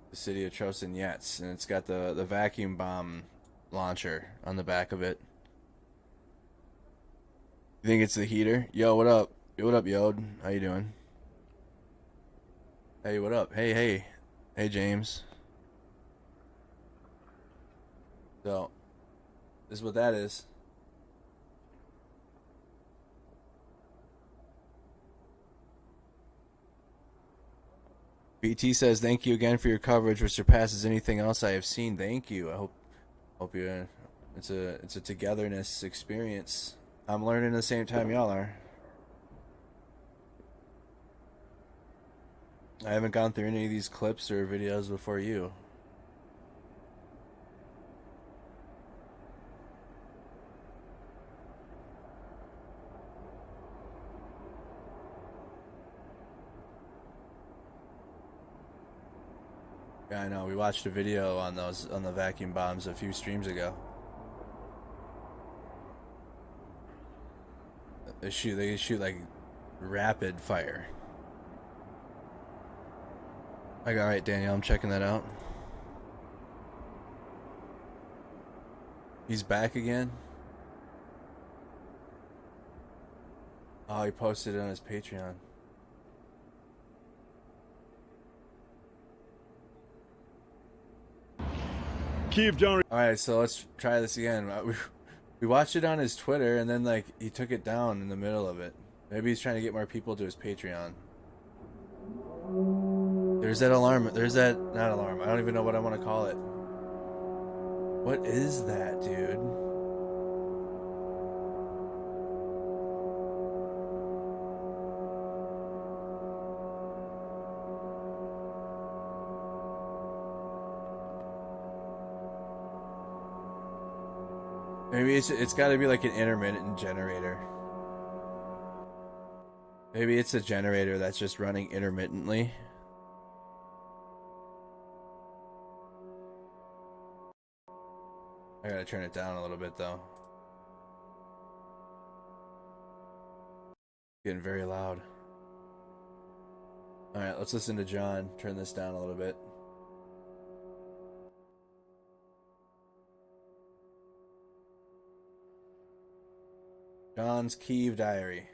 Speaker 1: The city of Trosenietsk. And it's got the vacuum bomb launcher on the back of it. You think it's the heater? Yo, what up? Yo, what up, Yod? How you doing? Hey, what up? Hey, James. So, this is what that is. BT says, "Thank you again for your coverage, which surpasses anything else I have seen." Thank you. I hope you're. It's a togetherness experience. I'm learning at the same time y'all are. I haven't gone through any of these clips or videos before you. Yeah, I know. We watched a video on the vacuum bombs a few streams ago. They shoot like rapid fire. All right, Daniel, I'm checking that out. He's back again. Oh, he posted it on his Patreon.
Speaker 11: Kyiv Diary.
Speaker 1: All right, so let's try this again. We watched it on his Twitter, and then like he took it down in the middle of it. Maybe he's trying to get more people to his Patreon. There's that alarm. There's that not alarm. I don't even know what I want to call it. What is that, dude? Maybe it's got to be like an intermittent generator. Maybe it's a generator that's just running intermittently. I gotta turn it down a little bit though. Getting very loud. Alright, let's listen to John. Turn this down a little bit. John's Kyiv Diary.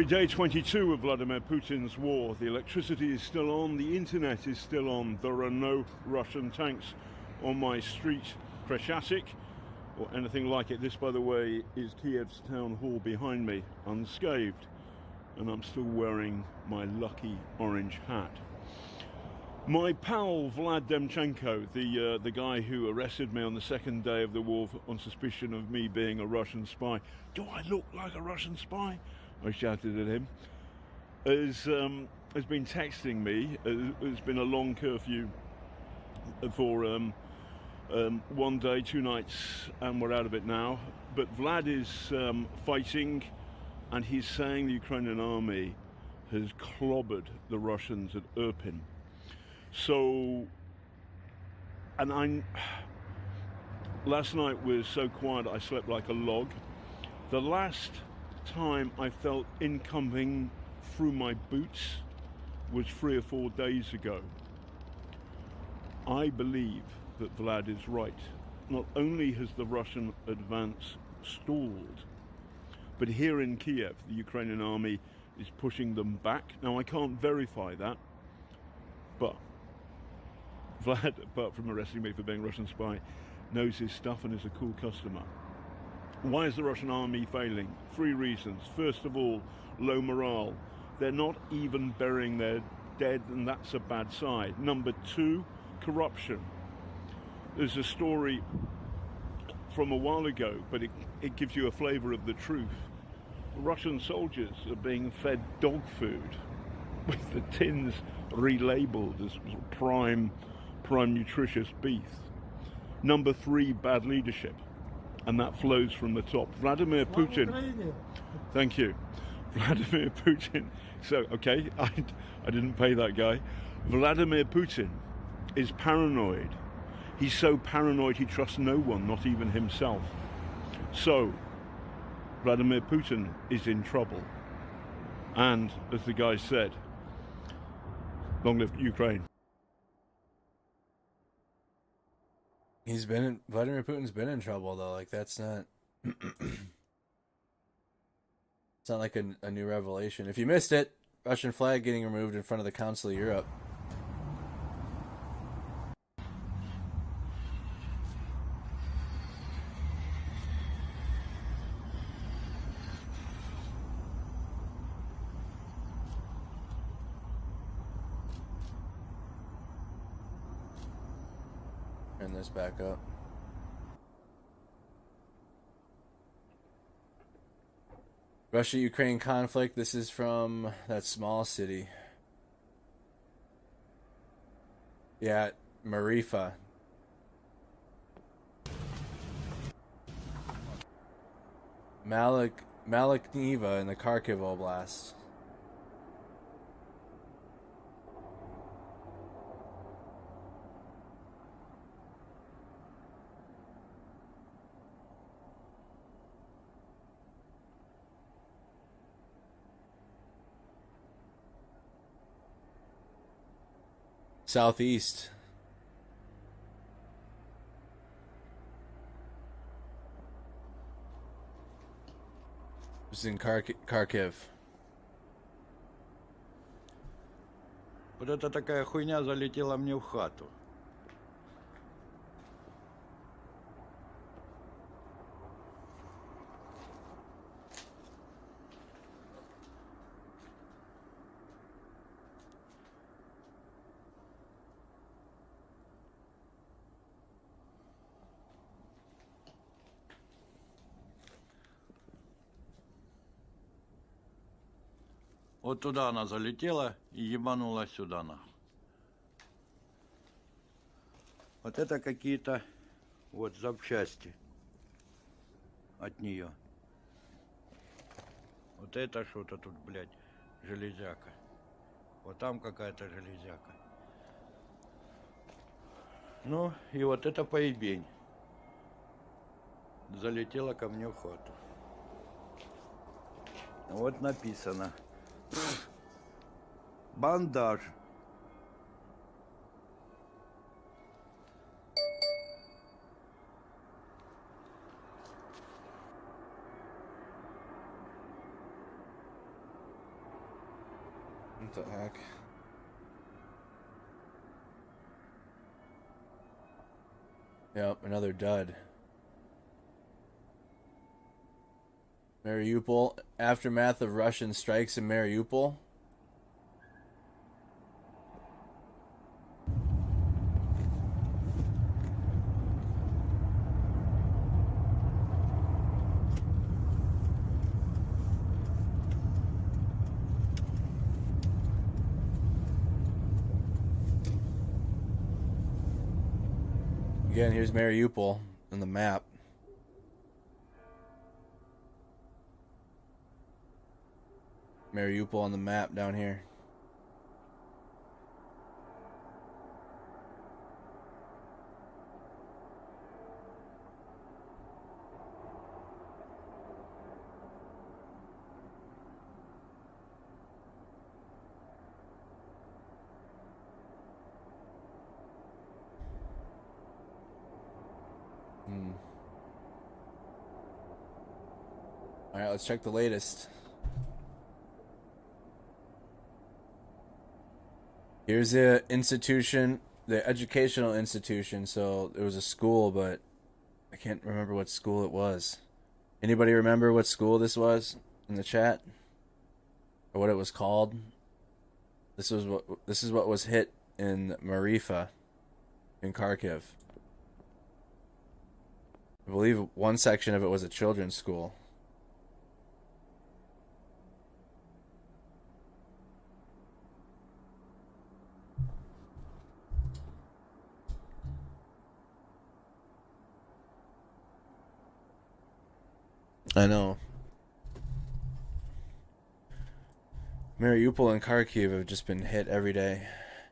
Speaker 11: Day 22 of Vladimir Putin's war. The electricity is still on, the internet is still on. There are no Russian tanks on my street, Kreshchatyk, or anything like it. This, by the way, is Kiev's town hall behind me, unscathed, and I'm still wearing my lucky orange hat. My pal Vlad Demchenko, the guy who arrested me on the second day of the war on suspicion of me being a Russian spy. Do I look like a Russian spy? I shouted at him. Has been texting me. It's been a long curfew for 1 day, 2 nights, and we're out of it now. But Vlad is fighting, and he's saying the Ukrainian army has clobbered the Russians at Irpin. So, and last night was so quiet I slept like a log. The last time I felt incoming through my boots was 3 or 4 days ago. I believe that Vlad is right. Not only has the Russian advance stalled, but here in Kyiv, the Ukrainian army is pushing them back. Now, I can't verify that, but Vlad, apart from arresting me for being a Russian spy, knows his stuff and is a cool customer. Why is the Russian army failing? 3 reasons. First of all, low morale. They're not even burying their dead, and that's a bad sign. Number 2, corruption. There's a story from a while ago, but it gives you a flavor of the truth. Russian soldiers are being fed dog food with the tins relabeled as prime nutritious beef. Number 3, bad leadership, and that flows from the top. Vladimir Putin. Thank you. Vladimir Putin. So, okay, I didn't pay that guy. Vladimir Putin is paranoid. He's so paranoid he trusts no one, not even himself. So, Vladimir Putin is in trouble. And, as the guy said, long live Ukraine.
Speaker 1: Vladimir Putin's been in trouble though. Like that's not. It's not like a new revelation. If you missed it, Russian flag getting removed in front of the Council of Europe. Turn this back up. Russia-Ukraine conflict. This is from that small city. Yeah, Mariupol. Malykniva in the Kharkiv Oblast. Southeast. It's in Kharkiv.
Speaker 12: Вот это такая хуйня залетела мне в хату. Вот туда она залетела и ебанула сюда нахуй. Вот это какие-то вот запчасти от нее. Вот это что-то тут, блядь, железяка. Вот там какая-то железяка. Ну, и вот это поебень. Залетела ко мне в хату. Вот написано. Бандаж.
Speaker 1: What the heck? Yep, another dud. Mariupol, aftermath of Russian strikes in Mariupol. Again, here's Mariupol on the map. Mariupol on the map down here. All right, let's check the latest. Here's the institution, the educational institution. So it was a school, but I can't remember what school it was. Anybody remember what school this was in the chat? Or what it was called? This is what was hit in Mariupol in Kharkiv. I believe one section of it was a children's school. I know. Mariupol and Kharkiv have just been hit every day,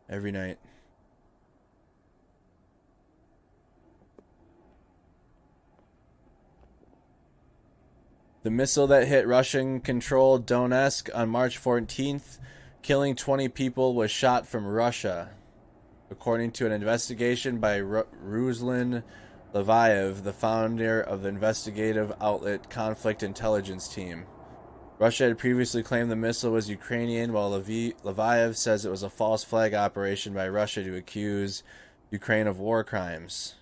Speaker 1: every night. The missile that hit Russian-controlled Donetsk on March 14th, killing 20 people, was shot from Russia. according to an investigation by Ruslan Lviv, the founder of the investigative outlet Conflict Intelligence Team. Russia had previously claimed the missile was Ukrainian, while Lviv says it was a false flag operation by Russia to accuse Ukraine of war crimes.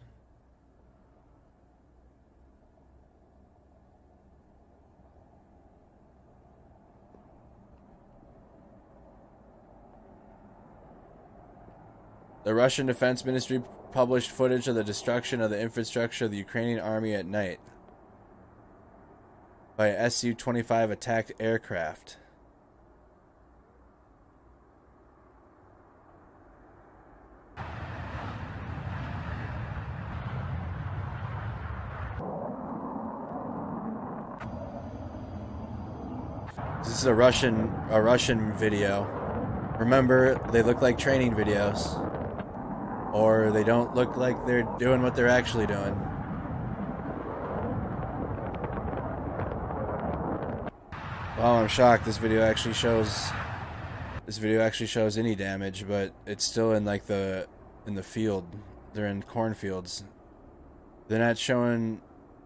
Speaker 1: The Russian Defense Ministry published footage of the destruction of the infrastructure of the Ukrainian army at night by a Su-25 attacked aircraft. This is a Russian video. Remember, they look like training videos. Or they don't look like they're doing what they're actually doing. Well, I'm shocked. This video actually shows any damage, but it's still in like in the field. They're in cornfields. They're not showing.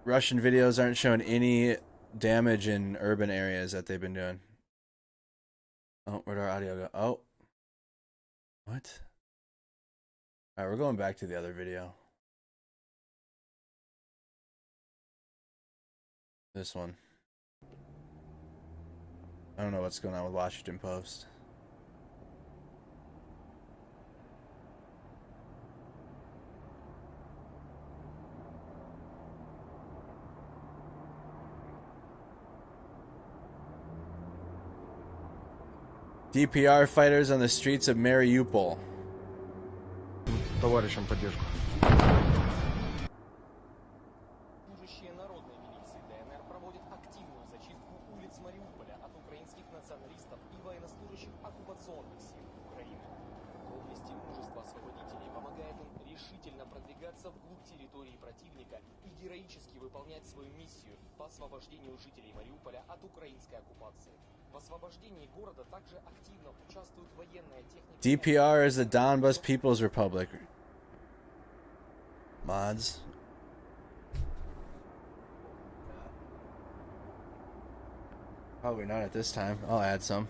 Speaker 1: Russian videos aren't showing any damage in urban areas that they've been doing. Oh, where'd our audio go? Oh, what? Alright, we're going back to the other video. This one. I don't know what's going on with Washington Post. DPR fighters on the streets of Mariupol.
Speaker 13: Товарищам поддержку.
Speaker 14: Служащие народной милиции ДНР проводят активную зачистку улиц Мариуполя от украинских националистов и военнослужащих оккупационных сил Украины. Доблесть и мужество освободителей помогает им решительно продвигаться вглубь территории противника и героически выполнять свою миссию по освобождению жителей Мариуполя от украинской оккупации. В освобождении города также активно участвует военная техника.
Speaker 1: DPR is the Donbas People's Republic. Mods. Probably not at this time. I'll add some.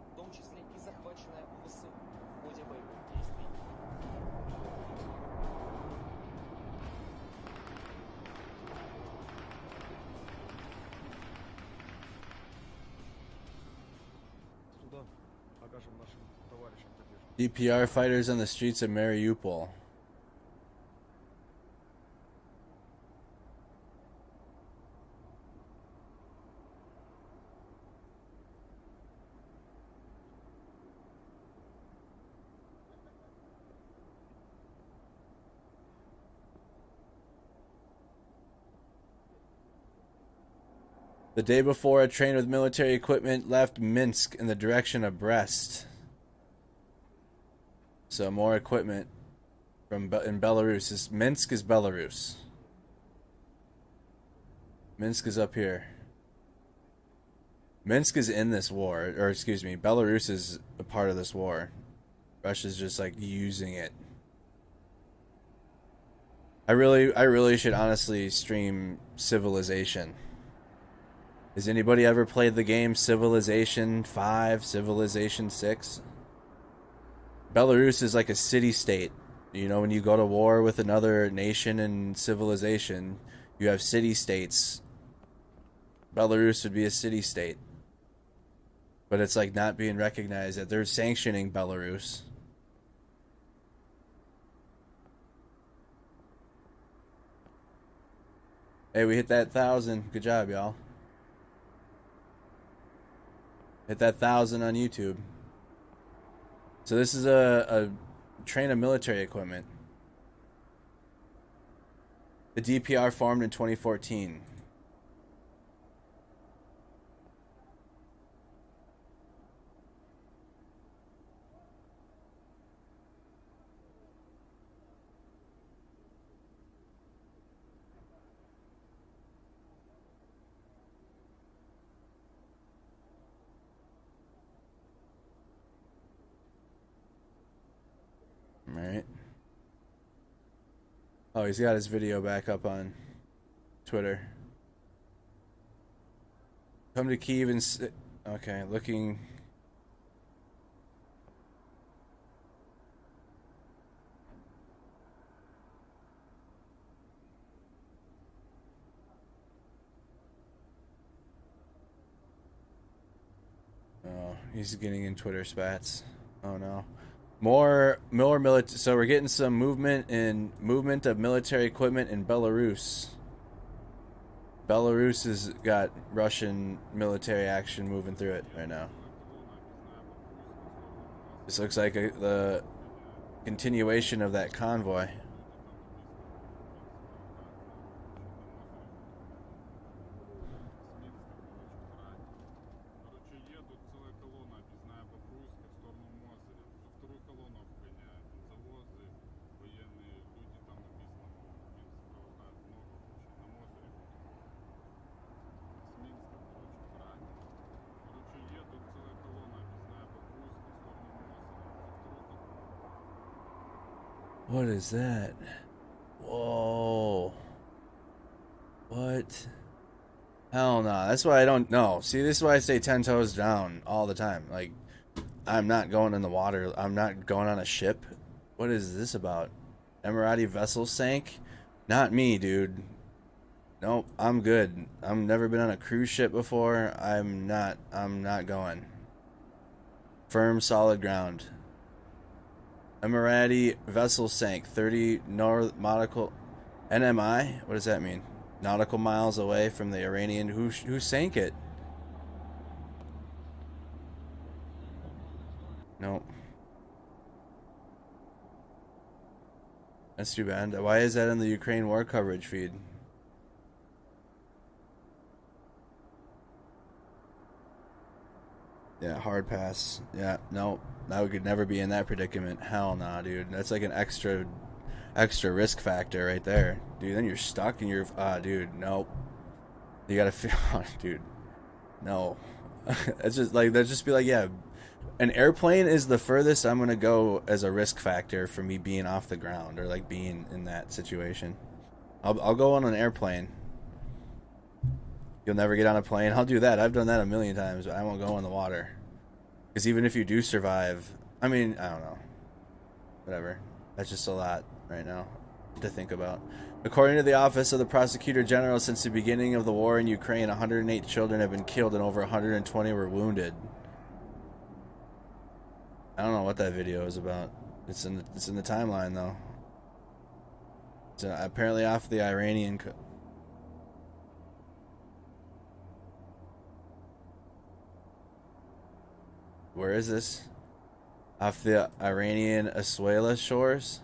Speaker 14: В том числе и захваченная у ВСУ в ходе боевых действий.
Speaker 13: Сюда окажем нашим товарищам поддержку.
Speaker 1: DPR fighters on the streets of Mariupol. The day before, a train with military equipment left Minsk in the direction of Brest. So more equipment from in Belarus. Minsk is Belarus. Minsk is up here. Minsk is in this war, or excuse me, Belarus is a part of this war. Russia's just like using it. I really should honestly stream Civilization. Has anybody ever played the game Civilization 5, Civilization 6? Belarus is like a city-state. You know, when you go to war with another nation in Civilization, you have city-states. Belarus would be a city-state. But it's like not being recognized that they're sanctioning Belarus. Hey, we hit that 1,000. Good job, y'all. Hit that 1,000 on YouTube. So this is a train of military equipment. The DPR formed in 2014. Alright. Oh, he's got his video back up on Twitter. Come to Kyiv and... Okay, looking... Oh, he's getting in Twitter spats. Oh no. More military. So we're getting some movement of military equipment in Belarus. Belarus has got Russian military action moving through it right now. This looks like the continuation of that convoy. What is that? Whoa. What? Hell no. That's why I don't know. See, this is why I say 10 toes down all the time. Like, I'm not going in the water. I'm not going on a ship. What is this about? Emirati vessel sank? Not me, dude. Nope, I'm good. I've never been on a cruise ship before. I'm not going. Firm, solid ground. Emirati vessel sank 30 nautical NMI. What does that mean? Nautical miles away from the Iranian. Who sank it? Nope. That's too bad. Why is that in the Ukraine war coverage feed? Yeah, hard pass. Yeah, no, that could never be in that predicament. Hell nah, dude. That's like an extra risk factor right there, dude. Then you're stuck and you're dude. Nope. You gotta feel, dude. No. It's just like that'd just be like, yeah, an airplane is the furthest I'm gonna go as a risk factor for me being off the ground or like being in that situation. I'll go on an airplane. You'll never get on a plane. I'll do that. I've done that a million times, but I won't go in the water. Because even if you do survive, I mean, I don't know. Whatever. That's just a lot right now to think about. According to the Office of the Prosecutor General, since the beginning of the war in Ukraine, 108 children have been killed and over 120 were wounded. I don't know what that video is about. It's in the timeline, though. It's apparently off the Iranian... Where is this? Off the Iranian Asuela shores?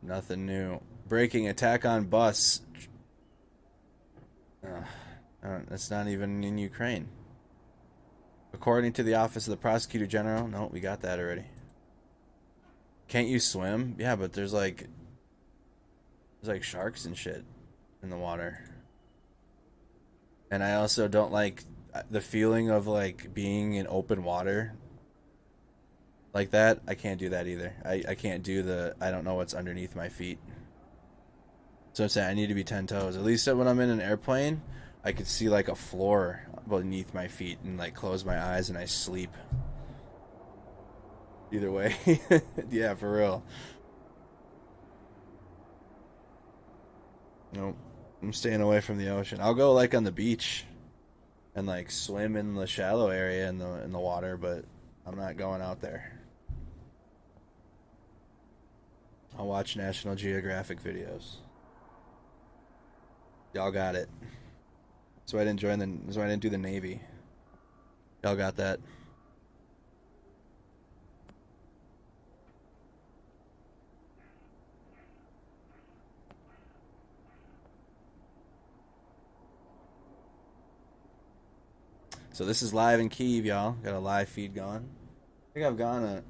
Speaker 1: Nothing new. Breaking attack on bus. That's not even in Ukraine. According to the Office of the Prosecutor General. No, we got that already. Can't you swim? Yeah, but there's like sharks and shit in the water. And I also don't like the feeling of like being in open water like that. I can't do that either. I can't do I don't know what's underneath my feet. So I'm saying I need to be 10 toes. At least when I'm in an airplane, I could see like a floor beneath my feet and like close my eyes and I sleep. Either way. Yeah, for real. Nope. I'm staying away from the ocean. I'll go like on the beach and like swim in the shallow area in the water, but I'm not going out there. I'll watch National Geographic videos. Y'all got it. So I didn't join the. So I didn't do the Navy. Y'all got that? So this is live in Kyiv, y'all. Got a live feed going. I think I've gone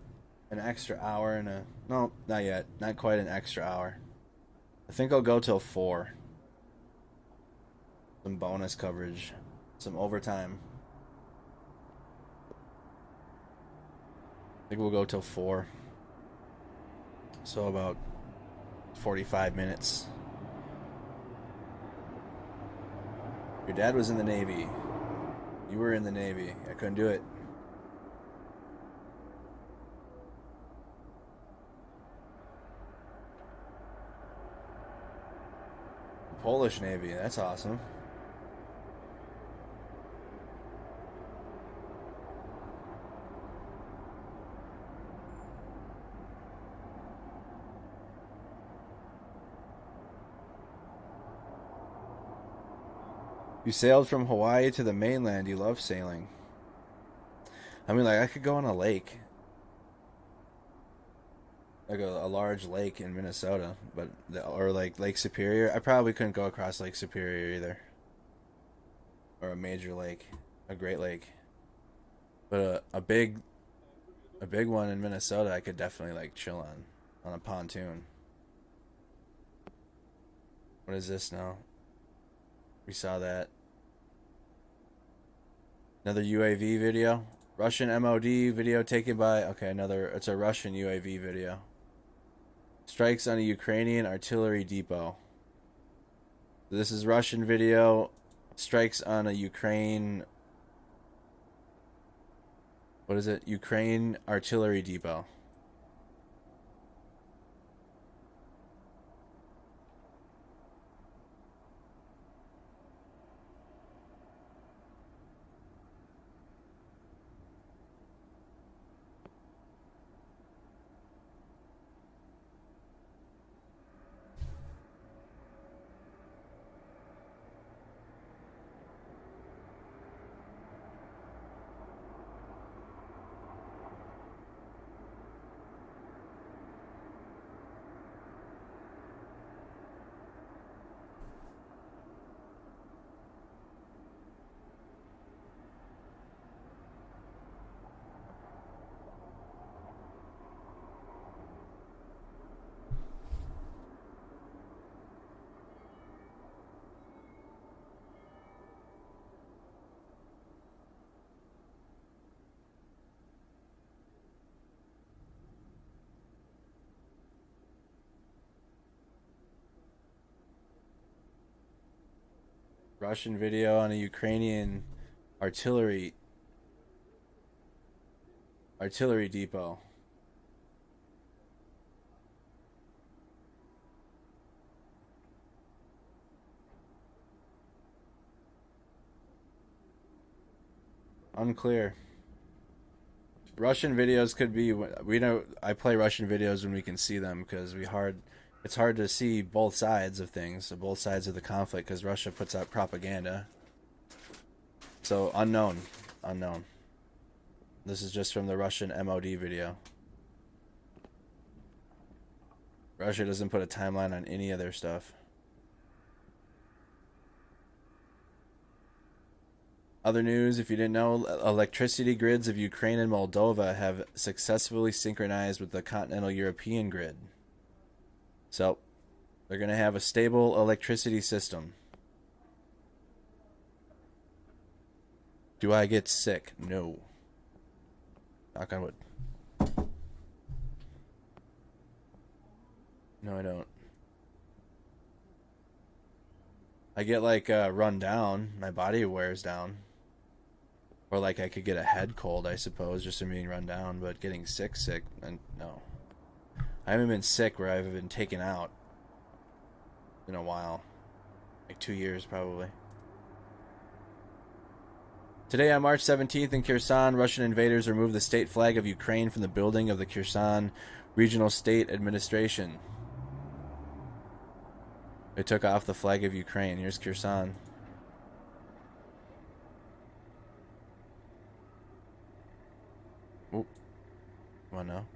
Speaker 1: an extra hour and a... No, not yet. Not quite an extra hour. I think I'll go till 4. Some bonus coverage. Some overtime. I think we'll go till 4. So about 45 minutes. Your dad was in the Navy. You were in the Navy. I couldn't do it. Polish Navy. That's awesome. You sailed from Hawaii to the mainland. You love sailing. I mean, like, I could go on a lake. Like a large lake in Minnesota. Or like Lake Superior. I probably couldn't go across Lake Superior either. Or a major lake. A Great Lake. But a big one in Minnesota I could definitely like chill on a pontoon. What is this now? We saw that. Another UAV video. Russian MOD video taken by... Okay, it's a Russian UAV video. Strikes on a Ukrainian artillery depot. This is Russian video. Strikes on a Ukraine... What is it? Ukraine artillery depot. Russian video on a Ukrainian artillery depot. Unclear. Russian videos could be... We know I play Russian videos when we can see them because it's hard to see both sides of things, so both sides of the conflict, because Russia puts out propaganda. So, unknown. This is just from the Russian MOD video. Russia doesn't put a timeline on any of their stuff. Other news, if you didn't know, electricity grids of Ukraine and Moldova have successfully synchronized with the continental European grid. So, they're going to have a stable electricity system. Do I get sick? No. Knock on wood. No, I don't. I get like run down. My body wears down. Or like I could get a head cold, I suppose, just from being run down. But getting sick, and no. I haven't been sick where I've been taken out in a while. Like 2 years, probably. Today on March 17th in Kherson, Russian invaders removed the state flag of Ukraine from the building of the Kherson Regional State Administration. They took off the flag of Ukraine. Here's Kherson. Come on now.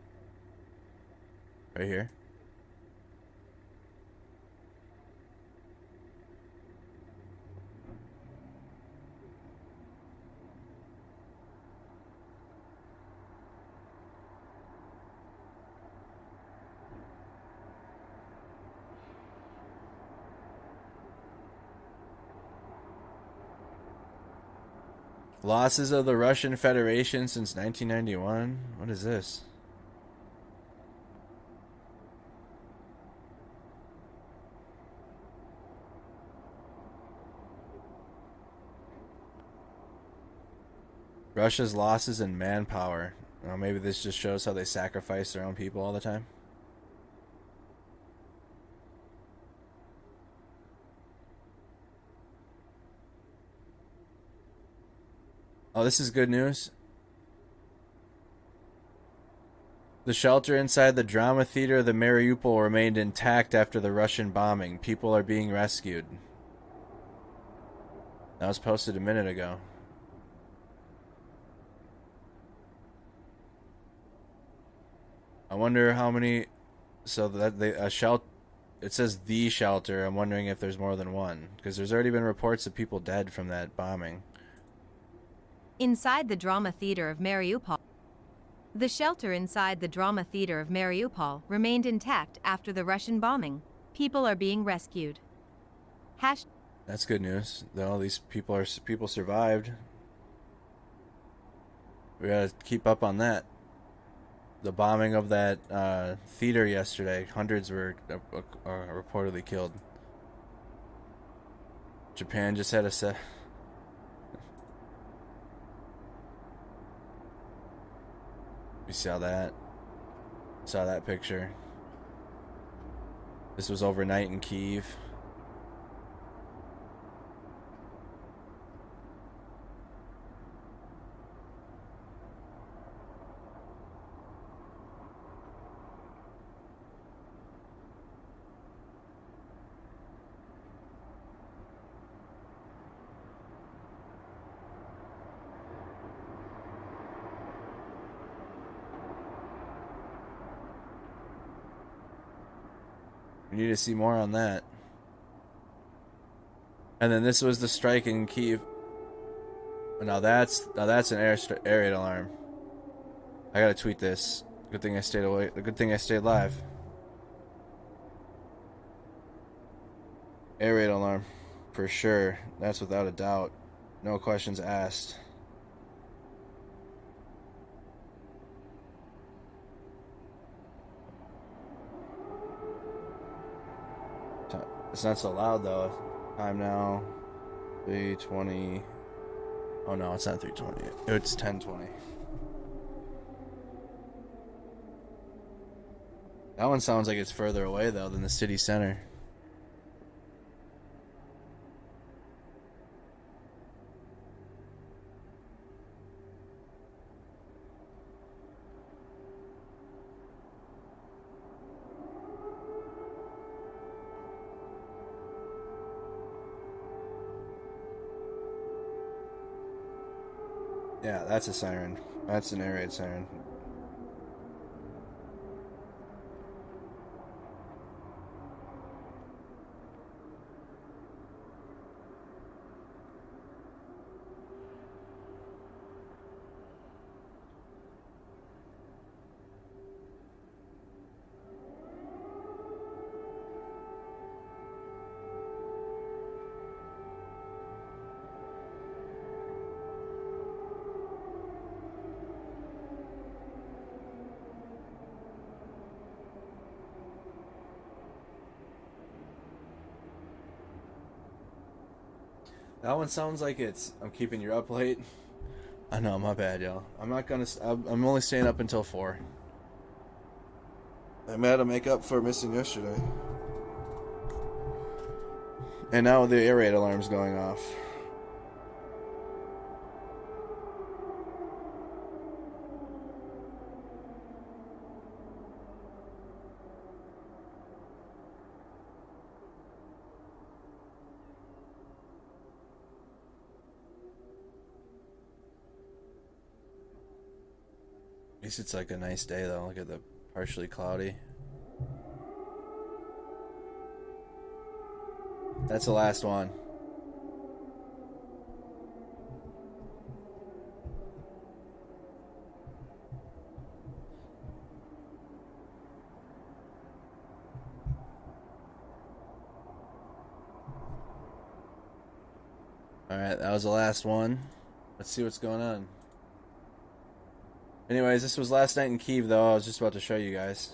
Speaker 1: Right here. Losses of the Russian Federation since 1991? What is this? Russia's losses in manpower. Well, maybe this just shows how they sacrifice their own people all the time. Oh, this is good news. The shelter inside the drama theater of the Mariupol remained intact after the Russian bombing. People are being rescued. That was posted a minute ago. I wonder how many. So that a shelter. It says the shelter. I'm wondering if there's more than one, because there's already been reports of people dead from that bombing.
Speaker 3: Inside the drama theater of Mariupol. The shelter inside the drama theater of Mariupol remained intact after the Russian bombing. People are being rescued.
Speaker 1: That's good news. That all these people survived. We gotta keep up on that. The bombing of that theater yesterday, hundreds were reportedly killed. Japan just had a set. You saw that? Saw that picture? This was overnight in Kyiv. We need to see more on that. And then this was the strike in Kyiv. Now that's an air raid alarm. I gotta tweet this. Good thing I stayed away. Good thing I stayed live. Air raid alarm, for sure. That's without a doubt. No questions asked. It's not so loud though. Time now, 3:20. Oh no, it's not 3:20. It's 10:20. That one sounds like it's further away though than the city center. Yeah, that's a siren. That's an air raid siren. That one sounds like it's. I'm keeping you up late. I know, my bad, y'all. I'm not gonna. I'm only staying up until 4. I'm mad to make up for missing yesterday. And now the air raid alarm's going off. At least it's like a nice day though. Look at the partially cloudy. That's the last one. Alright, that was the last one. Let's see what's going on. Anyways, this was last night in Kyiv, though. I was just about to show you guys.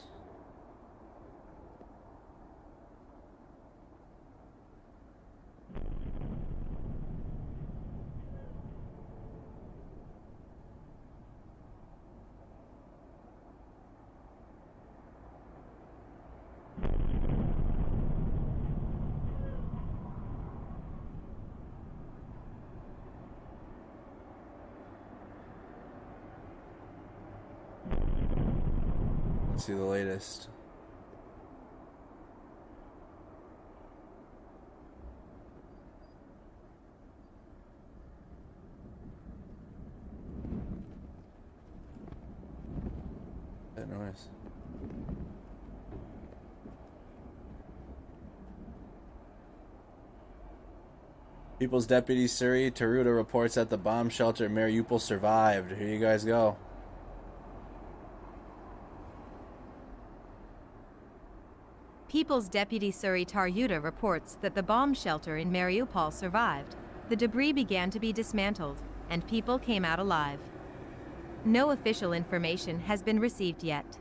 Speaker 1: Let's see the latest. That noise. People's Deputy Suri Taruta reports that the bomb shelter in Mariupol survived. Here you guys go.
Speaker 3: People's Deputy Suri Taruta reports that the bomb shelter in Mariupol survived. The debris began to be dismantled, and people came out alive. No official information has been received yet.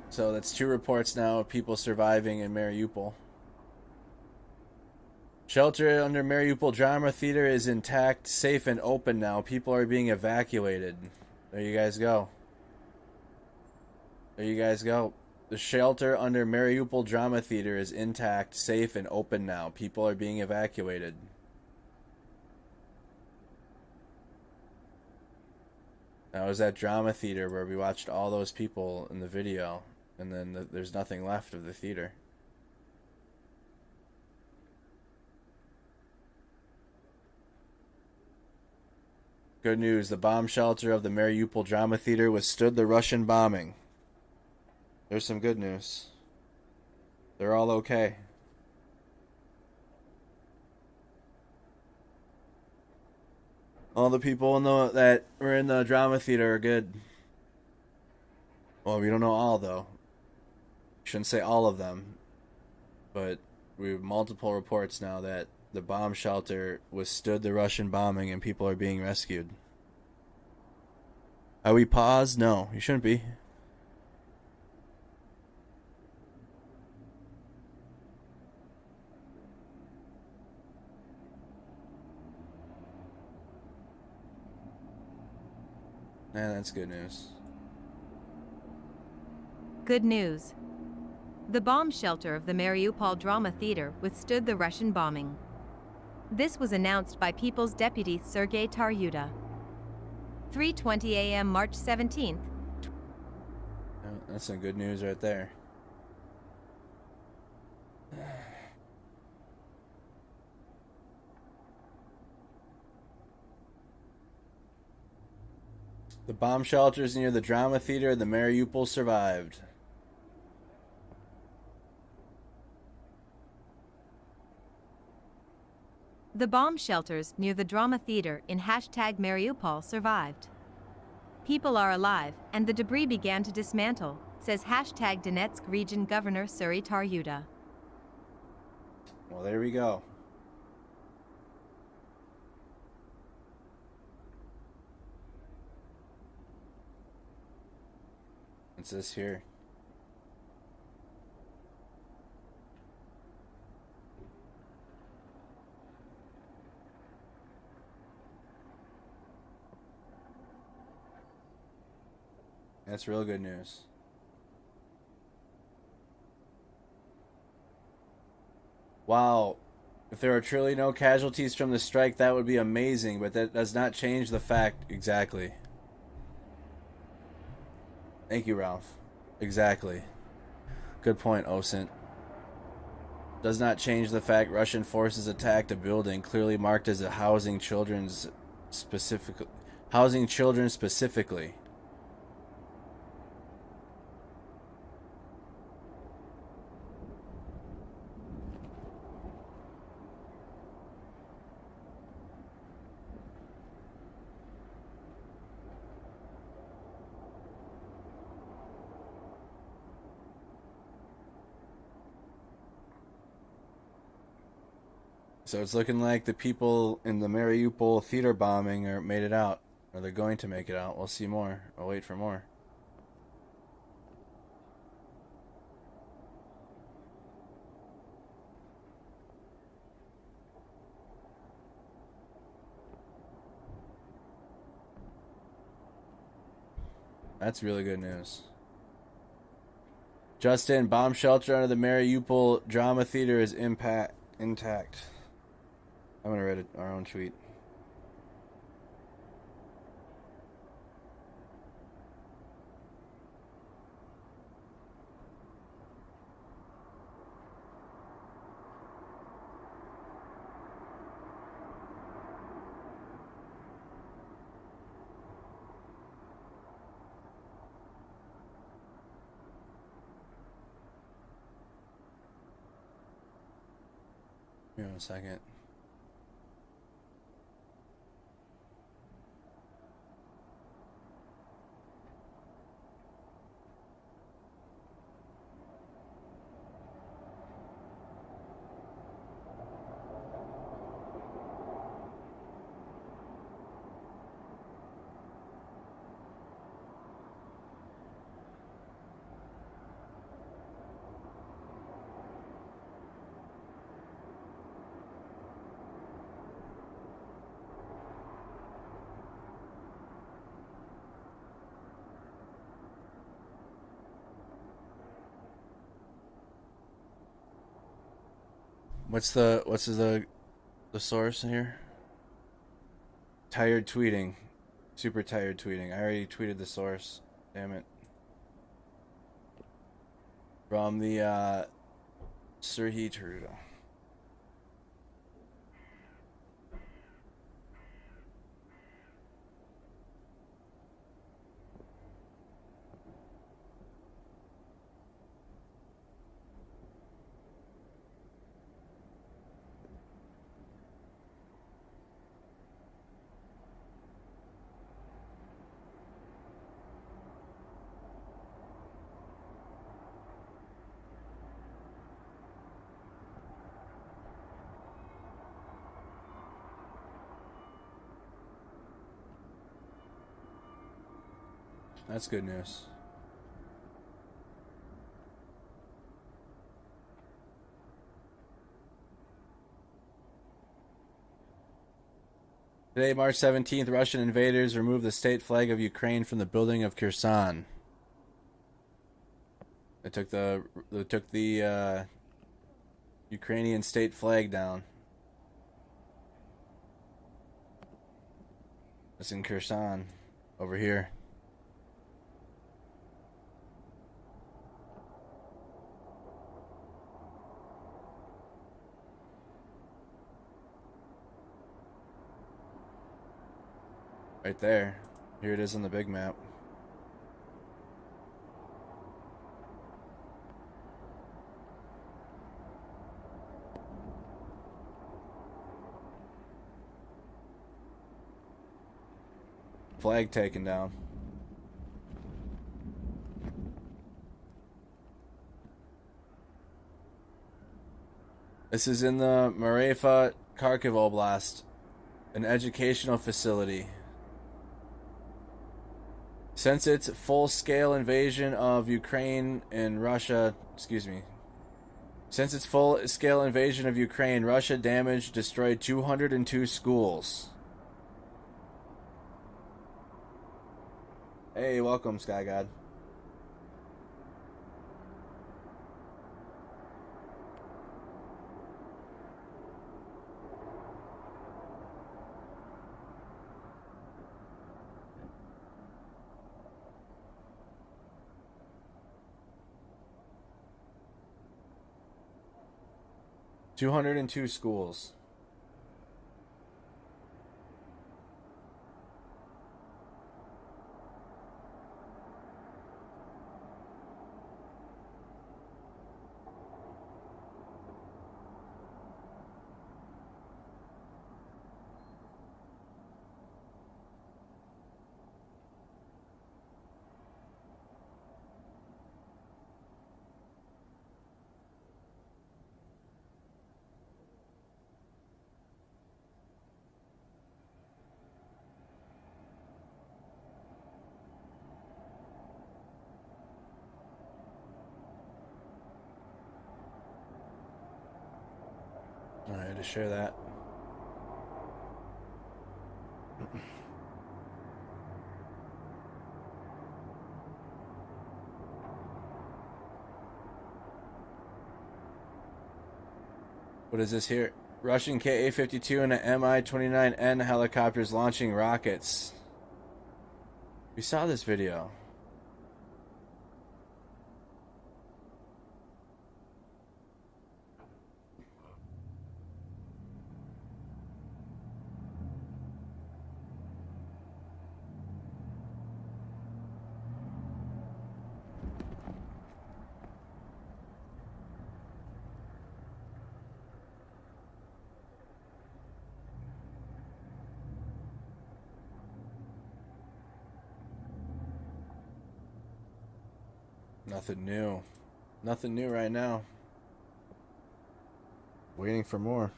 Speaker 1: So that's 2 reports now of people surviving in Mariupol. Shelter under Mariupol Drama Theater is intact, safe, and open now. People are being evacuated. There you guys go. There you guys go. The shelter under Mariupol Drama Theater is intact, safe, and open now. People are being evacuated. That was that drama theater where we watched all those people in the video, and then there's nothing left of the theater. Good news, the bomb shelter of the Mariupol Drama Theater withstood the Russian bombing. There's some good news. They're all okay. All the people that were in the drama theater are good. Well, we don't know all, though. Shouldn't say all of them. But we have multiple reports now that the bomb shelter withstood the Russian bombing and people are being rescued. Are we paused? No, you shouldn't be. Yeah, that's good news.
Speaker 3: Good news. The bomb shelter of the Mariupol Drama Theater withstood the Russian bombing. This was announced by People's Deputy Sergei Taruta. 3:20 a.m. March 17th.
Speaker 1: That's some good news right there. The bomb shelters near the drama theater in the Mariupol survived.
Speaker 3: The bomb shelters near the drama theater in #Mariupol survived. People are alive, and the debris began to dismantle, says #Donetsk Region Governor Suri Taruta.
Speaker 1: Well, there we go. What's this here? That's real good news. Wow. If there are truly no casualties from the strike, that would be amazing, but that does not change the fact exactly. Thank you, Ralph. Exactly. Good point, Osint. Does not change the fact Russian forces attacked a building clearly marked as a housing children specifically. So it's looking like the people in the Mariupol theater bombing are made it out. Or they're going to make it out. We'll see more. I'll wait for more. That's really good news. Justin, bomb shelter under the Mariupol drama theater is intact. I'm gonna read our own tweet. Here in a second. What's the source here? Tired tweeting. Super tired tweeting. I already tweeted the source. Damn it. From the Sirhi Trudeau. That's good news. Today, March 17th, Russian invaders removed the state flag of Ukraine from the building of Kherson. They took the Ukrainian state flag down. It's in Kherson, over here. Right there. Here it is on the big map. Flag taken down. This is in the Mariupol, Kharkiv Oblast, an educational facility. Since its full-scale invasion of Ukraine and Russia, Since its full-scale invasion of Ukraine, Russia destroyed 202 schools. Hey, welcome, Sky God. $202 schools. Alright, to share that. What is this here? Russian Ka-52 and an Mi-29N helicopters launching rockets. We saw this video. Nothing new. Nothing new right now. Waiting for more.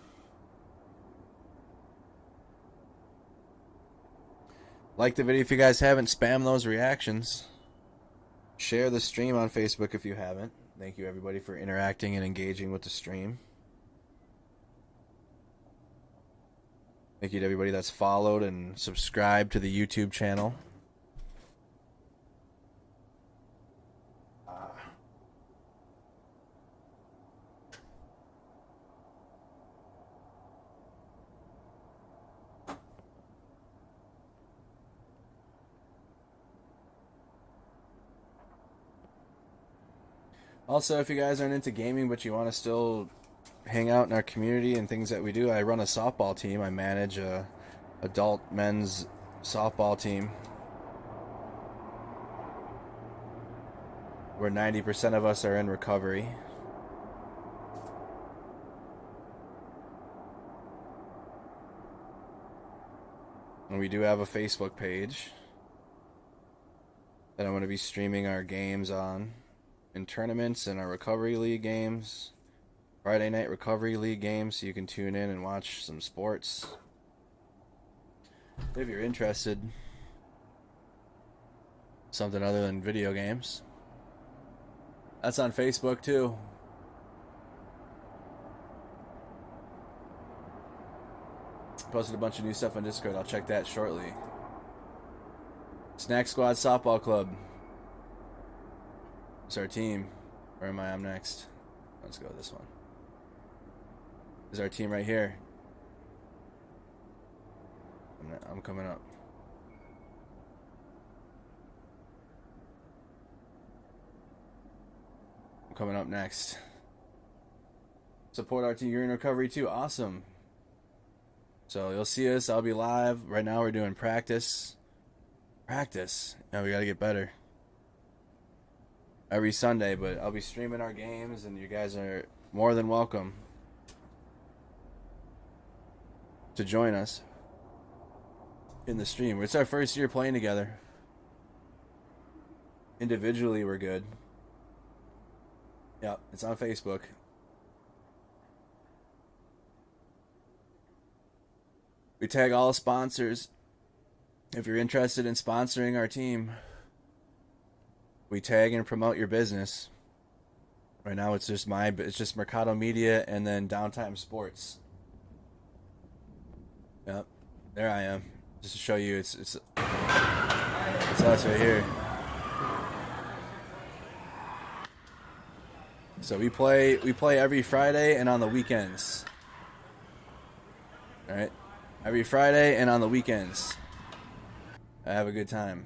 Speaker 1: Like the video if you guys haven't. Spam those reactions. Share the stream on Facebook if you haven't. Thank you everybody for interacting and engaging with the stream. Thank you to everybody that's followed and subscribed to the YouTube channel. Also, if you guys aren't into gaming but you want to still hang out in our community and things that we do, I run a softball team. I manage a adult men's softball team where 90% of us are in recovery. And we do have a Facebook page that I'm going to be streaming our games on. In tournaments and our recovery league games, Friday night recovery league games, so you can tune in and watch some sports if you're interested. Something other than video games. That's on Facebook too. Posted a bunch of new stuff on Discord. I'll check that shortly. Snack Squad Softball Club. It's our team. Where am I? I'm next. Let's go with this one. This is our team right here. I'm coming up. I'm coming up next. Support our team. You're in recovery too. Awesome. So you'll see us. I'll be live. Right now we're doing practice. Practice. Now we gotta get better. Every Sunday, but I'll be streaming our games and you guys are more than welcome to join us in the stream. It's our first year playing together. Individually we're good. Yep, it's on Facebook. We tag all sponsors. If you're interested in sponsoring our team, we tag and promote your business. Right now it's just Mercado Media and then Downtime Sports. Yep, there I am. Just to show you, it's us right here. So we play every Friday and on the weekends. All right, every Friday and on the weekends. I have a good time.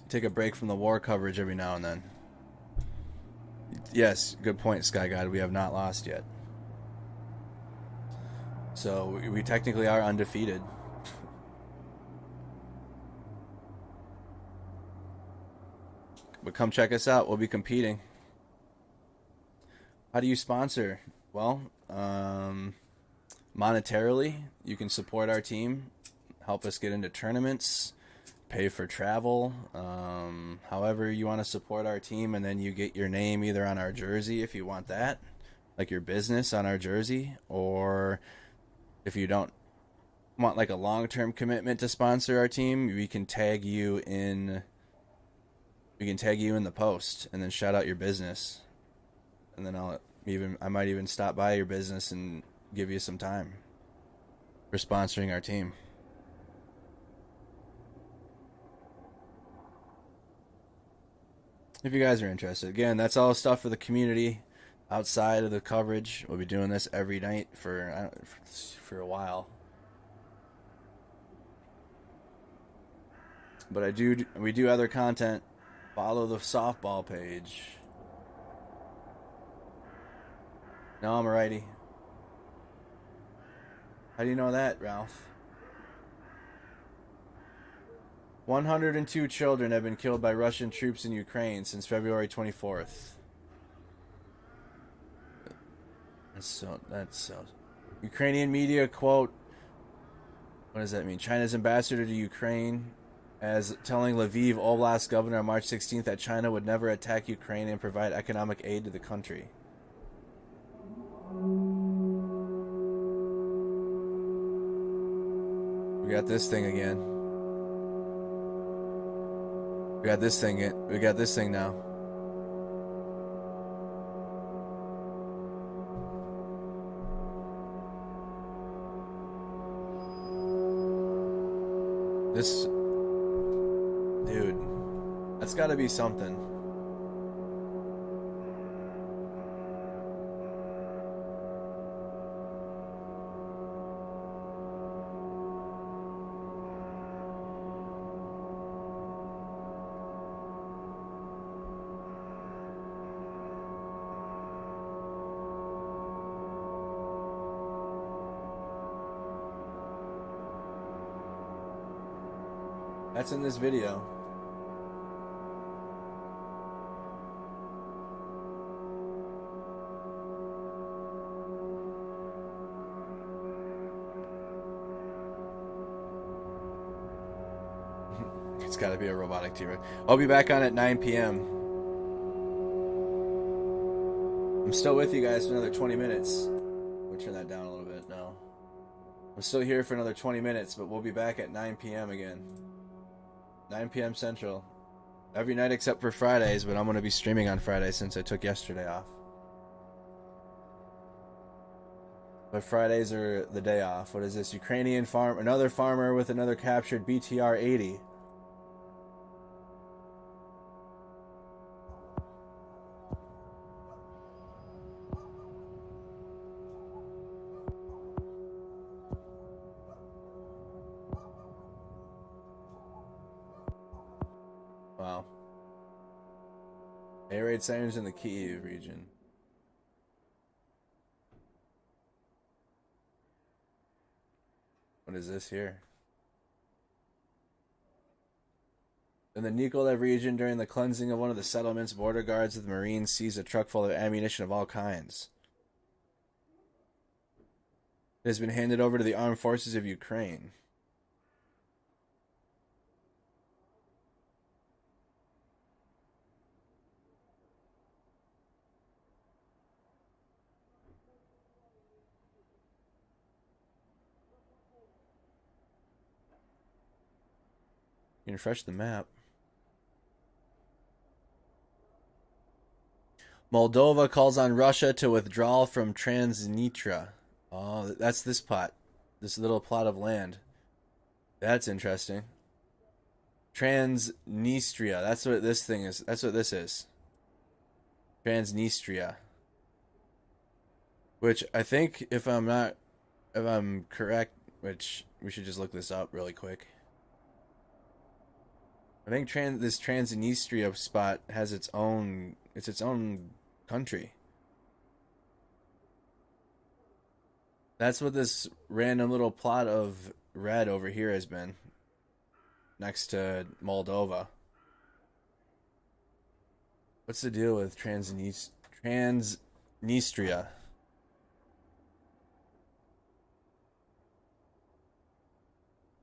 Speaker 1: Take a break from the war coverage every now and then. Yes, good point, Sky God. We have not lost yet. So we technically are undefeated. But come check us out. We'll be competing. How do you sponsor? Well, monetarily, you can support our team, help us get into tournaments, pay for travel, however you want to support our team, and then you get your name either on our jersey if you want that, like your business on our jersey, or if you don't want like a long-term commitment to sponsor our team, we can tag you in the post and then shout out your business, and then I might even stop by your business and give you some time for sponsoring our team. If you guys are interested. Again, that's all stuff for the community outside of the coverage. We'll be doing this every night for a while. But we do other content. Follow the softball page. No, I'm a righty. How do you know that, Ralph? 102 children have been killed by Russian troops in Ukraine since February 24th. That's so. Ukrainian media quote, what does that mean? China's ambassador to Ukraine as telling Lviv Oblast governor on March 16th that China would never attack Ukraine and provide economic aid to the country. We got this thing again. We got this thing now. This dude, that's got to be something. That's in this video. It's got to be a robotic T-Rex. I'll be back on at 9 p.m. I'm still with you guys for another 20 minutes. We'll turn that down a little bit now. I'm still here for another 20 minutes, but we'll be back at 9 p.m. again. 9 p.m. Central. Every night except for Fridays, but I'm going to be streaming on Friday since I took yesterday off. But Fridays are the day off. What is this? Ukrainian farm. Another farmer with another captured BTR-80. Wow. Air raid sirens in the Kyiv region. What is this here? In the Nikolaev region, during the cleansing of one of the settlements, border guards of the Marines seized a truck full of ammunition of all kinds. It has been handed over to the armed forces of Ukraine. You can refresh the map. Moldova calls on Russia to withdraw from Transnistria. Oh, that's this plot. This little plot of land. That's interesting. Transnistria. That's what this thing is. That's what this is. Transnistria. Which I think, if I'm correct, which we should just look this up really quick. I think this Transnistria spot has its own country. That's what this random little plot of red over here has been. Next to Moldova. What's the deal with Transnistria?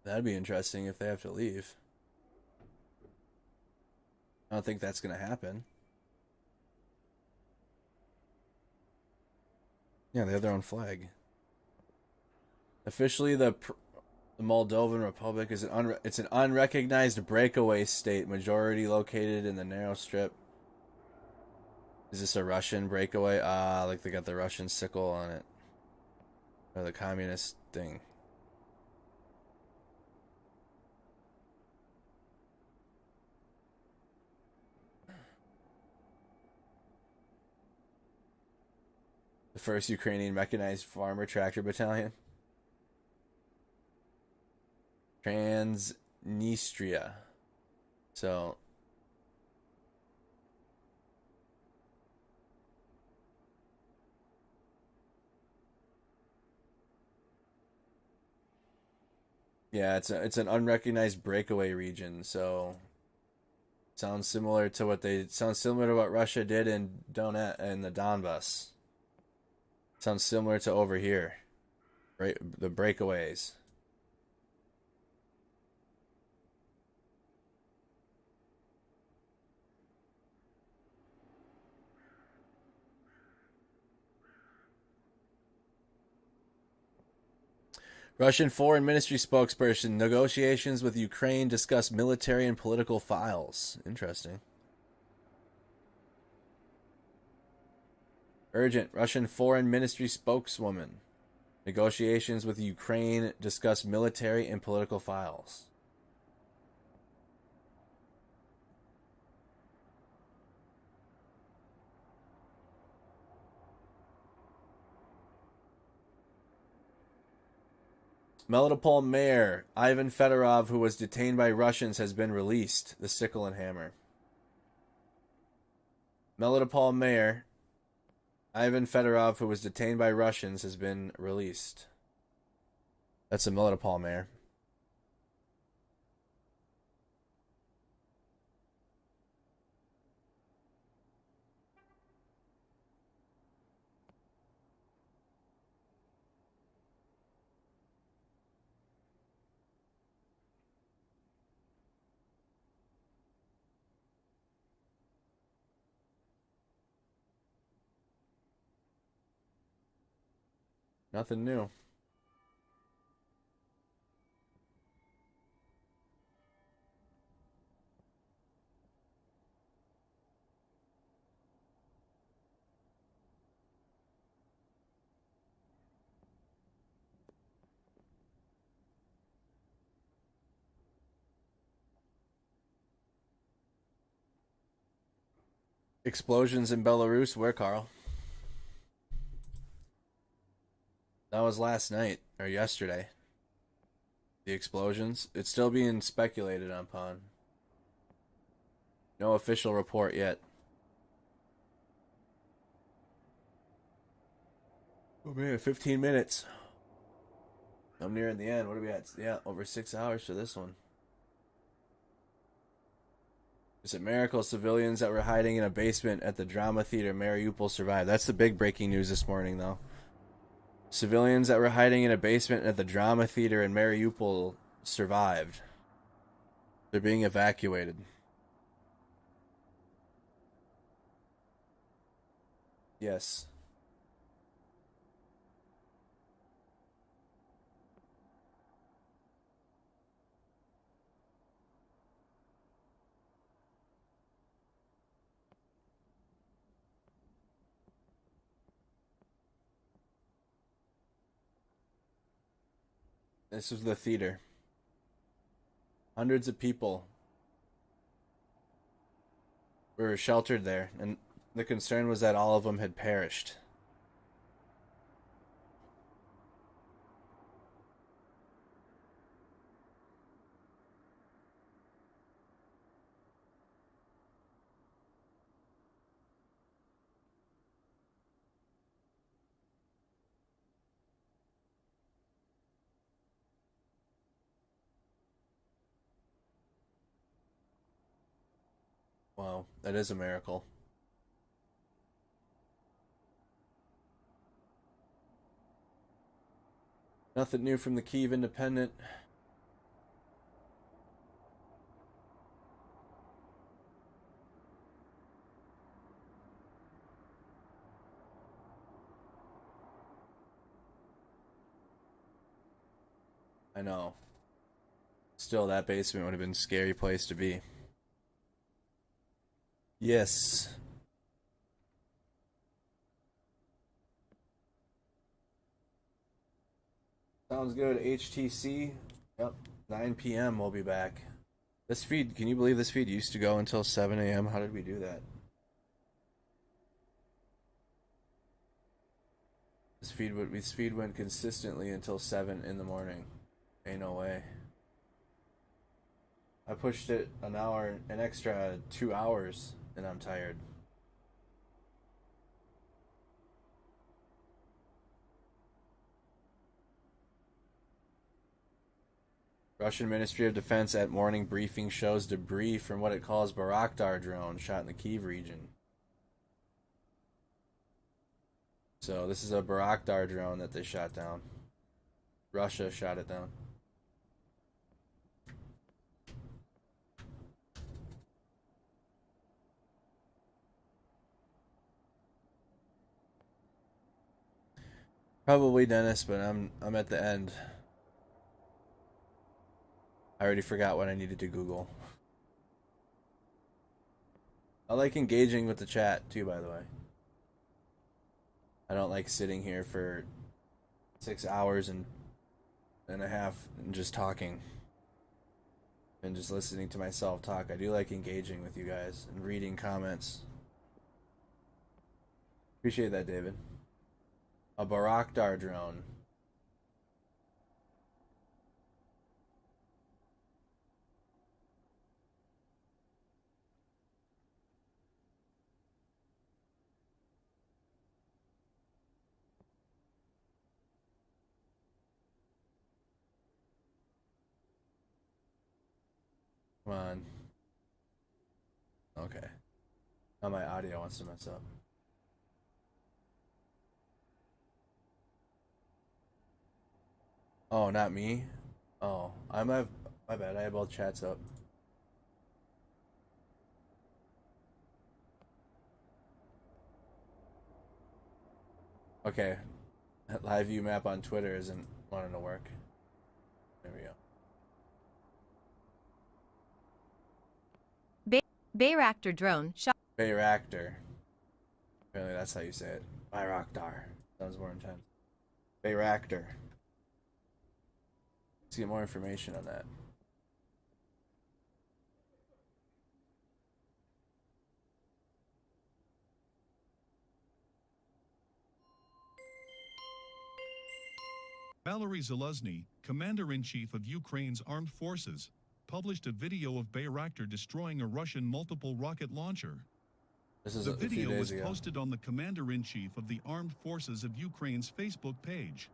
Speaker 1: That'd be interesting if they have to leave. I don't think that's going to happen. Yeah, they have their own flag. Officially, the Moldovan Republic is it's an unrecognized breakaway state, majority located in the narrow strip. Is this a Russian breakaway? Ah, like they got the Russian sickle on it. Or the communist thing. The first Ukrainian mechanized farmer tractor battalion. Transnistria. So yeah, it's an unrecognized breakaway region, so sounds similar to what Russia did in Donetsk and the Donbas. Sounds similar to over here. Right, the breakaways. Russian Foreign Ministry spokesperson, negotiations with Ukraine discuss military and political files. Interesting. Urgent. Russian Foreign Ministry spokeswoman. Negotiations with Ukraine discuss military and political files. Melitopol mayor Ivan Fedorov, who was detained by Russians, has been released. The sickle and hammer. Melitopol mayor Ivan Fedorov, who was detained by Russians, has been released. That's a Melitopol mayor. Nothing new. Explosions in Belarus. Where, Carl? That was last night or yesterday. The explosions. It's still being speculated upon. No official report yet. Oh man, 15 minutes. I'm nearing the end. What are we at? Yeah, over 6 hours for this one. It's a miracle civilians that were hiding in a basement at the drama theater Mariupol survived. That's the big breaking news this morning, though. Civilians that were hiding in a basement at the drama theater in Mariupol survived. They're being evacuated. Yes. This was the theater. Hundreds of people were sheltered there, and the concern was that all of them had perished. Wow, that is a miracle. Nothing new from the Kyiv Independent. I know. Still, that basement would have been a scary place to be. Yes. Sounds good. HTC. Yep. 9 p.m. we'll be back. This feed, can you believe this feed used to go until 7 a.m.? How did we do that? This feed went consistently until 7 in the morning. Ain't no way. I pushed it an extra 2 hours, and I'm tired. Russian Ministry of Defense at morning briefing shows debris from what it calls Bayraktar drone shot in the Kyiv region. So this is a Bayraktar drone that they shot down. Russia shot it down. Probably, Dennis, but I'm at the end. I already forgot what I needed to Google. I like engaging with the chat too, by the way. I don't like sitting here for 6 hours and a half and just talking and just listening to myself talk. I do like engaging with you guys and reading comments. Appreciate that, David. A Bayraktar drone. Come on. Okay. Now my audio wants to mess up. Oh, not me? Oh, my bad. I have both chats up. Okay. That live view map on Twitter isn't wanting to work. There we go.
Speaker 3: Bayraktar drone shot.
Speaker 1: Bayraktar. Apparently that's how you say it. Bayraktar. Sounds more intense. Bayraktar. Let's get more information on that.
Speaker 15: Valery Zelensky, commander-in-chief of Ukraine's armed forces, published a video of Bayraktar destroying a Russian multiple rocket launcher. The video was posted on the commander-in-chief of the armed forces of Ukraine's Facebook page.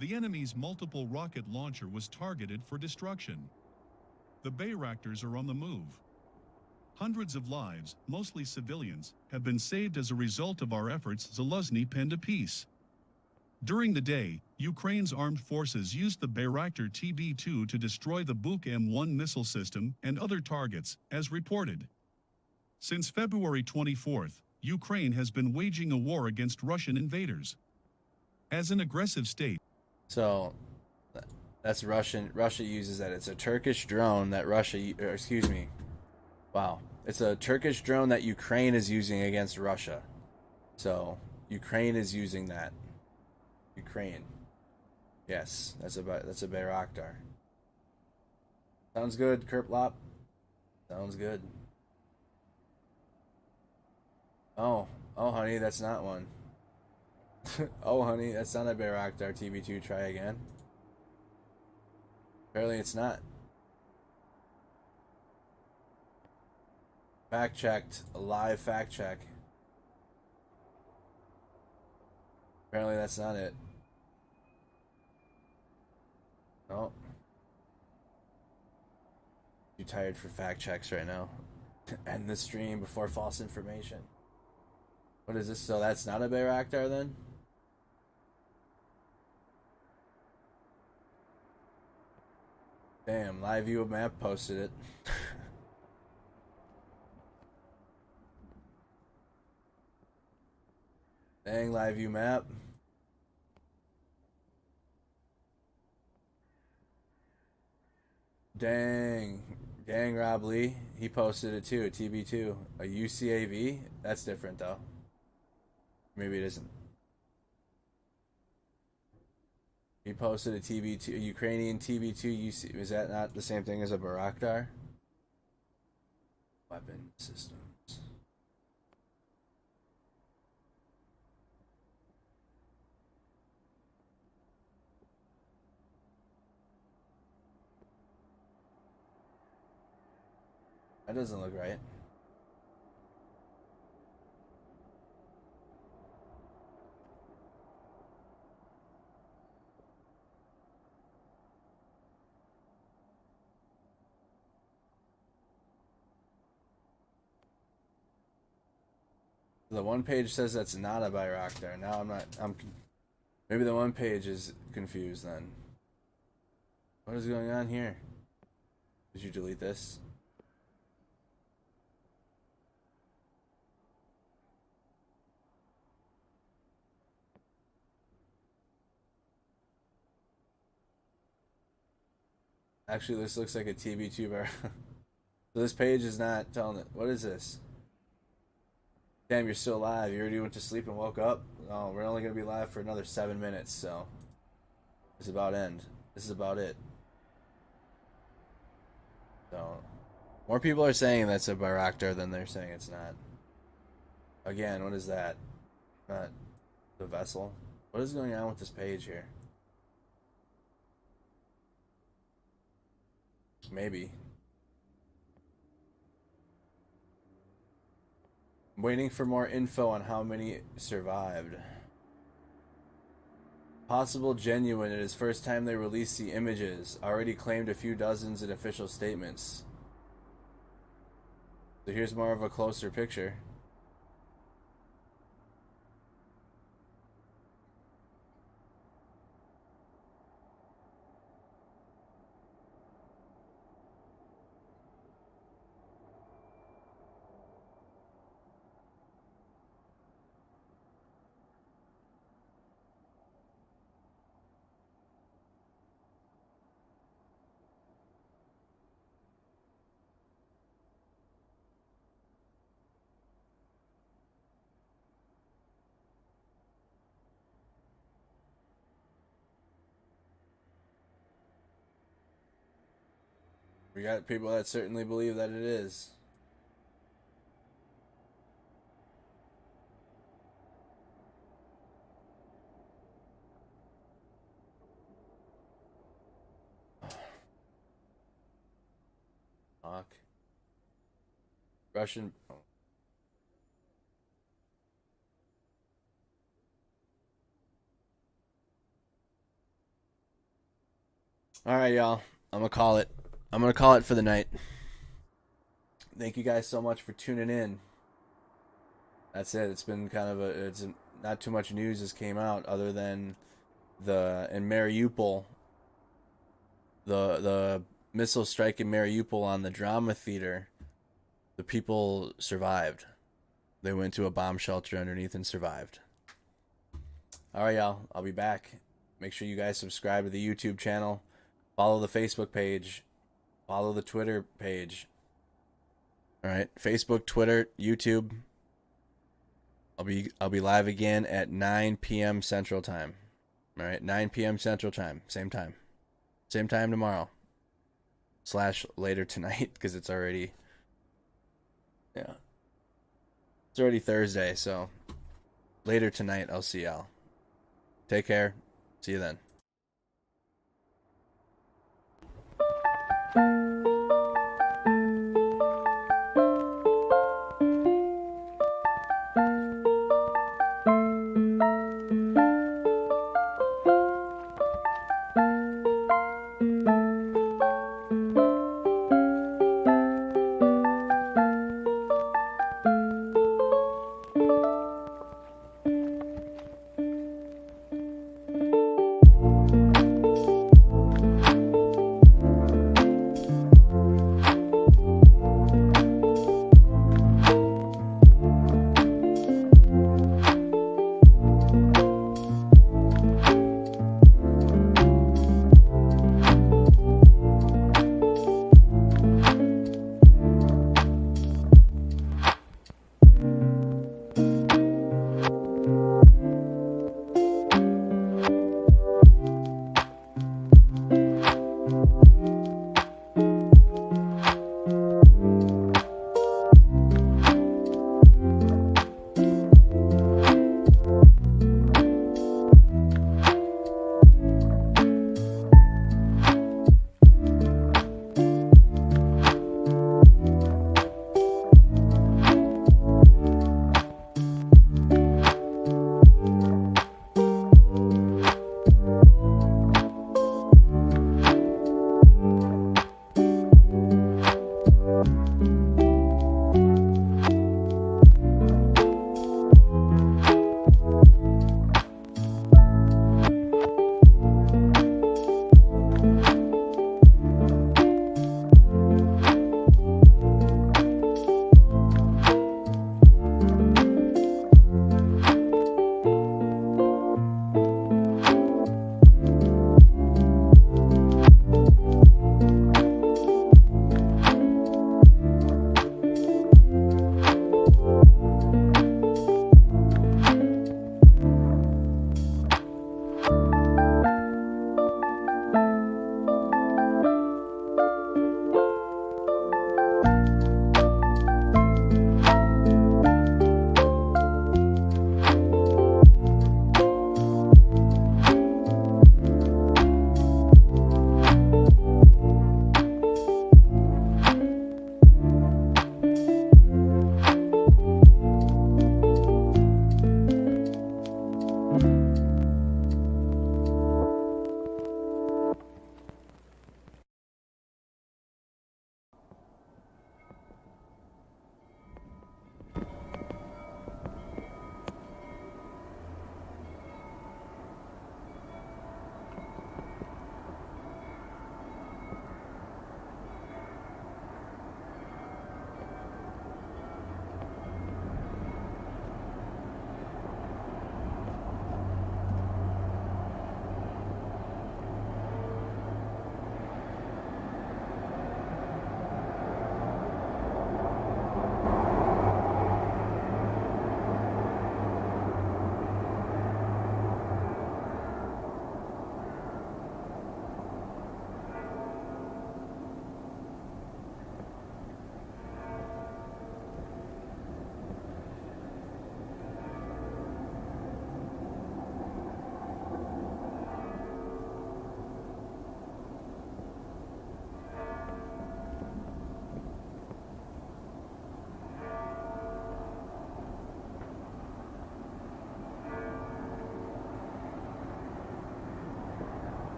Speaker 15: The enemy's multiple rocket launcher was targeted for destruction. The Bayraktars are on the move. Hundreds of lives, mostly civilians, have been saved as a result of our efforts, Zelensky penned a piece. During the day, Ukraine's armed forces used the Bayraktar TB2 to destroy the Buk M1 missile system and other targets, as reported. Since February 24th, Ukraine has been waging a war against Russian invaders. As an aggressive state.
Speaker 1: So, that's Russian. Russia uses that. It's a Turkish drone that Wow. It's a Turkish drone that Ukraine is using against Russia. So, Ukraine is using that. Ukraine. Yes, that's a Bayraktar. Sounds good, Kerplop. Sounds good. Oh, honey, that's not one. Oh, honey, that's not a Bayraktar TB2. Try again. Apparently it's not. Fact checked. A live fact check. Apparently that's not it. No. Too tired for fact checks right now. End the stream before false information. What is this? So that's not a Bayraktar then? Damn, Live View Map posted it. Dang, Live View Map. Dang, Rob Lee. He posted it too, a TB2. A UCAV? That's different though. Maybe it isn't. He posted a TB2, a Ukrainian TB2 UC. Is that not the same thing as a Bayraktar? Weapon systems. That doesn't look right. The one page says that's not a Bayraktar. Now maybe the one page is confused then. What is going on here? Did you delete this? Actually, this looks like a TB2 bar. So this page is not telling it. What is this? Damn, you're still alive. You already went to sleep and woke up? Oh, we're only going to be live for another 7 minutes, so it's about end. This is about it. So, more people are saying that's a Bayraktar than they're saying it's not. Again, what is that? Not the vessel. What is going on with this page here? Maybe. I'm waiting for more info on how many survived. Possible genuine. It is first time they released the images. Already claimed a few dozens in official statements. So here's more of a closer picture. We got people that certainly believe that it is. Fuck. Russian. Oh. All right, y'all. I'm gonna call it. I'm going to call it for the night. Thank you guys so much for tuning in. That's it. It's been kind of it's not too much news has came out other than in Mariupol, the missile strike in Mariupol on the drama theater. The people survived. They went to a bomb shelter underneath and survived. All right, y'all. I'll be back. Make sure you guys subscribe to the YouTube channel. Follow the Facebook page. Follow the Twitter page. All right, Facebook, Twitter, YouTube. I'll be live again at 9 p.m. Central Time. All right, 9 p.m. Central Time. Same time tomorrow. / later tonight because it's already Thursday. So later tonight I'll see y'all. Take care. See you then.